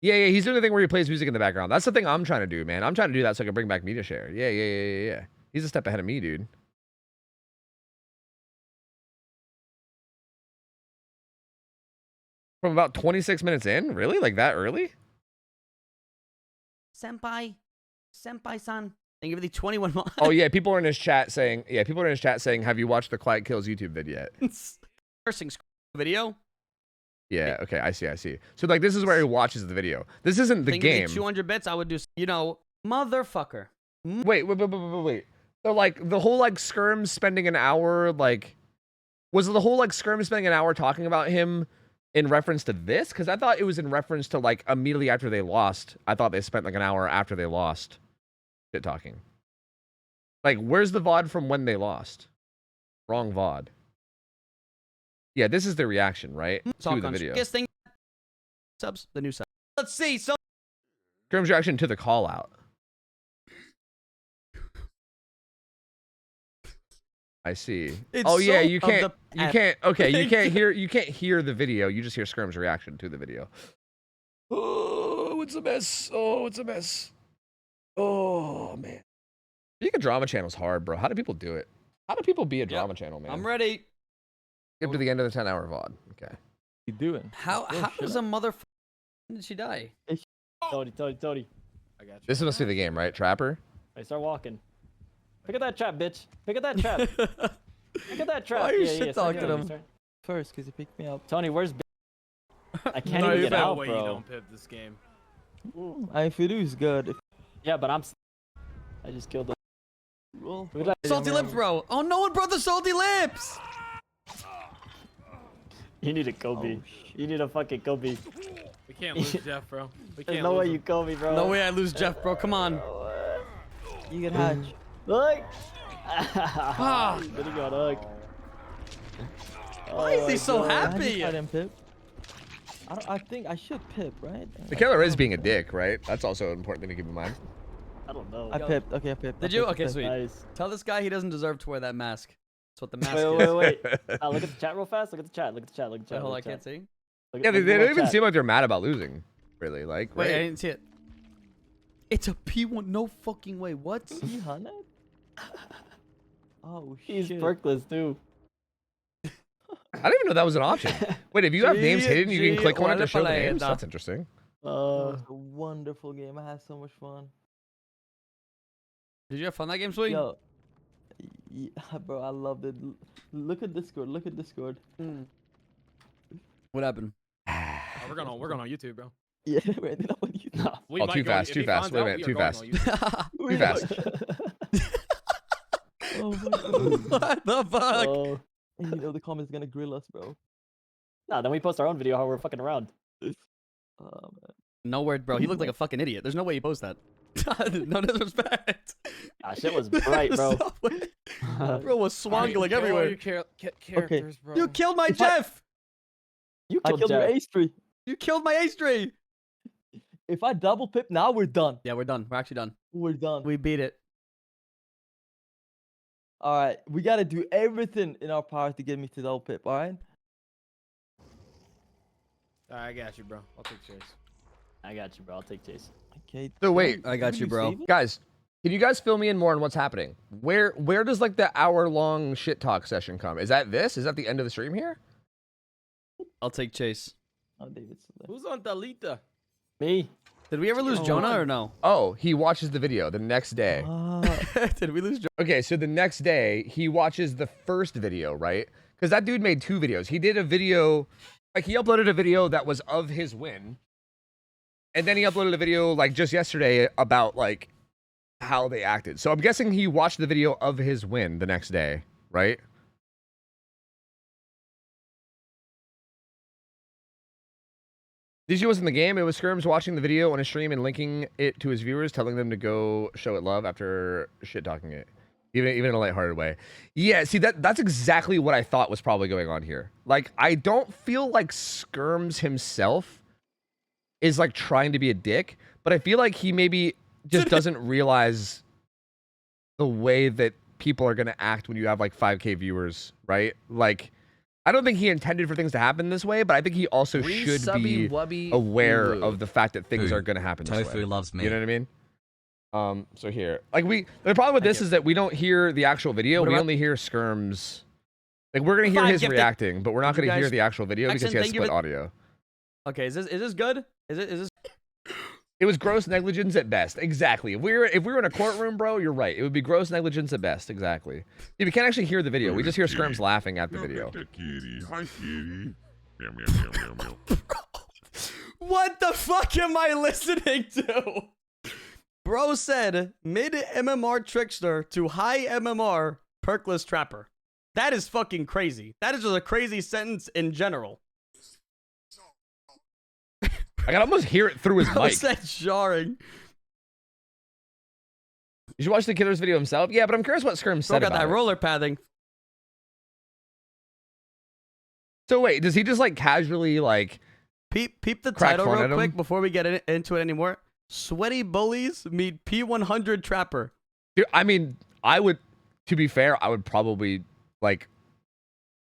A: Yeah, he's doing the thing where he plays music in the background. That's the thing I'm trying to do, man. I'm trying to do that so I can bring back media share. Yeah. He's a step ahead of me, dude. From about 26 minutes in? Really? Like that early?
I: Senpai-san. Thank you for the 21 months.
A: Oh yeah, people are in his chat saying, have you watched the Quiet Kills YouTube vid yet?
I: Cursing video?
A: Yeah, okay, I see. So like this is where he watches the video. This isn't the game.
I: 200 bits, I would do, you know, motherfucker.
A: Wait. So like the whole like Skirm spending an hour, like was the whole like Skirm spending an hour talking about him in reference to this? Because I thought it was in reference to like immediately after they lost. I thought they spent like an hour after they lost shit talking. Like, where's the VOD from when they lost? Wrong VOD. Yeah, this is the reaction, right? To the video.
I: Thing. Subs, the new sub. Let's see. So
A: Skirm's reaction to the call out. I see. Oh yeah, you can't hear the video. You just hear Skirm's reaction to the video. Oh, it's a mess. Oh man. Being a drama channel's hard, bro. How do people do it? How do people be a drama channel, man?
I: I'm ready.
A: Skip to the end of the 10-hour VOD. Okay.
J: You doing?
I: How does a motherfucker did she die?
J: Tony. I got you.
A: This must be the game, right? Trapper?
J: I start walking. Pick up that trap, bitch. Pick up that trap. Pick up that trap.
I: Why are you shit talking to him?
J: First, because he picked me up. Tony, where's I can't even get out, bro. You don't pip this game.
K: I feel it's good.
J: Yeah, but I just killed the.
I: Salty lips, bro. Oh, no one brought the salty lips.
J: You need a Kobe. You need a fucking Kobe.
L: We can't lose Jeff, bro.
J: There's no way you Kobe, bro.
I: No way I lose Jeff, bro. Come on.
K: You get hatch.
J: Look.
K: Then he got Ugg.
I: Why is he so happy?
K: I didn't pip. I think I should pip, right?
A: The killer is being a dick, right? That's also an important thing to keep in mind.
J: I don't know.
K: I pipped. Okay, I pipped.
I: Did you? Okay, sweet.
J: Nice.
I: Tell this guy he doesn't deserve to wear that mask. That's what the mask
J: Wait.
I: is.
J: Look at the chat real fast. Look at the chat. Look at the chat.
I: Wait, hold on, I can't see.
A: Yeah, they don't even seem like they're mad about losing, really. Like,
I: Wait,
A: right?
I: I didn't see it. It's a P1. No fucking way. What?
K: P100? Oh shit.
J: He's perkless too.
A: I didn't even know that was an option. Wait, if you have names hidden, you can click on it to show the names? That's interesting.
K: It was a wonderful game. I had so much fun.
I: Did you have fun that game, Sweet?
K: Yo, yeah, bro, I loved it. Look at Discord.
I: What happened?
L: We're going on YouTube, bro.
K: Yeah, we're ending up on YouTube.
A: Oh, too fast. Wait a minute, too fast. Too fast.
K: Oh my god.
I: What the fuck?
K: Oh, and you know the comments gonna grill us, bro.
J: Nah, then we post our own video how we're fucking around.
K: Oh man.
I: No word, bro. He looked like a fucking idiot. There's no way he posted that. No disrespect.
J: Ah, shit was bright, bro.
I: Bro was swangling everywhere.
L: Characters, bro.
I: You killed my Jeff.
J: You
K: I killed your ace tree.
I: You killed my ace tree.
K: If I double pip now, we're done.
I: Yeah, we're done. We're actually done.
K: We're done.
I: We beat it.
K: All right, we gotta do everything in our power to get me to the pip. All right.
L: I got you, bro. I'll take Chase.
J: I got you, bro. I'll take Chase.
K: Okay.
A: So wait,
I: I got you, bro.
A: guys, can you guys fill me in more on what's happening? Where does like the hour-long shit talk session come? Is that this? Is that the end of the stream here?
I: I'll take Chase.
K: Oh, David's there.
L: Who's on Dalita?
J: Me.
I: Did we ever lose Jonah or no?
A: Oh, he watches the video the next day.
I: Did we lose Jonah?
A: Okay, so the next day, he watches the first video, right? Because that dude made 2 videos. He did a video, like he uploaded a video that was of his win. And then he uploaded a video like just yesterday about like how they acted. So I'm guessing he watched the video of his win the next day, right? DG was in the game. It was Skirms watching the video on a stream and linking it to his viewers, telling them to go show it love after shit talking it, even in a lighthearted way. Yeah, see that's exactly what I thought was probably going on here. Like I don't feel like Skirms himself is like trying to be a dick, but I feel like he maybe just doesn't realize the way that people are gonna act when you have like 5K viewers, right? Like. I don't think he intended for things to happen this way, but I think he also should be aware of the fact that things are going to happen this way.
C: Tofu loves me.
A: You know what I mean? So here, like the problem with this is that we don't hear the actual video. We only hear Skirms. Like we're going to hear his reacting, but we're not going to hear the actual video because he has split audio.
I: Okay, is this good? Is this?
A: It was gross negligence at best. Exactly. If we were in a courtroom, bro, you're right. It would be gross negligence at best. Exactly. Yeah, we can't actually hear the video. We just hear Skirms laughing at the video.
B: Kitty. Hi, kitty. Meow, meow, meow, meow, meow.
I: What the fuck am I listening to? Bro said mid MMR trickster to high MMR perkless trapper. That is fucking crazy. That is just a crazy sentence in general.
A: I can almost hear it through his mic.
I: What's that jarring?
A: You should watch the killer's video himself. Yeah, but I'm curious what Skirms said
I: Got
A: about
I: that
A: it.
I: roller pathing.
A: So wait, does he just like casually like
I: peep the
A: crack
I: title
A: fun at
I: real quick
A: him?
I: before we get into it anymore? Sweaty bullies meet P100 trapper.
A: Dude, I mean, to be fair, I would probably like,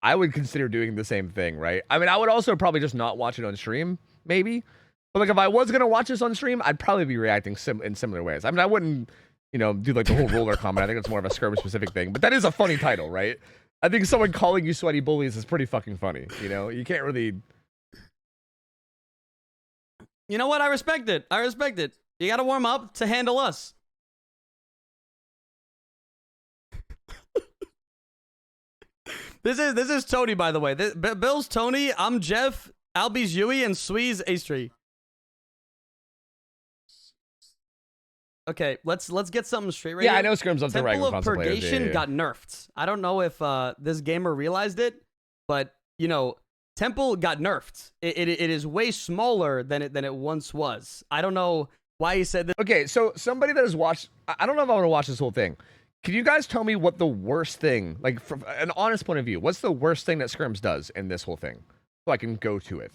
A: I would consider doing the same thing, right? I mean, I would also probably just not watch it on stream, maybe. But like, if I was gonna watch this on stream, I'd probably be reacting in similar ways. I mean, I wouldn't, do like the whole roller comment. I think it's more of a Skirm specific thing. But that is a funny title, right? I think someone calling you sweaty bullies is pretty fucking funny. You can't really.
I: You know what? I respect it. You gotta warm up to handle us. This is Tony, by the way. Bill's Tony. I'm Jeff. Albie's Yui, and Swee's Astri. Okay, let's get something straight right
A: Yeah,
I: here.
A: I know Skirm's up to
I: Temple
A: regular
I: of
A: console players.
I: Purgation
A: Yeah.
I: got nerfed. I don't know if this gamer realized it, but Temple got nerfed. It is way smaller than it once was. I don't know why he said this.
A: Okay, so somebody that has watched, I don't know if I want to watch this whole thing. Can you guys tell me what the worst thing, like from an honest point of view, what's the worst thing that Skirms does in this whole thing? So I can go to it.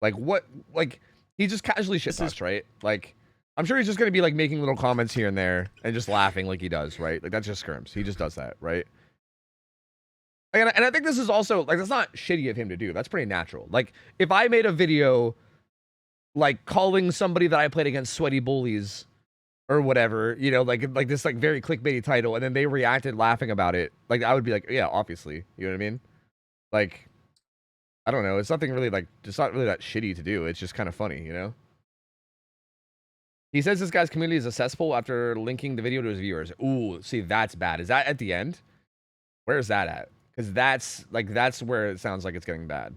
A: Like what? Like he just casually shit talks, right? Like I'm sure he's just gonna be like making little comments here and there and just laughing like he does, right? Like that's just Skirms. He just does that, right? And I think this is also like that's not shitty of him to do. That's pretty natural. Like if I made a video like calling somebody that I played against sweaty bullies or whatever, like this like very clickbaity title, and then they reacted laughing about it, like I would be like, yeah, obviously, you know what I mean? Like I don't know. It's nothing really like, it's not really that shitty to do. It's just kind of funny, He says this guy's community is a cesspool after linking the video to his viewers. Ooh, see, that's bad. Is that at the end? Where's that at? Because that's where it sounds like it's getting bad.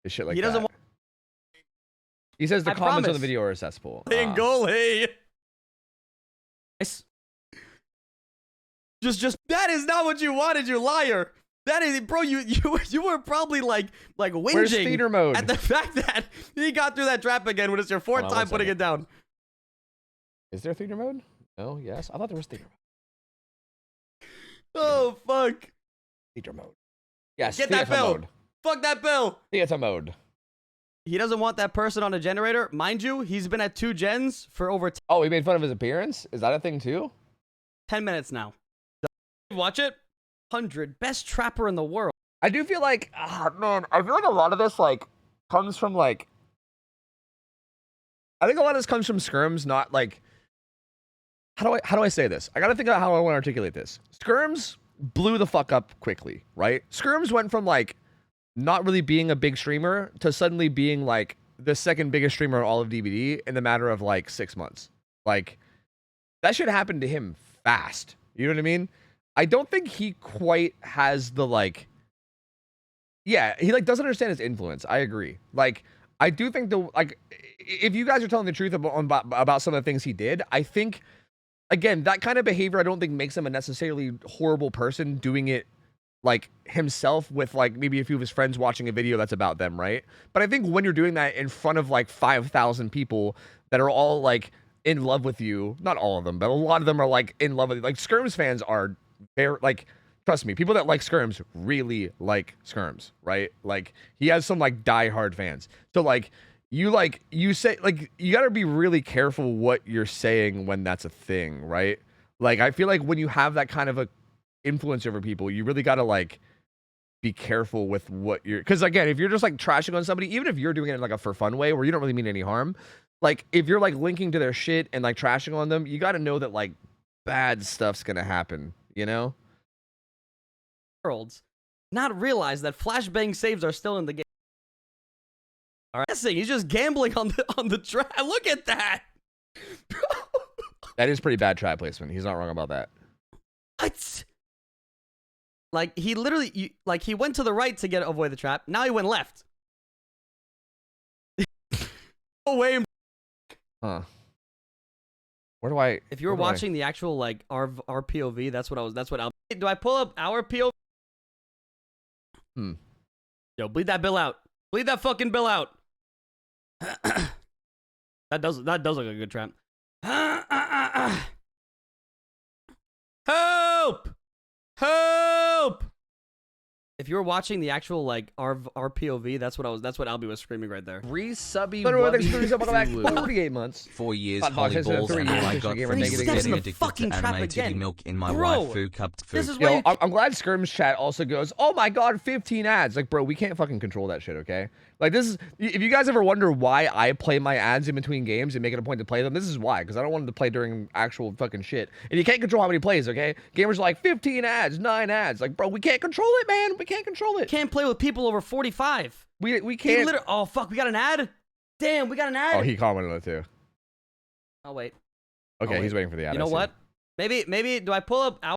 A: It's shit like that. He says the comments on the video are a cesspool.
I: Goalie. Just that is not what you wanted, you liar. That is, bro. You were probably like
A: Where's theater mode?
I: whinging at the fact that he got through that trap again when it's your fourth time putting it down.
A: Is there theater mode? No. Yes. I thought there was theater mode.
I: Oh fuck.
A: Theater mode. Yes.
I: Get that bill.
A: Mode.
I: Fuck that bill.
A: Theater mode.
I: He doesn't want that person on a generator, mind you. He's been at 2 gens for over.
A: Oh, he made fun of his appearance. Is that a thing too?
I: 10 minutes now. Watch it. 100 best trapper in the world.
A: I do feel like, man, I feel like a lot of this like comes from like, I think a lot of this comes from Skirms, not like, how do I say this? I gotta think about how I want to articulate this. Skirms blew the fuck up quickly, right? Skirms went from like not really being a big streamer to suddenly being like the second biggest streamer in all of DVD in the matter of like 6 months. Like that should happen to him fast. You know what I mean? I don't think he quite has the like, yeah, he like doesn't understand his influence. I agree. Like I do think the like, if you guys are telling the truth about some of the things he did, I think again that kind of behavior I don't think makes him a necessarily horrible person doing it like himself with like maybe a few of his friends watching a video that's about them, right? But I think when you're doing that in front of like 5,000 people that are all like in love with you, not all of them, but a lot of them are like in love with you. Like Skirms fans are very like, trust me, people that like Skirms really like Skirms, right? Like he has some like diehard fans. So like you say like you got to be really careful what you're saying when that's a thing, right? Like I feel like when you have that kind of a influence over people, you really got to like be careful with what you're, because again, if you're just like trashing on somebody, even if you're doing it in like a for fun way where you don't really mean any harm, like if you're like linking to their shit and like trashing on them, you got to know that like bad stuff's gonna happen, you know?
I: Worlds not realize that flashbang saves are still in the game. All right, he's just gambling on the trap. Look at that.
A: That is pretty bad trap placement. He's not wrong about that.
I: What? Like he literally, like he went to the right to avoid the trap. Now he went left. No way.
A: Huh. Where do I?
I: If you were watching the actual like our POV, that's what I'll. Do I pull up our POV? Yo, bleed that bill out. Bleed that fucking bill out. That does look like a good trap. Help! Help! If you were watching the actual like our POV, that's what Albie was screaming right there.
A: Resubby. 48 months.
C: 4 years,
A: Hot
C: holy
A: boxes,
C: balls,
A: 3
C: and
A: years,
C: I got
A: gamer
C: from
A: negative
C: getting
A: gamer.
C: addicted
I: fucking
C: to
I: trap
C: anime
I: again.
C: titty milk in my
I: Bro,
C: waifu cupped food.
I: this is why
A: Yo, I'm glad Skirms chat also goes, oh my god, 15 ads. Like, bro, we can't fucking control that shit, okay? Like, this is, if you guys ever wonder why I play my ads in between games and make it a point to play them, this is why, because I don't want them to play during actual fucking shit. And you can't control how many plays, okay? Gamers are like, 15 ads, 9 ads. Like, bro, we can't control it, man. We can't control it.
I: Can't play with people over 45.
A: We can't.
I: Oh, fuck, we got an ad? Damn, we got an ad?
A: Oh, he commented on it too.
I: I'll wait.
A: Okay, he's waiting for the ad.
I: You know what? Maybe, do I pull up our...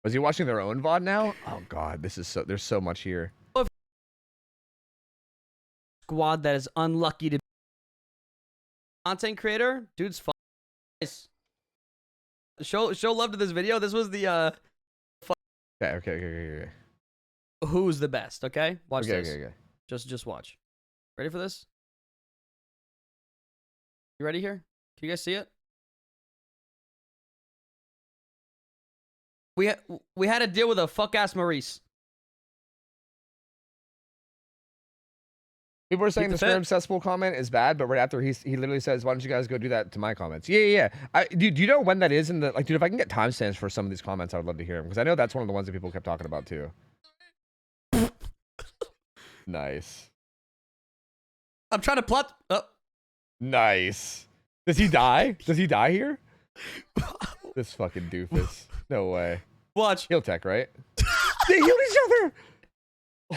A: Was he watching their own VOD now? Oh, God, this is so, there's so much here.
I: Squad that is unlucky to... Content creator? Dude's fun. Nice. Show love to this video. This was the,
A: Okay.
I: Who's the best, okay? Watch this.
A: Okay.
I: Just watch. Ready for this? You ready here? Can you guys see it? We had to deal with a fuck-ass Maurice.
A: People are saying the Skirms cesspool comment is bad, but right after he literally says, why don't you guys go do that to my comments? Yeah. Do you know when that is in the, like, dude, if I can get timestamps for some of these comments, I would love to hear them, because I know that's one of the ones that people kept talking about too. Nice.
I: I'm trying to plot. Oh.
A: Nice. Does he die? Does he die here? This fucking doofus. No way.
I: Watch.
A: Heal tech, right? They healed each other.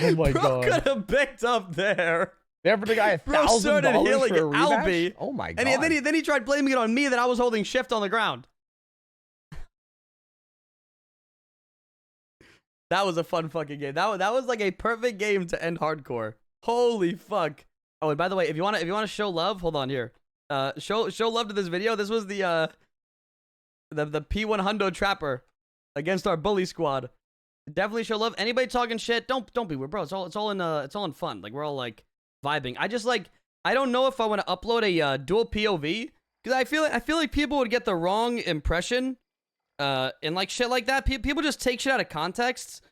A: Oh my god.
I: Bro could have picked up there.
A: They offered the guy $1,000 for a rematch?
I: Albie.
A: Oh my god.
I: And then he tried blaming it on me that I was holding shift on the ground. That was a fun fucking game. That was like a perfect game to end hardcore. Holy fuck. Oh, and by the way, if you want to show love, hold on here. Show love to this video. This was the P1 Hundo Trapper against our bully squad. Definitely show love. Anybody talking shit, don't be weird, bro. It's all in fun. Like we're all like vibing. I don't know if I want to upload a dual POV because I feel like people would get the wrong impression. And like shit like that, people just take shit out of context.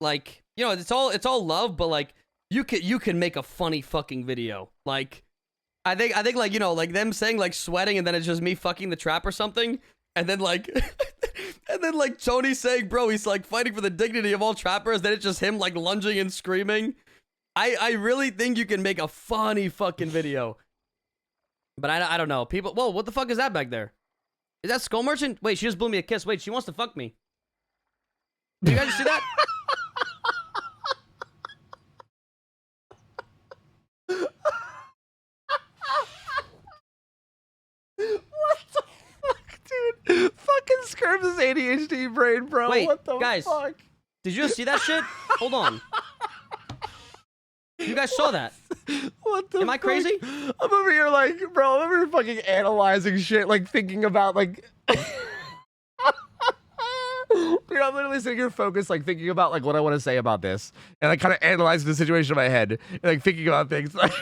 I: Like, you know, it's all love, but like you can make a funny fucking video. Like, I think like, you know, like them saying like sweating and then it's just me fucking the trap or something. and then like and then like Tony saying, bro, he's like fighting for the dignity of all trappers, then it's just him like lunging and screaming. I really think you can make a funny fucking video. But I don't know. People, whoa, what the fuck is that back there? Is that Skull Merchant? Wait, she just blew me a kiss. Wait, she wants to fuck me. Did you guys see that?
A: What the fuck, dude? Fucking Skirms' ADHD brain, bro.
I: Wait,
A: what the
I: guys,
A: fuck?
I: Did you just see that shit? Hold on. You guys saw that?
A: What the
I: Am I crazy?
A: I'm over here like, bro, I'm over here fucking analyzing shit, like thinking about like dude, I'm literally sitting here focused, like thinking about like what I want to say about this, and like kind of analyzing the situation in my head, and like thinking about things like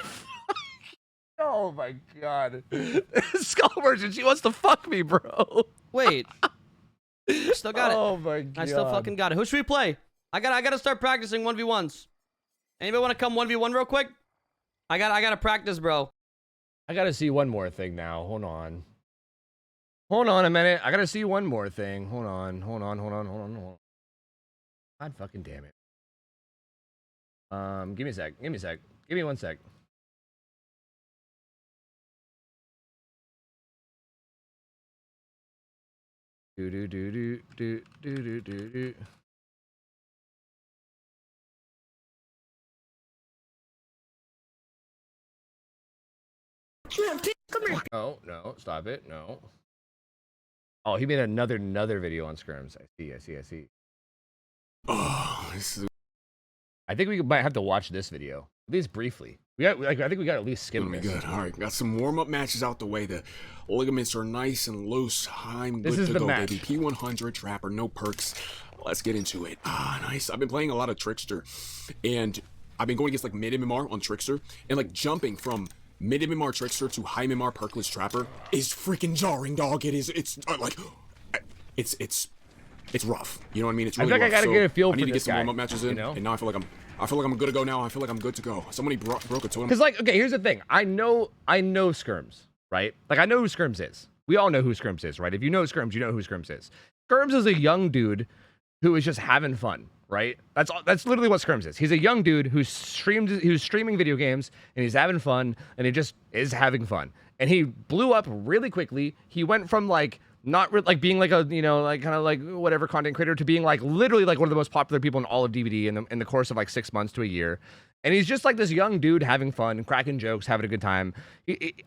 A: oh my god. Skull Merchant, she wants to fuck me, bro.
I: Wait. I still got it.
A: Oh my god.
I: I still fucking got it. Who should we play? I gotta start practicing 1v1s. Anybody want to come 1v1 real quick? I gotta practice, bro.
A: I gotta see one more thing now. Hold on a minute. I gotta see one more thing. Hold on. God fucking damn it. Give me a sec. Give me 1 sec. Do. No, stop it. No. Oh, he made another video on Skirms. I see.
H: Oh, this is...
A: I think we might have to watch this video, at least briefly. I think we got to at least skim this.
H: Good. All right, got some warm-up matches out the way. The ligaments are nice and loose. I'm
A: This
H: good
A: is
H: to
A: the
H: go,
A: match.
H: baby. P100 Trapper, no perks. Let's get into it. Nice. I've been playing a lot of Trickster, and I've been going against like mid MMR on Trickster, and like jumping from mid MMR Trickster to high MMR Perkless Trapper is freaking jarring, dog. It's rough. You know what I mean? It's really
A: I feel like
H: rough.
A: I gotta get a feel
H: I need
A: for
H: to get
A: this
H: some
A: guy,
H: warm-up matches in,
A: you know?
H: and now I feel like I'm good to go now. I feel like I'm good to go. Somebody broke a totem.
A: Because like, okay, here's the thing. I know Skirms, right? Like I know who Skirms is. We all know who Skirms is, right? If you know Skirms, you know who Skirms is. Skirms is a young dude who is just having fun, right? That's literally what Skirms is. He's a young dude who's streaming video games and he's having fun and he just is having fun. And he blew up really quickly. He went from like like being like a, you know, like kind of like whatever content creator to being like literally like one of the most popular people in all of DVD in the course of like 6 months to a year. And he's just like this young dude having fun, cracking jokes, having a good time.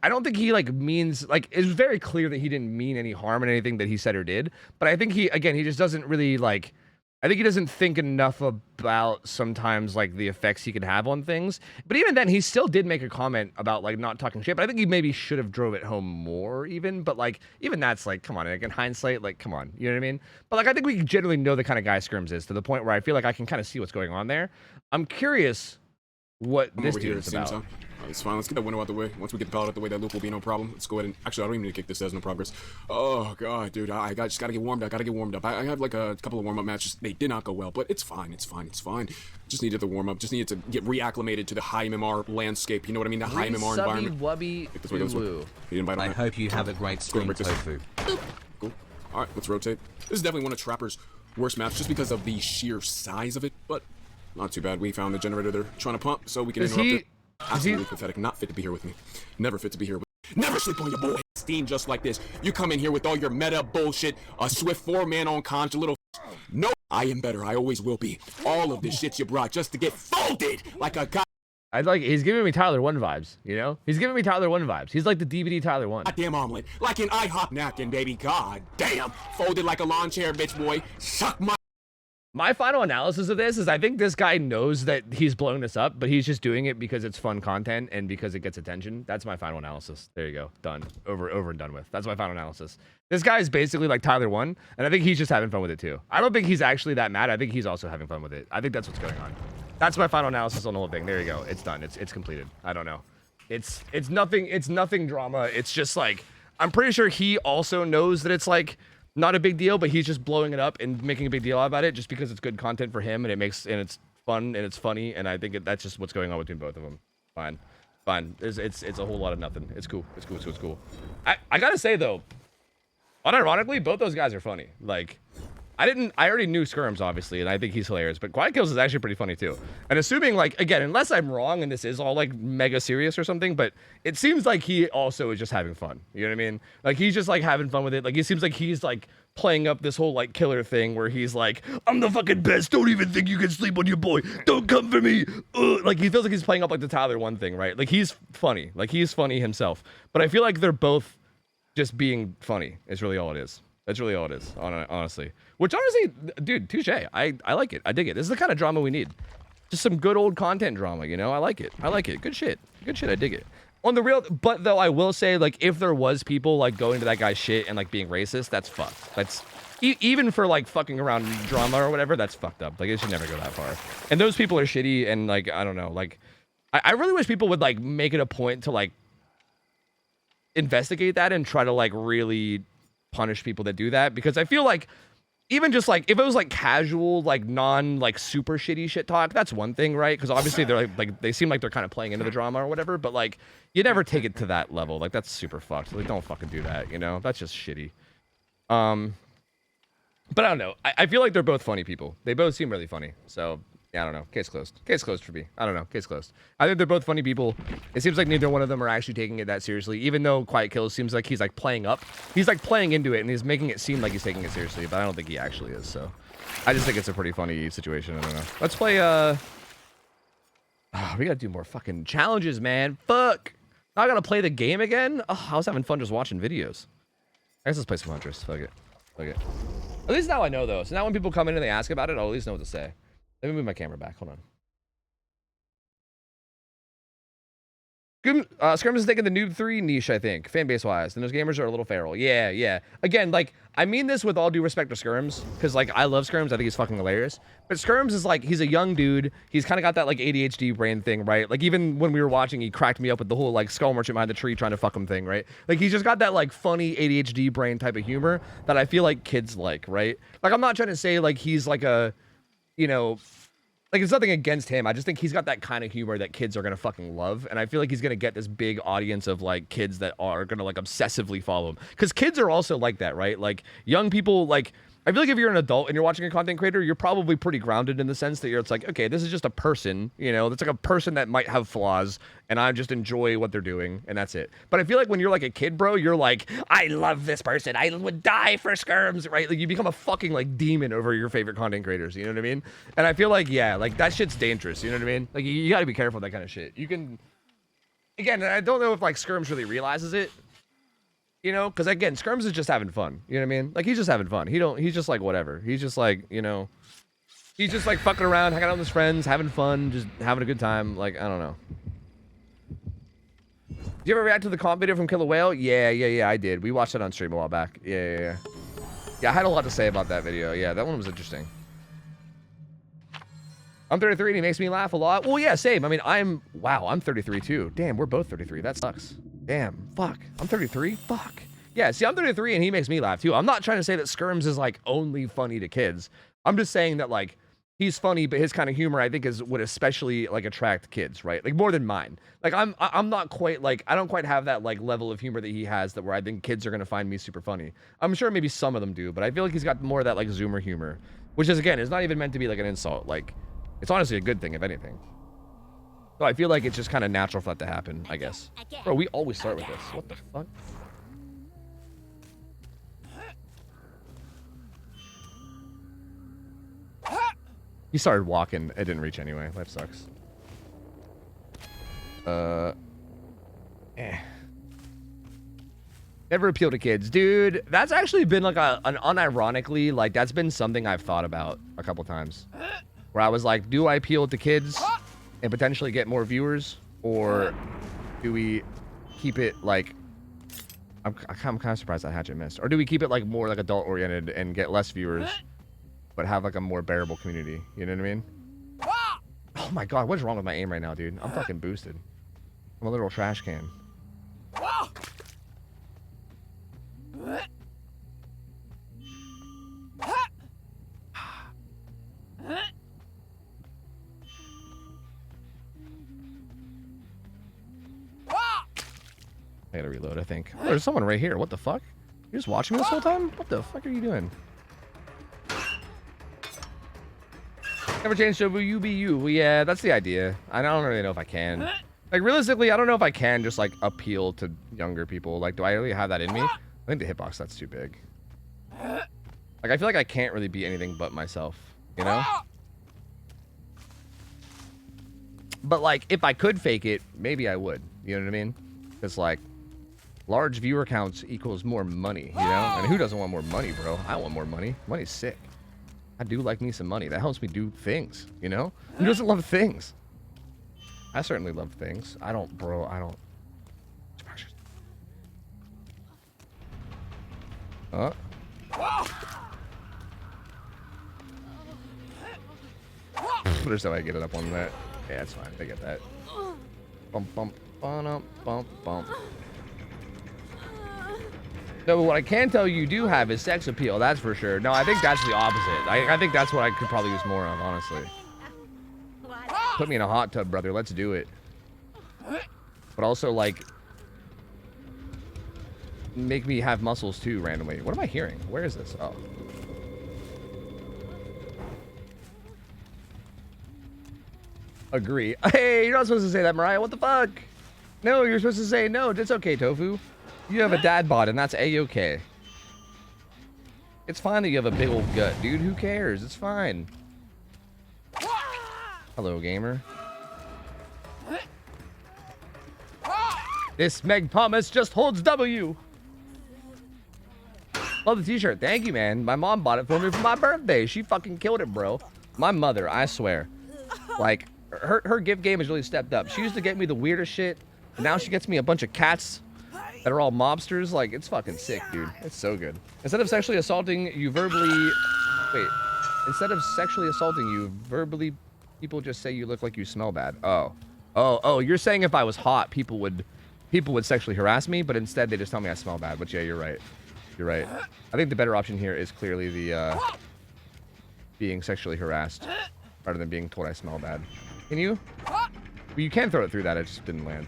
A: I don't think he like means, like, it's very clear that he didn't mean any harm in anything that he said or did. But I think he just doesn't really like, I think he doesn't think enough about sometimes like the effects he could have on things. But even then, he still did make a comment about like not talking shit. But I think he maybe should have drove it home more even. But like, even that's like, come on, like in hindsight, like, come on, you know what I mean? But like, I think we generally know the kind of guy Skirms is to the point where I feel like I can kind of see what's going on there. I'm curious what this dude is about.
H: It's fine. Let's get that window out the way. Once we get the pallet out the way, that loop will be no problem. Let's go ahead and... Actually, I don't even need to kick this. There's no progress. Oh, God, dude. Just gotta get warmed up. I have, like, a couple of warm-up matches. They did not go well, but it's fine. It's fine. Just needed the warm-up. Just needed to get reacclimated to the high MMR landscape. You know what I mean? The high MMR environment.
C: I hope you have a great stream, Tofu.
H: Cool. All right, let's rotate. This is definitely one of Trapper's worst maps just because of the sheer size of it, but not too bad. We found the generator they're trying to pump, so we can interrupt it. Absolutely pathetic. Not fit to be here with me. Never fit to be here with me. Never sleep on your boy. Steam just like this. You come in here with all your meta bullshit, a swift 4-man on conch, a little... No, I am better. I always will be. All of this shit you brought just to get folded like a guy.
A: He's giving me Tyler 1 vibes, you know? He's giving me Tyler 1 vibes. He's like the DVD Tyler 1.
H: Goddamn omelet. Like an IHOP napkin, baby. God damn. Folded like a lawn chair, bitch boy. Suck
A: My final analysis of this is I think this guy knows that he's blowing this up, but he's just doing it because it's fun content and because it gets attention. That's my final analysis. There you go. Done. Over and done with. That's my final analysis. This guy is basically like Tyler 1, and I think he's just having fun with it too. I don't think he's actually that mad. I think he's also having fun with it. I think that's what's going on. That's my final analysis on the whole thing. There you go. It's done. It's completed. I don't know. It's nothing drama. It's just like, I'm pretty sure he also knows that it's like not a big deal, but he's just blowing it up and making a big deal about it just because it's good content for him and it's fun and it's funny, and I think that's just what's going on between both of them. Fine. It's a whole lot of nothing. It's cool. It's cool. I gotta say though, Unironically, both those guys are funny. Like, I already knew Skirms, obviously, and I think he's hilarious, but Quiet Kills is actually pretty funny, too. And assuming, like, again, unless I'm wrong and this is all, like, mega serious or something, but it seems like he also is just having fun. You know what I mean? Like, he's just, like, having fun with it. Like, it seems like he's, like, playing up this whole, like, killer thing where he's like, I'm the fucking best. Don't even think you can sleep on your boy. Don't come for me. Like, he feels like he's playing up, like, the Tyler One thing, right? Like, he's funny. Like, he's funny himself. But I feel like they're both just being funny is really all it is. That's really all it is, honestly. Which, honestly, dude, touche. I like it. I dig it. This is the kind of drama we need. Just some good old content drama, you know? I like it. I like it. Good shit. Good shit. I dig it. On the real, but though I will say, like, if there was people, like, going to that guy's shit and, like, being racist, that's fucked. That's, even for, like, fucking around drama or whatever, that's fucked up. Like, it should never go that far. And those people are shitty and, like, I don't know. Like, I really wish people would, like, make it a point to, like, investigate that and try to, like, really punish people that do that, because I feel like even just like if it was like casual, like non like super shitty shit talk, that's one thing, right? Because obviously they're like they seem like they're kind of playing into the drama or whatever, but like you never take it to that level. Like that's super fucked. Like don't fucking do that, you know? That's just shitty. But I don't know. I feel like they're both funny people. They both seem really funny. So yeah, I don't know. Case closed. Case closed for me. I don't know. Case closed. I think they're both funny people. It seems like neither one of them are actually taking it that seriously, even though Quiet Kills seems like he's like playing up. He's like playing into it and he's making it seem like he's taking it seriously, but I don't think he actually is. So I just think it's a pretty funny situation. I don't know. Let's play, we gotta do more fucking challenges, man. Fuck. Now I gotta play the game again? Oh, I was having fun just watching videos. I guess let's play some Huntress. Fuck it. Fuck it. At least now I know, though. So now when people come in and they ask about it, I'll at least know what to say. Let me move my camera back. Hold on. Skirms is taking the Noob 3 niche, I think, fan base wise. And those gamers are a little feral. Yeah, yeah. Again, like, I mean this with all due respect to Skirms, because, like, I love Skirms. I think he's fucking hilarious. But Skirms is, like, he's a young dude. He's kind of got that, like, ADHD brain thing, right? Like, even when we were watching, he cracked me up with the whole, like, skull merchant behind the tree trying to fuck him thing, right? Like, he's just got that, like, funny ADHD brain type of humor that I feel like kids like, right? Like, I'm not trying to say, like, he's, like, a, you know... Like, it's nothing against him. I just think he's got that kind of humor that kids are going to fucking love. And I feel like he's going to get this big audience of, like, kids that are going to, like, obsessively follow him. Because kids are also like that, right? Like, young people, like... I feel like if you're an adult and you're watching a content creator, you're probably pretty grounded in the sense that it's like, okay, this is just a person, you know? That's like a person that might have flaws, and I just enjoy what they're doing, and that's it. But I feel like when you're, like, a kid, bro, you're like, I love this person. I would die for Skirms, right? Like, you become a fucking, like, demon over your favorite content creators, you know what I mean? And I feel like, yeah, like, that shit's dangerous, you know what I mean? Like, you gotta be careful with that kind of shit. You can... Again, I don't know if, like, Skirms really realizes it, you know, because again, Skirms is just having fun. You know what I mean? Like, he's just having fun. He's just like, whatever. He's just like, you know, he's just like fucking around, hanging out with his friends, having fun, just having a good time. Like, I don't know. Did you ever react to the comp video from Killer Whale? Yeah, I did. We watched it on stream a while back. Yeah, I had a lot to say about that video. Yeah, that one was interesting. I'm 33 and he makes me laugh a lot. Well, yeah, same. I mean, I'm 33 too. Damn, we're both 33. That sucks. Damn, fuck. I'm 33? Fuck. Yeah, see, I'm 33 and he makes me laugh too. I'm not trying to say that Skirms is like only funny to kids. I'm just saying that like he's funny, but his kind of humor I think would especially like attract kids, right? Like more than mine. Like I'm not quite like I don't quite have that like level of humor that he has that where I think kids are gonna find me super funny. I'm sure maybe some of them do, but I feel like he's got more of that like Zoomer humor, which is again is not even meant to be like an insult. Like it's honestly a good thing if anything. So I feel like it's just kind of natural for that to happen, I guess. Bro, we always start with this. What the fuck? He started walking. It didn't reach anyway. Life sucks. Never appeal to kids. Dude, that's actually been like an unironically, like that's been something I've thought about a couple times. Where I was like, do I appeal to kids and potentially get more viewers? Or do we keep it like... I'm kind of surprised that hatchet missed. Or do we keep it like more like adult oriented and get less viewers, but have like a more bearable community? You know what I mean? Oh my god, what's wrong with my aim right now, dude? I'm fucking boosted. I'm a literal trash can. I gotta reload, I think. Oh, there's someone right here. What the fuck? You're just watching me this whole time? What the fuck are you doing? Never change Shobu, you be you. Well, yeah, that's the idea. I don't really know if I can. Like, realistically, I don't know if I can just, like, appeal to younger people. Like, do I really have that in me? I think the hitbox, that's too big. Like, I feel like I can't really be anything but myself, you know? But, like, if I could fake it, maybe I would. You know what I mean? Because, like, large viewer counts equals more money, you know? And who doesn't want more money, bro? I want more money. Money's sick. I do like me some money. That helps me do things, you know? Who doesn't love things? I certainly love things. I don't, bro. I don't. There's no way I get it up on that. Yeah, it's fine. I get that. Bump, bump, bump, bump, bump. No, but what I can tell you do have is sex appeal. That's for sure. No, I think that's the opposite. I think that's what I could probably use more of, honestly. Put me in a hot tub, brother. Let's do it. But also, like, make me have muscles too randomly. What am I hearing? Where is this? Oh. Agree. Hey, you're not supposed to say that, Mariah. What the fuck? No, you're supposed to say no. It's okay, Tofu. You have a dad bod, and that's A-okay. It's fine that you have a big old gut, dude. Who cares? It's fine. Hello, gamer. This Meg Thomas just holds W. Love the t-shirt. Thank you, man. My mom bought it for me for my birthday. She fucking killed it, bro. My mother, I swear. Like, her gift game has really stepped up. She used to get me the weirdest shit, and now she gets me a bunch of cats that are all mobsters. Like, it's fucking sick, dude. It's so good. Instead of sexually assaulting you verbally... Wait. Instead of sexually assaulting you verbally, people just say you look like you smell bad. Oh, you're saying if I was hot, people would sexually harass me, but instead they just tell me I smell bad. Which, yeah, you're right. You're right. I think the better option here is clearly the being sexually harassed rather than being told I smell bad. Can you? Well, you can throw it through that. It just didn't land.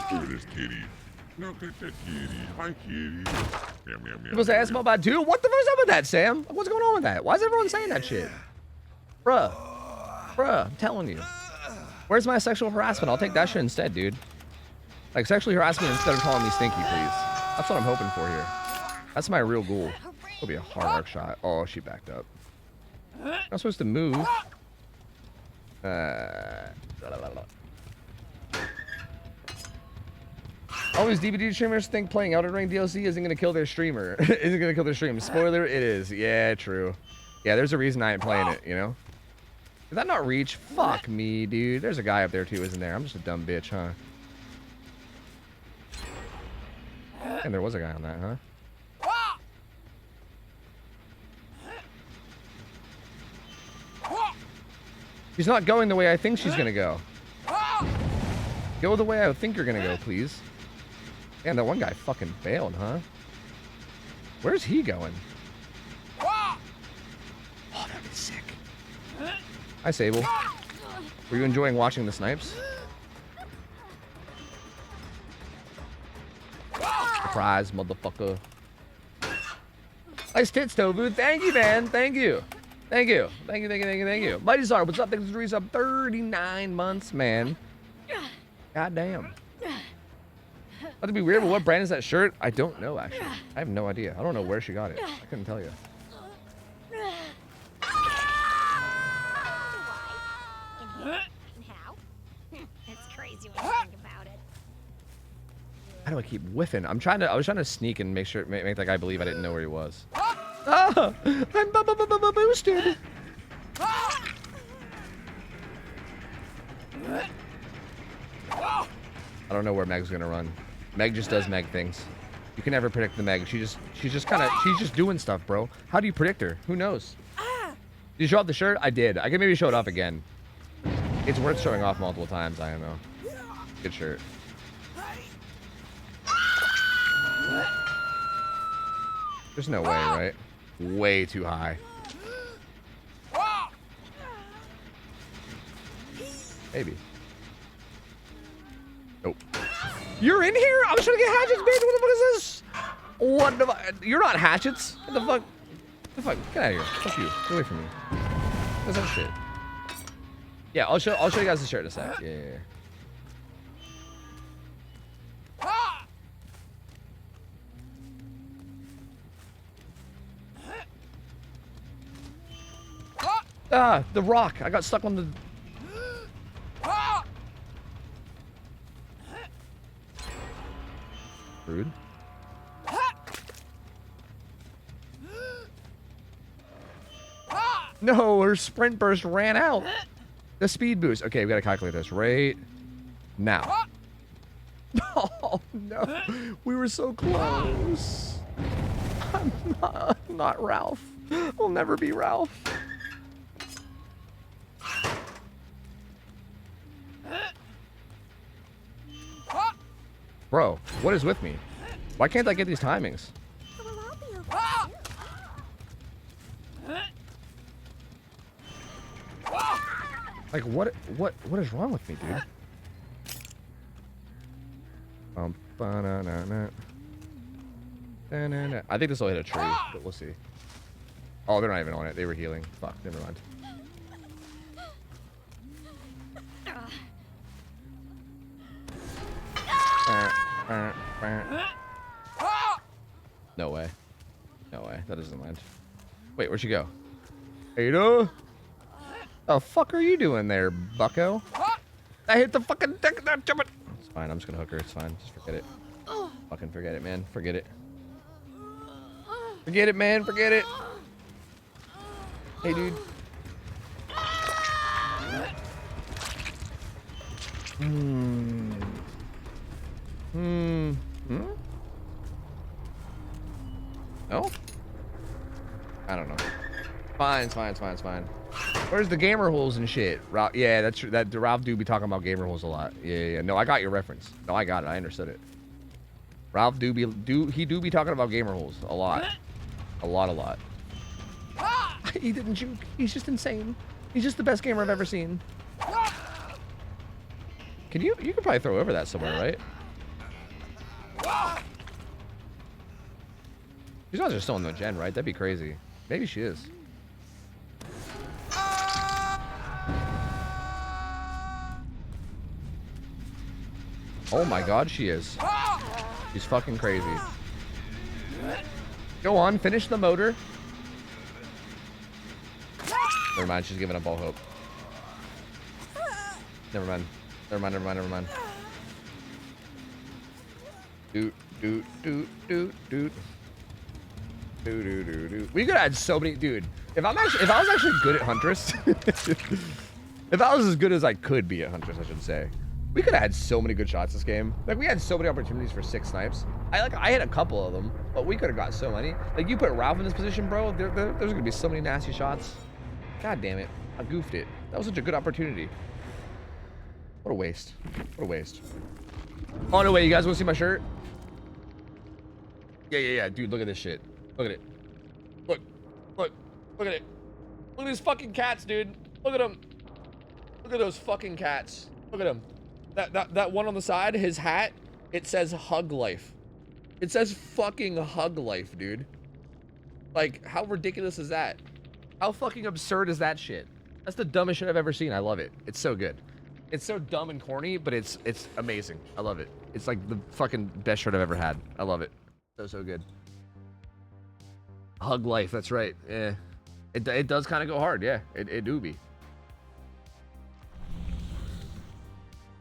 B: Look at this kitty. Look at that kitty. Hi, kitty. Meow, meow, meow.
A: People say I smell bad too? What the fuck's up with that, Sam? What's going on with that? Why is everyone saying that shit? Bruh, I'm telling you. Where's my sexual harassment? I'll take that shit instead, dude. Like, sexually harass me instead of calling me stinky, please. That's what I'm hoping for here. That's my real goal. It'll be a hard arc shot. Oh, she backed up. I'm supposed to move. Always DVD streamers think playing Elden Ring DLC isn't going to kill their streamer. Isn't going to kill their stream. Spoiler, it is. Yeah, true. Yeah, there's a reason I ain't playing it, you know? Did that not reach? Fuck me, dude. There's a guy up there, too, isn't there? I'm just a dumb bitch, huh? And there was a guy on that, huh? She's not going the way I think she's going to go. Go the way I think you're going to go, please. Damn, that one guy fucking bailed, huh? Where's he going? Oh, that'd be sick. Hi, Sable. Were you enjoying watching the snipes? Surprise, motherfucker. Nice tits, Tofu. Thank you, man. Thank you. Thank you. Thank you, thank you, thank you, thank you. Mighty Czar, what's up? Thanks for resub 39 months, man. God damn. That'd be weird, but what brand is that shirt? I don't know, actually. I have no idea. I don't know where she got it. I couldn't tell you.
G: It's crazy when you think about it.
A: How do I keep whiffing? I was trying to sneak and make that guy believe I didn't know where he was. Ah! I'm boosted! I don't know where Meg's gonna run. Meg just does Meg things. You can never predict the Meg. She's just doing stuff, bro. How do you predict her? Who knows? Did you show off the shirt? I did. I can maybe show it off again. It's worth showing off multiple times. I don't know. Good shirt. There's no way, right? Way too high. Maybe. Nope. You're in here? I was trying to get hatchets, bitch. What the fuck is this? What the fuck? You're not hatchets. What the fuck? What the fuck? Get out of here. Fuck you. Get away from me. What's that shit? Yeah, I'll show you guys the shirt in a sec. Yeah. Ah, the rock. I got stuck on the... Rude. No, her sprint burst ran out. The speed boost. Okay, we gotta calculate this right now. Oh, no. We were so close. I'm not Ralph. I'll never be Ralph. Bro, what is with me? Why can't I get these timings? Like, what is wrong with me, dude? I think this will hit a tree, but we'll see. Oh, they're not even on it. They were healing. Fuck, never mind. No way. No way. That doesn't land. Wait, where'd she go? Ada? The fuck are you doing there, bucko? I hit the fucking deck. It's fine. I'm just gonna hook her. It's fine. Just forget it. Fucking forget it, man. Forget it. Forget it, man. Forget it. Hey, dude. No? I don't know. Fine. Where's the gamer holes and shit? Yeah, that's true. That Ralph do be talking about gamer holes a lot. Yeah. No, I got your reference. No, I got it. I understood it. Ralph do be talking about gamer holes a lot. A lot. He didn't juke. He's just insane. He's just the best gamer I've ever seen. Can you could probably throw over that somewhere, right? She's not just still in the gen, right? That'd be crazy. Maybe she is. Oh my god, she is. She's fucking crazy. Go on, finish the motor. Never mind, she's giving up all hope. Never mind. Doot. We could add so many, dude. If I was actually good at Huntress, if I was as good as I could be at Huntress, I should say, we could have had so many good shots this game. Like, we had so many opportunities for 6 snipes. I had a couple of them, but we could have got so many. Like, you put Ralph in this position, bro, there's gonna be so many nasty shots. God damn it, I goofed it. That was such a good opportunity. What a waste. What a waste. Oh no, wait, you guys want to see my shirt? Yeah, dude, look at this shit. Look at it. Look at it. Look at these fucking cats, dude. Look at them. Look at those fucking cats. Look at them. That one on the side, his hat, it says Hug Life. It says fucking Hug Life, dude. Like, how ridiculous is that? How fucking absurd is that shit? That's the dumbest shit I've ever seen. I love it. It's so good. It's so dumb and corny, but it's amazing. I love it. It's like the fucking best shirt I've ever had. I love it. So good. Hug Life, that's right. Yeah. It does kind of go hard, yeah. It do be.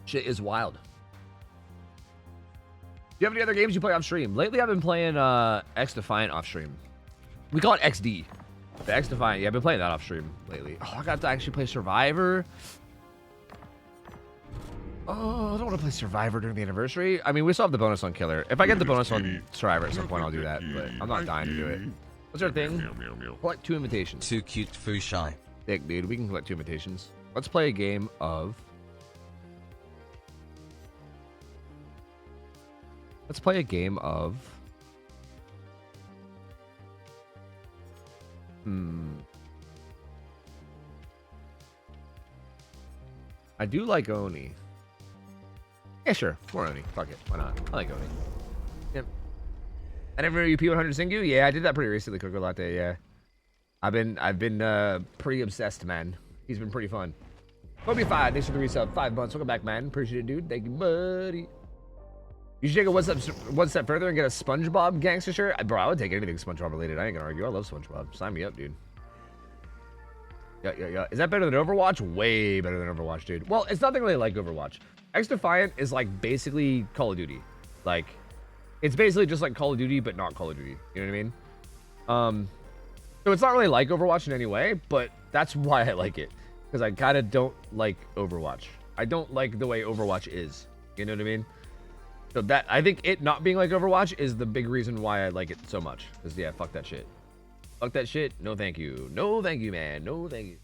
A: Shit is wild. Do you have any other games you play off stream? Lately I've been playing X Defiant off stream. We call it XD. The X Defiant, yeah, I've been playing that off stream lately. Oh, I got to actually play Survivor. Oh, I don't want to play Survivor during the anniversary. I mean, we still have the bonus on Killer. If I get the bonus on Survivor at some point, I'll do that. But I'm not dying to do it. What's our thing? Collect 2 invitations.
C: Too cute, foo shy.
A: Dick, dude, we can collect 2 invitations. Let's play a game of... I do like Oni. Yeah, sure. More Oni. Fuck it. Why not? I like Oni. Yep. I never knew you P100 Singu? Yeah, I did that pretty recently, Coco Latte, yeah. I've been pretty obsessed, man. He's been pretty fun. Kobe 5, thanks for the resub. 5 months. Welcome back, man. Appreciate it, dude. Thank you, buddy. You should take it one step further and get a SpongeBob gangster shirt. Bro, I would take anything SpongeBob related. I ain't gonna argue. I love SpongeBob. Sign me up, dude. Yeah. Is that better than Overwatch? Way better than Overwatch, dude. Well, it's nothing really like Overwatch. X-Defiant is like basically Call of Duty. Like, it's basically just like Call of Duty, but not Call of Duty. You know what I mean? So it's not really like Overwatch in any way, but that's why I like it. Because I kind of don't like Overwatch. I don't like the way Overwatch is. You know what I mean? So that, I think it not being like Overwatch is the big reason why I like it so much. Because, yeah, fuck that shit. Fuck that shit. No thank you. No thank you, man. No thank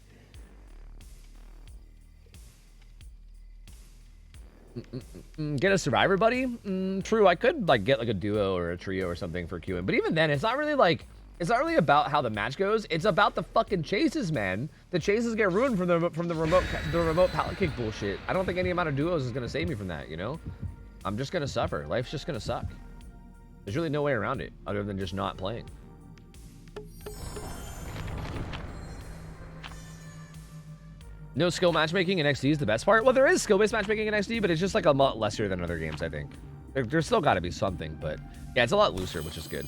A: you. Get a survivor buddy? True, I could like get like a duo or a trio or something for queuing. But even then, it's not really like... It's not really about how the match goes. It's about the fucking chases, man. The chases get ruined from the remote pallet kick bullshit. I don't think any amount of duos is gonna save me from that, you know? I'm just gonna suffer. Life's just gonna suck. There's really no way around it other than just not playing. No skill matchmaking in XD is the best part. Well, there is skill-based matchmaking in XD, but it's just like a lot lesser than other games, I think. There's still got to be something, but yeah, it's a lot looser, which is good.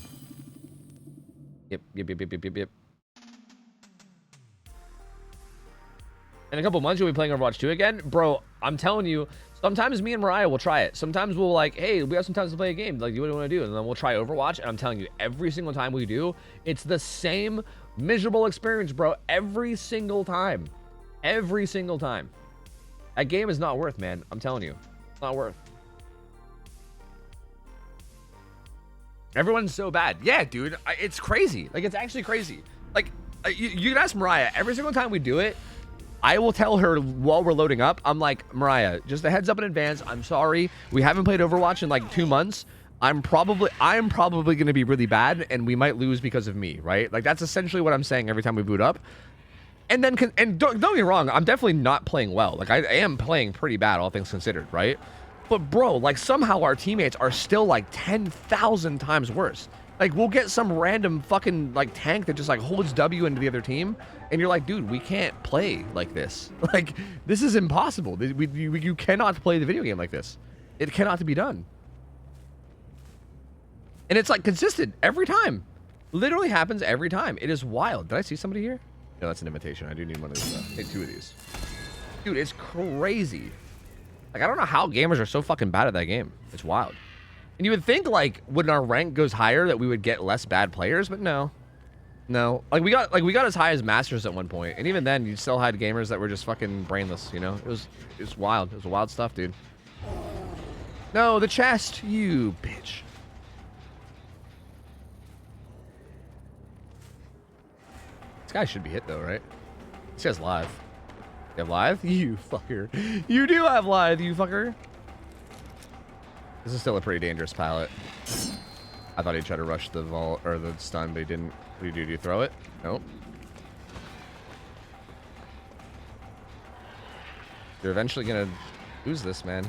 A: Yep. In a couple months, you'll be playing Overwatch 2 again? Bro, I'm telling you, sometimes me and Mariah will try it. Sometimes we'll like, hey, we have some time to play a game. Like, what do you want to do? And then we'll try Overwatch. And I'm telling you, every single time we do, it's the same miserable experience, bro. Every single time. Every single time. That game is not worth, man. I'm telling you. It's not worth. Everyone's so bad. Yeah, dude. It's crazy. Like, it's actually crazy. Like, you can ask Mariah. Every single time we do it, I will tell her while we're loading up, I'm like, Mariah, just a heads up in advance. I'm sorry. We haven't played Overwatch in like 2 months. I'm probably going to be really bad, and we might lose because of me, right? Like, that's essentially what I'm saying every time we boot up. And then, don't get me wrong, I'm definitely not playing well. Like, I am playing pretty bad, all things considered, right? But bro, like somehow our teammates are still like 10,000 times worse. Like we'll get some random fucking like tank that just like holds W into the other team, and you're like, dude, we can't play like this. Like this is impossible. You cannot play the video game like this. It cannot be done. And it's like consistent every time. Literally happens every time. It is wild. Did I see somebody here? No, that's an invitation. I do need one of these. Take 2 of these. Dude, it's crazy. Like, I don't know how gamers are so fucking bad at that game. It's wild. And you would think, like, when our rank goes higher that we would get less bad players, but no. No. Like, we got as high as Masters at one point, and even then, you still had gamers that were just fucking brainless, you know? It was wild. It was wild stuff, dude. No, the chest, you bitch. This guy should be hit, though, right? This guy's live. You have live? You fucker. You do have live, you fucker. This is still a pretty dangerous pallet. I thought he'd try to rush the vault or the stun, but he didn't. What do you do? Do you throw it? Nope. You're eventually gonna lose this, man.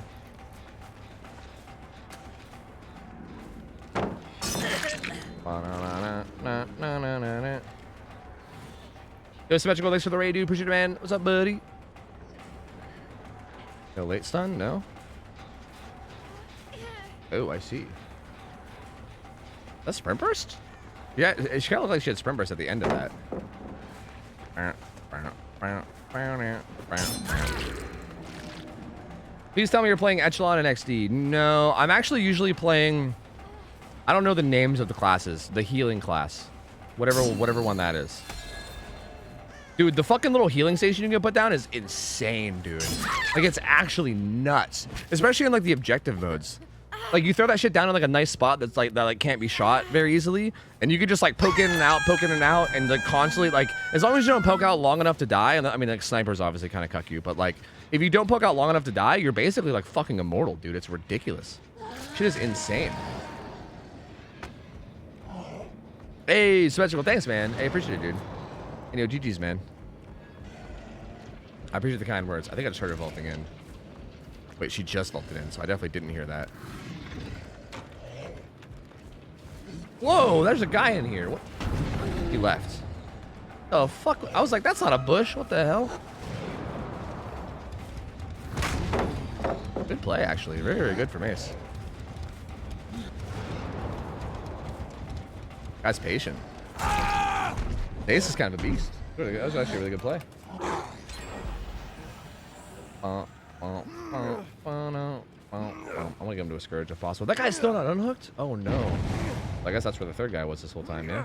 A: Yo, Symmetrical, thanks for the raid, dude. Appreciate it, man. What's up, buddy? No late stun? No? Oh, I see. That's sprint burst? Yeah, she kind of looked like she had sprint burst at the end of that. Please tell me you're playing Echelon and XD. No, I'm actually usually playing... I don't know the names of the classes. The healing class. Whatever one that is. Dude, the fucking little healing station you can put down is insane, dude. Like, it's actually nuts. Especially in, like, the objective modes. Like, you throw that shit down in, like, a nice spot that's, like, that can't be shot very easily. And you could just, like, poke in and out, and, like, constantly, like, as long as you don't poke out long enough to die, and, I mean, like, snipers obviously kind of cuck you, but, like, if you don't poke out long enough to die, you're basically, like, fucking immortal, dude. It's ridiculous. Shit is insane. Hey, Symmetrical, thanks, man. Hey, appreciate it, dude. You know, GG's, man. I appreciate the kind words. I think I just heard her vaulting in. Wait, she just vaulted in, so I definitely didn't hear that. Whoa, there's a guy in here. What? He left. Oh, fuck. I was like, that's not a bush. What the hell? Good play, actually. Very, very good for Mace. Guy's patient. Mace is kind of a beast. That was actually a really good play. I want to get him to a Scourge if possible. That guy's still not unhooked? Oh, no. I guess that's where the third guy was this whole time, yeah?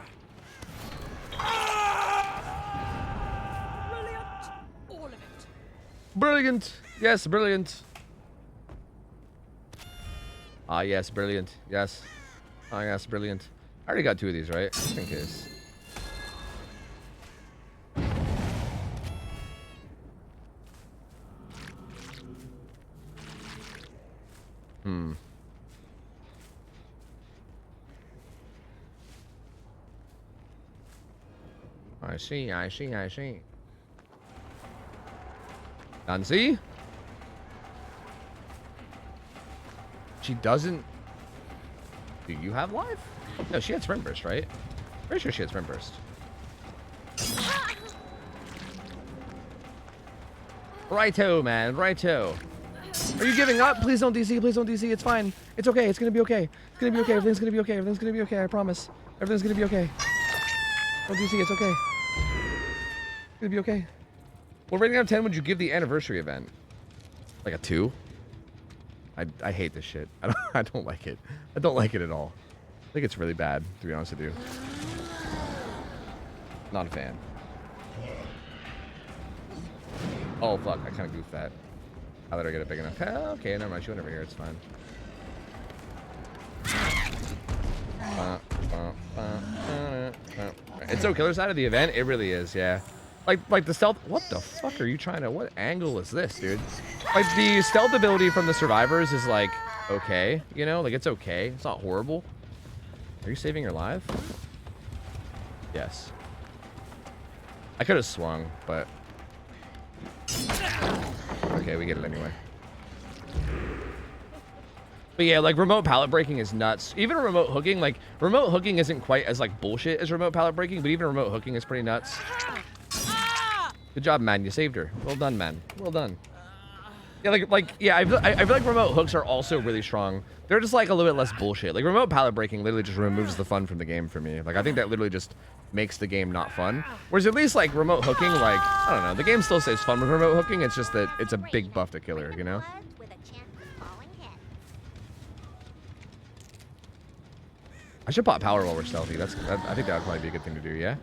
A: Brilliant! Yes, brilliant. Ah, yes, brilliant. Yes. Ah, yes, brilliant. I already got 2 of these, right? Just in case. I see. Nancy? She doesn't... Do you have life? No, she had Sprint Burst, right? Pretty sure she had Sprint Burst. Righto, man. Righto. Are you giving up? Please don't DC. Please don't DC. It's fine. It's okay. It's gonna be okay. It's gonna be okay. Everything's gonna be okay. Everything's gonna be okay. I promise. Everything's gonna be okay. Don't DC. It's okay. It's gonna be okay. What rating out of 10 would you give the anniversary event? Like a 2? I hate this shit. I don't like it. I don't like it at all. I think it's really bad, to be honest with you. Not a fan. Oh fuck, I kind of goofed that. I let her get it big enough. Okay, never mind. She went over here. It's fine. It's so killer side of the event. It really is, yeah. Like the stealth. What the fuck are you trying to? What angle is this, dude? Like the stealth ability from the survivors is like okay, you know, like it's okay. It's not horrible. Are you saving your life? Yes. I could have swung, but okay, we get it anyway. But yeah, like remote pallet breaking is nuts. Even remote hooking, like remote hooking isn't quite as like bullshit as remote pallet breaking, but even remote hooking is pretty nuts. Good job, man. You saved her. Well done, man. Well done. Yeah, I feel like remote hooks are also really strong. They're just like a little bit less bullshit. Like remote pallet breaking literally just removes the fun from the game for me. Like I think that literally just makes the game not fun. Whereas at least like remote hooking, like I don't know, the game still stays fun with remote hooking. It's just that it's a big buff to killer, you know. I should pop power while we're stealthy. I think that would probably be a good thing to do. Yeah.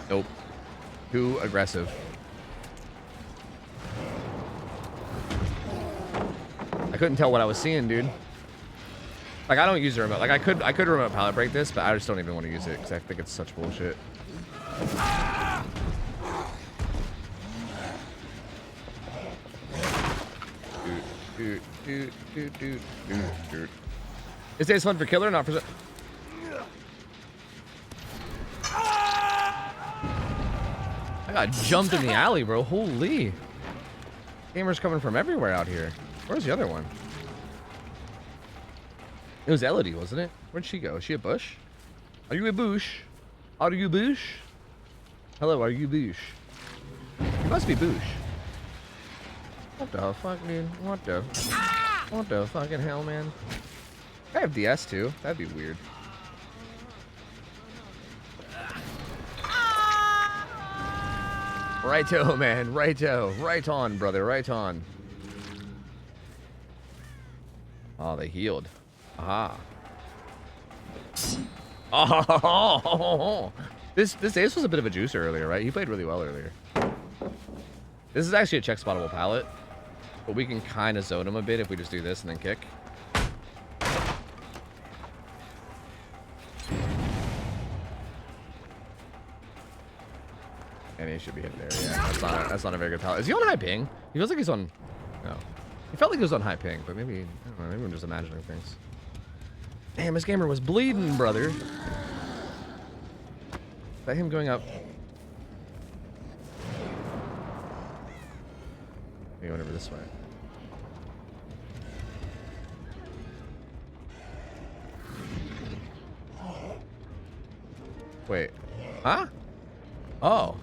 A: Nope. Too aggressive. I couldn't tell what I was seeing, dude. Like I don't use the remote. Like I could remote pallet break this, but I just don't even want to use it because I think it's such bullshit. This day's fun for killer, not for. I got jumped in the alley, bro. Holy. Gamers coming from everywhere out here. Where's the other one? It was Elodie, wasn't it? Where'd she go? Is she a bush? Are you a bush? Are you bush? Hello, are you bush? You must be bush. What the fuck, dude? What the fucking hell, man? I have DS too. That'd be weird. Righto, man. Righto. Right on, brother. Right on. Oh, they healed. Aha. Oh, this Ace was a bit of a juicer earlier, right? He played really well earlier. This is actually a check spottable pallet, but we can kind of zone him a bit if we just do this and then kick. Yeah, And he should be hit there. Yeah, that's not a very good pallet. Is he on high ping? He feels like he's on. No, he felt like he was on high ping, but maybe I don't know. Maybe I'm just imagining things. Damn, this gamer was bleeding, brother. Is that him going up? Maybe went over this way. Wait. Huh? Oh.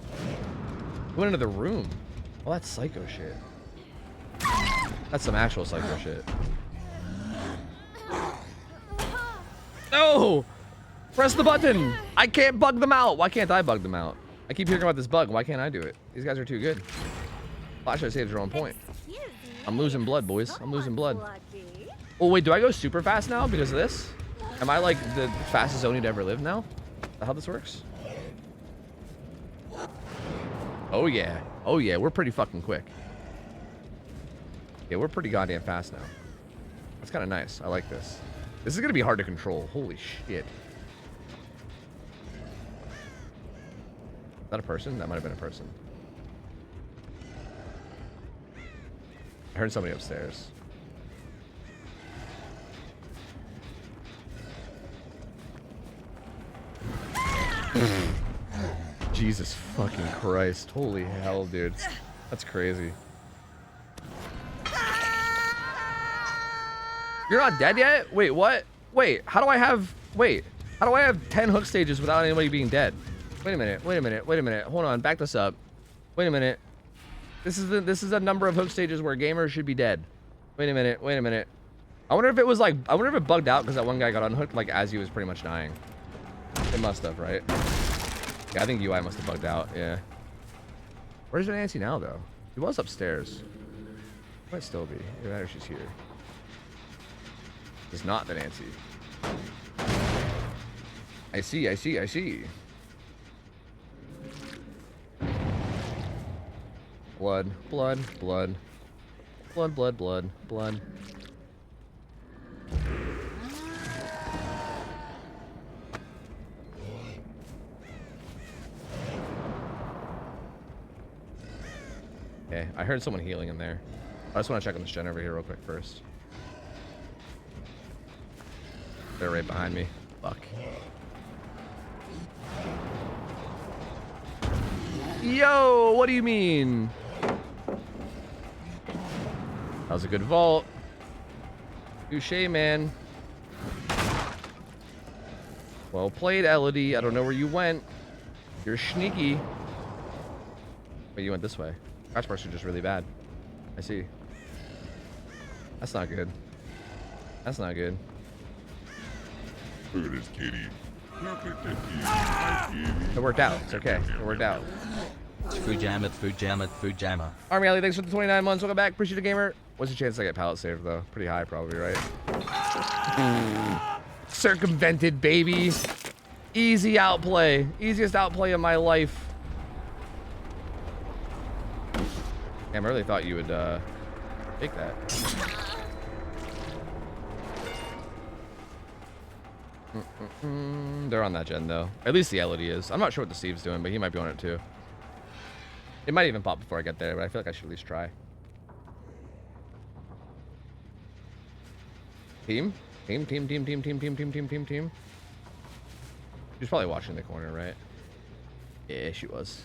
A: He went into the room. Well, that's psycho shit. That's some actual psycho shit. No! Press the button! I can't bug them out! Why can't I bug them out? I keep hearing about this bug. Why can't I do it? These guys are too good. Flash, I saved your own point. I'm losing blood, boys. I'm losing blood. Oh, wait. Do I go super fast now because of this? Am I like the fastest Oni to ever live now? Is that how this works? Oh, yeah. Oh, yeah. We're pretty fucking quick. Yeah, we're pretty goddamn fast now. That's kind of nice. I like this. This is going to be hard to control. Holy shit. Is that a person? That might have been a person. I heard somebody upstairs. Jesus fucking Christ. Holy hell, dude. That's crazy. You're not dead yet? Wait, what? Wait, how do I have 10 hook stages without anybody being dead? Wait a minute. Hold on, back this up. Wait a minute. This is a number of hook stages where gamers should be dead. Wait a minute. I wonder if it was like, I wonder if it bugged out because that one guy got unhooked like as he was pretty much dying. It must have, right? Yeah, I think UI must have bugged out, yeah. Where's Nancy now, though? She was upstairs. Might still be. Either that or she's here. It's not the Nancy. I see. Blood. Okay, I heard someone healing in there. I just want to check on this gen over here real quick first. They're right behind me. Fuck. Yo, what do you mean? That was a good vault. Touché, man. Well played, Elodie. I don't know where you went. You're sneaky. Wait, you went this way. Crash marks are just really bad. I see. That's not good. That's not good.
B: Look at this kitty. Look at that kitty. Hi, kitty.
A: It worked out. It's okay. It worked out.
C: Fujama.
A: Army Alley, thanks for the 29 months. Welcome back. Appreciate it, gamer. What's the chance I get pallet saved, though? Pretty high, probably, right? Circumvented, baby. Easy outplay. Easiest outplay of my life. Damn, I really thought you would take that. They're on that gen, though. At least the Elodie is. I'm not sure what the Steve's doing, but he might be on it, too. It might even pop before I get there, but I feel like I should at least try. Team? Team. She's probably watching the corner, right? Yeah, she was.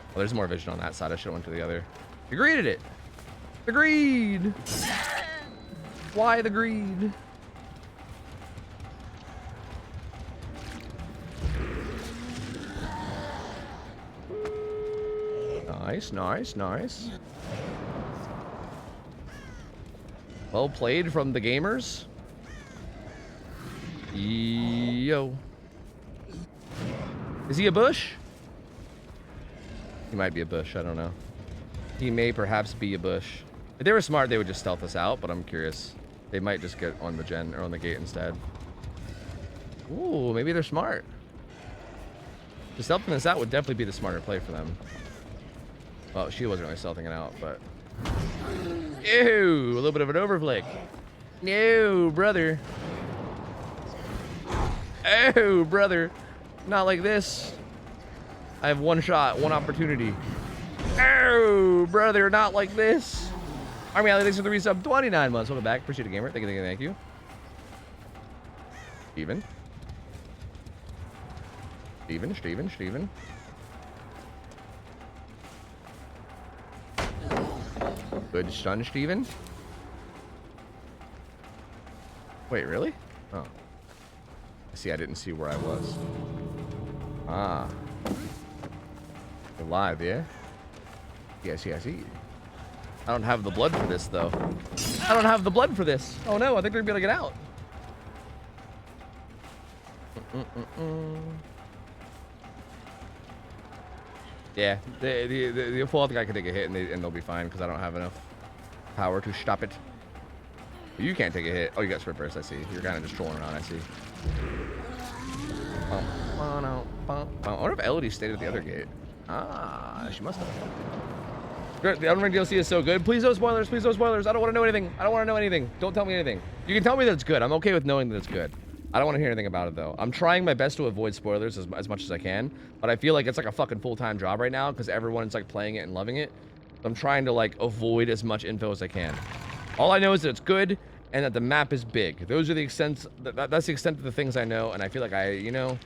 A: Well, there's more vision on that side. I should have went to the other. You greeted it. The greed. Why the greed? Nice. Well played from the gamers. Yo. Is he a bush? He might be a bush. I don't know. He may perhaps be a bush. If they were smart, they would just stealth us out, but I'm curious. They might just get on the gen or on the gate instead. Ooh, maybe they're smart. Just stealthing us out would definitely be the smarter play for them. Well, she wasn't really stealthing it out, but... Ew, a little bit of an overflick. No, brother. Oh, brother. Not like this. I have one shot, one opportunity. Oh, brother, not like this. Army Alley, thanks for the resub. 29 months. Welcome back. Appreciate it, gamer. Thank you, thank you. Steven. Steven. Good stun, Steven. Wait, really? Oh. See, I didn't see where I was. Ah. You're live, yeah? Yeah, I see. I don't have the blood for this, though. I don't have the blood for this. Oh, no, I think they're going to be able to get out. Yeah, the full, I think I can take a hit and they'll be fine because I don't have enough power to stop it. You can't take a hit. Oh, you got sprint burst. I see. You're kind of just trolling around. I see. I wonder if Elodie stayed at the other gate. Ah, she must have. The Elden Ring DLC is so good. Please no spoilers. Please no spoilers. I don't want to know anything. I don't want to know anything. Don't tell me anything. You can tell me that it's good. I'm okay with knowing that it's good. I don't want to hear anything about it, though. I'm trying my best to avoid spoilers as much as I can, but I feel like it's like a fucking full-time job right now because everyone's like playing it and loving it. So I'm trying to like avoid as much info as I can. All I know is that it's good and that the map is big. Those are the extent. That's the extent of the things I know, and I feel like you know,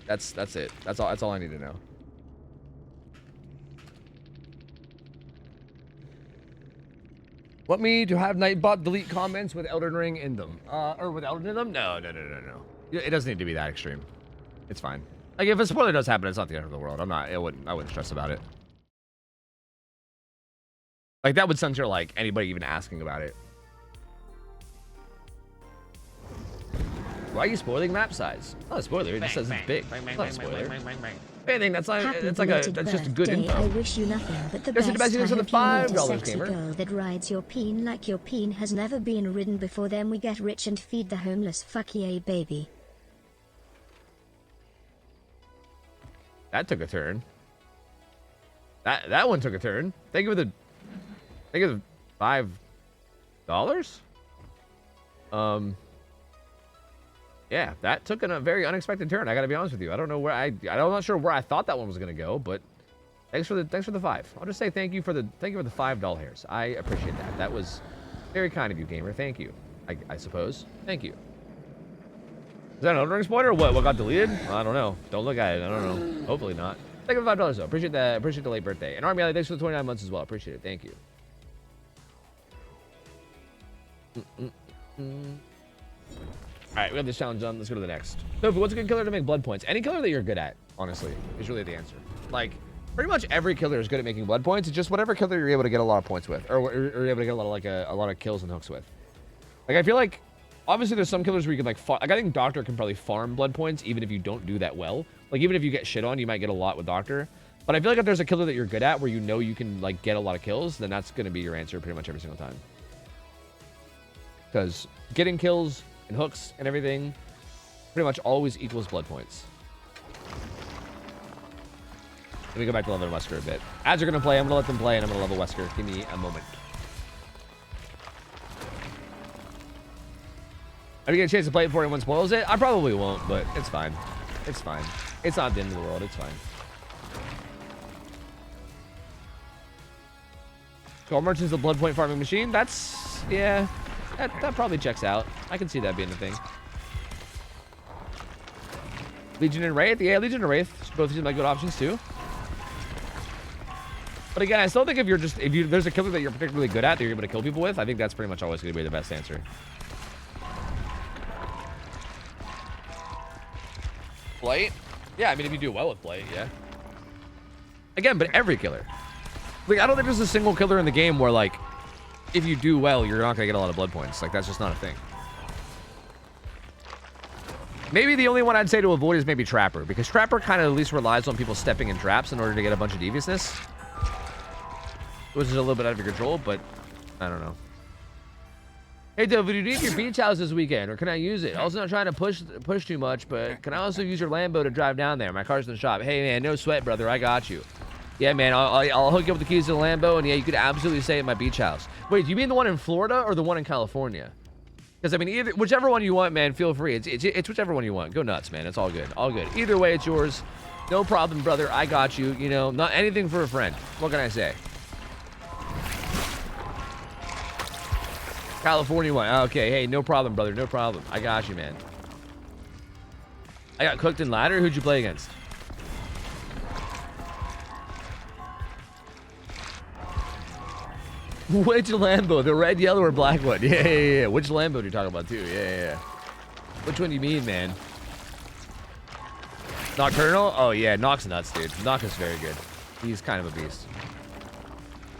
A: that's it. That's all I need to know. Want me to have Nightbot delete comments with Elden Ring in them? Or with Elden in them? No. It doesn't need to be that extreme. It's fine. Like, if a spoiler does happen, it's not the end of the world. I wouldn't stress about it. Like, that would censor, like, anybody even asking about it. Why are you spoiling map size? It's not a spoiler, it just says it's big. It's not a spoiler. Anything that's not, that's just good info.
G: I wish you nothing but the
A: best.
G: I hope you meet a
A: $5,
G: sexy
A: gamer.
G: girl that rides your peen like your peen has never been ridden before. Then we get rich and feed the homeless. Fuck yeah, baby.
A: That took a turn. That one took a turn. Thank you for the $5. Yeah, that took a very unexpected turn. I gotta be honest with you. I don't know where I'm not sure where I thought that one was gonna go, but thanks for the 5. I'll just say thank you for the $5 hairs. I appreciate that. That was very kind of you, gamer. Thank you. I suppose. Thank you. Is that an Elden Ring spoiler? What got deleted? I don't know. Don't look at it. I don't know. Hopefully not. Thank you for $5 though. Appreciate that. Appreciate the late birthday. And Army Alley, thanks for the 29 months as well. Appreciate it. Thank you. Alright, we have this challenge done. Let's go to the next. Tofu, what's a good killer to make blood points? Any killer that you're good at, honestly, is really the answer. Like, pretty much every killer is good at making blood points. It's just whatever killer you're able to get a lot of points with, or you're able to get a lot of kills and hooks with. Like, I feel like, obviously there's some killers where you can like I think Doctor can probably farm blood points even if you don't do that well. Like, even if you get shit on, you might get a lot with Doctor. But I feel like if there's a killer that you're good at where you know you can like get a lot of kills, then that's going to be your answer pretty much every single time. Because getting kills and hooks and everything pretty much always equals blood points. Let me go back to level Wesker a bit. Ads are going to play. I'm going to let them play, and I'm going to level Wesker. Give me a moment. Are you get a chance to play it before anyone spoils it? I probably won't, but it's fine. It's fine. It's not the end of the world. It's fine. Gold Merchant's the blood point farming machine. That's, yeah, that probably checks out. I can see that being a thing. Legion and Wraith? Yeah, Legion and Wraith both seem like good options too. But again, I still think if there's a killer that you're particularly good at that you're able to kill people with, I think that's pretty much always going to be the best answer. Blight? Yeah, I mean, if you do well with Blight, yeah. Again, but every killer. Like, I don't think there's a single killer in the game where, like, if you do well, you're not going to get a lot of blood points. Like, that's just not a thing. Maybe the only one I'd say to avoid is maybe Trapper, because Trapper kind of at least relies on people stepping in traps in order to get a bunch of deviousness. Which is a little bit out of your control, but I don't know. Hey, Dove, do you need your beach house this weekend, or can I use it? Also not trying to push too much, but can I also use your Lambo to drive down there? My car's in the shop. Hey, man, no sweat, brother. I got you. Yeah, man, I'll hook you up with the keys to the Lambo, and yeah, you could absolutely stay at my beach house. Wait, do you mean the one in Florida or the one in California? Because I mean, either whichever one you want, man, feel free. It's whichever one you want. Go nuts, man. It's all good. All good. Either way, it's yours. No problem, brother. I got you. You know, not anything for a friend. What can I say? California one. Okay, hey, no problem, brother. No problem. I got you, man. I got cooked in ladder. Who'd you play against? Which Lambo? The red, yellow, or black one? Yeah. Which Lambo do you talk about, too? Yeah. Which one do you mean, man? Nocturnal? Oh, yeah. Nock's nuts, dude. Nock is very good. He's kind of a beast.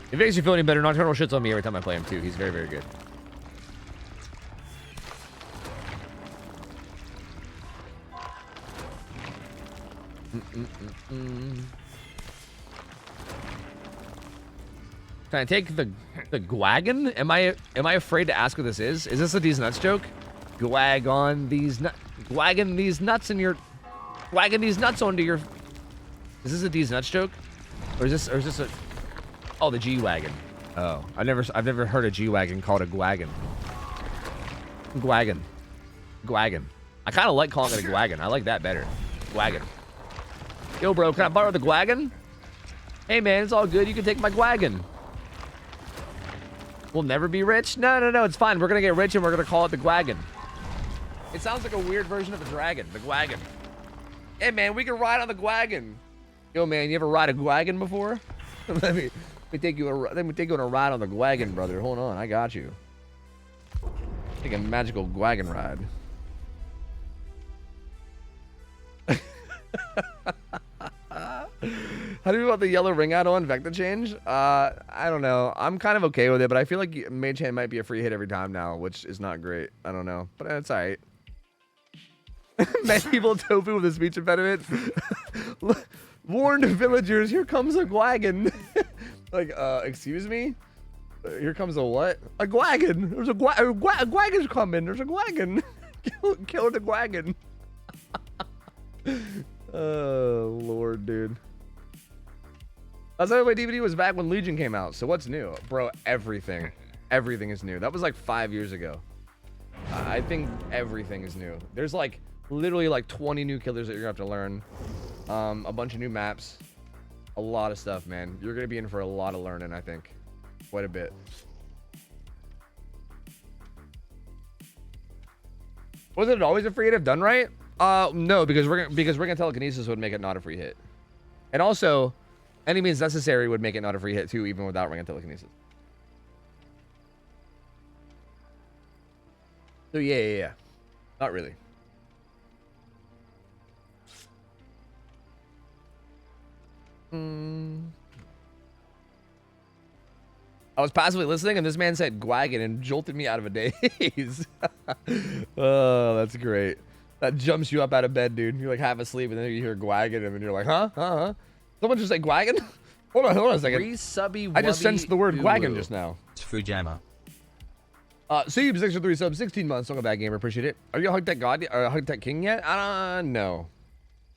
A: If it makes you feel any better, Nocturnal shits on me every time I play him, too. He's very, very good. Can I take the Gwagon? Am I afraid to ask what this is? Is this a D's nuts joke? Gwag on these nuts. Gwagging these nuts in your. Wagging these nuts onto your. Is this a D's nuts joke? Or is this a. Oh, the G-Wagon. Oh, I've never heard a G-Wagon called a Gwagon. Gwagon. Gwagon. I kind of like calling it a Gwagon. I like that better. Gwagon. Yo, bro, can I borrow the Gwagon? Hey, man, it's all good. You can take my Gwagon. We'll never be rich? No, it's fine. We're going to get rich and we're going to call it the Gwagon. It sounds like a weird version of a dragon, the Gwagon. Hey, man, we can ride on the Gwagon. Yo, man, you ever ride a Gwagon before? let me take you on a ride on the Gwagon, brother. Hold on, I got you. Take a magical Gwagon ride. How do you feel about the yellow ring add-on Vector change? I don't know. I'm kind of okay with it, but I feel like Mage Hand might be a free hit every time now, which is not great. I don't know, but it's alright. Many people tofu with a speech impediment. Warned villagers, here comes a Gwagon. Like, excuse me? Here comes a what? A Gwagon. There's a Gwagon's coming. There's a Gwagon. Kill the Gwagon. Oh, Lord, dude. I thought my DVD was back when Legion came out. So what's new? Bro, everything. Everything is new. That was like 5 years ago. I think everything is new. There's like literally like 20 new killers that you're gonna have to learn. A bunch of new maps. A lot of stuff, man. You're gonna be in for a lot of learning, I think. Quite a bit. Wasn't it always a free hit if done right? No, because ring and telekinesis would make it not a free hit. And also, any means necessary would make it not a free hit too, even without ring and telekinesis. So yeah. Not really. I was passively listening and this man said Gwagon and jolted me out of a daze. Oh, that's great. That jumps you up out of bed, dude. You're like half asleep and then you hear Gwagon and then you're like, huh? Someone just say Gwagon? Hold on a second. I just sensed the word Gwagon just now.
C: Fujama.
A: Sieb, 6 for 3 subs, 16 months. Welcome back, gamer. Appreciate it. Are you a Hug Tech God or Hug Tech King yet? No.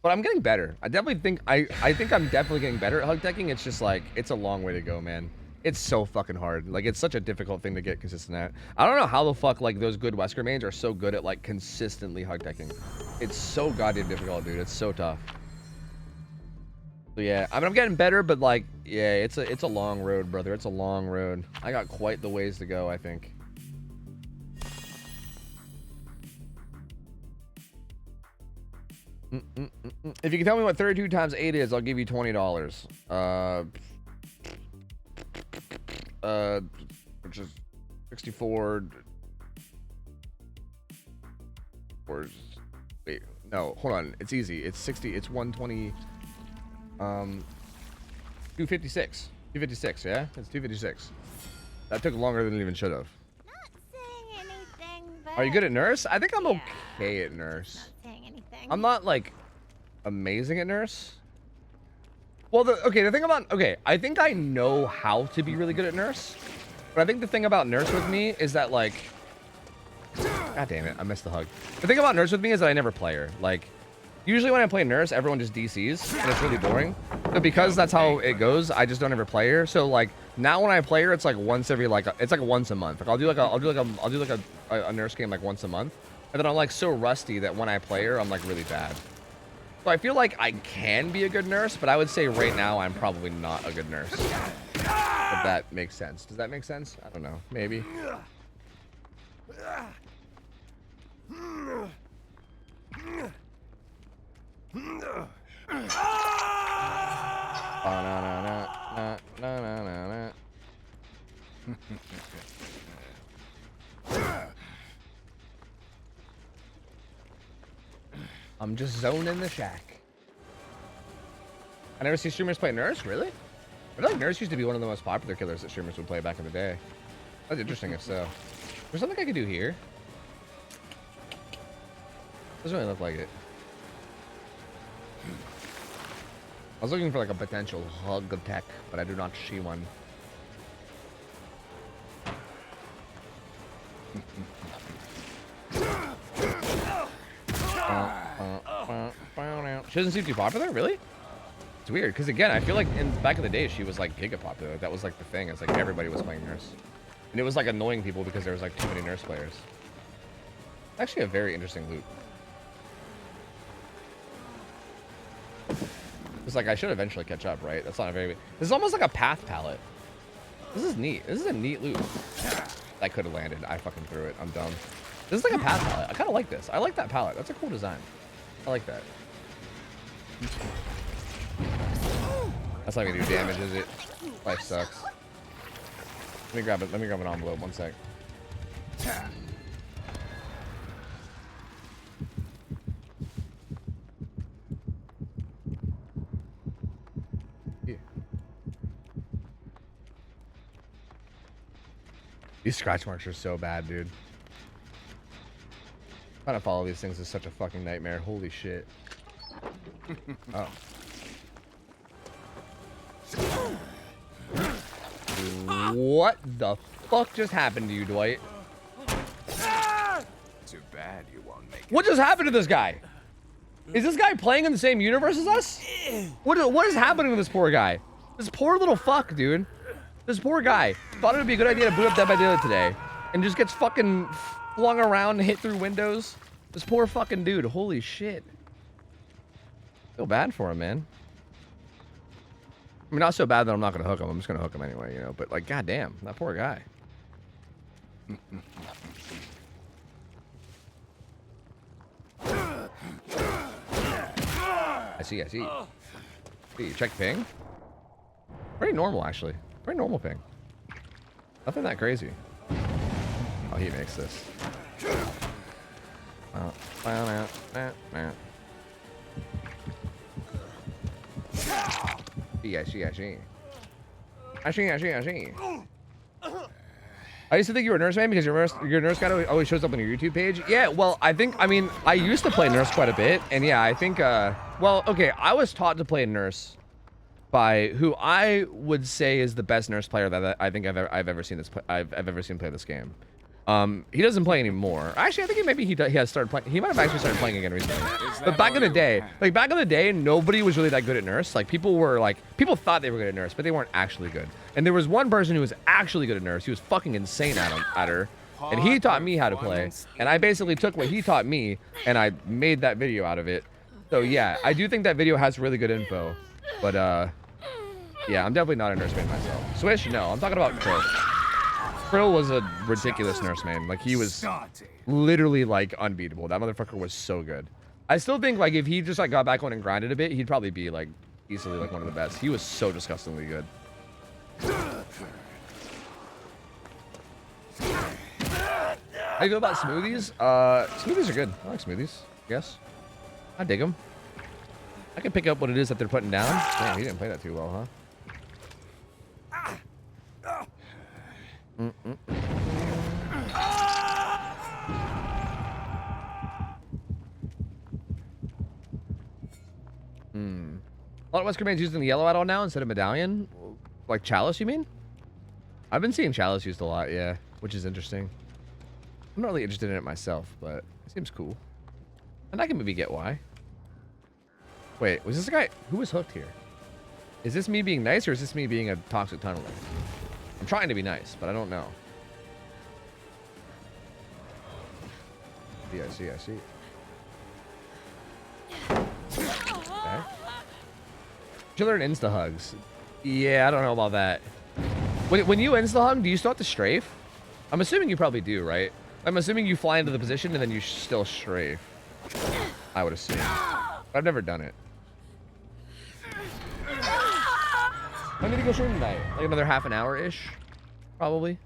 A: But I'm getting better. I definitely think I think I'm definitely getting better at Hug Teching. It's just like it's a long way to go, man. It's so fucking hard. Like it's such a difficult thing to get consistent at. I don't know how the fuck like those good Wesker mains are so good at like consistently Hug Teching. It's so goddamn difficult, dude. It's so tough. So yeah, I mean I'm getting better, but like yeah, it's a long road, brother. It's a long road. I got quite the ways to go, I think. If you can tell me what 32 times 8 is, I'll give you $20. Which is 64. Or wait, no, hold on. It's easy. It's 60. It's 120. 256. 256. Yeah, it's 256. That took longer than it even should have.
D: Not saying anything, but
A: Are you good at nurse? I think I'm okay at nurse.
D: Not saying anything.
A: I'm not like amazing at nurse. Well, the thing about I think I know how to be really good at nurse, but I think the thing about nurse with me is that like, god damn it, I missed the hug. The thing about nurse with me is that I never play her. Like, Usually when I play nurse, everyone just DCs, and it's really boring. So because that's how it goes, I just don't ever play her. So like now when I play her, it's like once every it's like once a month. Like I'll do a nurse game like once a month, and then I'm like so rusty that when I play her, I'm like really bad. So I feel like I can be a good nurse, but I would say right now I'm probably not a good nurse. If that makes sense. Does that make sense? I don't know. Maybe. I'm just zoning the shack. I never see streamers play nurse, really? I feel like nurse used to be one of the most popular killers that streamers would play back in the day. That's interesting if so. There's something I could do here. Doesn't really look like it. I was looking for like a potential hug attack, but I do not see one. She doesn't seem too popular, really? It's weird, because again, I feel like in back in the day, she was like giga popular. That was like the thing. It's like everybody was playing nurse. And it was like annoying people because there was like too many nurse players. Actually a very interesting loot. It's like I should eventually catch up, right? That's not a very... This is almost like a path palette. This is neat. This is a neat loot. That could have landed. I fucking threw it. I'm dumb. This is like a path palette. I kind of like this. I like that palette. That's a cool design. I like that. That's not gonna do damage, is it? Life sucks. Let me grab it. Let me grab an envelope. One sec. Yeah. These scratch marks are so bad, dude. Trying to follow these things is such a fucking nightmare. Holy shit. Oh. What the fuck just happened to you, Dwight?
F: Too bad you won't make it.
A: What just happened to this guy? Is this guy playing in the same universe as us? What is happening to this poor guy? This poor little fuck, dude. This poor guy thought it would be a good idea to boot up Dead by Daylight today, and just gets fucking flung around and hit through windows. This poor fucking dude. Holy shit. Feel bad for him, man. I mean, not so bad that I'm not gonna hook him. I'm just gonna hook him anyway, you know. But like, goddamn, that poor guy. I see. See, check ping. Pretty normal, actually. Pretty normal ping. Nothing that crazy. Oh, he makes this. I see. I used to think you were a nurse man because your nurse guy always shows up on your YouTube page. Yeah, well, I mean, I used to play nurse quite a bit, and yeah, I think, well, okay, I was taught to play nurse by who I would say is the best nurse player that I think I've ever seen play this game. He doesn't play anymore. Actually, I think he has started playing. He might have actually started playing again recently. But back in the day, nobody was really that good at nurse. Like people thought they were good at nurse, but they weren't actually good. And there was one person who was actually good at nurse. He was fucking insane at her, and he taught me how to play. And I basically took what he taught me and I made that video out of it. So yeah, I do think that video has really good info. But yeah, I'm definitely not a nurse man myself. Swish, no. I'm talking about Krill. Krill was a ridiculous nurse man. Like he was literally like unbeatable. That motherfucker was so good. I still think like if he just like got back on and grinded a bit, he'd probably be like easily like one of the best. He was so disgustingly good. How do you feel about smoothies? Smoothies are good. I like smoothies. Yes, I dig them. I can pick up what it is that they're putting down. Damn, he didn't play that too well, huh? A lot of Wesker bands using the yellow add-on now instead of medallion. Like Chalice, you mean? I've been seeing Chalice used a lot, yeah, which is interesting. I'm not really interested in it myself, but it seems cool. And I can maybe get why. Wait, was this a guy? Who was hooked here? Is this me being nice or is this me being a toxic tunneler? I'm trying to be nice, but I don't know. I see. Okay. You learn insta hugs. Yeah, I don't know about that. When you insta hug, do you still have to strafe? I'm assuming you probably do, right? I'm assuming you fly into the position and then you still strafe. I would assume. I've never done it. I need to go stream tonight. Like another half an hour-ish, probably.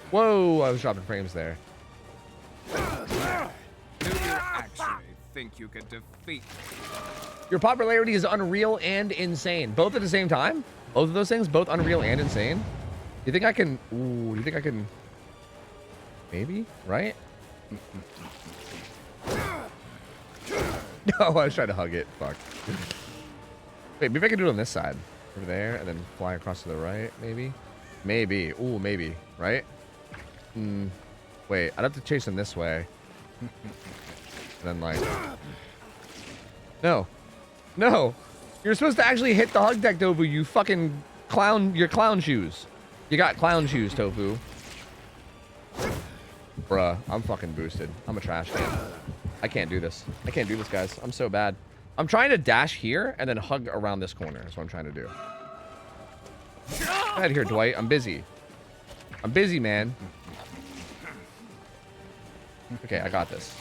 A: Whoa, I was dropping frames there.
F: Do you actually think you could defeat me?
A: Your popularity is unreal and insane. Both at the same time? Both of those things? Both unreal and insane? You think I can... Ooh, you think I can... Maybe? Right? No, I was trying to hug it. Fuck. Wait, maybe I can do it on this side. Over there, and then fly across to the right, maybe? Maybe. Ooh, maybe. Right? Wait, I'd have to chase him this way. And then, like... No. No! You're supposed to actually hit the hug deck, Tofu, you fucking clown... Your clown shoes. You got clown shoes, Tofu. Bruh, I'm fucking boosted. I'm a trash can. I can't do this. I can't do this, guys. I'm so bad. I'm trying to dash here and then hug around this corner. That's what I'm trying to do. Get out of here, Dwight. I'm busy. I'm busy, man. Okay, I got this.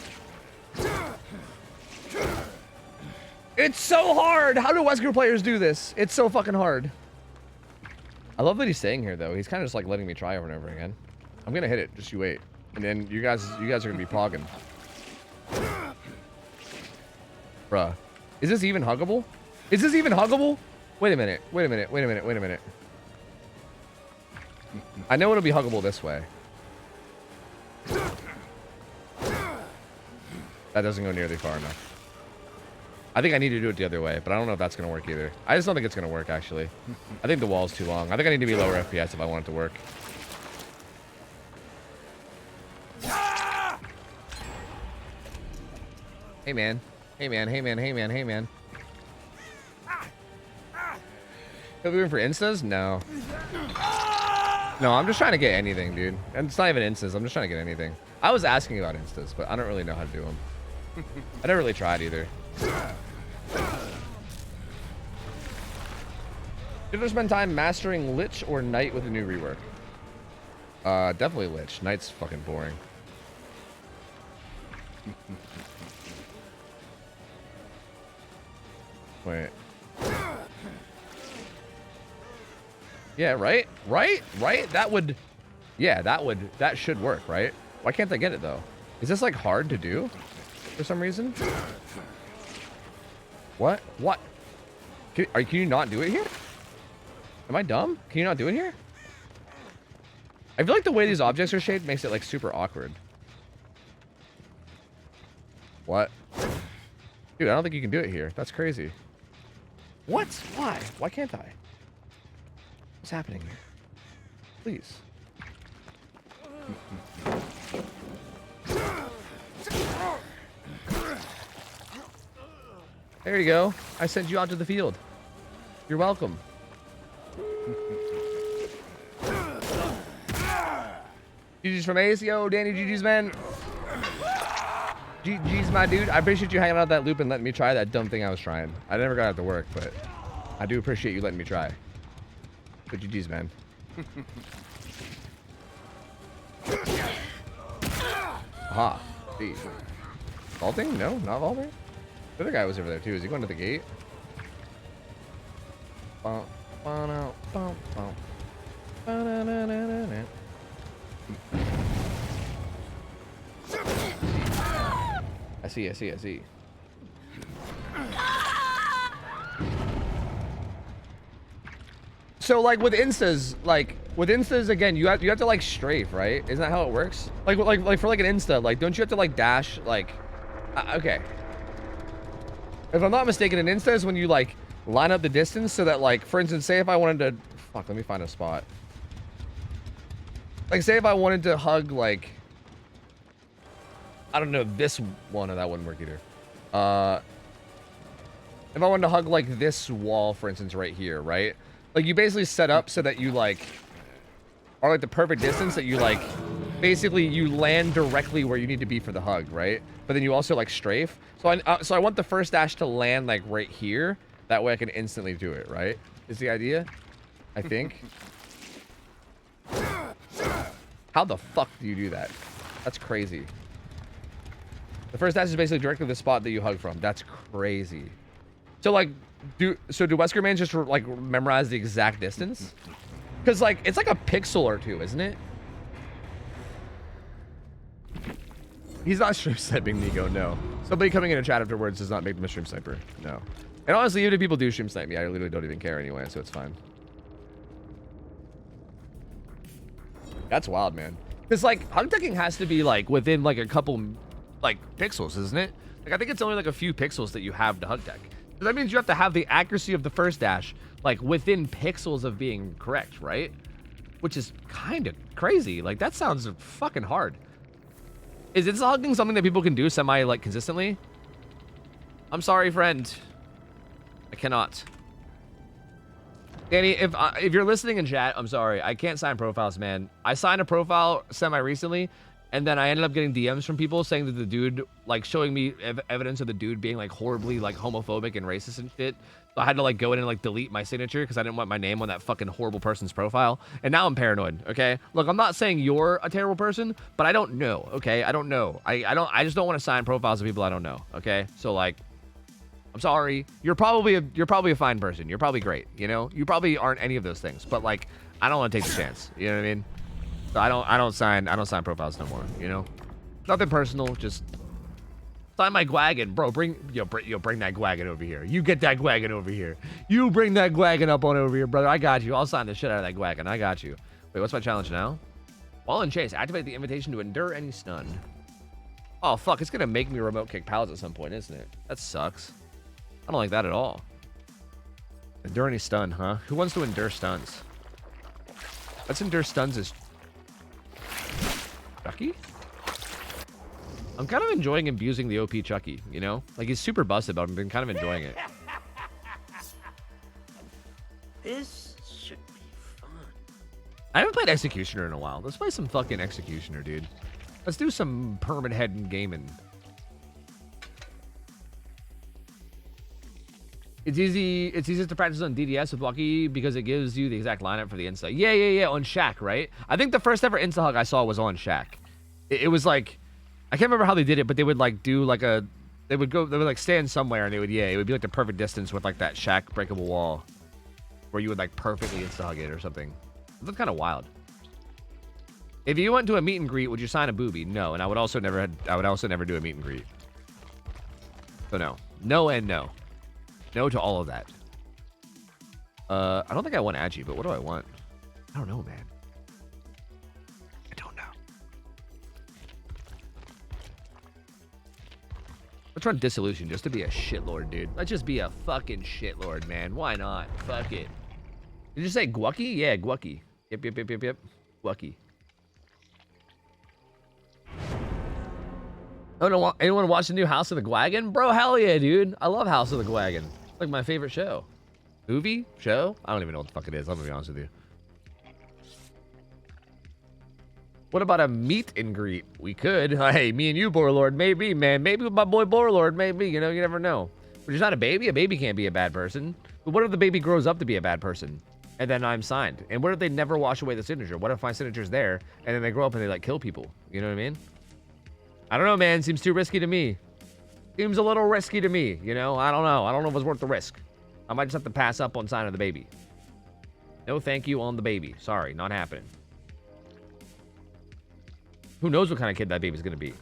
A: It's so hard! How do Wesker players do this? It's so fucking hard. I love that he's staying here, though. He's kind of just like letting me try over and over again. I'm gonna hit it. Just you wait. And then you guys are gonna be pogging. Bruh. Is this even huggable? Is this even huggable? Wait a minute. Wait a minute. Wait a minute. Wait a minute. I know it'll be huggable this way. That doesn't go nearly far enough. I think I need to do it the other way, but I don't know if that's going to work either. I just don't think it's going to work, actually. I think the wall's too long. I think I need to be lower FPS if I want it to work. Hey, man. Hey, man. Hey, man. Hey, man. Hey, man. Are we going for instas? No. No, I'm just trying to get anything, dude. And it's not even instas. I'm just trying to get anything. I was asking about instas, but I don't really know how to do them. I never really tried either. Did you spend time mastering Lich or Knight with a new rework? Definitely Lich. Knight's fucking boring. Wait. Yeah, right? Right? Right? That would... Yeah, that should work, right? Why can't I get it, though? Is this, like, hard to do? For some reason? What? What? Can you not do it here? Am I dumb? Can you not do it here? I feel like the way these objects are shaped makes it, like, super awkward. What? Dude, I don't think you can do it here. That's crazy. What? Why? Why can't I? What's happening here? Please. There you go. I sent you out to the field. You're welcome. GG's from Ace. Yo, Danny, GG's, man. GG's, my dude. I appreciate you hanging out that loop and letting me try that dumb thing I was trying. I never got it to work, but I do appreciate you letting me try. But GG's, man. Aha. Jeez. Vaulting? No, not vaulting. The other guy was over there too. Is he going to the gate? I see. So like with instas, again, you have to like strafe, right? Isn't that how it works? Like for like an insta, like don't you have to like dash like? Okay. If I'm not mistaken, an insta is when you like line up the distance so that, like, for instance, say if I wanted to, fuck, let me find a spot. Like, say if I wanted to hug, like, I don't know, this one, or that wouldn't work either. If I wanted to hug, like, this wall, for instance, right here, right? Like, you basically set up so that you, like, are, like, the perfect distance that you, like, basically you land directly where you need to be for the hug, right? But then you also, like, strafe. So I want the first dash to land, like, right here. That way I can instantly do it, right? Is the idea? I think. How the fuck do you do that? That's crazy. The first dash is basically directly the spot that you hug from. That's crazy. So, like, do Wesker Man just, like, memorize the exact distance? Because, like, it's like a pixel or two, isn't it? He's not stream sniping, Nico, no. Somebody coming in a chat afterwards does not make them a stream sniper. No. And honestly, even if people do stream snipe me, I literally don't even care anyway, so it's fine. That's wild, man. Because, like, hug teching has to be, like, within, like, a couple, like, pixels, isn't it? Like, I think it's only, like, a few pixels that you have to hug tech. So that means you have to have the accuracy of the first dash, like, within pixels of being correct, right? Which is kind of crazy. Like, that sounds fucking hard. Is this hugging something that people can do semi, like, consistently? I'm sorry, friend. I cannot. Danny, if you're listening in chat, I'm sorry. I can't sign profiles, man. I signed a profile semi-recently, and then I ended up getting DMs from people saying that the dude, like, showing me evidence of the dude being, like, horribly, like, homophobic and racist and shit. So I had to, like, go in and, like, delete my signature because I didn't want my name on that fucking horrible person's profile. And now I'm paranoid, okay? Look, I'm not saying you're a terrible person, but I don't know, okay? I don't know. I just don't want to sign profiles of people I don't know, okay? So, like, I'm sorry. You're probably a fine person. You're probably great, you know? You probably aren't any of those things, but, like, I don't want to take the chance. You know what I mean? So I don't sign profiles no more, you know? Nothing personal, just sign my gwagon. Bro, bring that gwagon over here. You get that gwagon over here. You bring that gwagon up on over here, brother. I got you. I'll sign the shit out of that gwagon. I got you. Wait, what's my challenge now? While in chase, activate the invitation to endure any stun. Oh, fuck. It's going to make me remote kick pals at some point, isn't it? That sucks. I don't like that at all. Endure any stun, huh? Who wants to endure stuns? Let's endure stuns as Chucky? I'm kind of enjoying abusing the OP Chucky, you know? Like, he's super busted, but I've been kind of enjoying it.
E: This should be fun.
A: I haven't played Executioner in a while. Let's play some fucking Executioner, dude. Let's do some permanent head and gaming. It's easiest to practice on DDS with Lucky because it gives you the exact lineup for the insta. Yeah, on Shaq, right? I think the first ever insta hug I saw was on Shaq. It was like, I can't remember how they did it, but they would like do like they would like stand somewhere and it would be like the perfect distance with like that Shaq breakable wall where you would like perfectly insta hug it or something. That's kind of wild. If you went to a meet and greet, would you sign a booby? No, and I would also never do a meet and greet. So no and no. No to all of that. I don't think I want Agi, but what do I want? I don't know, man. I don't know. Let's run Dissolution just to be a shitlord, dude. Let's just be a fucking shitlord, man. Why not? Fuck it. Did you say Gwucky? Yeah, Gwucky. Yep. Gwucky. Oh, anyone watch the new House of the Gwagon? Bro, hell yeah, dude. I love House of the Gwagon. It's like my favorite show. Movie? Show? I don't even know what the fuck it is. I'm gonna be honest with you. What about a meet and greet? We could. Hey, me and you, Borlord. Maybe, man. Maybe with my boy Borlord. Maybe. You know, you never know. But he's not a baby. A baby can't be a bad person. But what if the baby grows up to be a bad person? And then I'm signed. And what if they never wash away the signature? What if my signature's there and then they grow up and they like kill people? You know what I mean? I don't know, man. Seems too risky to me. Seems a little risky to me, you know? I don't know. I don't know if it's worth the risk. I might just have to pass up on signing the baby. No thank you on the baby. Sorry, not happening. Who knows what kind of kid that baby's gonna be?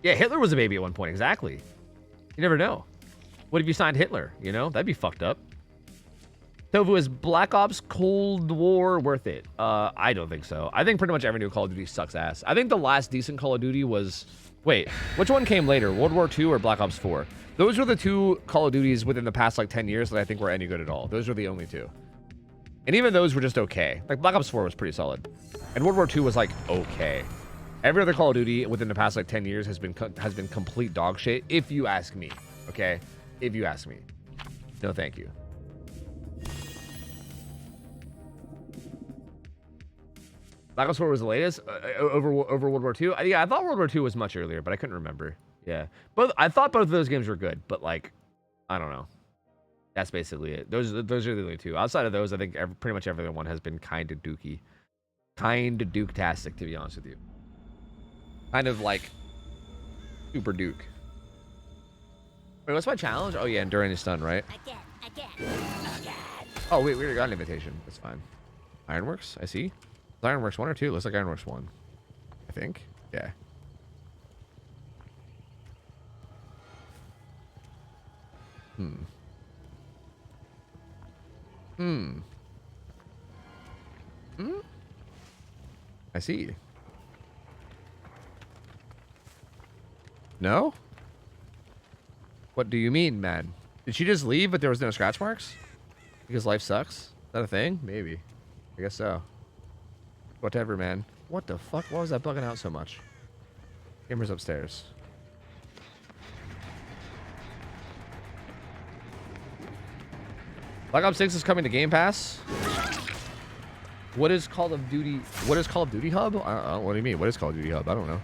A: Yeah, Hitler was a baby at one point, exactly. You never know. What if you signed Hitler, you know? That'd be fucked up. Tofu, is Black Ops Cold War worth it? I don't think so. I think pretty much every new Call of Duty sucks ass. I think the last decent Call of Duty was... Wait, which one came later? World War II or Black Ops 4? Those were the two Call of Duties within the past, like, 10 years that I think were any good at all. Those were the only two. And even those were just okay. Like, Black Ops 4 was pretty solid. And World War II was, like, okay. Every other Call of Duty within the past, like, 10 years has been complete dog shit, if you ask me. Okay? If you ask me. No, thank you. Black Ops 4 was the latest over World War II. Yeah, I thought World War II was much earlier, but I couldn't remember. Yeah, I thought both of those games were good, but like, I don't know. That's basically it. Those are the only two. Outside of those, I think pretty much every other one has been kind of dookie, kind of duke-tastic, to be honest with you. Kind of like super duke. Wait, what's my challenge? Oh yeah, enduring the stun, right?
D: Again.
A: Oh wait, we already got an invitation. That's fine. Ironworks, I see. Is Ironworks 1 or 2? Looks like Ironworks 1. I think. Yeah. I see. No? What do you mean, man? Did she just leave but there was no scratch marks? Because life sucks? Is that a thing? Maybe. I guess so. Whatever, man. What the fuck? Why was that bugging out so much? Gamer's upstairs. Black Ops 6 is coming to Game Pass. What is Call of Duty? What is Call of Duty Hub? I don't know. What do you mean? What is Call of Duty Hub? I don't know.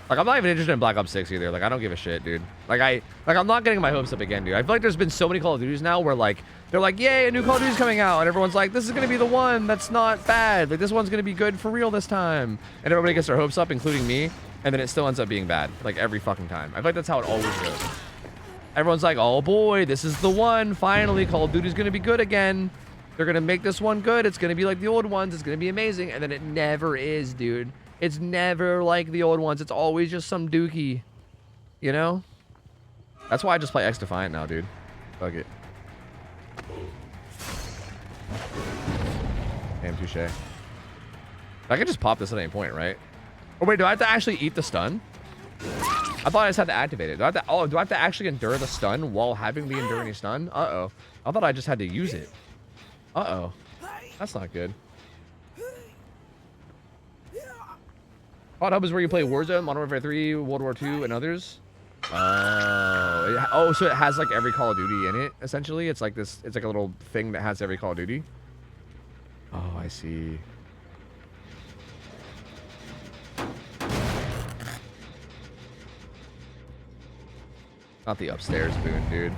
A: Like, I'm not even interested in Black Ops 6 either. Like, I don't give a shit, dude. I'm not getting my hopes up again, dude. I feel like there's been so many Call of Duties now where, like, they're like, yay, a new Call of Duty's coming out. And everyone's like, this is going to be the one that's not bad. Like, this one's going to be good for real this time. And everybody gets their hopes up, including me. And then it still ends up being bad. Like, every fucking time. I feel like that's how it always goes. Everyone's like, oh, boy, this is the one. Finally, Call of Duty's going to be good again. They're going to make this one good. It's going to be like the old ones. It's going to be amazing. And then it never is, dude. It's never like the old ones. It's always just some dookie. You know? That's why I just play X Defiant now, dude. Fuck it. Damn, touche. I could just pop this at any point, right? Oh, wait, do I have to actually eat the stun? I thought I just had to activate it. Do I have to actually endure the stun while having the enduring stun? Uh-oh. I thought I just had to use it. Uh-oh. That's not good. Hot Hub is where you play Warzone, Modern Warfare 3, World War II, and others. Oh, so it has like every Call of Duty in it, essentially. It's like this, it's like a little thing that has every Call of Duty. Oh, I see. Not the upstairs boon, dude.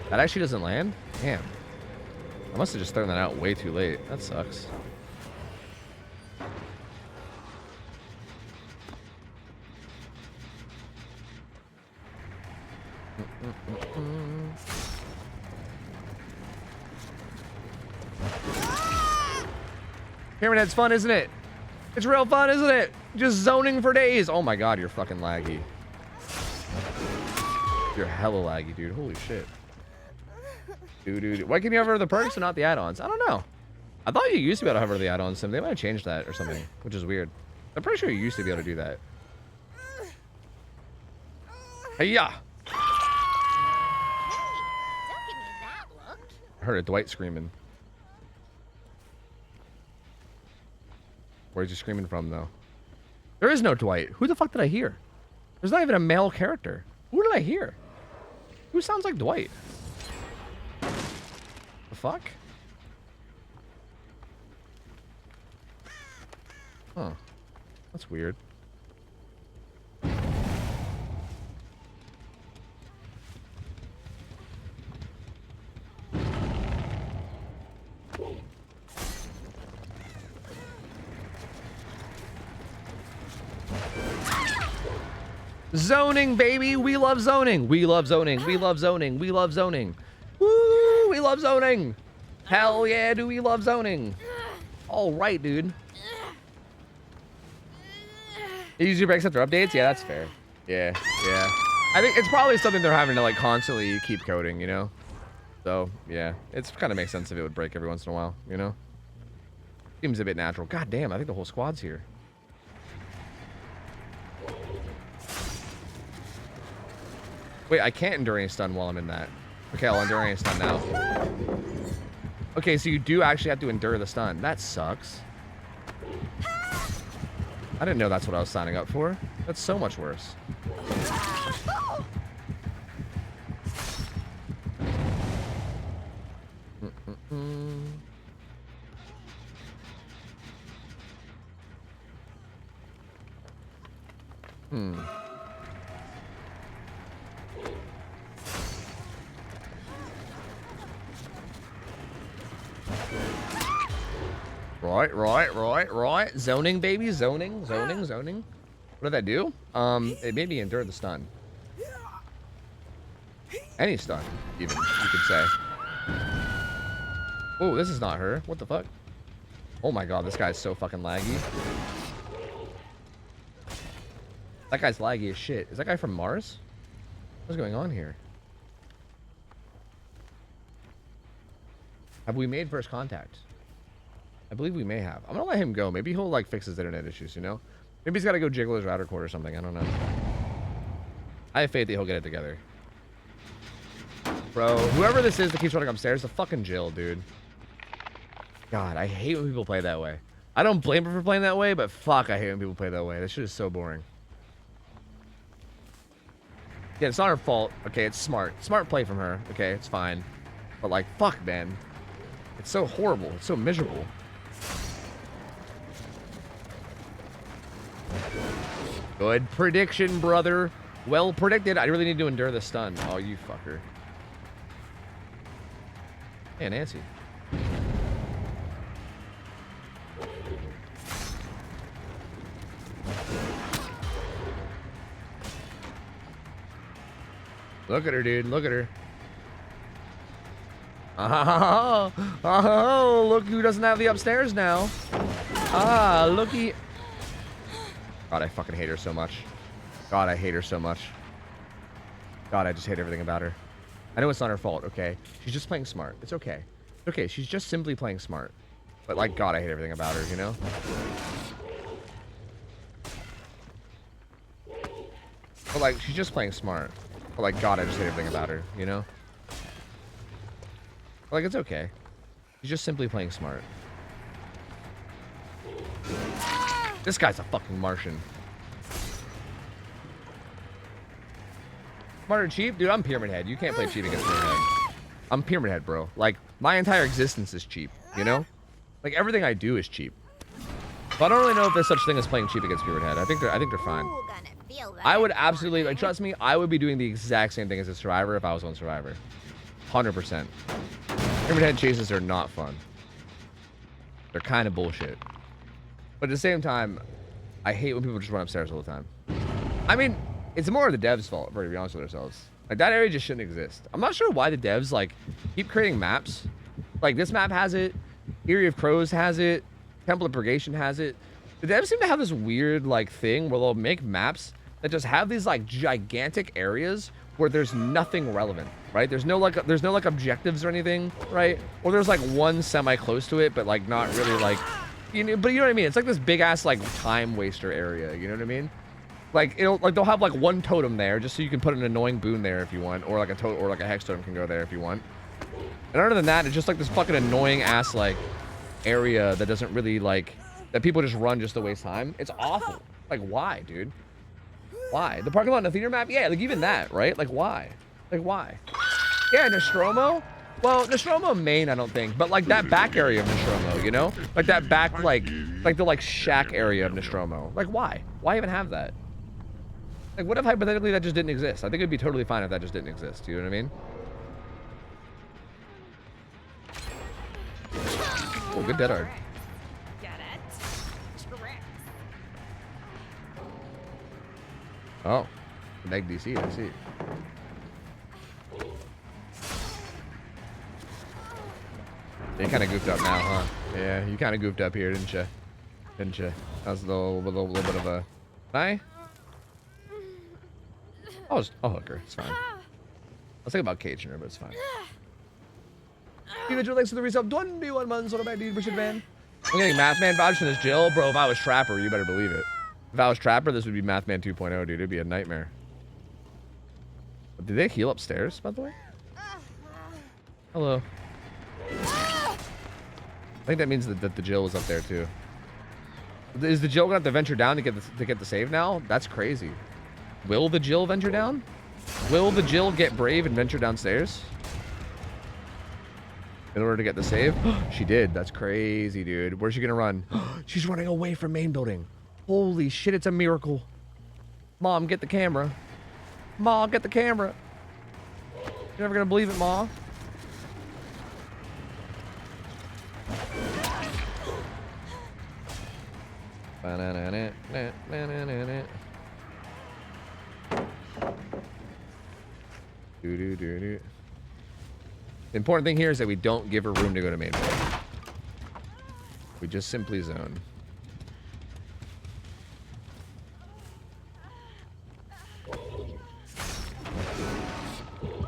A: That actually doesn't land? Damn. I must have just thrown that out way too late. That sucks. Pyramidhead's fun, isn't it? It's real fun, isn't it? Just zoning for days. Oh my god, you're fucking laggy. You're hella laggy, dude. Holy shit. Dude. Why can you hover the perks and not the add-ons? I don't know. I thought you used to be able to hover the add-ons, so they might have changed that or something, which is weird. I'm pretty sure you used to be able to do that. Hey-ya!
D: Hey, don't give me that look.
A: I heard a Dwight screaming. Where's he screaming from, though? There is no Dwight. Who the fuck did I hear? There's not even a male character. Who did I hear? Who sounds like Dwight? The fuck? Huh. That's weird. Zoning, baby. We love zoning. We love zoning. We love zoning. We love zoning. Woo! We love zoning. Hell yeah, do we love zoning. All right, dude. You usually breaks after updates? Yeah, that's fair. Yeah, yeah. I think it's probably something they're having to like constantly keep coding, you know? So, yeah. It's kind of makes sense if it would break every once in a while, you know? Seems a bit natural. God damn, I think the whole squad's here. Wait, I can't endure any stun while I'm in that. Okay, I'll endure any stun now. Okay, so you do actually have to endure the stun. That sucks. I didn't know that's what I was signing up for. That's so much worse. Right. Zoning, baby. Zoning. What did that do? It made me endure the stun. Any stun, even, you could say. Oh, this is not her. What the fuck? Oh my god, this guy's so fucking laggy. That guy's laggy as shit. Is that guy from Mars? What's going on here? Have we made first contact? I believe we may have. I'm gonna let him go. Maybe he'll like fix his internet issues, you know? Maybe he's gotta go jiggle his router cord or something. I don't know. I have faith that he'll get it together. Bro, whoever this is that keeps running upstairs, the fucking Jill, dude. God, I hate when people play that way. I don't blame her for playing that way, but fuck, I hate when people play that way. That shit is so boring. Yeah, it's not her fault. Okay, it's smart. Smart play from her. Okay, it's fine. But like, fuck, man. It's so horrible. It's so miserable. Good prediction, brother. Well predicted. I really need to endure the stun. Oh, you fucker. Hey, Nancy. Look at her, dude. Look at her. Oh, look who doesn't have the upstairs now. Ah, looky. God, I fucking hate her so much. God, I hate her so much. God, I just hate everything about her. I know it's not her fault, okay? She's just playing smart. It's okay. It's okay. She's just simply playing smart. But, like, God, I hate everything about her, you know? But, like, she's just playing smart. But, like, God, I just hate everything about her, you know? But, like, it's okay. She's just simply playing smart. This guy's a fucking Martian. Smart or cheap? Dude, I'm Pyramid Head. You can't play cheap against Pyramid Head. I'm Pyramid Head, bro. Like, my entire existence is cheap, you know? Like, everything I do is cheap. But I don't really know if there's such thing as playing cheap against Pyramid Head. I think they're fine. I would absolutely, like, trust me, I would be doing the exact same thing as a Survivor if I was on Survivor. 100%. Pyramid Head chases are not fun. They're kind of bullshit. But at the same time, I hate when people just run upstairs all the time. I mean, it's more of the devs' fault, if we're to be honest with ourselves. Like, that area just shouldn't exist. I'm not sure why the devs, like, keep creating maps. Like, this map has it. Eerie of Crows has it. Temple of Purgation has it. The devs seem to have this weird, like, thing where they'll make maps that just have these, like, gigantic areas where there's nothing relevant, right? There's no like objectives or anything, right? Or there's, like, one semi-close to it, but, like, not really, like... You know, but you know what I mean? It's like this big-ass, like, time waster area, you know what I mean? Like, they'll have, like, one totem there just so you can put an annoying boon there if you want. Or, like, a hex totem can go there if you want. And other than that, it's just, like, this fucking annoying-ass, like, area that doesn't really, like... That people just run just to waste time. It's awful. Like, why, dude? Why? The parking lot in the theater map? Yeah, like, even that, right? Like, why? Like, why? Yeah, Nostromo? Well, Nostromo main, I don't think. But, like, that back area of Nostromo, you know? Like, that back, like the, like, shack area of Nostromo. Like, why? Why even have that? Like, what if hypothetically that just didn't exist? I think it'd be totally fine if that just didn't exist. You know what I mean? Oh, good dead hard. Oh, neg DC, I see. You kind of goofed up now, huh? Yeah, you kind of goofed up here, didn't you? Didn't you? That was a little bit of a Can I? Oh, I'll hook her. It's fine. I was thinking about caging her, but it's fine. Individual thanks for the resub. 21 months. What about dude, Richard Man? I'm getting Mathman vouch from this Jill. Bro, if I was Trapper, you better believe it. If I was Trapper, this would be Mathman 2.0, dude. It'd be a nightmare. Did they heal upstairs, by the way? Hello. I think that means that the Jill was up there, too. Is the Jill gonna have to venture down to get the save now? That's crazy. Will the Jill venture down? Will the Jill get brave and venture downstairs? In order to get the save? She did. That's crazy, dude. Where's she gonna run? She's running away from main building. Holy shit, it's a miracle. Mom, get the camera. Ma, get the camera. You're never gonna believe it, Ma. The important thing here is that we don't give her room to go to main building. We just simply zone.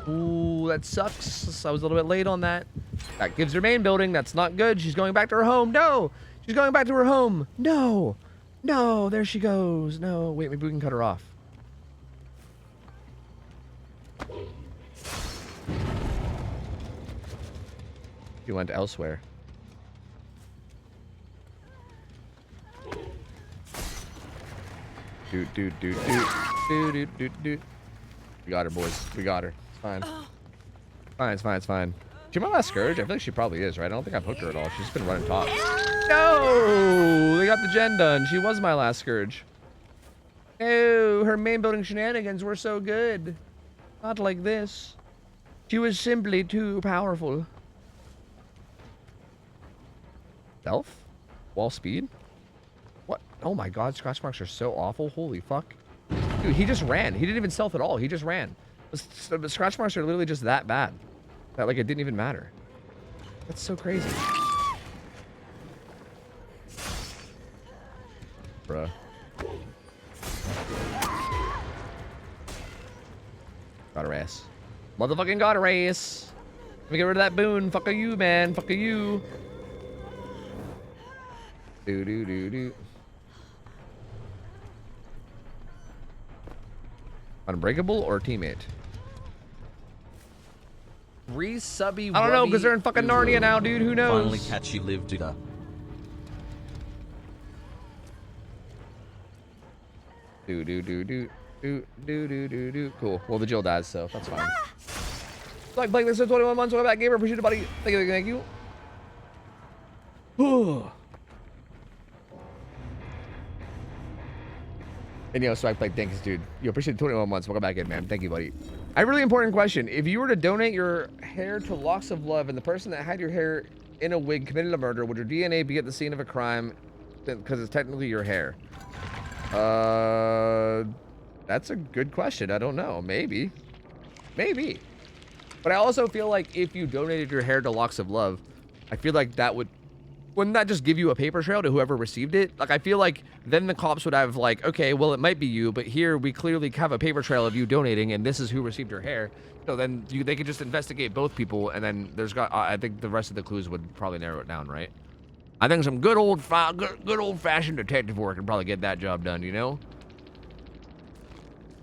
A: Ooh, that sucks. I was a little bit late on that. That gives her main building. That's not good. She's going back to her home. No! She's going back to her home. No! No, there she goes. No, wait, maybe we can cut her off. She went elsewhere. Doot. We got her, boys. We got her. It's fine. It's fine. She my last Scourge? I feel like she probably is, right? I don't think I've hooked her at all. She's just been running top. No! They got the gen done. She was my last Scourge. Oh, her main building shenanigans were so good. Not like this. She was simply too powerful. Stealth? Wall speed? What? Oh my god, scratch marks are so awful. Holy fuck. Dude, he just ran. He didn't even stealth at all. He just ran. The scratch marks are literally just that bad. That, like, it didn't even matter. That's so crazy. Bruh. Got her ass. Motherfucking got her ass. Let me get rid of that boon. Fuck you, man. Fuck you. Do. Unbreakable or teammate?
I: Resubby.
A: I don't know, because they're in fucking Narnia now, dude. Who knows?
C: Finally catch you live, dude.
A: Do. Cool. Well, the Jill dies, so that's fine. Like Blake, this is 21 months. Welcome back, gamer. Appreciate it, buddy. Thank you. And yo, so I played thanks, dude. You appreciate 21 months. Welcome back in, man. Thank you, buddy. I have a really important question. If you were to donate your hair to Locks of Love and the person that had your hair in a wig committed a murder, would your DNA be at the scene of a crime because it's technically your hair? That's a good question. I don't know. Maybe. But I also feel like if you donated your hair to Locks of Love, I feel like that wouldn't that just give you a paper trail to whoever received it? Like, I feel like then the cops would have like, okay, well, it might be you, but here we clearly have a paper trail of you donating, and this is who received your hair. So then they could just investigate both people, and then I think the rest of the clues would probably narrow it down, right? I think some good old-fashioned detective work would probably get that job done, you know?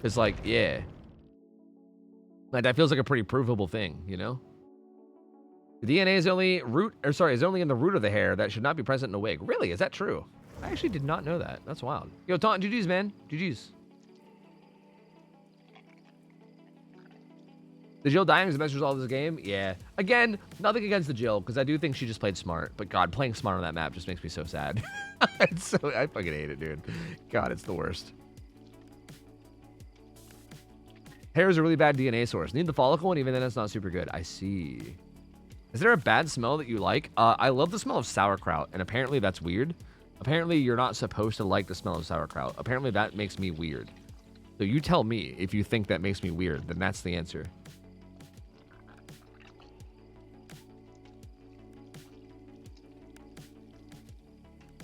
A: It's like, yeah. Like, that feels like a pretty provable thing, you know? The DNA is only in the root of the hair that should not be present in a wig. Really? Is that true? I actually did not know that. That's wild. Yo, Taunt, GG's, man. GG's. The Jill dying is the best result of this game? Yeah. Again, nothing against the Jill, because I do think she just played smart. But God, playing smart on that map just makes me so sad. I fucking hate it, dude. God, it's the worst. Hair is a really bad DNA source. Need the follicle, and even then it's not super good. I see. Is there a bad smell that you like? I love the smell of sauerkraut, and apparently that's weird. Apparently you're not supposed to like the smell of sauerkraut. Apparently that makes me weird. So you tell me if you think that makes me weird, then that's the answer.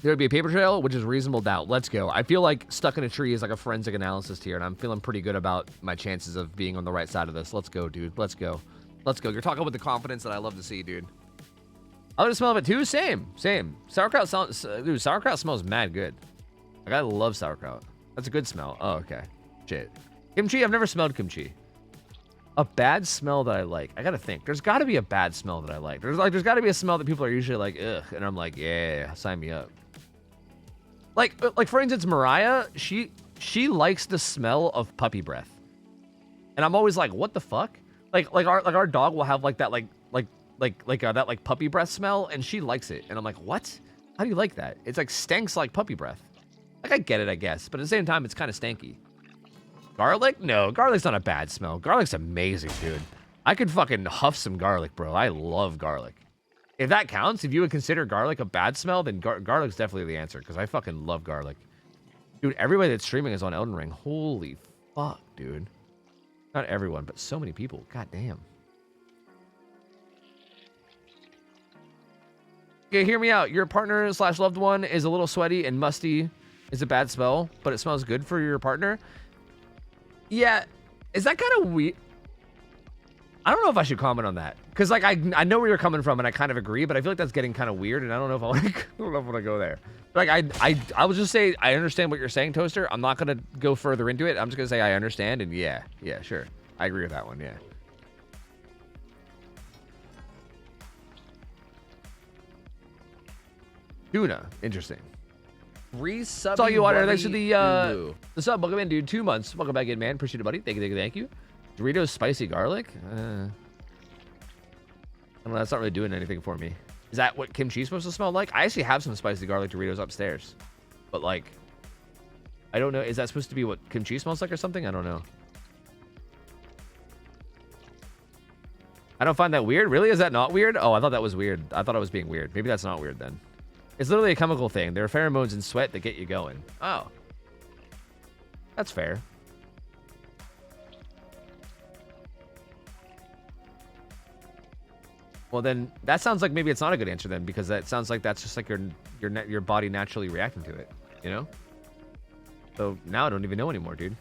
A: There would be a paper trail, which is reasonable doubt. Let's go. I feel like stuck in a tree is like a forensic analysis here, and I'm feeling pretty good about my chances of being on the right side of this. Let's go, dude. Let's go. Let's go. You're talking with the confidence that I love to see, dude. I like the smell of it too. Same. Sauerkraut sounds, dude. Sauerkraut smells mad good. Like I love sauerkraut. That's a good smell. Oh, okay. Shit. Kimchi. I've never smelled kimchi. A bad smell that I like. I gotta think. There's got to be a bad smell that I like. There's got to be a smell that people are usually like, ugh, and I'm like, yeah, sign me up. Like for instance, Mariah, she likes the smell of puppy breath, and I'm always like, what the fuck? Like our dog will have like that that puppy breath smell, and she likes it, and I'm like, what? How do you like that? It's like stinks like puppy breath. Like I get it, I guess, but at the same time, it's kind of stanky. Garlic? No, garlic's not a bad smell. Garlic's amazing, dude. I could fucking huff some garlic, bro. I love garlic. If that counts, if you would consider garlic a bad smell, then garlic's definitely the answer, because I fucking love garlic. Dude, everybody that's streaming is on Elden Ring. Holy fuck, dude. Not everyone, but so many people. God damn. Okay, hear me out. Your partner / loved one is a little sweaty and musty. Is a bad smell, but it smells good for your partner. Yeah, is that kind of weird? I don't know if I should comment on that, because like I know where you're coming from, and I kind of agree, but I feel like that's getting kind of weird, and I don't know if I want to go there. Like I will just say I understand what you're saying, Toaster. I'm not gonna go further into it. I'm just gonna say I understand, and yeah, sure, I agree with that one. Yeah. Tuna, interesting. That's all you water. Thanks for the sub. Welcome in, dude. 2 months. Welcome back in, man. Appreciate it, buddy. Thank you. Doritos spicy garlic? I don't know. That's not really doing anything for me. Is that what kimchi's supposed to smell like? I actually have some spicy garlic Doritos upstairs. But, like, I don't know. Is that supposed to be what kimchi smells like or something? I don't know. I don't find that weird. Really? Is that not weird? Oh, I thought that was weird. I thought I was being weird. Maybe that's not weird then. It's literally a chemical thing. There are pheromones in sweat that get you going. Oh. That's fair. Well, then that sounds like maybe it's not a good answer then, because that sounds like that's just like your body naturally reacting to it, you know? So now I don't even know anymore, dude.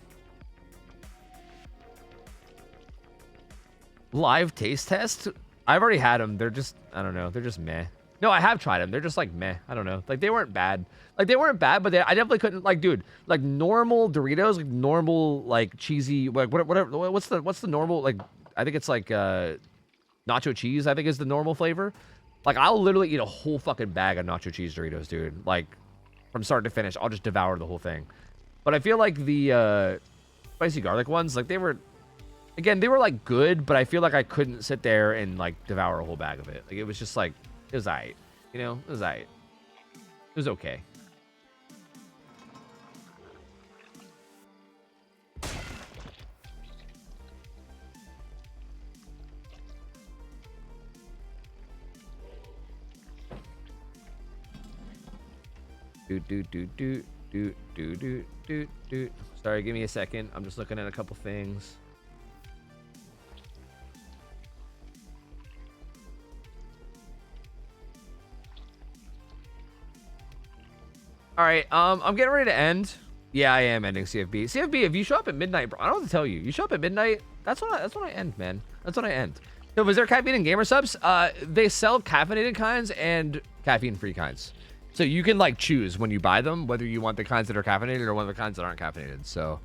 A: Live taste test? I've already had them. They're just, I don't know. They're just meh. No, I have tried them. They're just like meh. I don't know. Like they weren't bad. Like they weren't bad, but I definitely couldn't, like, dude, like normal Doritos, like normal, like cheesy, like whatever. What's the normal, like, I think it's like nacho cheese, I think is the normal flavor. Like I'll literally eat a whole fucking bag of nacho cheese Doritos, dude. Like from start to finish, I'll just devour the whole thing. But I feel like the spicy garlic ones, like they were, again, they were like good, but I feel like I couldn't sit there and like devour a whole bag of it. Like it was just like, it was aight, you know? It was aight. It was okay. Sorry, give me a second. I'm just looking at a couple things. All right, I'm getting ready to end. Yeah, I am ending CFB. CFB, if you show up at midnight, bro, I don't know what to tell you. You show up at midnight, that's when I end, man. That's when I end. So, was there caffeine in gamer subs? They sell caffeinated kinds and caffeine-free kinds. So you can like choose when you buy them whether you want the kinds that are caffeinated or one of the kinds that aren't caffeinated. So,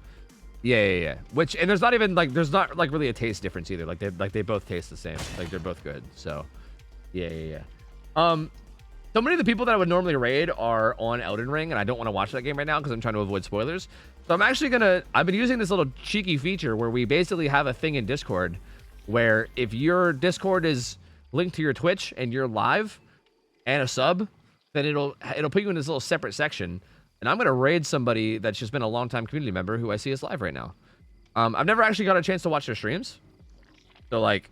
A: yeah. Which, and there's not really a taste difference either. Like they both taste the same. Like they're both good. So, yeah. So many of the people that I would normally raid are on Elden Ring, and I don't want to watch that game right now because I'm trying to avoid spoilers. So I'm actually I've been using this little cheeky feature where we basically have a thing in Discord where if your Discord is linked to your Twitch and you're live and a sub, then it'll put you in this little separate section, and I'm gonna raid somebody that's just been a long-time community member who I see is live right now. I've never actually got a chance to watch their streams, so like,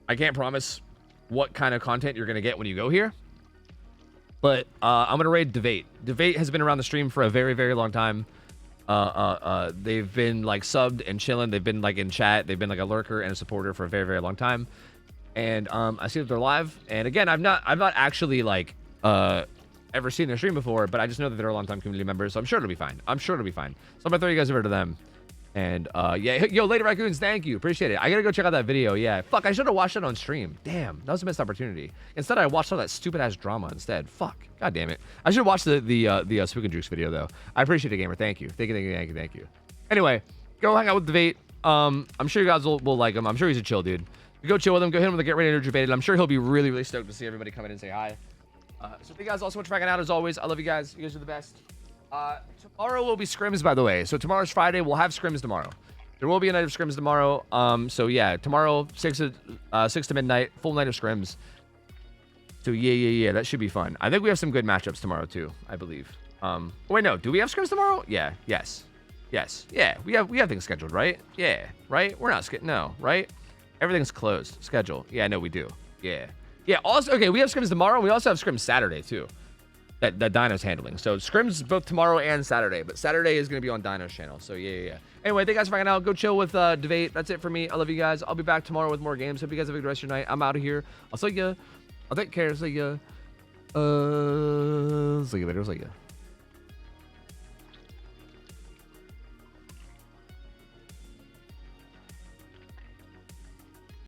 A: I can't promise what kind of content you're gonna get when you go here. But I'm gonna raid Debate. Debate has been around the stream for a very, very long time. They've been like subbed and chilling. They've been like in chat. They've been like a lurker and a supporter for a very, very long time. And I see that they're live. And again, I've not actually like ever seen their stream before, but I just know that they're a long-time community members, so I'm sure it'll be fine. I'm sure it'll be fine. So I'm gonna throw you guys over to them. And yeah, yo, Lady Raccoons, thank you, appreciate it. I gotta go check out that video. Yeah, fuck, I should have watched it on stream. Damn, that was a missed opportunity. Instead, I watched all that stupid ass drama instead. Fuck, god damn it. I should watch the Spook and Jukes video though. I appreciate it, gamer. Thank you, thank you. Anyway, go hang out with Debate. I'm sure you guys will like him. I'm sure he's a chill dude. Go chill with him. Go hit him with the Get Ready Energy Baited. I'm sure he'll be really stoked to see everybody come in and say hi. So thank you guys all so much for hanging out as always. I love you guys. You guys are the best. Tomorrow will be scrims, by the way. So tomorrow's Friday. We'll have scrims tomorrow. There will be a night of scrims tomorrow. So yeah, tomorrow 6 to midnight, full night of scrims. So yeah, that should be fun. I think we have some good matchups tomorrow too, I believe. Wait, no, do we have scrims tomorrow? Yeah, yes, yeah. We have things scheduled, right? Yeah, right. We're not no, right? Everything's closed. Schedule. Yeah, I know we do. Yeah. Also, okay, we have scrims tomorrow. We also have scrims Saturday too. That Dino's handling. So scrims both tomorrow and Saturday, but Saturday is gonna be on Dino's channel. So yeah. Anyway, thank you guys for hanging out. Go chill with Debate. That's it for me. I love you guys. I'll be back tomorrow with more games. Hope you guys have a good rest of your night. I'm out of here. I'll see ya. I'll take care. See ya. See you later. See ya.